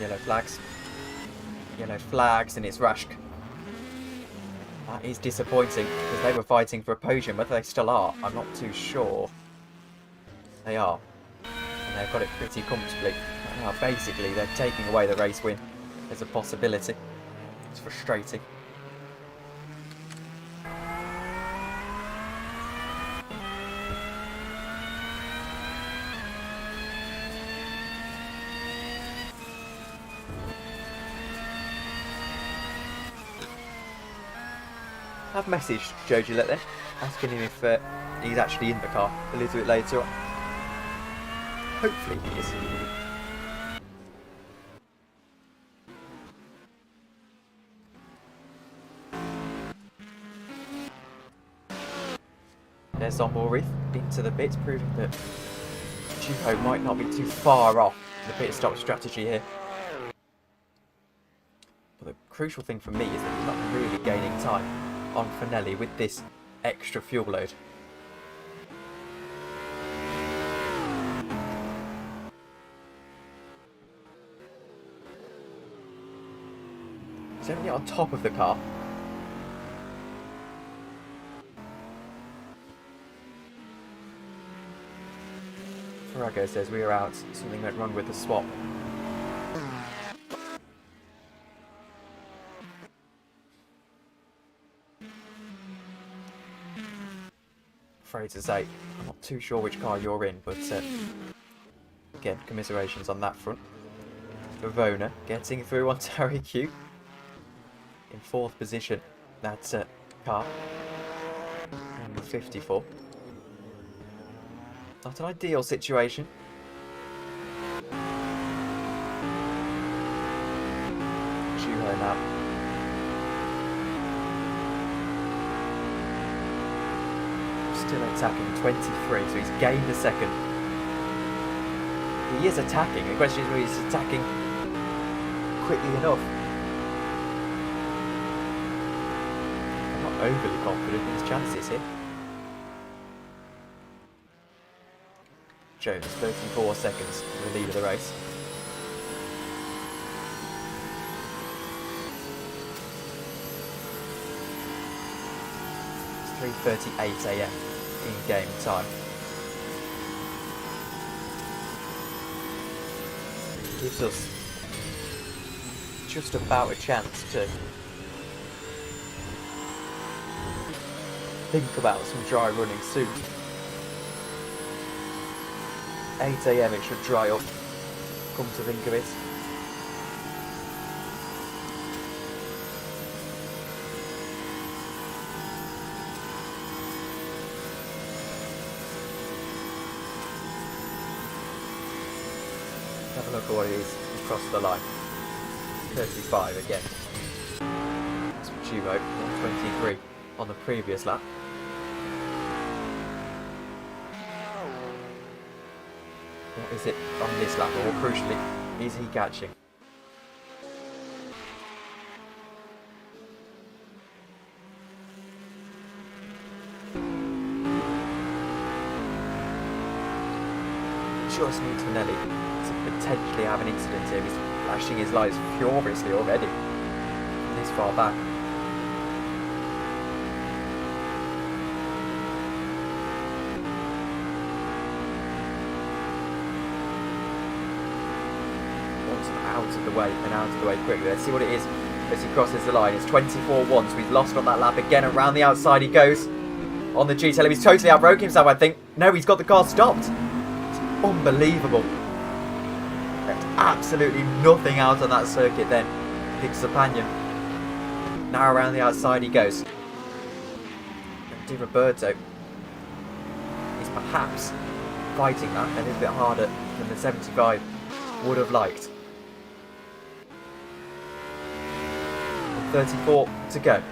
Yellow flags. Yellow flags, and it's Rashk. That That is disappointing, because they were fighting for a podium. Whether they still are, I'm not too sure. They are. And they've got it pretty comfortably. Now, basically, they're taking away the race win. There's a possibility. It's frustrating. I've messaged Joe Gillette then, asking him if he's actually in the car a little bit later on. Hopefully he is. There's Zomborith into the pits, proving that Juho might not be too far off the pit stop strategy here. But the crucial thing for me is that he's not really gaining time on Finelli with this extra fuel load. He's only on top of the car. Farago says we are out. Something went wrong with the swap. Afraid to say, I'm not too sure which car you're in, but again, commiserations on that front. Vavona getting through on Terry Q in 4th position. That's car number 54. Not an ideal situation. Juho now. Still attacking 23, so he's gained a second. He is attacking. The question is whether he's attacking quickly enough. I'm not overly confident in his chances here. Jones, 34 seconds in the lead of the race. It's 3:38 AM in game time. Gives us just about a chance to think about some dry running soon. 8 AM it should dry up, come to think of it. Have a look at what it is across the line. 35 again. That's what you wrote, 123 on the previous lap. What is it on this lap, or crucially, is he catching? Just needs Finelli to potentially have an incident here. He's flashing his lights furiously already this far back. Out of the way and out of the way quickly. Let's see what it is as he crosses the line. It's 24-1, so he's lost on that lap again. Around the outside he goes on the G-tail. He's totally outbroke himself, I think. No, he's got the car stopped. It's unbelievable. Left absolutely nothing out on that circuit then. Picks the Panion. Now around the outside he goes. Di Roberto is perhaps fighting that a little bit harder than the 75 would have liked. 34 to go.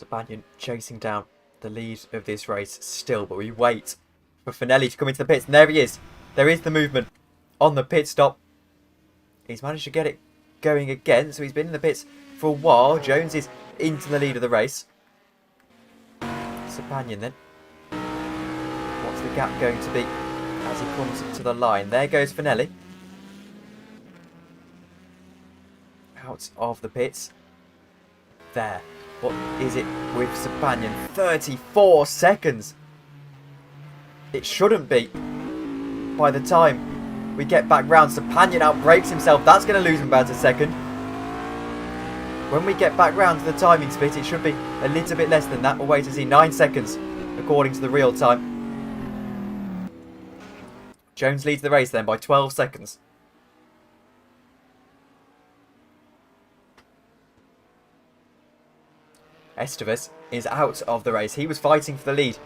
Sabanian chasing down the lead of this race still, but we wait for Finelli to come into the pits, and there he is. There is the movement on the pit stop. He's managed to get it going again, so he's been in the pits for a while. Jones is into the lead of the race. Sabanian then. What's the gap going to be as he comes to the line? There goes Finelli. Out of the pits. There. What is it with Sabanian? 34 seconds. It shouldn't be. By the time we get back round, Sabanian outbrakes himself. That's going to lose him about a second. When we get back round to the timing split, it should be a little bit less than that. We'll wait to see. 9 seconds, according to the real time. Jones leads the race then by 12 seconds. Estevez is out of the race. He was fighting for the lead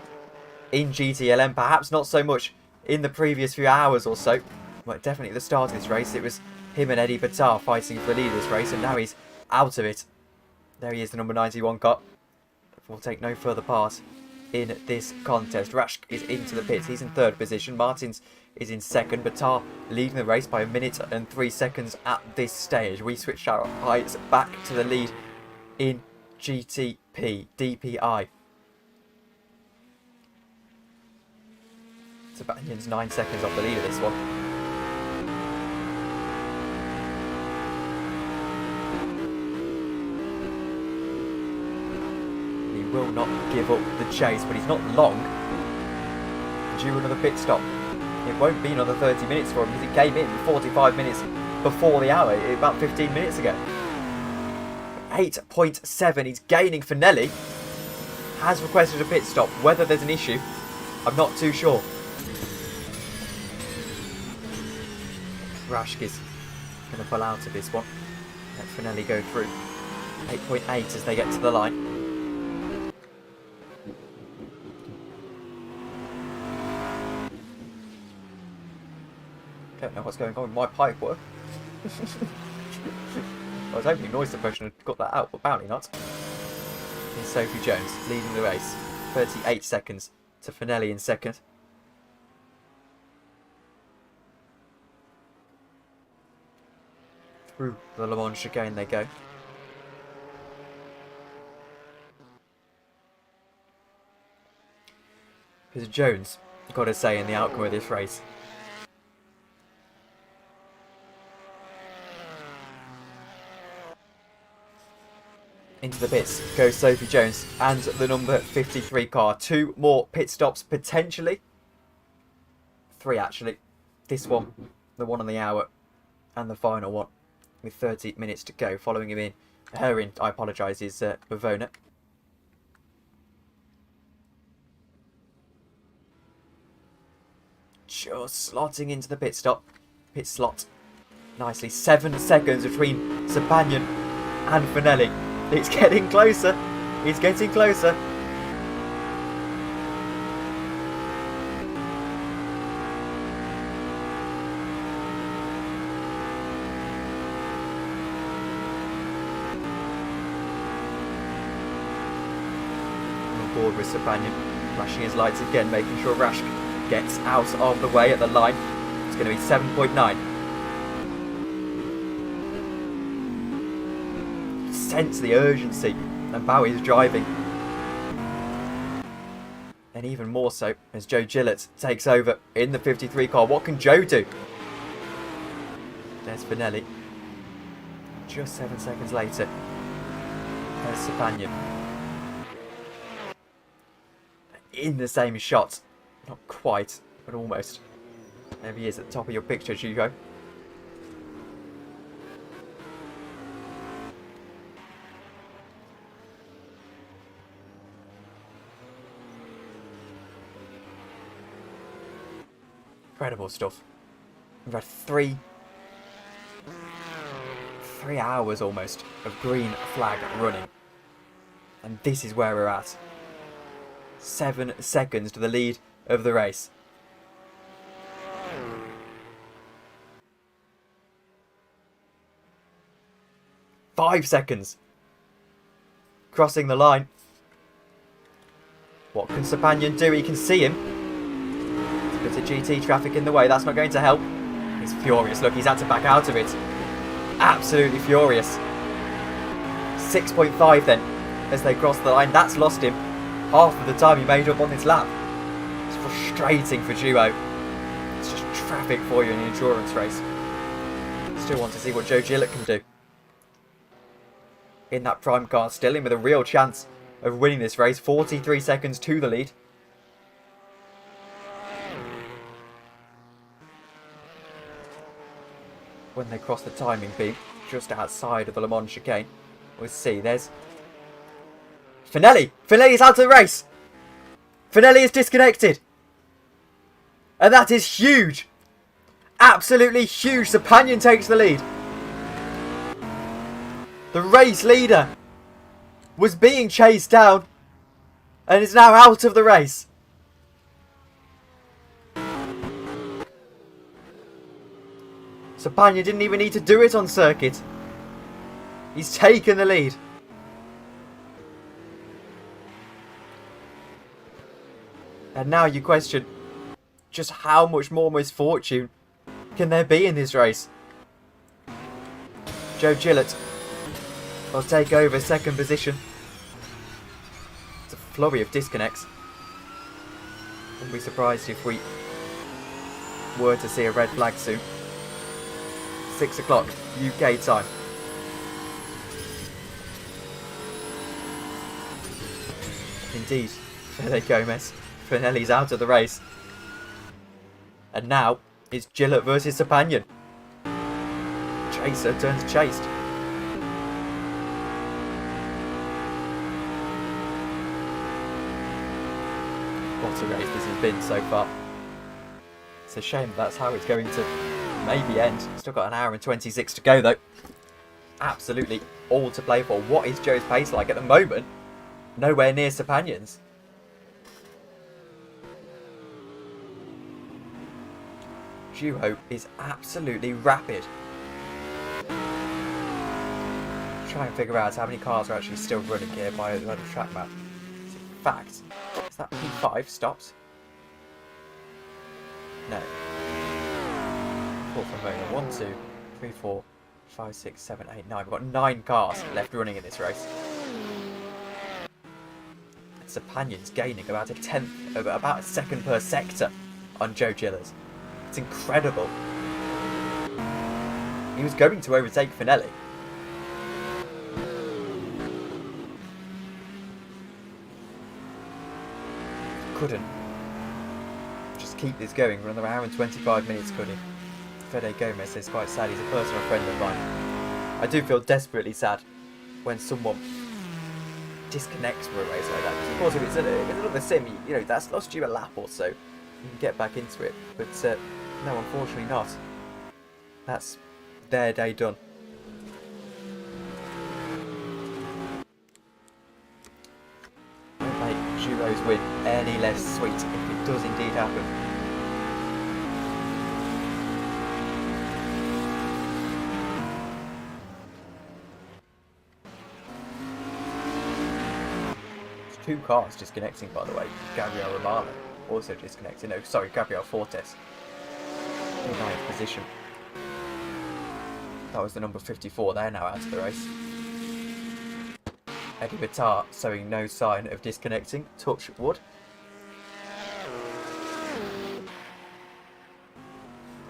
in GTLM, perhaps not so much in the previous few hours or so, but definitely at the start of this race it was him and Eddie Batar fighting for the lead of this race, and now he's out of it. There he is, the number 91 car. Will take no further part in this contest. Rask is into the pits. He's in third position. Martins is in second. Batar leading the race by 1 minute and 3 seconds at this stage. We switch our eyes back to the lead in GTP, DPI. Sabanian's 9 seconds off the lead of this one. He will not give up the chase, but he's not long due another pit stop. It won't be another 30 minutes for him because he came in 45 minutes before the hour, about 15 minutes ago. 8.7, he's gaining. Finelli has requested a pit stop. Whether there's an issue, I'm not too sure. Rask is going to pull out of this one. Let Finelli go through. 8.8 as they get to the line. Don't know what's going on with my pipe work. I was hoping noise suppression had got that out, but apparently not. Here's Sophie Jones leading the race. 38 seconds to Finelli in second. Through the Le Mans chicane they go. Because Jones got a say in the outcome of this race. Into the pits goes Sophie Jones and the number 53 car. 2 more pit stops potentially. 3 actually. This one, the one on the hour, and the final one with 30 minutes to go. Following him in, I apologise, is Bavona. Just slotting into the pit slot nicely. 7 seconds between Sabanian and Finelli. It's getting closer. It's getting closer. On board with Sabanian, flashing his lights again, making sure Rask gets out of the way at the line. It's going to be 7.9. Sense the urgency and Bowie's driving, and even more so as Joe Gillett takes over in the 53 car. What can Joe do? There's Finelli. Just 7 seconds later, there's Sabanian in the same shot, not quite but almost. There he is at the top of your picture, Hugo. Incredible stuff. We've had three hours almost of green flag running, and this is where we're at. 7 seconds to the lead of the race. Five seconds. Crossing the line. What can Sepanian do? He can see him. There's a bit of GT traffic in the way. That's not going to help. He's furious. Look, he's had to back out of it. Absolutely furious. 6.5 then as they cross the line. That's lost him half of the time he made up on this lap. It's frustrating for Duo. It's just traffic for you in an endurance race. Still want to see what Joe Gillett can do. In that prime car, still in with a real chance of winning this race. 43 seconds to the lead. When they cross the timing beam, just outside of the Le Mans chicane, we'll see. There's Finelli. Finelli's out of the race. Finelli is disconnected. And that is huge. Absolutely huge. Sepanian takes the lead. The race leader was being chased down and is now out of the race. Sepanian didn't even need to do it on circuit. He's taken the lead. And now you question just how much more misfortune can there be in this race. Joe Gillett will take over second position. It's a flurry of disconnects. Wouldn't be surprised if we were to see a red flag soon. 6 o'clock UK time. Indeed, Fede Gomez. Finelli's out of the race. And now it's Gillett versus Sepanian. Chaser turns chased. What a race this has been so far. It's a shame that's how it's going to maybe end. Still got an hour and 26 to go though. Absolutely all to play for. What is Joe's pace like at the moment? Nowhere near Sepanian's. Duo is absolutely rapid. Try and figure out how many cars are actually still running here by the track map. In fact, is that P5 stopped? No. Fourth from moment. 1, 2, 3, 4, 5, 6, 7, 8, 9. We've got 9 cars left running in this race. And Sepanian's gaining about a tenth, about a second per sector on Joe Gillett. It's incredible. He was going to overtake Finelli. Couldn't. Just keep this going for another hour and 25 minutes, could he? Fede Gomez is quite sad. He's a personal friend of mine. I do feel desperately sad when someone disconnects for a race like that. Of course, if it's another sim, you know, that's lost you a lap or so. You can get back into it. But no, unfortunately not. That's their day done. Won't make Duo's win any less sweet if it does indeed happen. There's 2 cars disconnecting, by the way. Gabriel Romano also disconnecting. No, sorry, Gabriel Fortes. In 9th position. That was the number 54. They're now out of the race. Eddie Bitar showing no sign of disconnecting. Touch wood.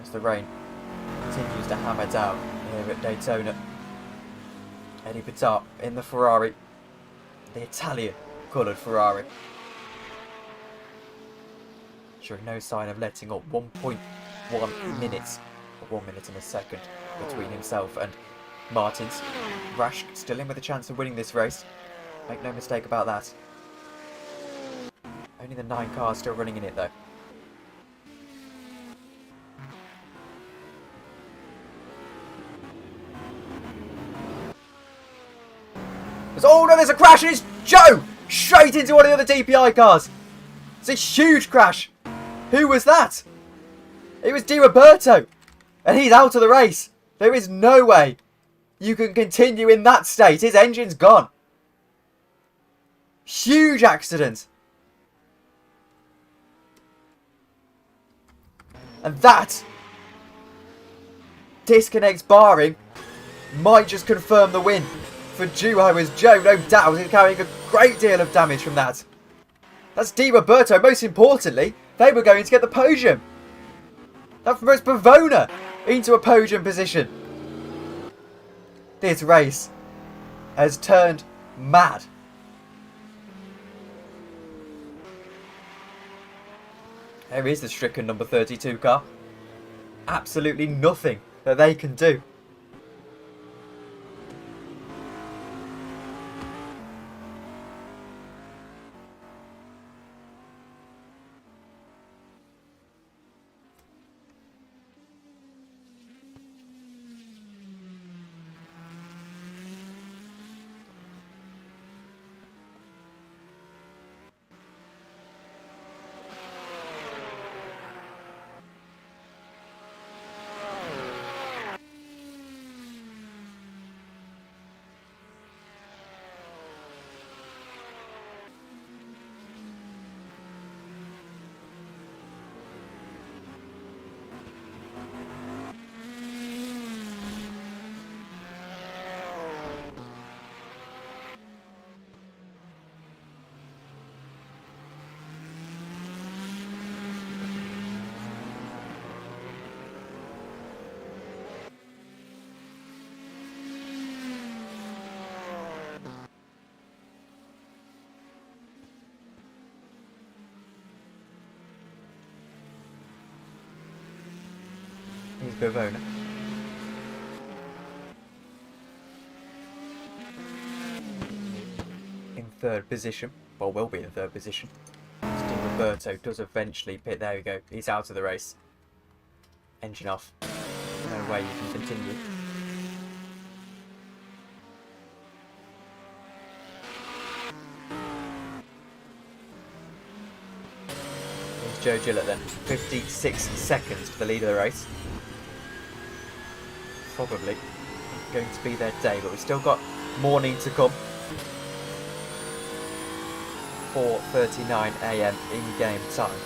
As the rain continues to hammer down here at Daytona. Eddie Bitar in the Ferrari. The Italian coloured Ferrari. Showing no sign of letting up. 1.1 minutes, or 1 minute and a second between himself and Martins. Rash still in with a chance of winning this race. Make no mistake about that. Only the 9 cars still running in it though. Oh no, there's a crash and it's Joe! Straight into one of the other DPI cars! It's a huge crash! Who was that? It was Di Roberto! And he's out of the race! There is no way you can continue in that state. His engine's gone. Huge accident. And that disconnects barring might just confirm the win for Duo, as Joe, no doubt, is carrying a great deal of damage from that. That's Di Roberto. Most importantly, they were going to get the podium. That promotes Bavona into a podium position. This race has turned mad. There is the stricken number 32 car. Absolutely nothing that they can do. Here's Bavona. In third position. Well, will be in third position. Di Roberto does eventually pit. There we go. He's out of the race. Engine off. No way you can continue. Here's Joe Gillett then. 56 seconds for the lead of the race. Probably going to be their day, but we've still got morning to come. 4:39 AM in-game time.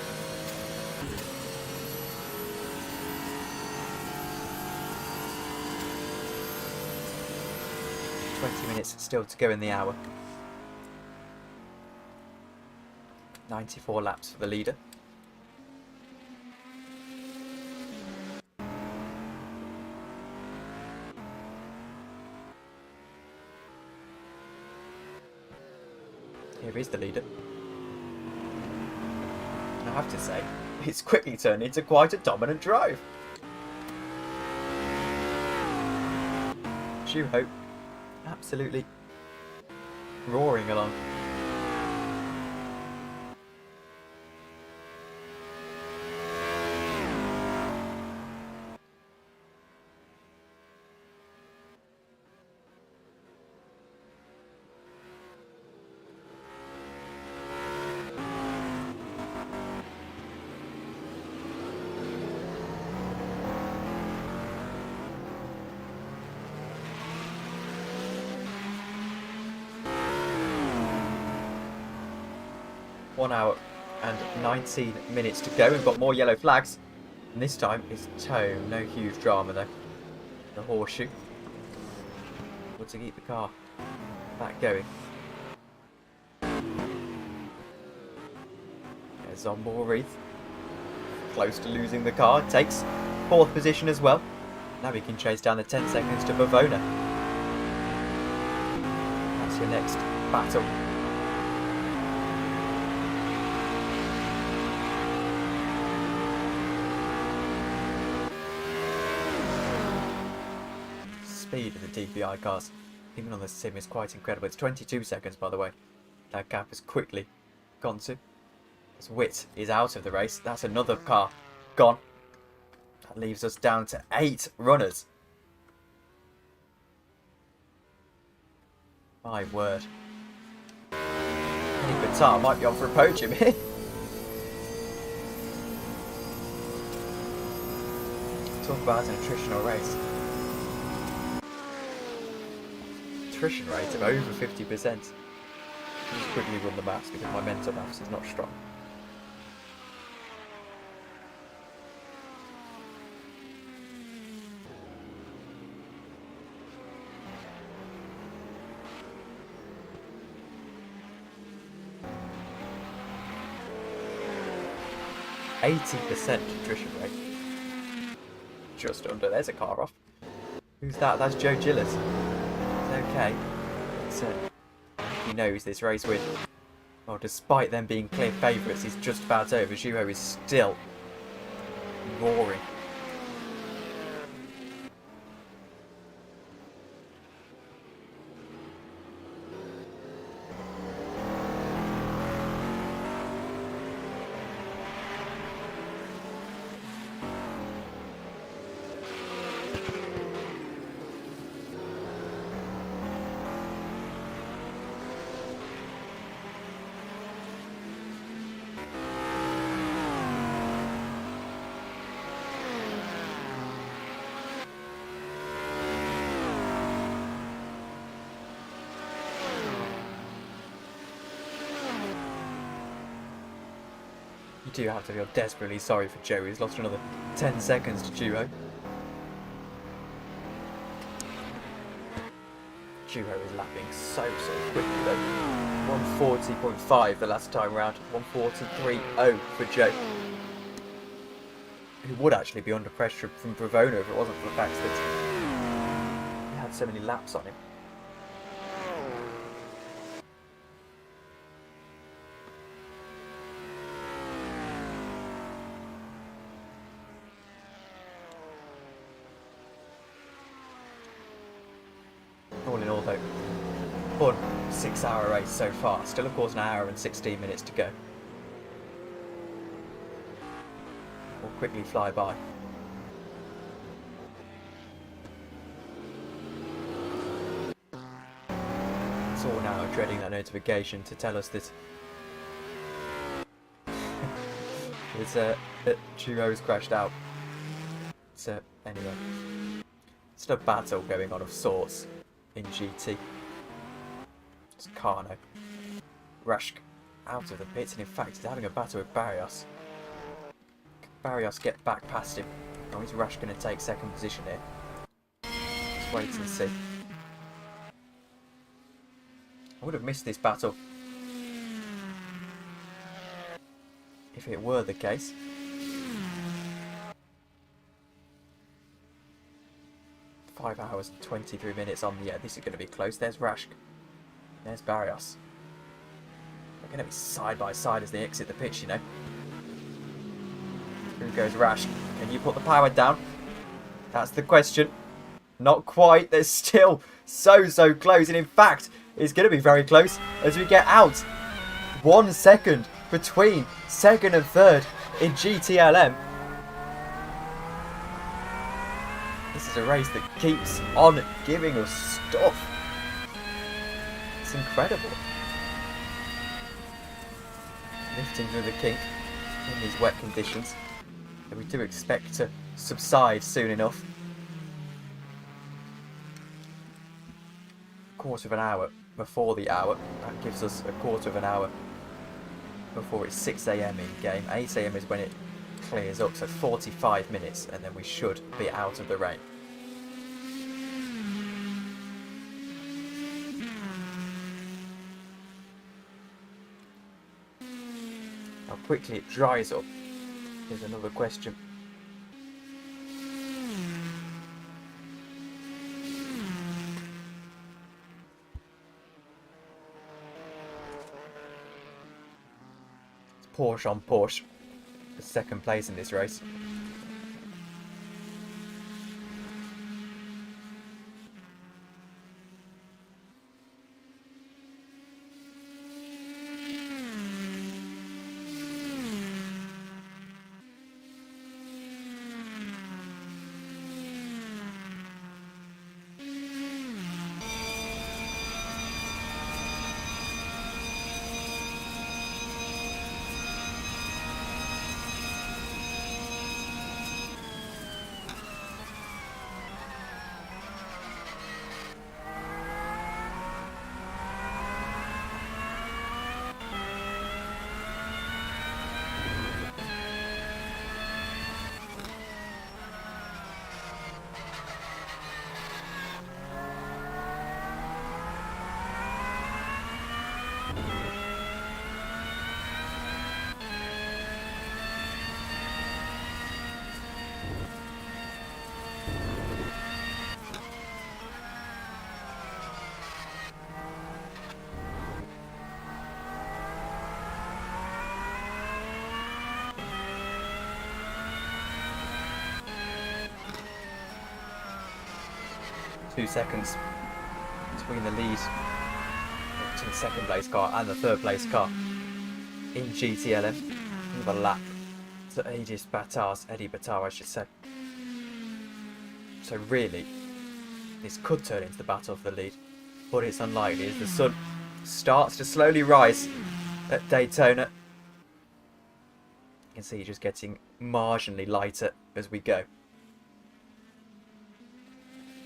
Minutes still to go in the hour. 94 laps for the leader. Here is the leader. And I have to say, it's quickly turned into quite a dominant drive. Hope absolutely roaring along. One hour and 19 minutes to go. We've got more yellow flags. And this time it's tone. No huge drama though. The horseshoe. Able to keep the car back going. There's Zombor Wreath. Close to losing the car. Takes fourth position as well. Now we can chase down the 10 seconds to Bavona. That's your next battle. Speed of the DPI cars, even on the sim, is quite incredible. It's 22 seconds, by the way. That gap has quickly gone to. As Witt is out of the race, that's another car gone. That leaves us down to 8 runners. My word. Any Batar might be on for a podium here. Talk about an attritional race. Attrition rate of over 50%. Just quickly run the maths because my mental maths is not strong. 80% attrition rate. Just under. There's a car off. Who's that? That's Joe Gillis. It's okay. He knows this race with. Well, despite them being clear favourites, he's just about over. Zhuo is still roaring. You do have to feel desperately sorry for Joe. He's lost another 10 seconds to Duo. Duo is lapping so quickly though. 140.5 the last time round. 143.0 for Joe. Who would actually be under pressure from Bravona if it wasn't for the fact that he had so many laps on him. All in all though, fun 6-hour race so far. Still of course an hour and 16 minutes to go. Will quickly fly by. It's all now dreading that notification to tell us that that Duo's crashed out. So anyway, it's a battle going on of sorts in GT. It's Carno. Rashk out of the pits, and in fact he's having a battle with Barrios. Can Barrios get back past him? Or is Rashk going to take second position here? Let's wait and see. I would have missed this battle if it were the case. Five hours and 23 minutes on. Yeah, this is going to be close. There's Rashk. There's Barrios. They're going to be side by side as they exit the pitch, you know. Through goes Rashk. Can you put the power down? That's the question. Not quite. They're still so close. And in fact, it's going to be very close as we get out. 1 second between second and third in GTLM. This is a race that keeps on giving us stuff. It's incredible. Lifting through the kink in these wet conditions that we do expect to subside soon enough. Quarter of an hour before the hour. That gives us a quarter of an hour before it's 6 AM in game. 8 AM is when it clears up, so 45 minutes and then we should be out of the rain. How quickly it dries up is another question. Porsche on Porsche for second place in this race. 2 seconds between the lead, between the second place car and the third place car in GTLM. With a lap to Eddie Batar, I should say. So really, this could turn into the battle for the lead, but it's unlikely as the sun starts to slowly rise at Daytona. You can see it just getting marginally lighter as we go.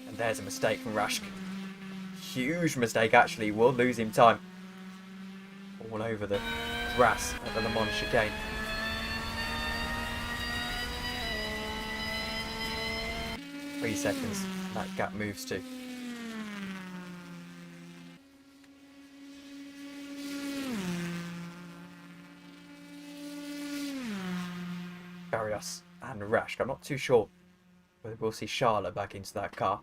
And there's a mistake from Rashk. Huge mistake, actually. Will lose him time. All over the grass at the Le Mans chicane. Three seconds. That gap moves to. Barrios and Rashk. I'm not too sure whether we'll see Charlotte back into that car,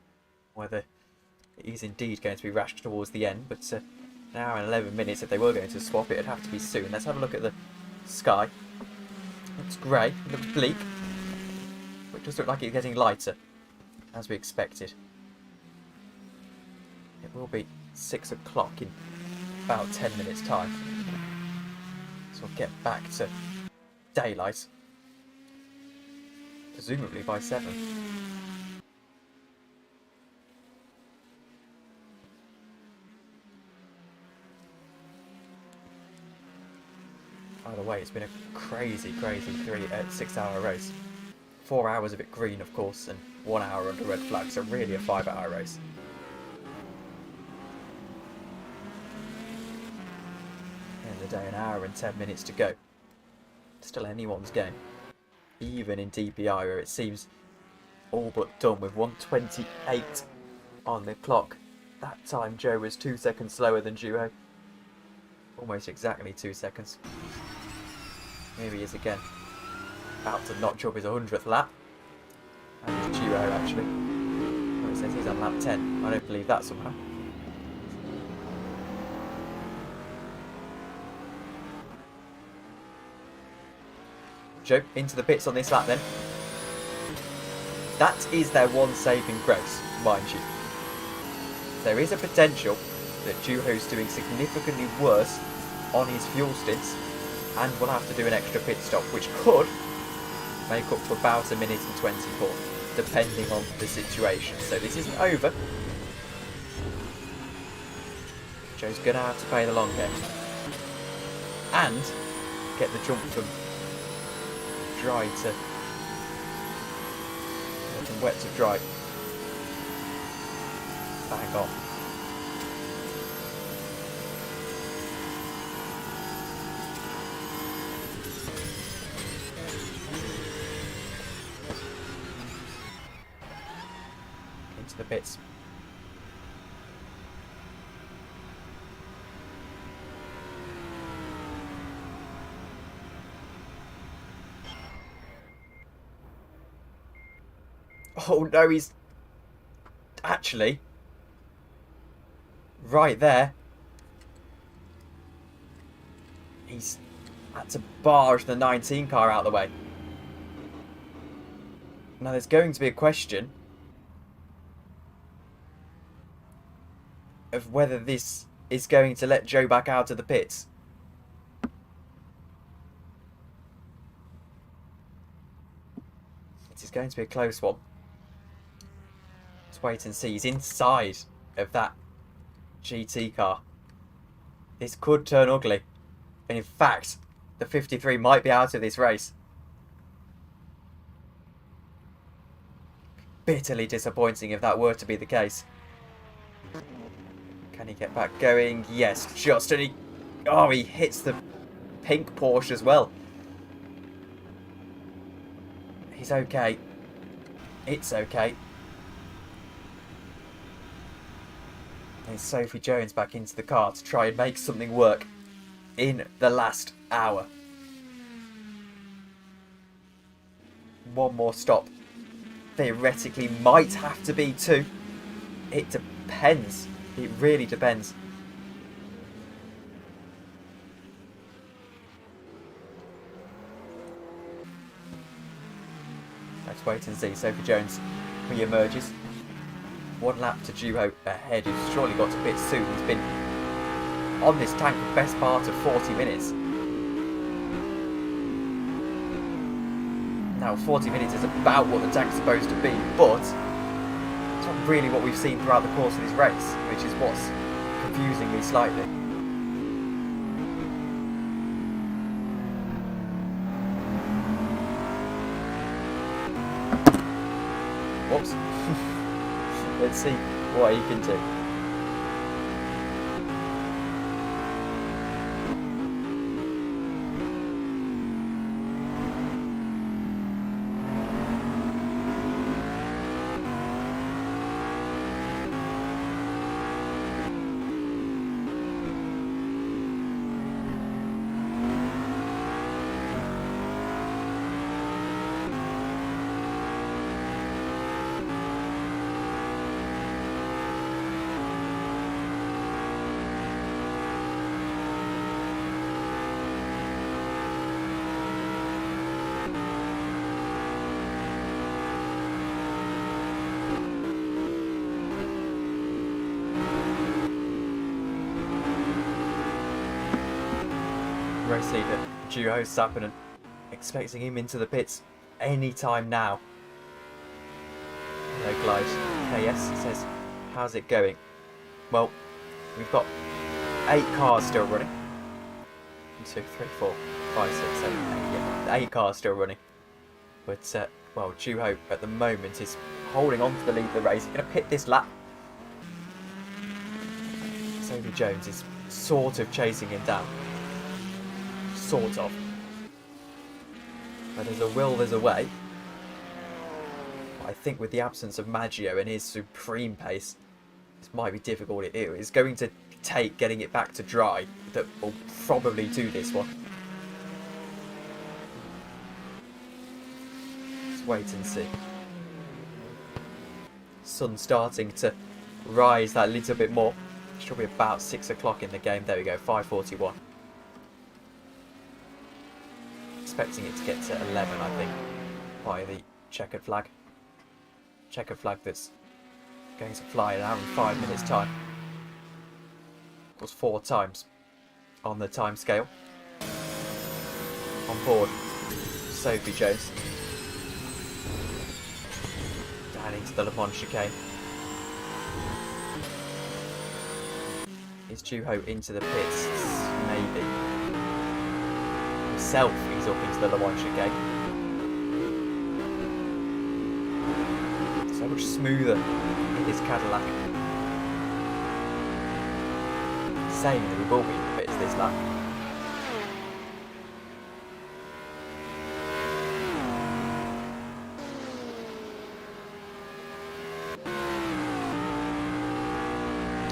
whether it is indeed going to be Rashk towards the end, but an hour and 11 minutes, if they were going to swap, it'd have to be soon. Let's have a look at the sky. Looks grey, it looks bleak, but it does look like it's getting lighter, as we expected. It will be 6 o'clock in about 10 minutes' time, so we'll get back to daylight, presumably by 7. By the way, it's been a crazy 6-hour race. 4 hours of it green, of course, and 1 hour under red flag, so really a 5-hour race. End of the day, an hour and 10 minutes to go. Still anyone's game. Even in DPI, where it seems all but done with 1:28 on the clock. That time Joe was 2 seconds slower than Juho. Almost exactly 2 seconds. Here he is again. About to notch up his 100th lap. And it's Juho actually. Oh, it says he's on lap 10. I don't believe that somehow. Joe into the pits on this lap then. That is their one saving grace, mind you. There is a potential that Juho's doing significantly worse on his fuel stints and will have to do an extra pit stop, which could make up for about 1 minute and 24, depending on the situation. So this isn't over. Joe's going to have to play the long game and get the jump from dry to from wet to dry. Bang on. Into the pits. Oh no, he's actually right there. He's had to barge the 19 car out of the way. Now there's going to be a question of whether this is going to let Joe back out of the pits. It is going to be a close one. Let's wait and see. He's inside of that GT car. This could turn ugly. And in fact, the 53 might be out of this race. Bitterly disappointing if that were to be the case. Can he get back going? Yes, just. And he hits the pink Porsche as well. He's okay. It's okay. And Sophie Jones back into the car to try and make something work in the last hour. One more stop. Theoretically might have to be 2. It depends. It really depends. Let's wait and see. Sophie Jones re-emerges. 1 lap to Juho ahead, who's surely got to pit soon. He's been on this tank for the best part of 40 minutes. Now 40 minutes is about what the tank's supposed to be, but it's not really what we've seen throughout the course of this race, which is what's confusing me slightly. Whoops. Let's see what he can do. Race leader Juho Sapinen, expecting him into the pits any time now. Hello Glide. KS says, how's it going? Well, we've got 8 cars still running. 1, 2, 3, 4, 5, 6, 7, 8. Yeah, 8 cars still running. But, well, Juho at the moment is holding on to the lead of the race. He's going to pit this lap. Sophie Jones is sort of chasing him down. Sort of. But there's a will, there's a way. I think with the absence of Maggio and his supreme pace, this might be difficult. It is going to take getting it back to dry that will probably do this one. Let's wait and see. Sun starting to rise that little bit more. Should be about 6 o'clock in the game. There we go, 5:41. Expecting it to get to 11, I think, by the checkered flag. Checkered flag that's going to fly in an hour and 5 minutes time. Of course, 4 times on the time scale. On board, Sophie Jones. Down into the Le Mans chicane. Is Juho into the pits? Maybe. Himself, he's up into the Le Mans chicane. So much smoother in his Cadillac. Saying that we will be in the pits this lap.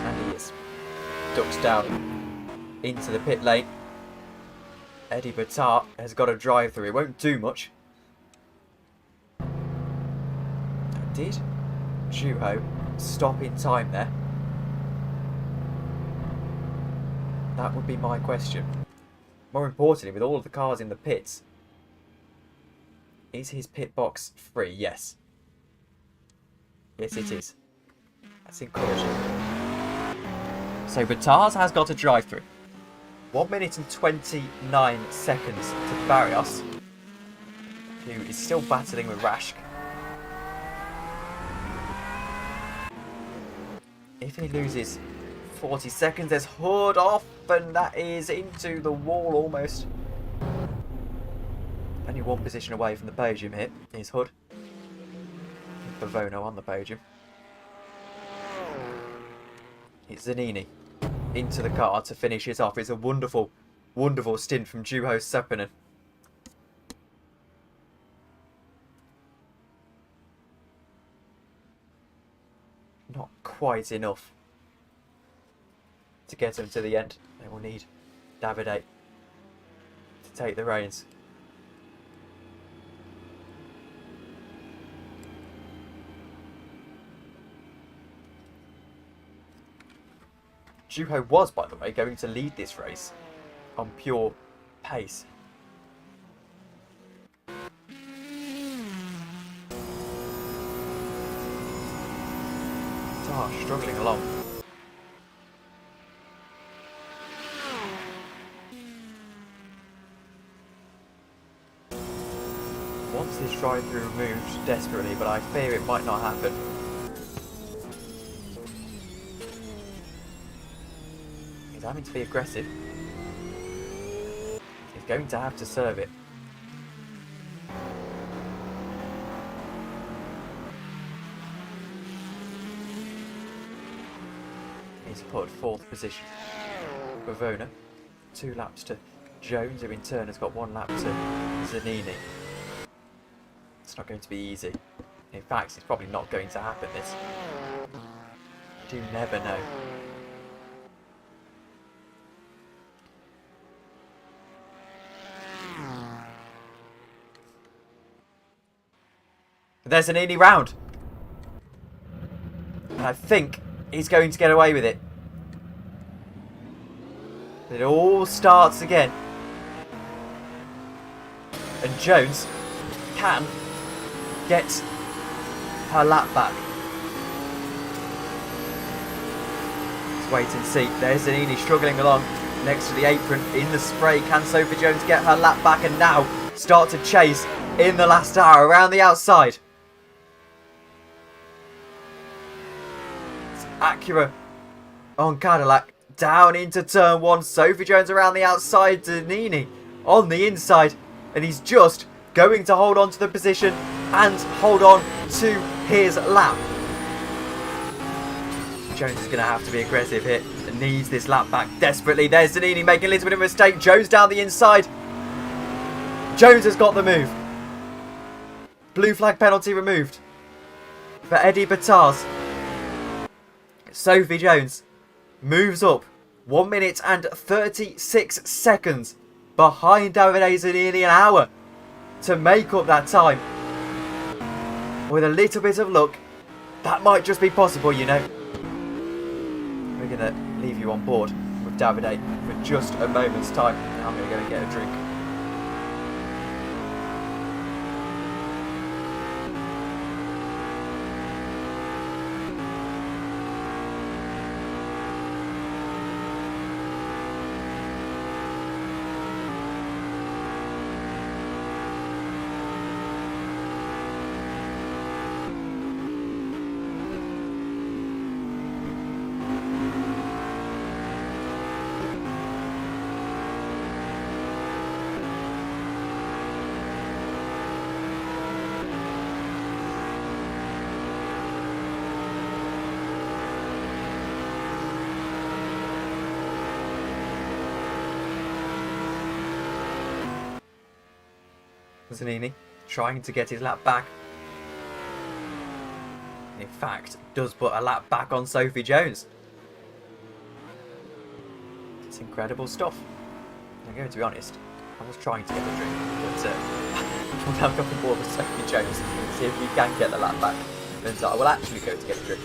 And he is. Ducks down into the pit lane. Eddie Battart has got a drive through. It won't do much. Did Juho stop in time there? That would be my question. More importantly, with all of the cars in the pits, is his pit box free? Yes. Yes, it is. That's encouraging. So Battart has got a drive through. 1 minute and 29 seconds to Barrios, who is still battling with Rask. If he loses 40 seconds, there's Hood off, and that is into the wall almost. Only 1 position away from the podium here is Hood. Bavono on the podium. It's Zanini into the car to finish it off. It's a wonderful, wonderful stint from Juho Seppänen. Not quite enough to get them to the end. They will need Davide to take the reins. Juho was, by the way, going to lead this race on pure pace. struggling along. Wants this drive-through removed desperately, but I fear it might not happen. He's having to be aggressive. He's going to have to serve it. He's put 4th position. Bavona, 2 laps to Jones, who in turn has got 1 lap to Zanini. It's not going to be easy. In fact, it's probably not going to happen, this. You never know. There's an Zanini round. And I think he's going to get away with it. It all starts again. And Jones can get her lap back. Let's wait and see. There's Zanini struggling along next to the apron in the spray. Can Sophie Jones get her lap back and now start to chase in the last hour around the outside? It's Acura on Cadillac down into turn 1. Sophie Jones around the outside. Zanini on the inside. And he's just going to hold on to the position and hold on to his lap. Jones is going to have to be aggressive here and needs this lap back desperately. There's Zanini making a little bit of a mistake. Jones down the inside. Jones has got the move. Blue flag penalty removed for Eddie Batars. Sophie Jones moves up 1 minute and 36 seconds behind Davide Zanini, an hour to make up that time. With a little bit of luck, that might just be possible, you know. We're going to leave you on board with Davide for just a moment's time. I'm going to go and get a drink. Zanini trying to get his lap back. In fact, does put a lap back on Sophie Jones. It's incredible stuff. I'm going to be honest, I was trying to get a drink, but we'll have a couple more with Sophie Jones and see if we can get the lap back. And so I will actually go to get a drink.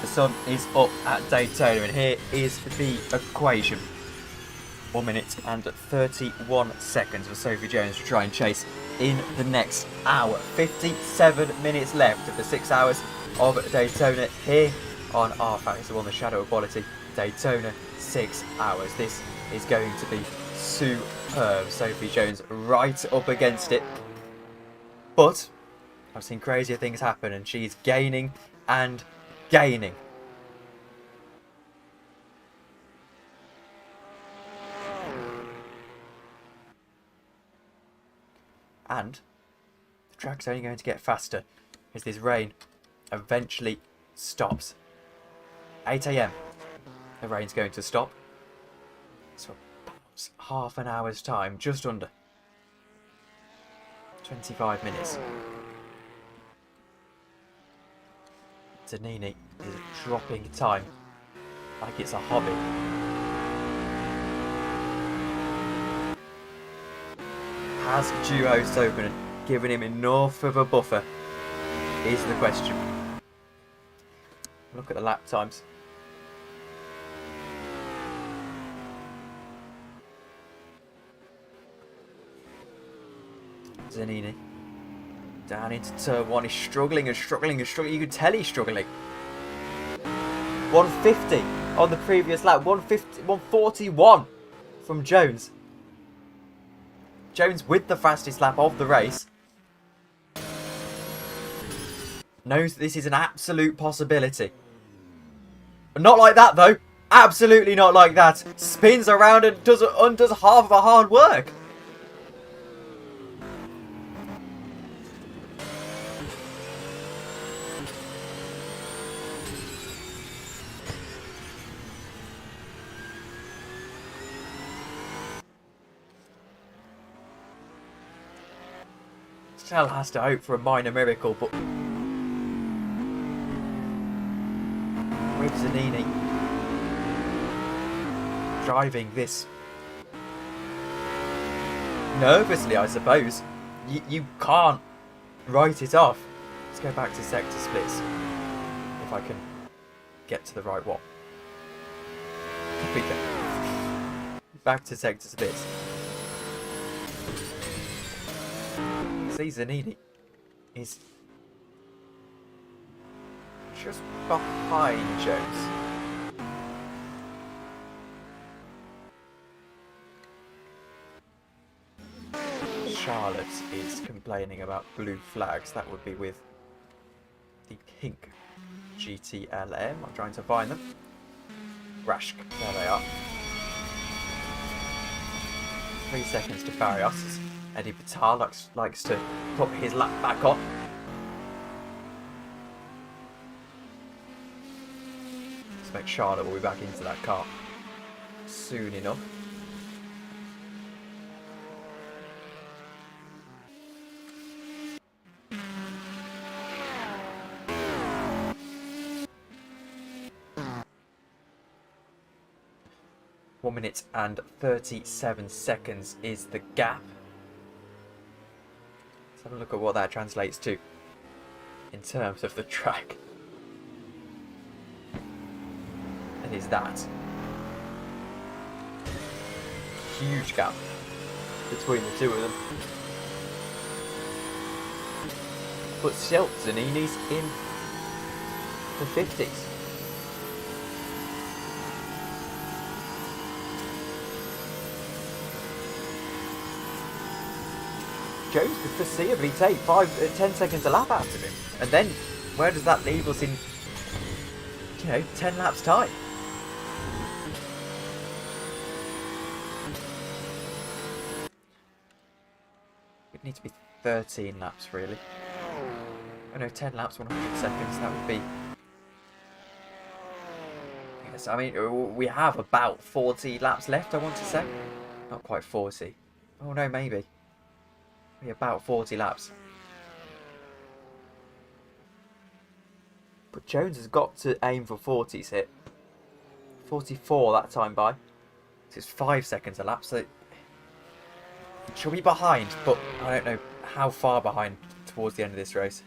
The sun is up at Daytona, and here is the equation. 1 minute and 31 seconds for Sophie Jones to try and chase in the next hour. 57 minutes left of the 6 hours of Daytona here on rFactor on the Shadow of Quality. Daytona 6 hours. This is going to be superb. Sophie Jones right up against it. But I've seen crazier things happen, and she's gaining and gaining. And the track's only going to get faster as this rain eventually stops. 8 AM. The rain's going to stop. So about half an hour's time, just under. 25 minutes. Zanini is dropping time like it's a hobby. Has Duo Sopen given him enough of a buffer? Is the question. Look at the lap times. Zanini down into turn 1. He's struggling and struggling and struggling. You can tell he's struggling. 150 on the previous lap. 141 from Jones. Jones with the fastest lap of the race. Knows this is an absolute possibility. Not like that though. Absolutely not like that. Spins around and undoes half of a hard work. Still has to hope for a minor miracle, but with Zanini driving this nervously, I suppose, you can't write it off. Let's go back to sector splits, if I can get to the right one. There we go. Back to sector splits. See, Zanini is just behind Jones. Charlotte is complaining about blue flags. That would be with the pink GTLM. I'm trying to find them. Rashk, there they are. 3 seconds to Barrios. Eddie Patar likes to put his lap back on. Expect Charlotte will be back into that car soon enough. One minute and 37 seconds is the gap. Let's have a look at what that translates to in terms of the track. And is that huge gap between the two of them. But still, Zanini's in the 50s. Jones could foreseeably take 10 seconds a lap out of him. And then, where does that leave us in, 10 laps time? It'd need to be 13 laps, really. Oh no, 10 laps, 100 seconds, that would be... Yes, I mean, we have about 40 laps left, I want to say. Not quite 40. Oh no, maybe. About 40 laps. But Jones has got to aim for 40s hit. 44 that time by. So it's 5 seconds elapsed. So she'll be behind, but I don't know how far behind towards the end of this race.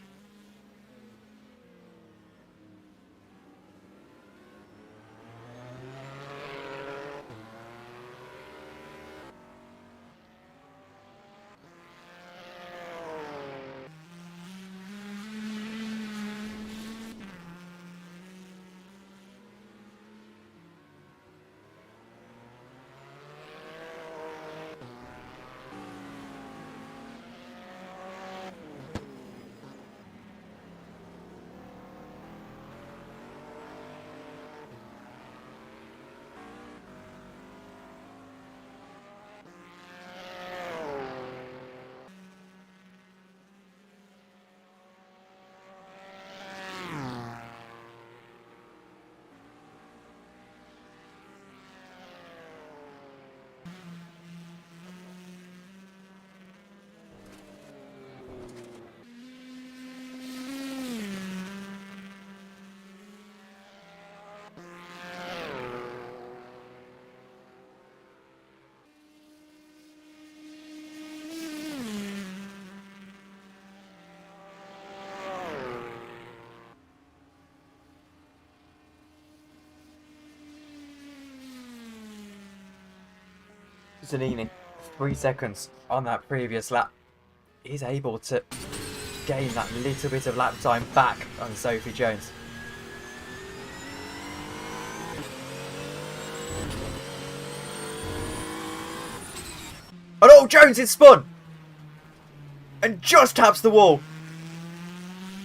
Zanini, 3 seconds on that previous lap, is able to gain that little bit of lap time back on Sophie Jones. And oh, Jones is spun! And just taps the wall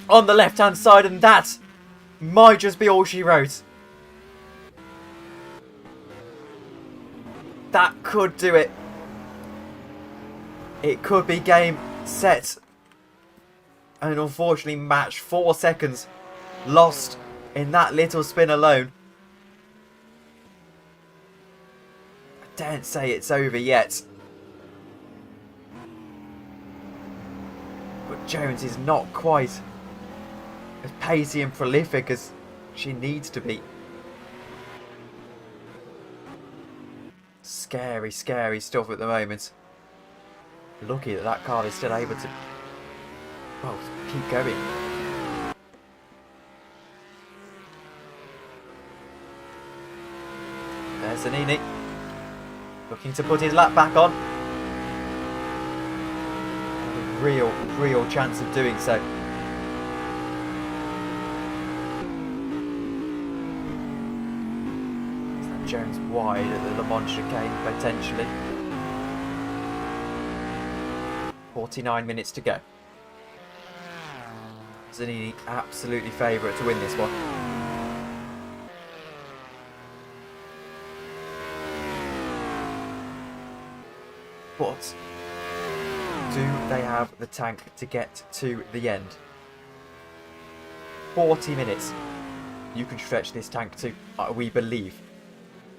on the left hand side, and that might just be all she wrote. That could do it. It could be game, set, and unfortunately match. 4 seconds lost in that little spin alone. I daren't say it's over yet. But Jones is not quite as pacey and prolific as she needs to be. Scary, scary stuff at the moment. Lucky that that car is still able to, well, keep going. There's Zanini, looking to put his lap back on. A real chance of doing so. Jones wide at the Le Mans chicane, potentially. 49 minutes to go. Zanini absolutely favourite to win this one. But do they have the tank to get to the end? 40 minutes. You can stretch this tank to, we believe,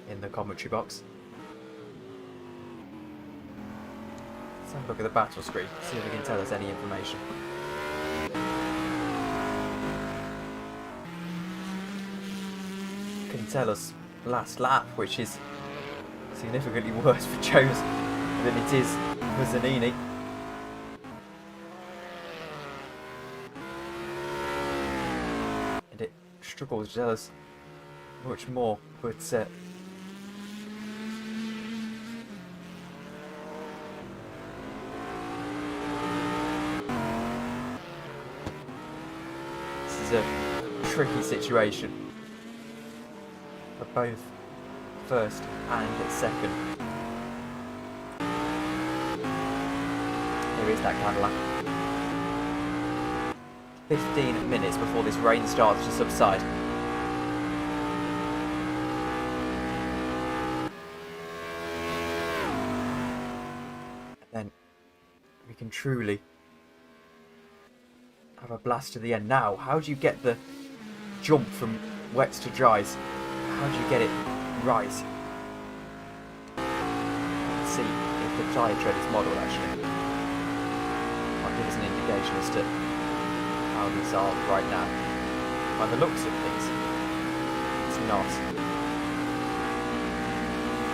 in the commentary box. Let's have a look at the battle screen, see if it can tell us any information. Can tell us last lap, which is significantly worse for Jones than it is for Zanini. And it struggles to tell us much more, but this is a tricky situation for both first and second. Here is that Cadillac. 15 minutes before this rain starts to subside. And then we can truly have a blast to the end. Now, how do you get the jump from wets to dries? How do you get it right? Let's see if the tyre tread is modelled actually. Might give us an indication as to how these are right now. by the looks of things. It's not.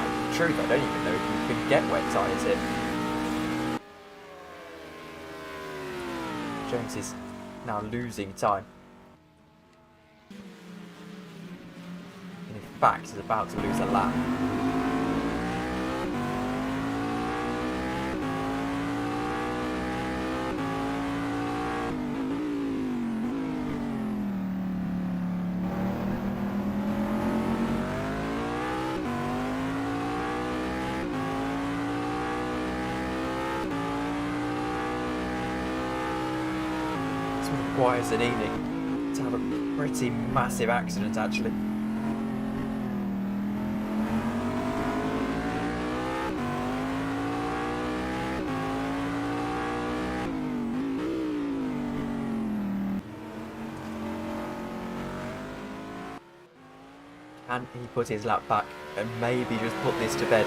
And the truth, I don't even know if you can get wet tyres here. Jones is now losing time. And in fact, is about to lose a lap. Requires Zanini to have a pretty massive accident, actually. Can he put his lap back and maybe just put this to bed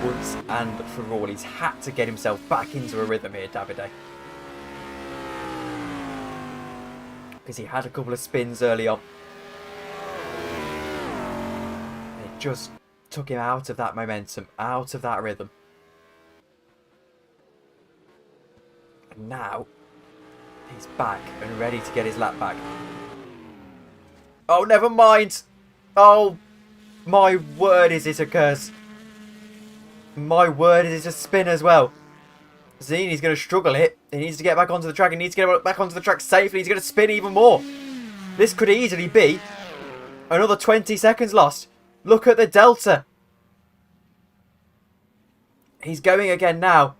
once and for all? He's had to get himself back into a rhythm here, Davide. Because he had a couple of spins early on. And it just took him out of that momentum, out of that rhythm. And now, he's back and ready to get his lap back. Oh, never mind! Oh, my word, is it a curse. My word, is it a spin as well. Zanini's going to struggle it. He needs to get back onto the track. He needs to get back onto the track safely. He's going to spin even more. This could easily be another 20 seconds lost. Look at the delta. He's going again now.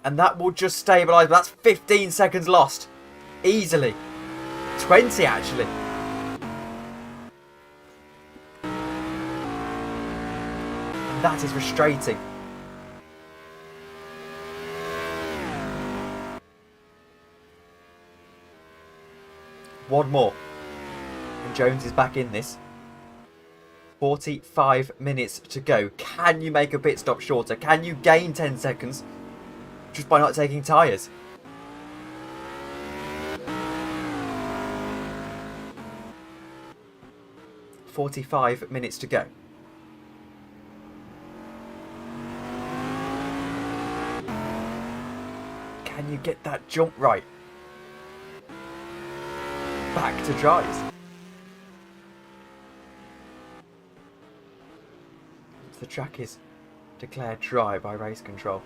And that will just stabilise. That's 15 seconds lost. Easily. 20 actually. And that is frustrating. One more. And Jones is back in this. 45 minutes to go. Can you make a pit stop shorter? Can you gain 10 seconds just by not taking tyres? "45 minutes to go. Can you get that jump right? Back to dries. The track is declared dry by race control.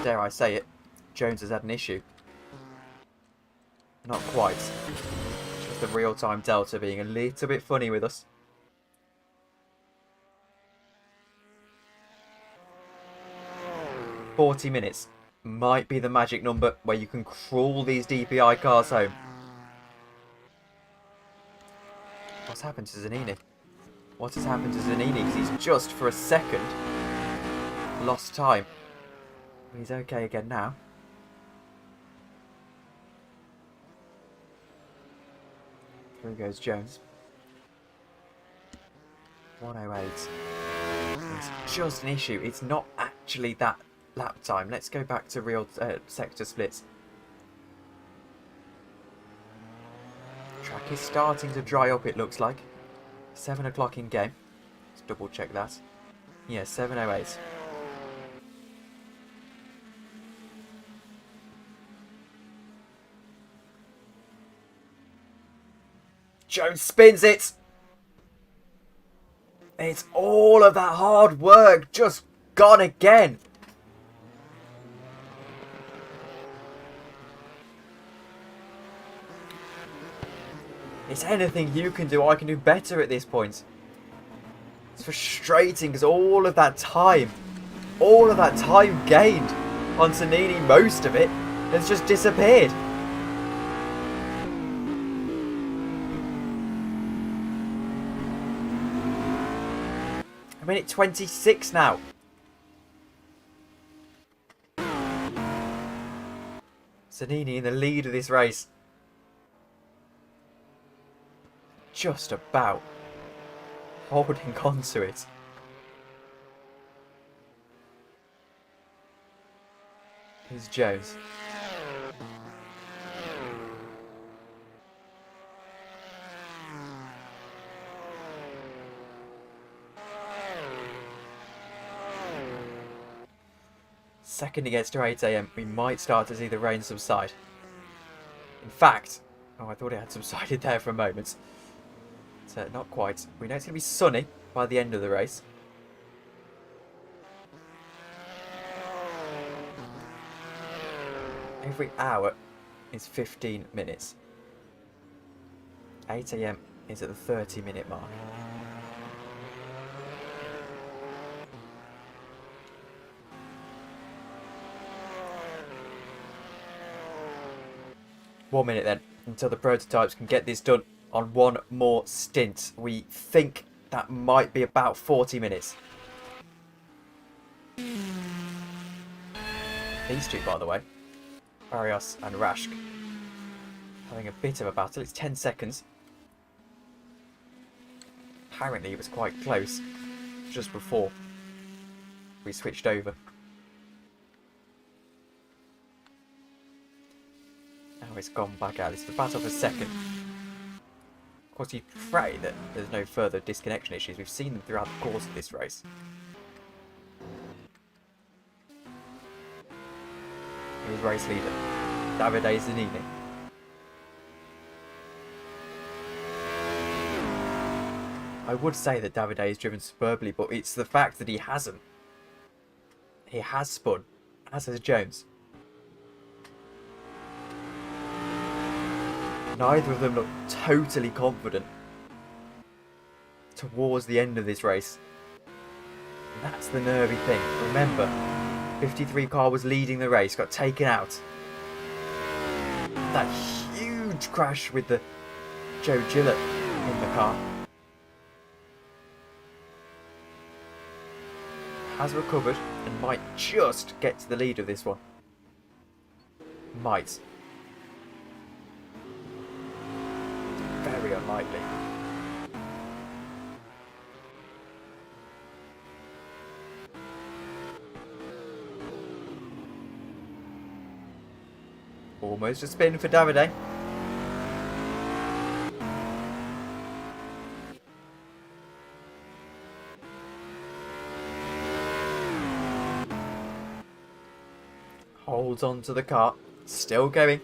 Dare I say it, Jones has had an issue. Not quite. Just the real-time delta being a little bit funny with us. 40 minutes might be the magic number where you can crawl these DPI cars home. What's happened to Zanini? What has happened to Zanini? Because he's just for a second lost time. He's okay again now. Through goes Jones. 108. It's just an issue. It's not actually that lap time. Let's go back to real sector splits. Track is starting to dry up, it looks like. 7 o'clock in game. Let's double check that. Yeah, 7:08. Jones spins it. It's all of that hard work just gone again. It's anything you can do, I can do better at this point. It's frustrating because all of that time gained on Zanini, most of it, has just disappeared. I'm in at 26 now. Zanini in the lead of this race. Just about. holding on to it. Here's Jones. Second it gets to 8 AM, we might start to see the rain subside. In fact, oh, I thought it had subsided there for a moment. So not quite. We know it's going to be sunny by the end of the race. Every hour is 15 minutes. 8 AM is at the 30-minute mark. One minute then, until the prototypes can get this done on one more stint. We think that might be about 40 minutes. These two, by the way, Barrios and Rashk, having a bit of a battle. It's 10 seconds. Apparently it was quite close just before we switched over. Now it's gone back out. It's the battle for second. Of course, you pray that there's no further disconnection issues. We've seen them throughout the course of this race. Here's race leader, Davide Zanini. I would say that Davide has driven superbly, but it's the fact that he hasn't. He has spun, as has Jones. Neither of them look totally confident towards the end of this race. And that's the nervy thing. Remember, 53 car was leading the race, got taken out. That huge crash with the Joe Gillett in the car. Has recovered and might just get to the lead of this one. Might. Very unlikely. Almost a spin for Davide. Holds on to the car. Still going.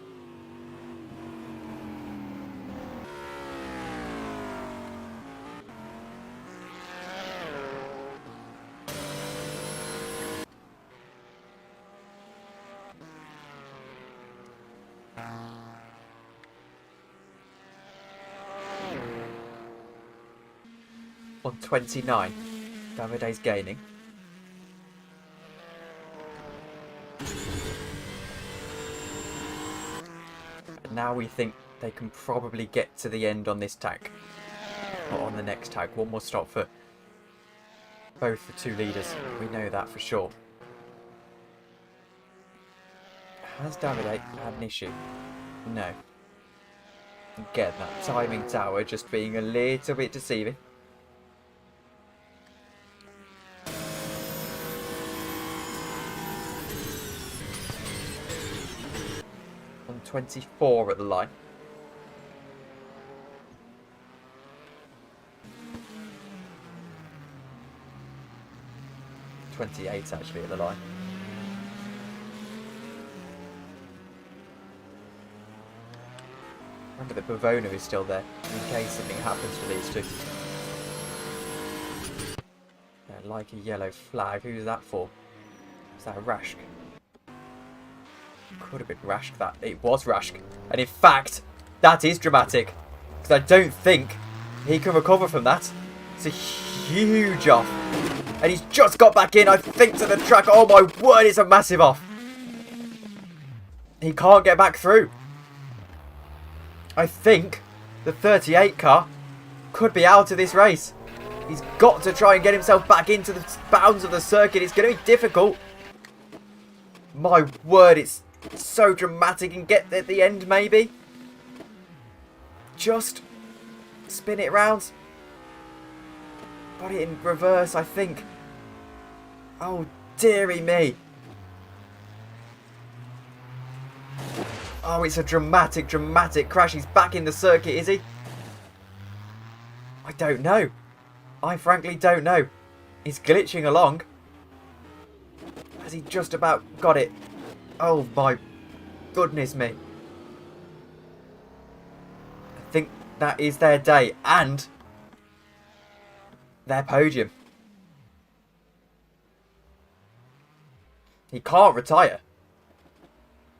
On 29, Davide's gaining. And now we think they can probably get to the end on this tag. Or on the next tag. One more stop for both the two leaders. We know that for sure. Has Davide had an issue? No. Again, that timing tower just being a little bit deceiving. On 24 at the line. .28 actually at the line. Remember that Bavona is still there, in case something happens to these two. Like a yellow flag. Who's that for? Is that Rashk? Could have been Rashk. That it was Rashk. And in fact, that is dramatic. Because I don't think he can recover from that. It's a huge off. And he's just got back in, I think, to the track. Oh my word, it's a massive off. He can't get back through. I think the 38 car could be out of this race. He's got to try and get himself back into the bounds of the circuit. It's going to be difficult. My word, it's so dramatic. And get at the end, maybe. Just spin it round. Got it in reverse, I think. Oh, dearie me. Oh, it's a dramatic, dramatic crash. He's back in the circuit, is he? I don't know. I frankly don't know. He's glitching along. Has he just about got it? Oh my goodness me. I think that is their day and their podium. He can't retire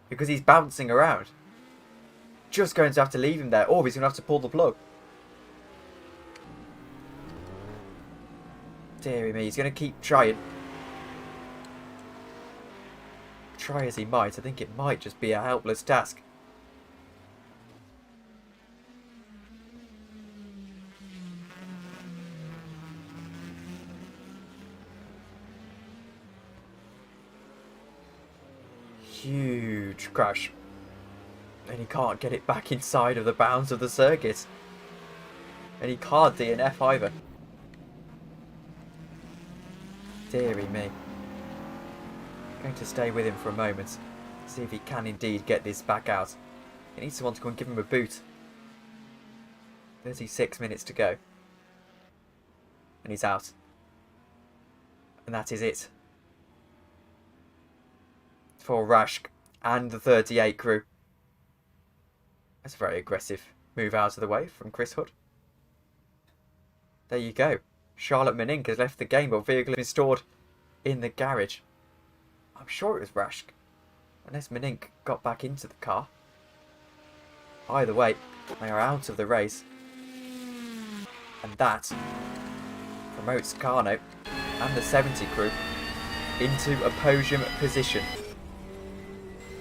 because he's bouncing around. Just going to have to leave him there, or he's going to have to pull the plug. Dear me, he's going to keep trying. Try as he might, I think it might just be a helpless task. Huge crash. And he can't get it back inside of the bounds of the circuit. And he can't DNF either. Deary me. I'm going to stay with him for a moment. See if he can indeed get this back out. He needs someone to go and give him a boot. 36 minutes to go. And he's out. And that is it. For Rashk and the 38 crew. That's a very aggressive move out of the way from Chris Hood. There you go. Charlotte Menink has left the game, but vehicle has been stored in the garage. I'm sure it was Rashk, unless Menink got back into the car. Either way, they are out of the race. And that promotes Carno and the 70 crew into a podium position.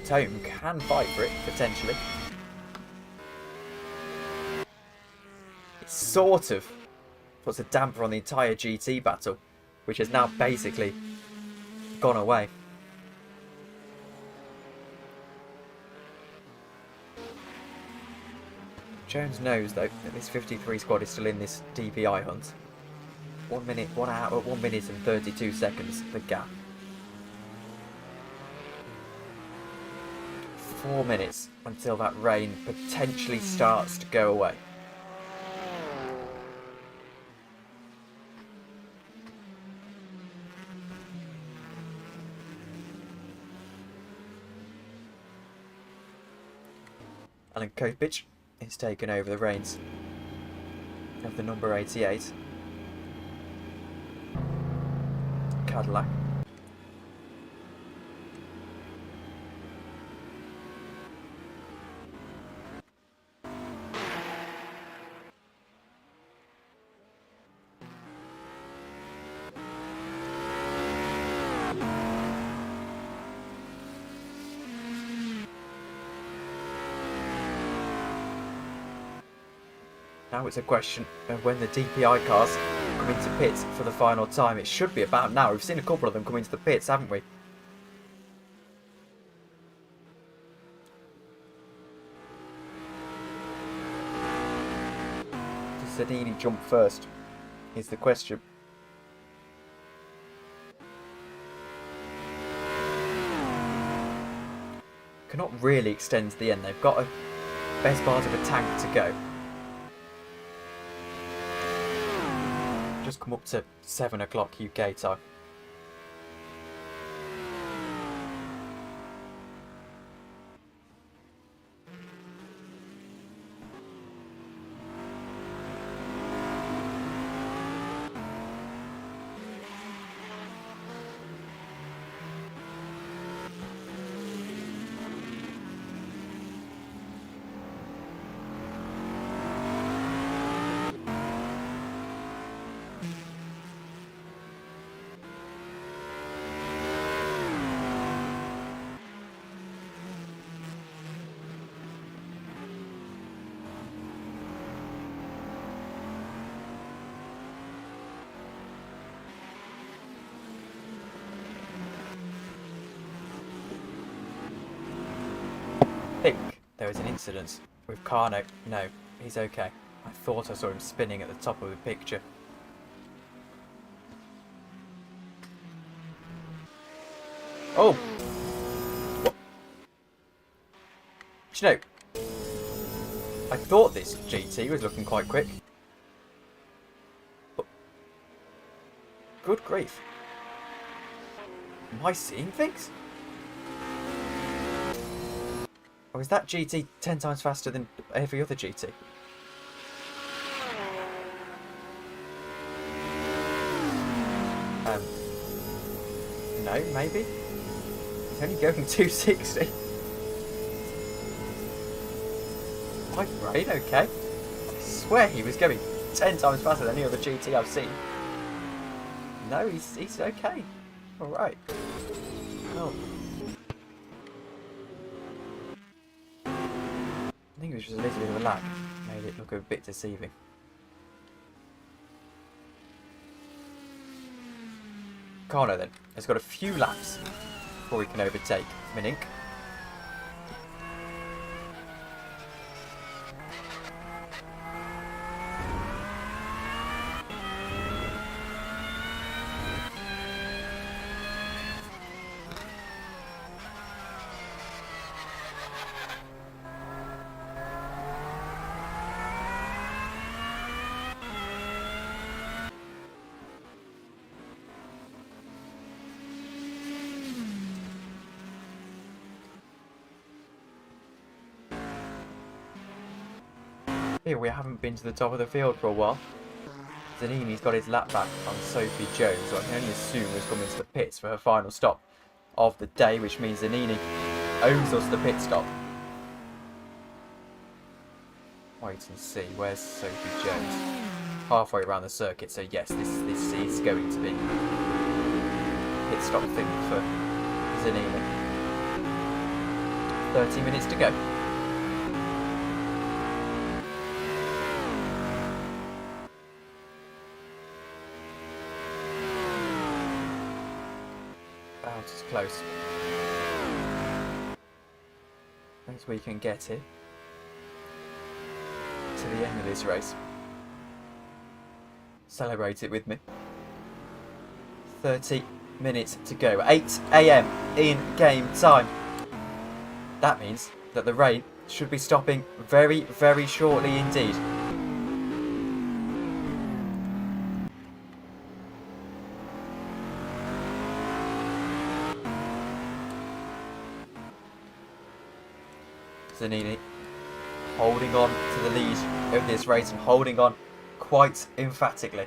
Tome can fight for it, potentially. It sort of puts a damper on the entire GT battle, which has now basically gone away. Jones knows, though, that this 53 squad is still in this DPI hunt. 1 minute, 1 hour, 1 minute and 32 seconds, the gap. 4 minutes until that rain potentially starts to go away. Alan Kopich is taken over the reins of the number 88 Cadillac. Now it's a question of when the DPI cars come into pits for the final time. It should be about now. We've seen a couple of them come into the pits, haven't we? Does Zanini jump first? Is the question. Cannot really extend to the end. They've got a best part of a tank to go. Just come up to 7 o'clock UK time. I think there was an incident with Carno. No, he's okay. I thought I saw him spinning at the top of the picture. Oh! What? Do you know, I thought this GT was looking quite quick. But good grief. Am I seeing things? Or is that GT 10 times faster than every other GT? No, maybe? He's only going 260. My brain, okay. I swear he was going 10 times faster than any other GT I've seen. No, he's okay. Alright. Oh. I think it was just a little bit of a lag. Made it look a bit deceiving. Carno then has got a few laps before we can overtake Minink. Here we haven't been to the top of the field for a while. Zanini's got his lap back on Sophie Jones, who I can only assume has come into the pits for her final stop of the day, which means Zanini owes us the pit stop. Wait and see, where's Sophie Jones? Halfway around the circuit, so yes, this is going to be pit stop thing for Zanini. 30 minutes to go. About as close as we can get here to the end of this race. Celebrate it with me. 30 minutes to go. 8 AM in game time. That means that the rain should be stopping very, very shortly indeed. Zanini holding on to the lead of this race and holding on quite emphatically.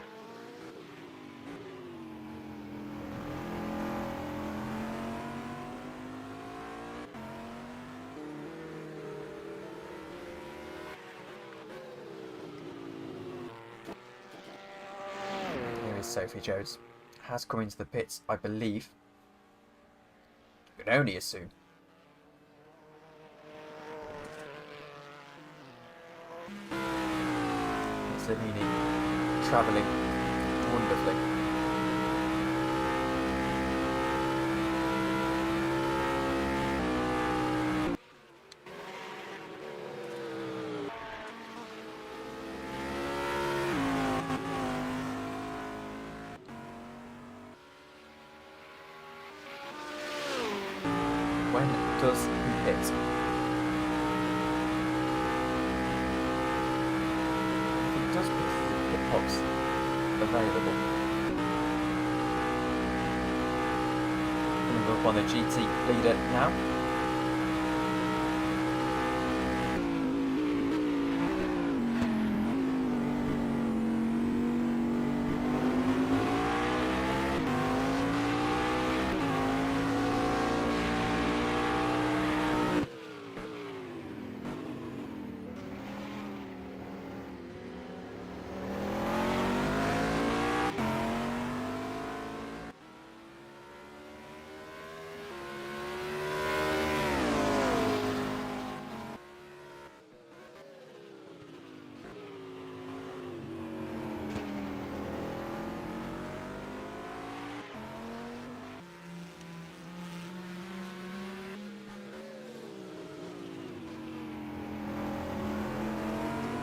Here is Sophie Jones. Has come into the pits, I believe. You can only assume. Zanini travelling wonderfully. When does he hit? Does pit pops available? Coming up on the GT leader now.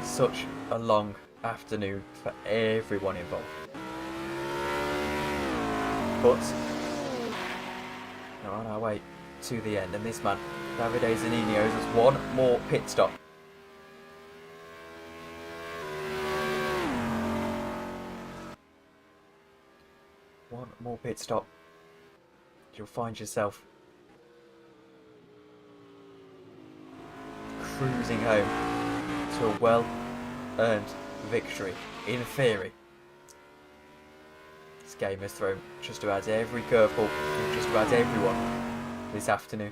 Such a long afternoon for everyone involved. But are on our way to the end, and this man, Davide Zanini, owes us one more pit stop. One more pit stop. You'll find yourself cruising home to a well-earned victory, in theory. This game has thrown just about every curveball to just about everyone this afternoon.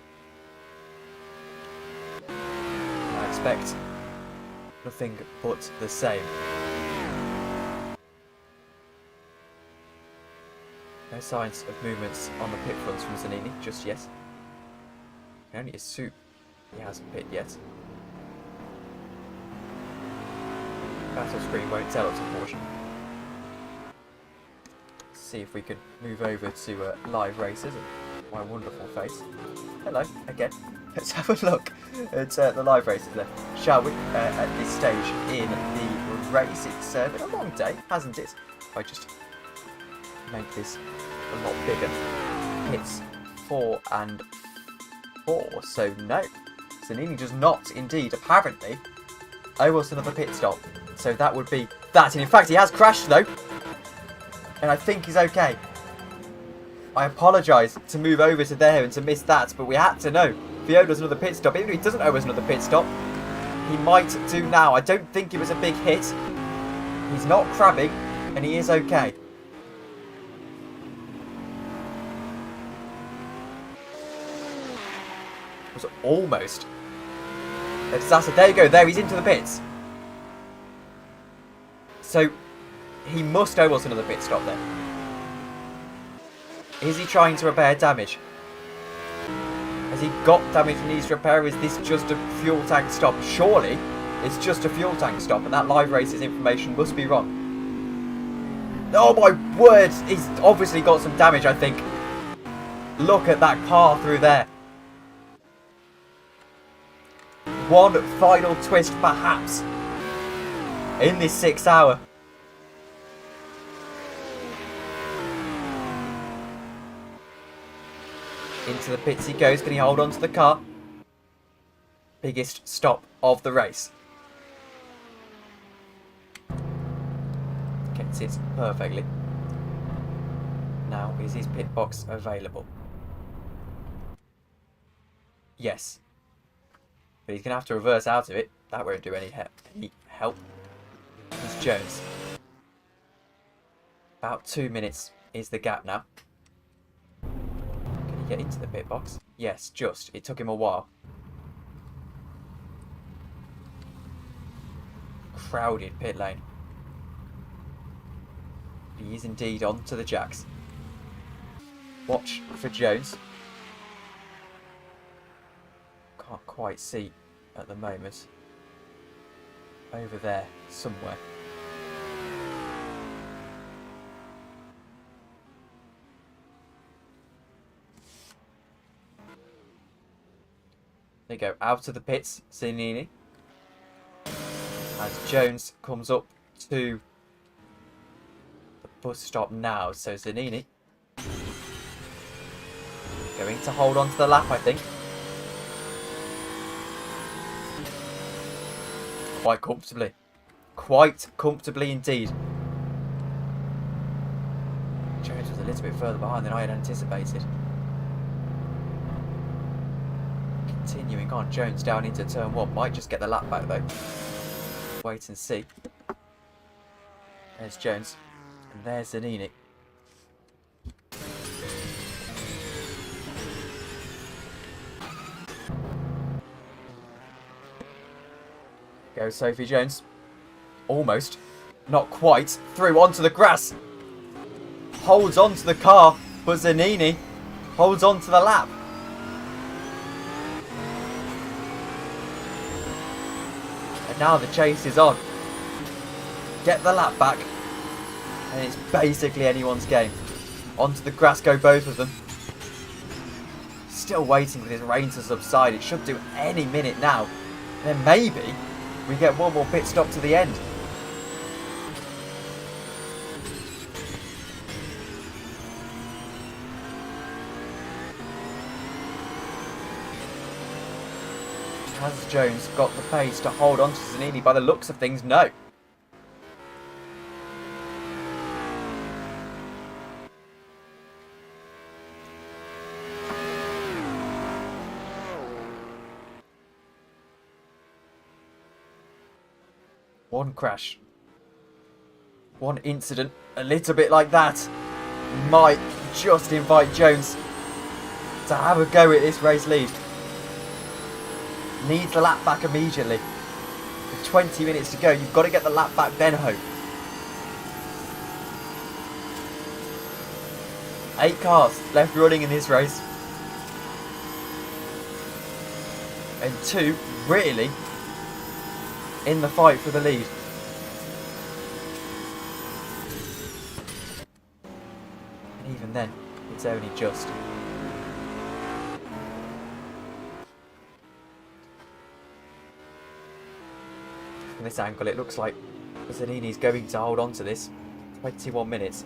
I expect nothing but the same. No signs of movements on the pit fronts from Zanini just yet. Only his suit he hasn't pit yet. Battle screen won't tell us, unfortunately. Let's see if we can move over to live races and my wonderful face. Hello again. Let's have a look at the live races then, shall we? At this stage in the race, it's been a long day, hasn't it? I just make this a lot bigger. Hits 4 and 4, so no. Zanini does not indeed, apparently, owe us another pit stop. So that would be that. And in fact, he has crashed though. And I think he's okay. I apologise to move over to there and to miss that, but we had to know. If he owed us another pit stop, even if he doesn't owe us another pit stop, he might do now. I don't think it was a big hit. He's not crabbing, and he is okay. It was almost. There you go, there, he's into the pits. So, he must owe us another pit stop then. Is he trying to repair damage? Has he got damage he needs to repair? Is this just a fuel tank stop? Surely, it's just a fuel tank stop, and that live races information must be wrong. Oh my word! He's obviously got some damage, I think. Look at that car through there. One final twist, perhaps, in this 6 hour. Into the pits he goes. Can he hold on to the car? Biggest stop of the race. Gets it perfectly. Now, is his pit box available? Yes. But he's going to have to reverse out of it. That won't do any help. It's Jones. About 2 minutes is the gap now. Can he get into the pit box? Yes, just. It took him a while. Crowded pit lane. He is indeed on to the jacks. Watch for Jones. Can't quite see at the moment. Over there, somewhere. There you go, out of the pits, Zanini. As Jones comes up to the bus stop now, so Zanini going to hold on to the lap, I think. Quite comfortably. Quite comfortably indeed. Jones was a little bit further behind than I had anticipated. Continuing on, Jones down into turn 1. Might just get the lap back though. Wait and see. There's Jones. And there's Zanini. Go Sophie Jones. Almost. Not quite. Through onto the grass. Holds onto the car. But Zanini holds onto the lap. And now the chase is on. Get the lap back. And it's basically anyone's game. Onto the grass go both of them. Still waiting for this rain to subside. It should do any minute now. And then maybe we get one more pit stop to the end. Has Jones got the pace to hold on to Zanini? By the looks of things, no. One crash. One incident, a little bit like that, might just invite Jones to have a go at this race lead. Needs the lap back immediately. With 20 minutes to go, you've got to get the lap back then home. 8 cars left running in this race. And 2 really in the fight for the lead. And even then, it's only just. From this angle, it looks like Zanini's going to hold on to this. 21 minutes.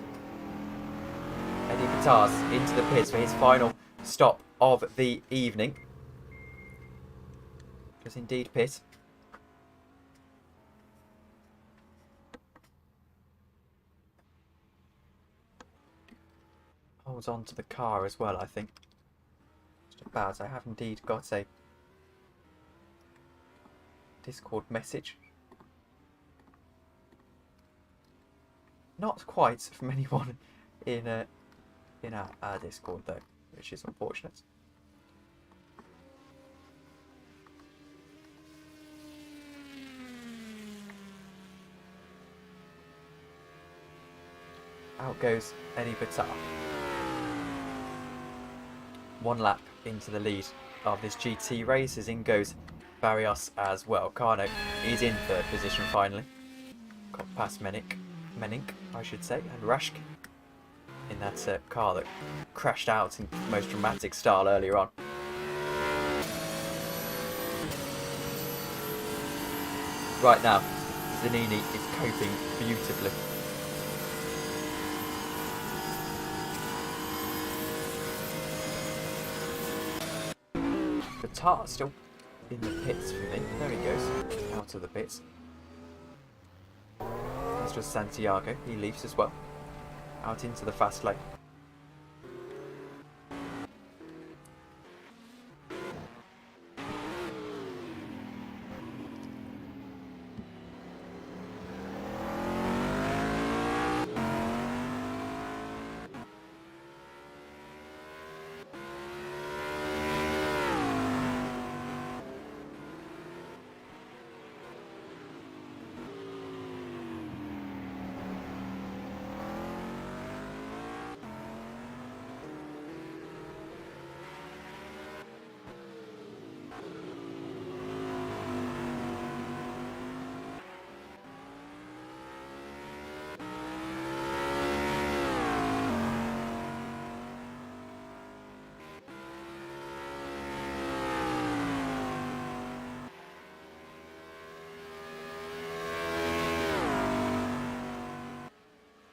Eddie Battars into the pits for his final stop of the evening. Does indeed pit. Holds on to the car as well, I think. Just about. I have indeed got a Discord message. Not quite from anyone in our Discord though, which is unfortunate. Out goes Eddie Batar. 1 lap into the lead of this GT race, as in goes Barrios as well. Carno is in 3rd position finally. Got past Menink, I should say, and Rashk in that car that crashed out in the most dramatic style earlier on. Right now, Zanini is coping beautifully. Batar still in the pits for me. There he goes, out of the pits. That's just Santiago, he leaves as well. Out into the fast lane.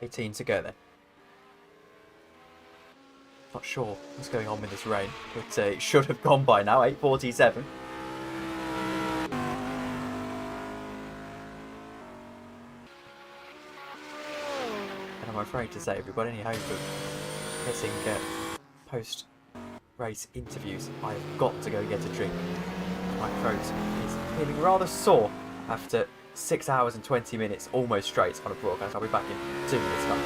.18 to go then. Not sure what's going on with this rain, but it should have gone by now. 8:47. And I'm afraid to say, if we've got any hope of getting post-race interviews, I've got to go get a drink. My throat is feeling rather sore after 6 hours and 20 minutes almost straight on a broadcast. I'll be back in 2 minutes time.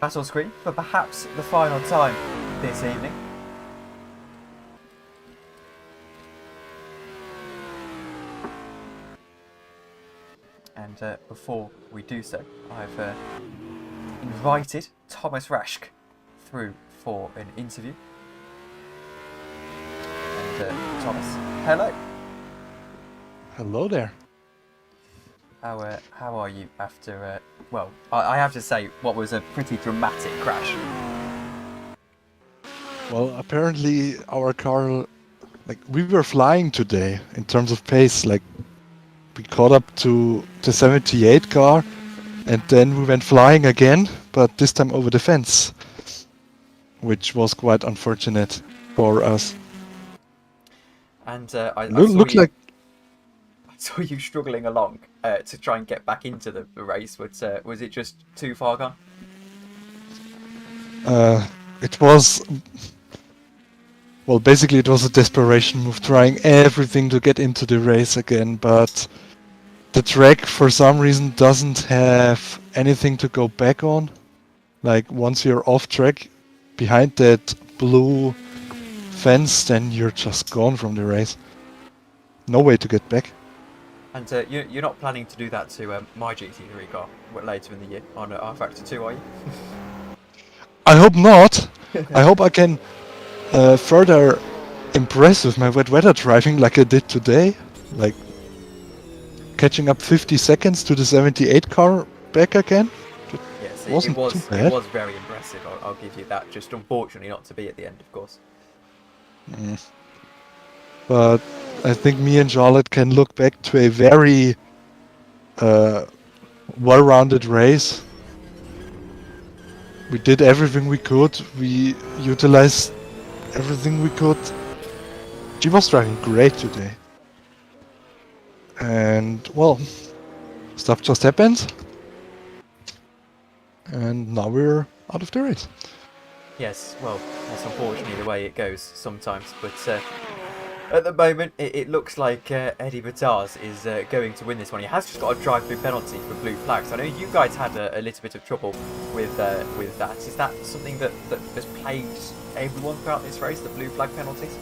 battle screen for perhaps the final time this evening. And before we do so, I've invited Thomas Raschke through for an interview. And Thomas, hello. Hello there. How are you after? Well, I have to say, what was a pretty dramatic crash. Well, apparently our car, like we were flying today in terms of pace. Like we caught up to the 78 car, and then we went flying again, but this time over the fence, which was quite unfortunate for us. And I Looked like saw you struggling along to try and get back into the race. Was it just too far gone? it was. Well, basically it was a desperation move, trying everything to get into the race again, but the track for some reason doesn't have anything to go back on. Like once you're off track behind that blue fence, then you're just gone from the race. No way to get back. And you're not planning to do that to my GT3 car later in the year on rFactor 2, are you? I hope not. I hope I can further impress with my wet weather driving like I did today. Like catching up 50 seconds to the 78 car back again. Yes, Wasn't too bad. It was very impressive, I'll give you that. Just unfortunately not to be at the end, of course. But I think me and Charlotte can look back to a very well-rounded race. We did everything we could. We utilized everything we could. She was driving great today. And, well, stuff just happened. And now we're out of the race. Yes, well, that's unfortunately the way it goes sometimes. But at the moment, it looks like Eddie Batars is going to win this one. He has just got a drive-through penalty for blue flags. I know you guys had a little bit of trouble with that. Is that something that has plagued everyone throughout this race, the blue flag penalties?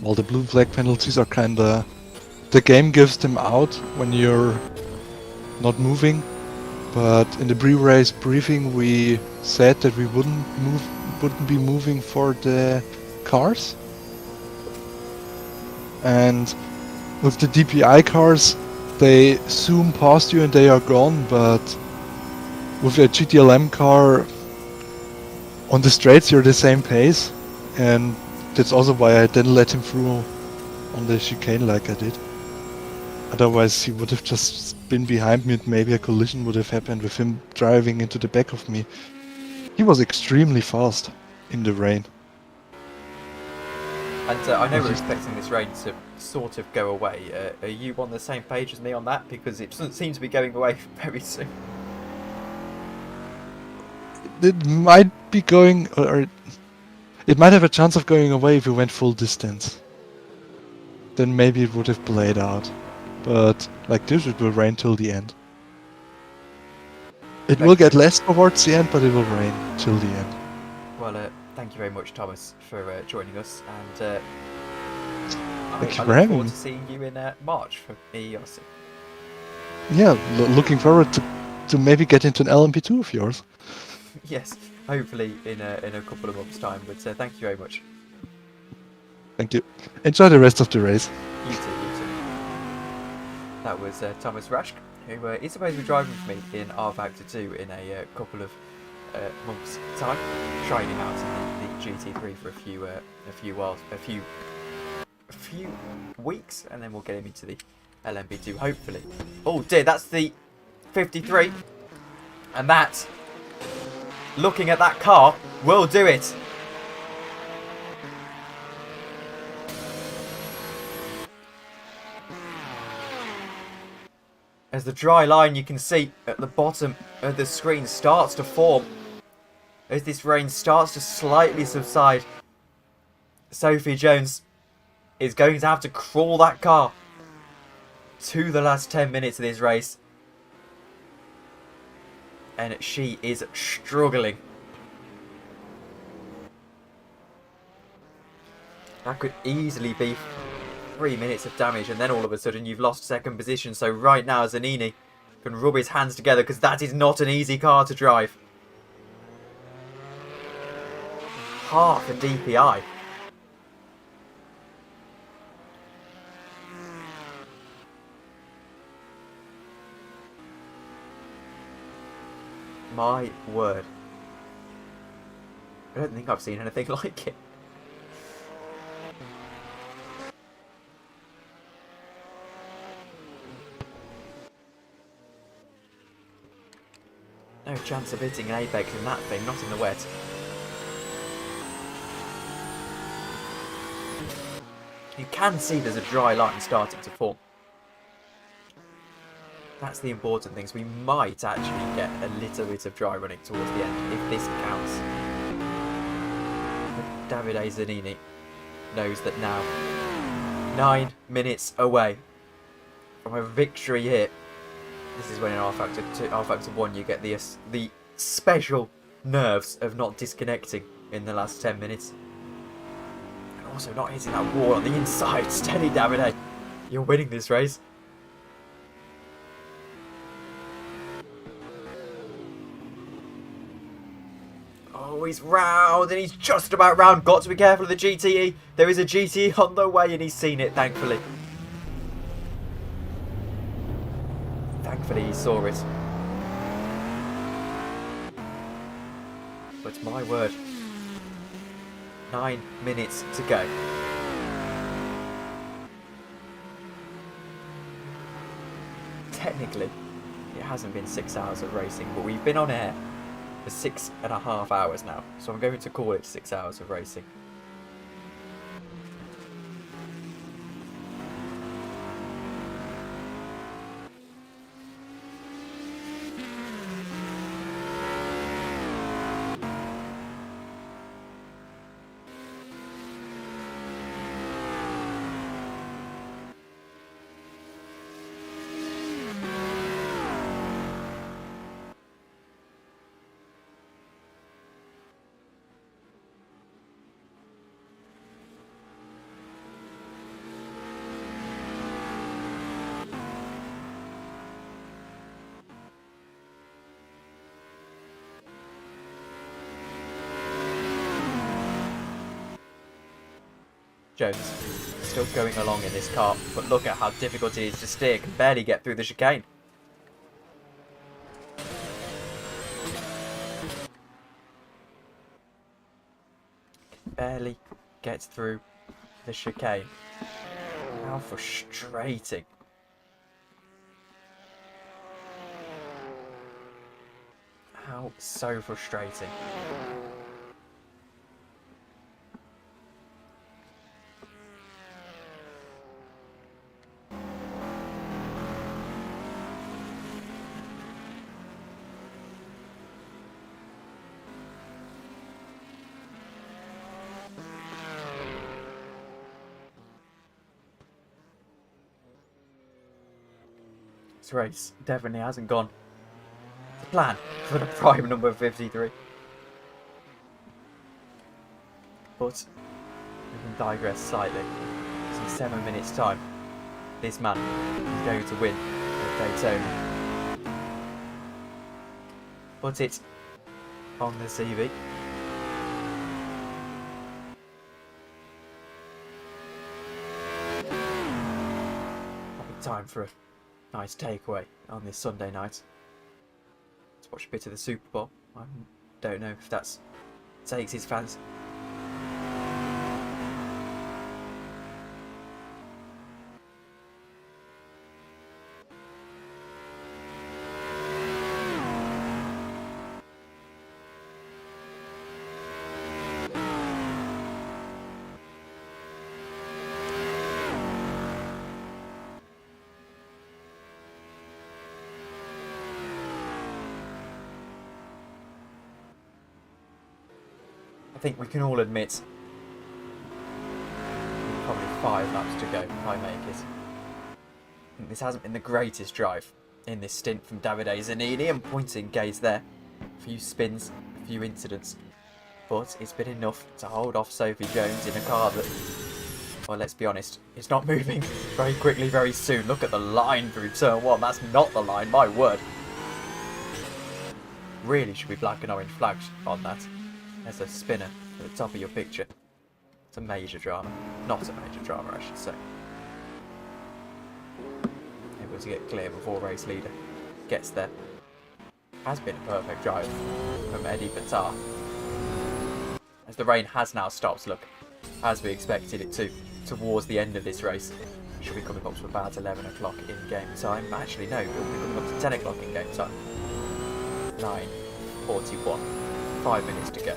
Well, the blue flag penalties are kinda... The game gives them out when you're not moving. But in the pre-race briefing, we said that we wouldn't be moving for the cars. And with the DPI cars, they zoom past you and they are gone. But with a GTLM car, on the straights you're the same pace, and that's also why I didn't let him through on the chicane like I did. Otherwise he would have just been behind me and maybe a collision would have happened with him driving into the back of me. He was extremely fast in the rain. And I know we're expecting this rain to sort of go away. Are you on the same page as me on that? Because it doesn't seem to be going away very soon. It might be going, or it might have a chance of going away if we went full distance. Then maybe it would have played out. But like this, it will rain till the end. It will get less towards the end, but it will rain till the end. Well, thank you very much, Thomas, for joining us, and I Thank you look for having forward me. to seeing you in March for EOC. Yeah, looking forward to maybe get into an LMP2 of yours. Yes, hopefully in a couple of months' time. But thank you very much. Thank you. Enjoy the rest of the race. You too, you too. That was Thomas Raschke, who is supposed to be driving for me in rFactor 2 in a couple of months' time, trying him out in the GT3 for a few weeks, and then we'll get him into the LMP2, hopefully. Oh dear, that's the 53, and that, looking at that car, will do it. As the dry line you can see at the bottom of the screen starts to form, as this rain starts to slightly subside, Sophie Jones is going to have to crawl that car to the last 10 minutes of this race. and she is struggling. That could easily be 3 minutes of damage, and then all of a sudden you've lost second position. So right now Zanini can rub his hands together, because that is not an easy car to drive. Half a DPI. My word. I don't think I've seen anything like it. No chance of hitting an apex in that thing, not in the wet. You can see there's a dry line starting to form. That's the important thing. So we might actually get a little bit of dry running towards the end, if this counts. But Davide Zanini knows that now, 9 minutes away from a victory here. This is when in rFactor 1 you get the special nerves of not disconnecting in the last 10 minutes. And also not hitting that wall on the inside. Steady, Davide. You're winning this race. Oh, he's round, and he's just about round. Got to be careful of the GTE. There is a GTE on the way, and he's seen it, thankfully. Thankfully, he saw it. But my word, 9 minutes to go. Technically, it hasn't been 6 hours of racing, but we've been on air for 6.5 hours now, so I'm going to call it 6 hours of racing. Jones still going along in this car, but look at how difficult it is to steer. Can barely get through the chicane. Barely gets through the chicane. How frustrating. How so frustrating. This race definitely hasn't gone to plan for the prime number 53. But we can digress slightly. In 7 minutes' time, this man is going to win at Daytona. Put it on the CV. Probably time for a nice takeaway on this Sunday night. Let's watch a bit of the Super Bowl. I don't know if that takes his fancy. I think we can all admit probably 5 laps to go if I make it. I think this hasn't been the greatest drive in this stint from Davide Zanini, and pointing gaze there. A few spins, a few incidents, but it's been enough to hold off Sophie Jones in a car that, well, let's be honest, it's not moving very quickly very soon. Look at the line through turn 1. That's not the line, my word. Really should be black and orange flags on that. There's a spinner at the top of your picture. It's a major drama. Not a major drama, I should say. Able to get clear before race leader gets there. Has been a perfect drive from Eddie Batar. As the rain has now stopped, look, as we expected it to, towards the end of this race. Should be coming up to about 11 o'clock in game time. Actually, no, it will be coming up to 10 o'clock in game time. 9:41. 5 minutes to go.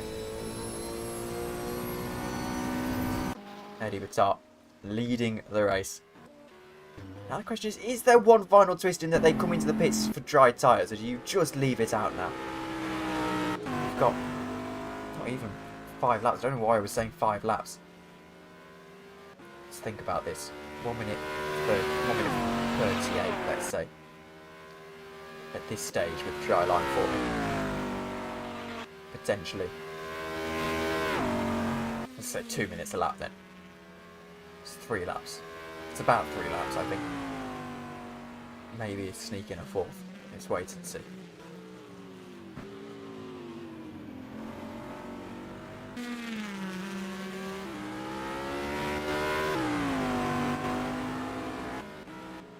Eddie Batar leading the race. Now the question is there one final twist in that they come into the pits for dry tyres, or do you just leave it out now? You've got not even 5 laps. I don't know why I was saying 5 laps. Let's think about this. 1 minute 38, let's say. At this stage with dry line forming. Potentially. Let's say 2 minutes a lap then. It's 3 laps. It's about 3 laps, I think. Maybe sneak in a 4th. Let's wait and see.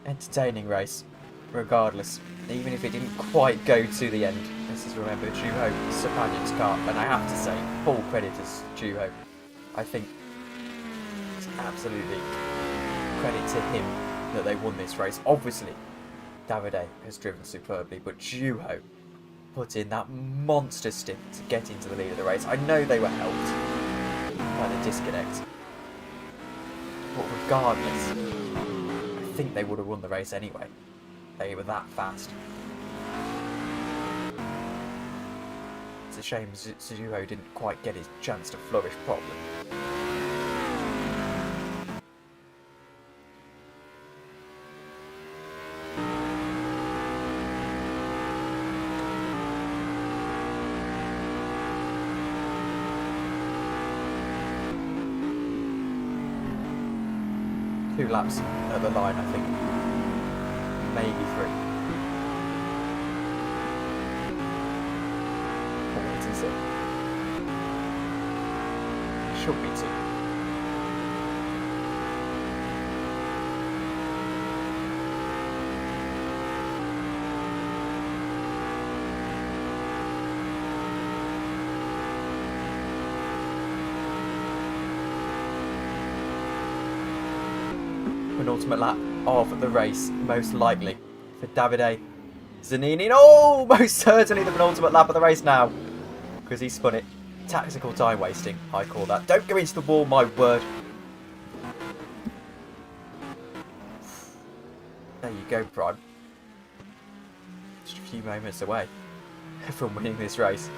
Entertaining race, regardless. Even if it didn't quite go to the end. This is, remember, Juho Sapanyan's car, and I have to say, full credit to Juho. I think it's absolutely credit to him that they won this race. Obviously, Davide has driven superbly, but Juho put in that monster stint to get into the lead of the race. I know they were helped by the disconnect, but regardless, I think they would have won the race anyway. They were that fast. It's a shame Suzuho didn't quite get his chance to flourish properly. Two laps at the line, I think. Maybe 3. Or wait and see. Should be 2. Penultimate lap of the race, most likely, for Davide Zanini. Oh, most certainly the penultimate lap of the race now, because he spun it. Tactical time wasting, I call that. Don't go into the wall, my word. There you go, Prime. Just a few moments away from winning this race.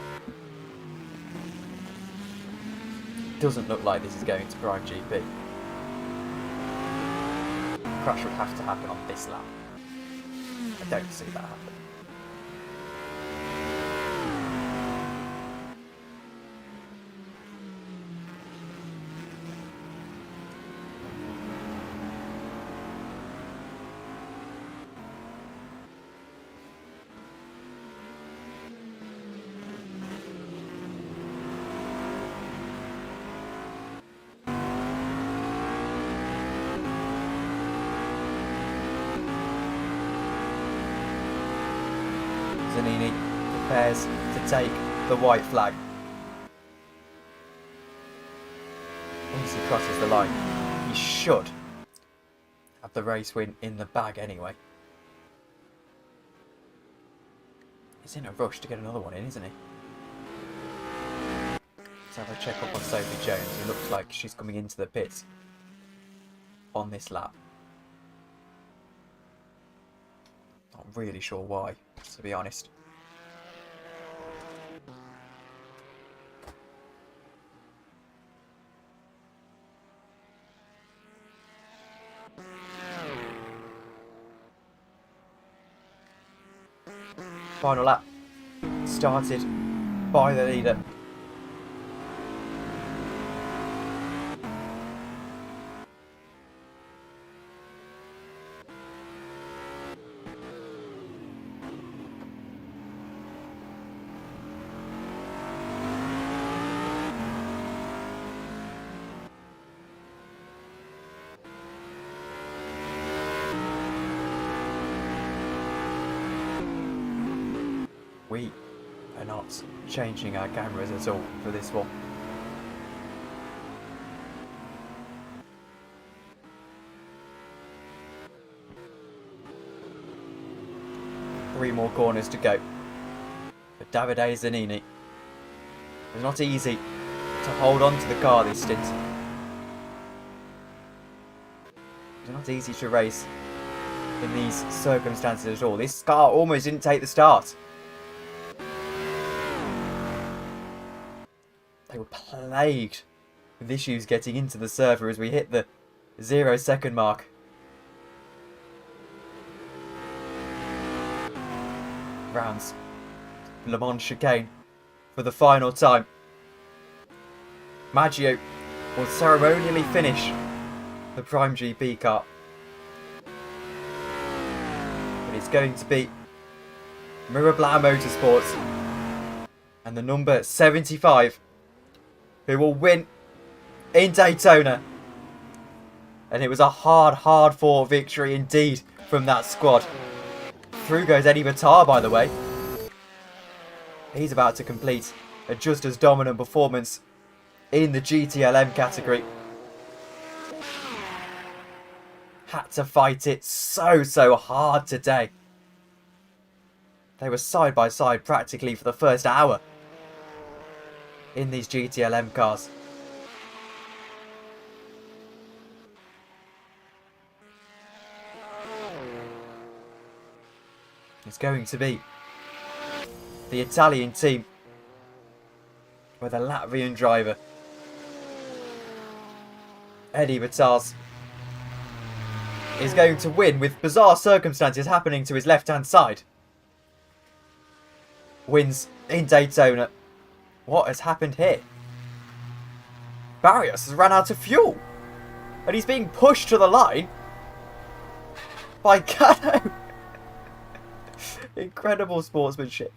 Doesn't look like this is going to Prime GP. Crash would have to happen on this lap. I don't see that happen. Zanini prepares to take the white flag. Once he crosses the line, he should have the race win in the bag anyway. He's in a rush to get another one in, isn't he? Let's have a check up on Sophie Jones, who looks like she's coming into the pits on this lap. Not really sure why, to be honest. Final lap started by the leader. We are not changing our cameras at all for this one. Three more corners to go for Davide Zanini. It was not easy to hold on to the car this stint. It was not easy to race in these circumstances at all. This car almost didn't take the start. They were plagued with issues getting into the server as we hit the 0 second mark. Rounds Le Mans chicane for the final time. Maggio will ceremonially finish the Prime GP car. But it's going to be Mirablau Motorsports and the number 75 who will win in Daytona. And it was a hard fought victory indeed from that squad. Through goes Eddie Batar, by the way. He's about to complete a just as dominant performance in the GTLM category. Had to fight it so hard today. They were side by side practically for the first hour in these GTLM cars. It's going to be the Italian team with a Latvian driver. Eddie Batas is going to win with bizarre circumstances happening to his left-hand side. Wins in Daytona. What has happened here? Barrios has run out of fuel. And he's being pushed to the line by Cano. Incredible sportsmanship.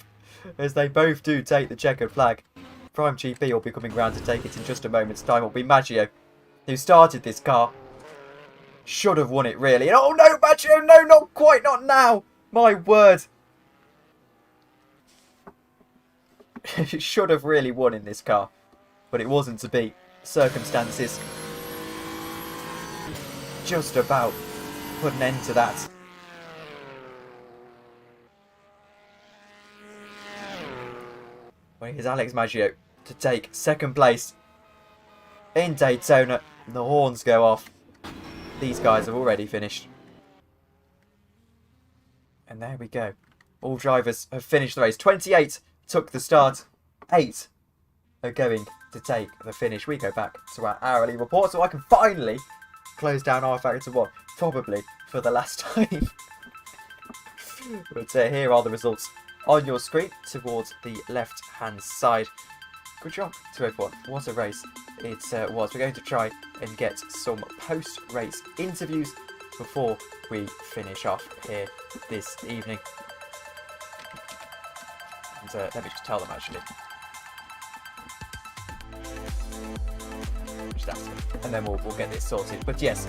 As they both do take the checkered flag. Prime GP will be coming round to take it in just a moment's time. It will be Maggio who started this car. Should have won it really. Oh no, Maggio, no, not quite, not now. My word. Should have really won in this car, but it wasn't to be. Circumstances just about put an end to that. Well, here's Alex Maggio to take second place in Daytona. The horns go off. These guys have already finished. And there we go. All drivers have finished the race. 28 took the start. 8 are going to take the finish. We go back to our hourly report so I can finally close down rFactor 1. Probably for the last time. But here are the results on your screen towards the left hand side. Good job to everyone. What a race it was. We're going to try and get some post-race interviews before we finish off here this evening. And let me just tell them actually. Just ask them, and then we'll get this sorted. But yes,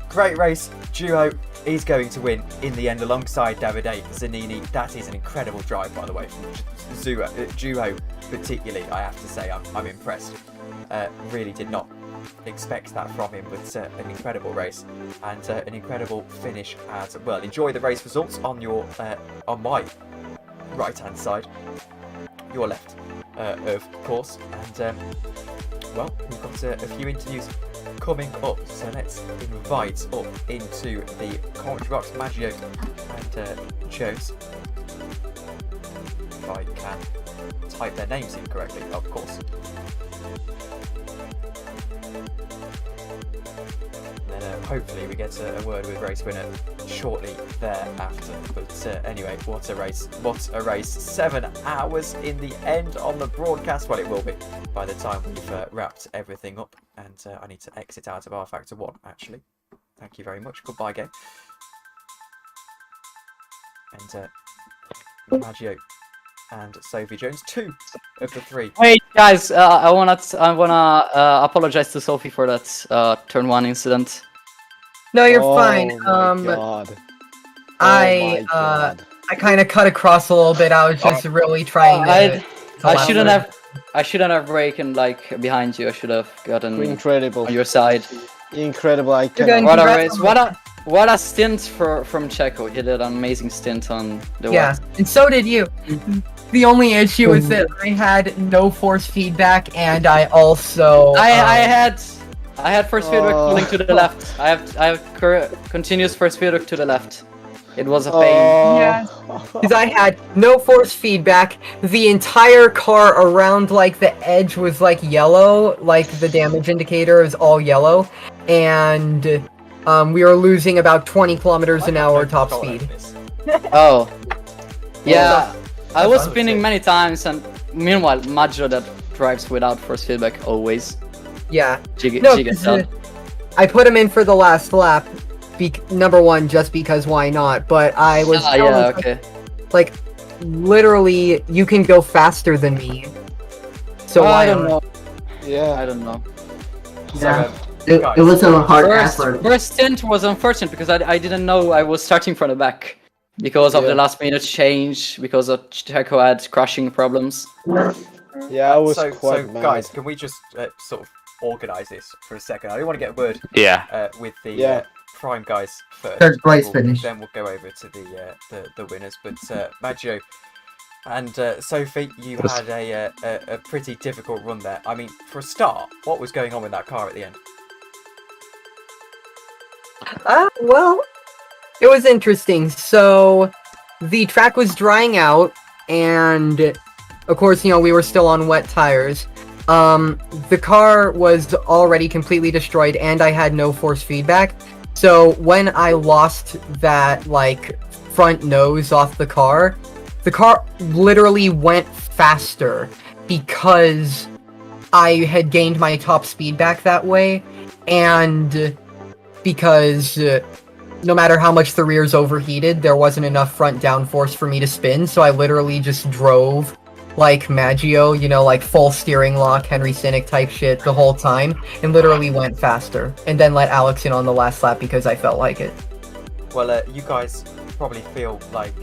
great race. Duo is going to win in the end alongside Davide Zanini. That is an incredible drive, by the way, from Duo particularly. I have to say, I'm impressed. Really did not expect that from him, but an incredible race and an incredible finish as well. Enjoy the race results on your on my right hand side, your left, of course. And well, we've got a few interviews coming up, so let's invite up into the commentary box Maggio and Jones. If I can type their names in correctly, of course. And then hopefully we get a word with race winner shortly thereafter. But anyway, what a race. What a race. 7 hours in the end on the broadcast. Well, it will be by the time we've wrapped everything up. And I need to exit out of rFactor 1, actually. Thank you very much. Goodbye, game. And Maggio and Sophie Jones, 2 of the 3. Wait, guys, I wanna apologize to Sophie for that turn 1 incident. No, you're fine. God. I kind of cut across a little bit. I was just really trying to. I shouldn't have braken like behind you. I should have gotten Incredible. on your side. Incredible. I You're cannot. What a race! What a stint from Checo. He did an amazing stint on the Yeah, wet. and so did you. The only issue is that I had no force feedback, and I also. I had first feedback pulling to the left. I have continuous first feedback to the left. It was a pain. Yeah, because I had no force feedback. The entire car around like the edge was like yellow, like the damage indicator is all yellow, and we were losing about 20 kilometers an hour top speed. Oh, yeah. I was fun with spinning it. many times, and meanwhile, Maggio that drives without force feedback always. Yeah. She No, gets 'cause, done. I put him in for the last lap. Number one, just because why not? But I was telling him, Okay. like, literally, you can go faster than me. So why I don't not? know. Yeah. I don't know. So, It was a hard First, effort. first stint was unfortunate because I didn't know I was starting from the back because of the last minute change, because of Checo had crashing problems. Yeah, I was so quite mad. guys, can we just sort of organise this for a second? I do want to get a word Yeah. with the Yeah. Prime guys first. Third place We'll- finish. Then we'll go over to the winners. But Maggio and Sophie, you had a pretty difficult run there. I mean, for a start, what was going on with that car at the end? Well, it was interesting. So, the track was drying out, and of course, you know, we were still on wet tires. The car was already completely destroyed, and I had no force feedback. So, when I lost that, like, front nose off the car literally went faster because I had gained my top speed back that way, and because no matter how much the rear's overheated, there wasn't enough front downforce for me to spin, so I literally just drove like Maggio, you know, like full steering lock, Henry Sinek type shit the whole time, and literally went faster, and then let Alex in on the last lap because I felt like it. Well, you guys probably feel like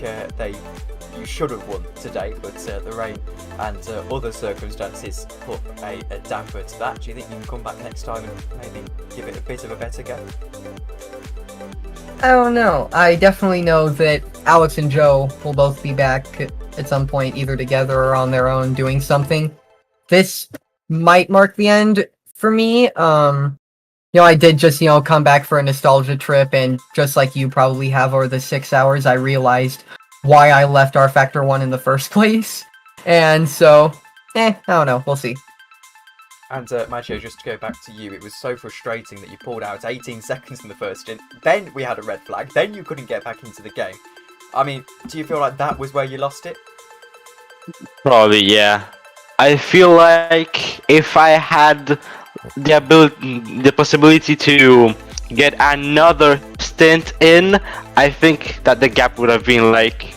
you should have won today, but the rain and other circumstances put a damper to that. Do you think you can come back next time and maybe give it a bit of a better go? I don't know. I definitely know that Alex and Joe will both be back at some point, either together or on their own, doing something. This might mark the end for me. You know, I did just, you know, come back for a nostalgia trip, and just like you probably have over the 6 hours, I realized why I left rFactor 1 in the first place. And so, I don't know. We'll see. And Maggio, just to go back to you, it was so frustrating that you pulled out 18 seconds in the first stint, then we had a red flag, then you couldn't get back into the game. I mean, do you feel like that was where you lost it? Probably, yeah. I feel like if I had the possibility to get another stint in, I think that the gap would have been like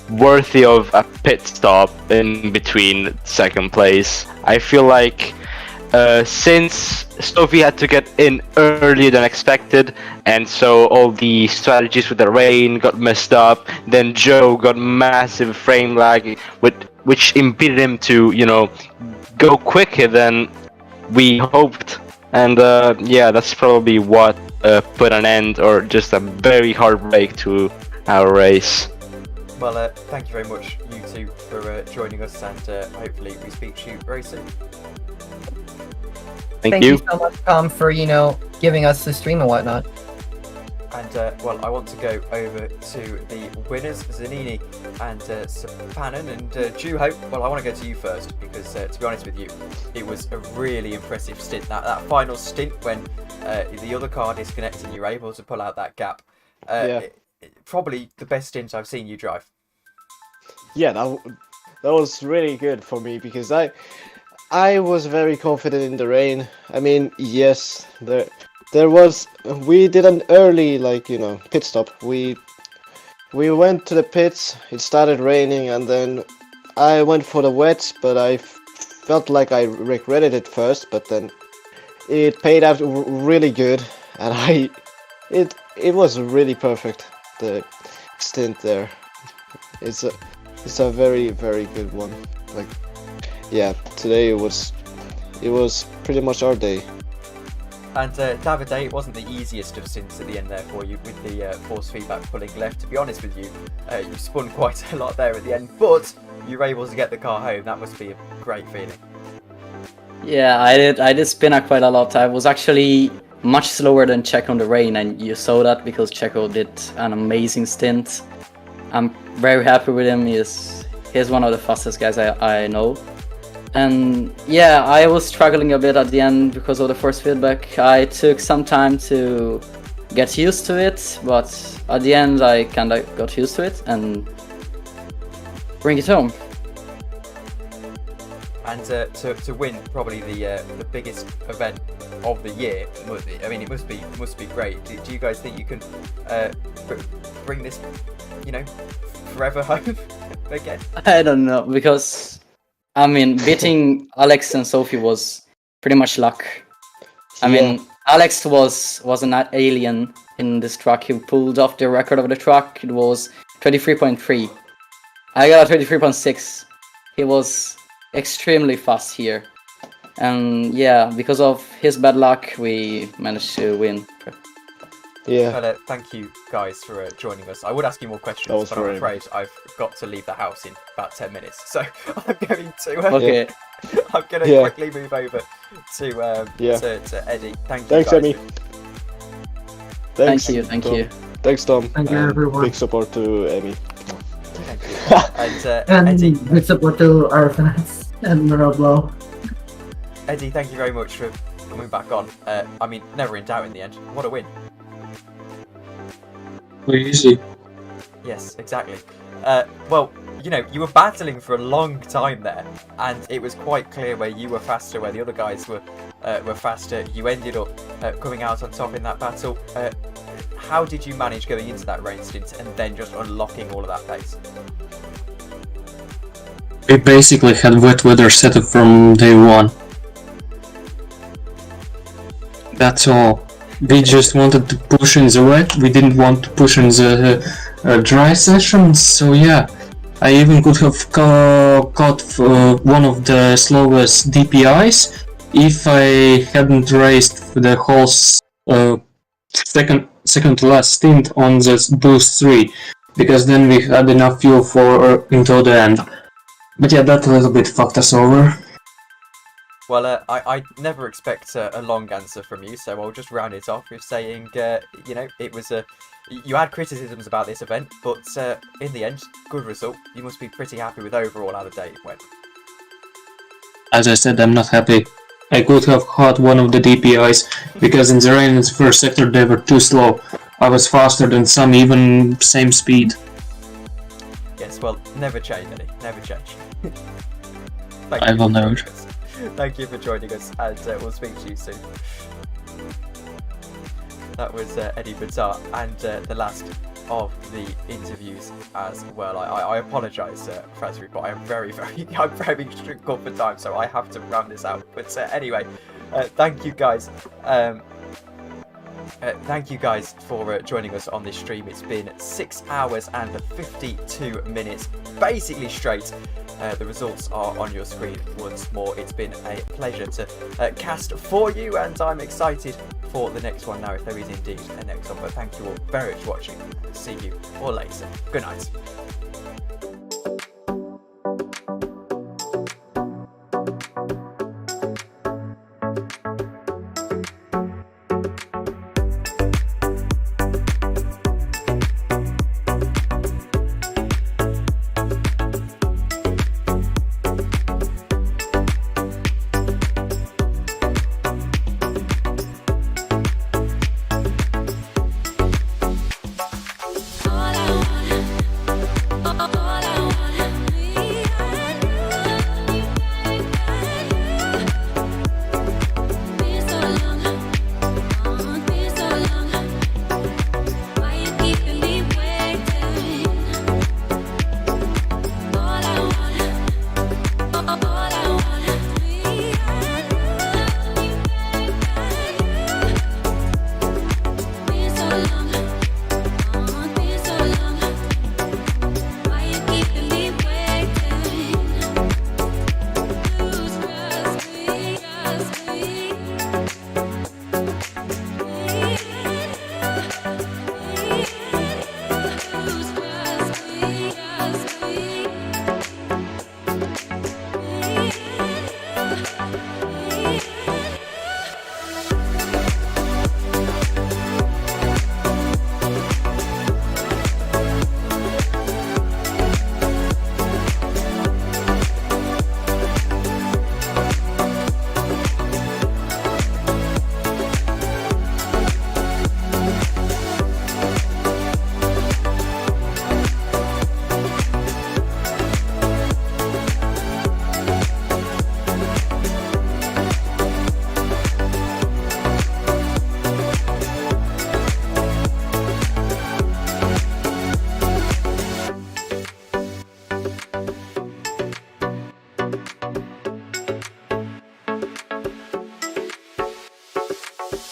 worthy of a pit stop in between second place. I feel like since Sophie had to get in earlier than expected, and so all the strategies with the rain got messed up, then Joe got massive frame lag, which impeded him to, you know, go quicker than we hoped. And yeah, that's probably what put an end, or just a very hard break to our race. Well, thank you very much, you two, for joining us, and hopefully we speak to you very soon. Thank you. so much, Tom, for, you know, giving us the stream and whatnot. And well, I want to go over to the winners, Zanini and Sapanen and Juho. Well, I want to go to you first because, to be honest with you, it was a really impressive stint. That final stint when the other car disconnected and you were able to pull out that gap. Probably the best stint I've seen you drive. Yeah, that was really good for me because I was very confident in the rain. I mean, yes, we did an early pit stop. We went to the pits. It started raining, and then I went for the wets, but I felt like I regretted it first. But then it paid out really good, and it was really perfect. The stint there. It's a very, very good one. Like, yeah, today it was pretty much our day. And Davide, it wasn't the easiest of stints at the end there for you with the force feedback pulling left. To be honest with you, you spun quite a lot there at the end, but you were able to get the car home. That must be a great feeling. Yeah, I did spin out quite a lot. I was actually much slower than Checo on the rain, and you saw that because Checo did an amazing stint. I'm very happy with him. He's one of the fastest guys I know. And yeah, I was struggling a bit at the end because of the force feedback. I took some time to get used to it, but at the end I kinda got used to it and bring it home. And to win probably the biggest event of the year, I mean, it must be great. Do you guys think you can bring this, forever home again? I don't know, because I mean, beating Alex and Sophie was pretty much luck. I mean, Alex was an alien in this truck. He pulled off the record of the truck. It was 23.3. I got a 23.6. He was extremely fast here. And yeah, because of his bad luck, we managed to win. Yeah. Well, thank you guys for joining us. I would ask you more questions, but I'm afraid I've got to leave the house in about 10 minutes. So I'm going to I'm going to quickly move over to Eddie. Thank you. Thanks, guys. Emmy. Thank you. Thanks, Tom. Thank you, everyone. Big support to Emmy. Thank you. And Eddie. Good support to our fans and Roblo. Eddie, thank you very much for coming back on. I mean, never in doubt in the end. What a win. Easy. Yes, exactly. Well, you were battling for a long time there, and it was quite clear where you were faster, where the other guys were faster. You ended up coming out on top in that battle. How did you manage going into that rain stint and then just unlocking all of that pace? We basically had wet weather set up from day one. That's all. We just wanted to push in the wet, we didn't want to push in the dry sessions, so yeah. I even could have caught one of the slowest DPIs if I hadn't raced the whole second to last stint on the boost 3, because then we had enough fuel for until the end. But yeah, that a little bit fucked us over. Well, I never expect a long answer from you, so I'll just round it off with saying, it was you had criticisms about this event, but in the end, good result. You must be pretty happy with overall how the day went. As I said, I'm not happy. I could have caught one of the DPIs, because in the rain in the first sector they were too slow. I was faster than some, even same speed. Yes, well, never change, Eddie. Never change. I will never. Thank you for joining us, and we'll speak to you soon. That was Eddie Batar, and the last of the interviews as well. I apologise, Frazri, but I'm very good for time, so I have to round this out. But anyway, thank you guys. Thank you guys for joining us on this stream. It's been 6 hours and 52 minutes, basically straight. The results are on your screen once more. It's been a pleasure to cast for you, and I'm excited for the next one now, if there is indeed a next one. But thank you all very much for watching. See you all later. Good night.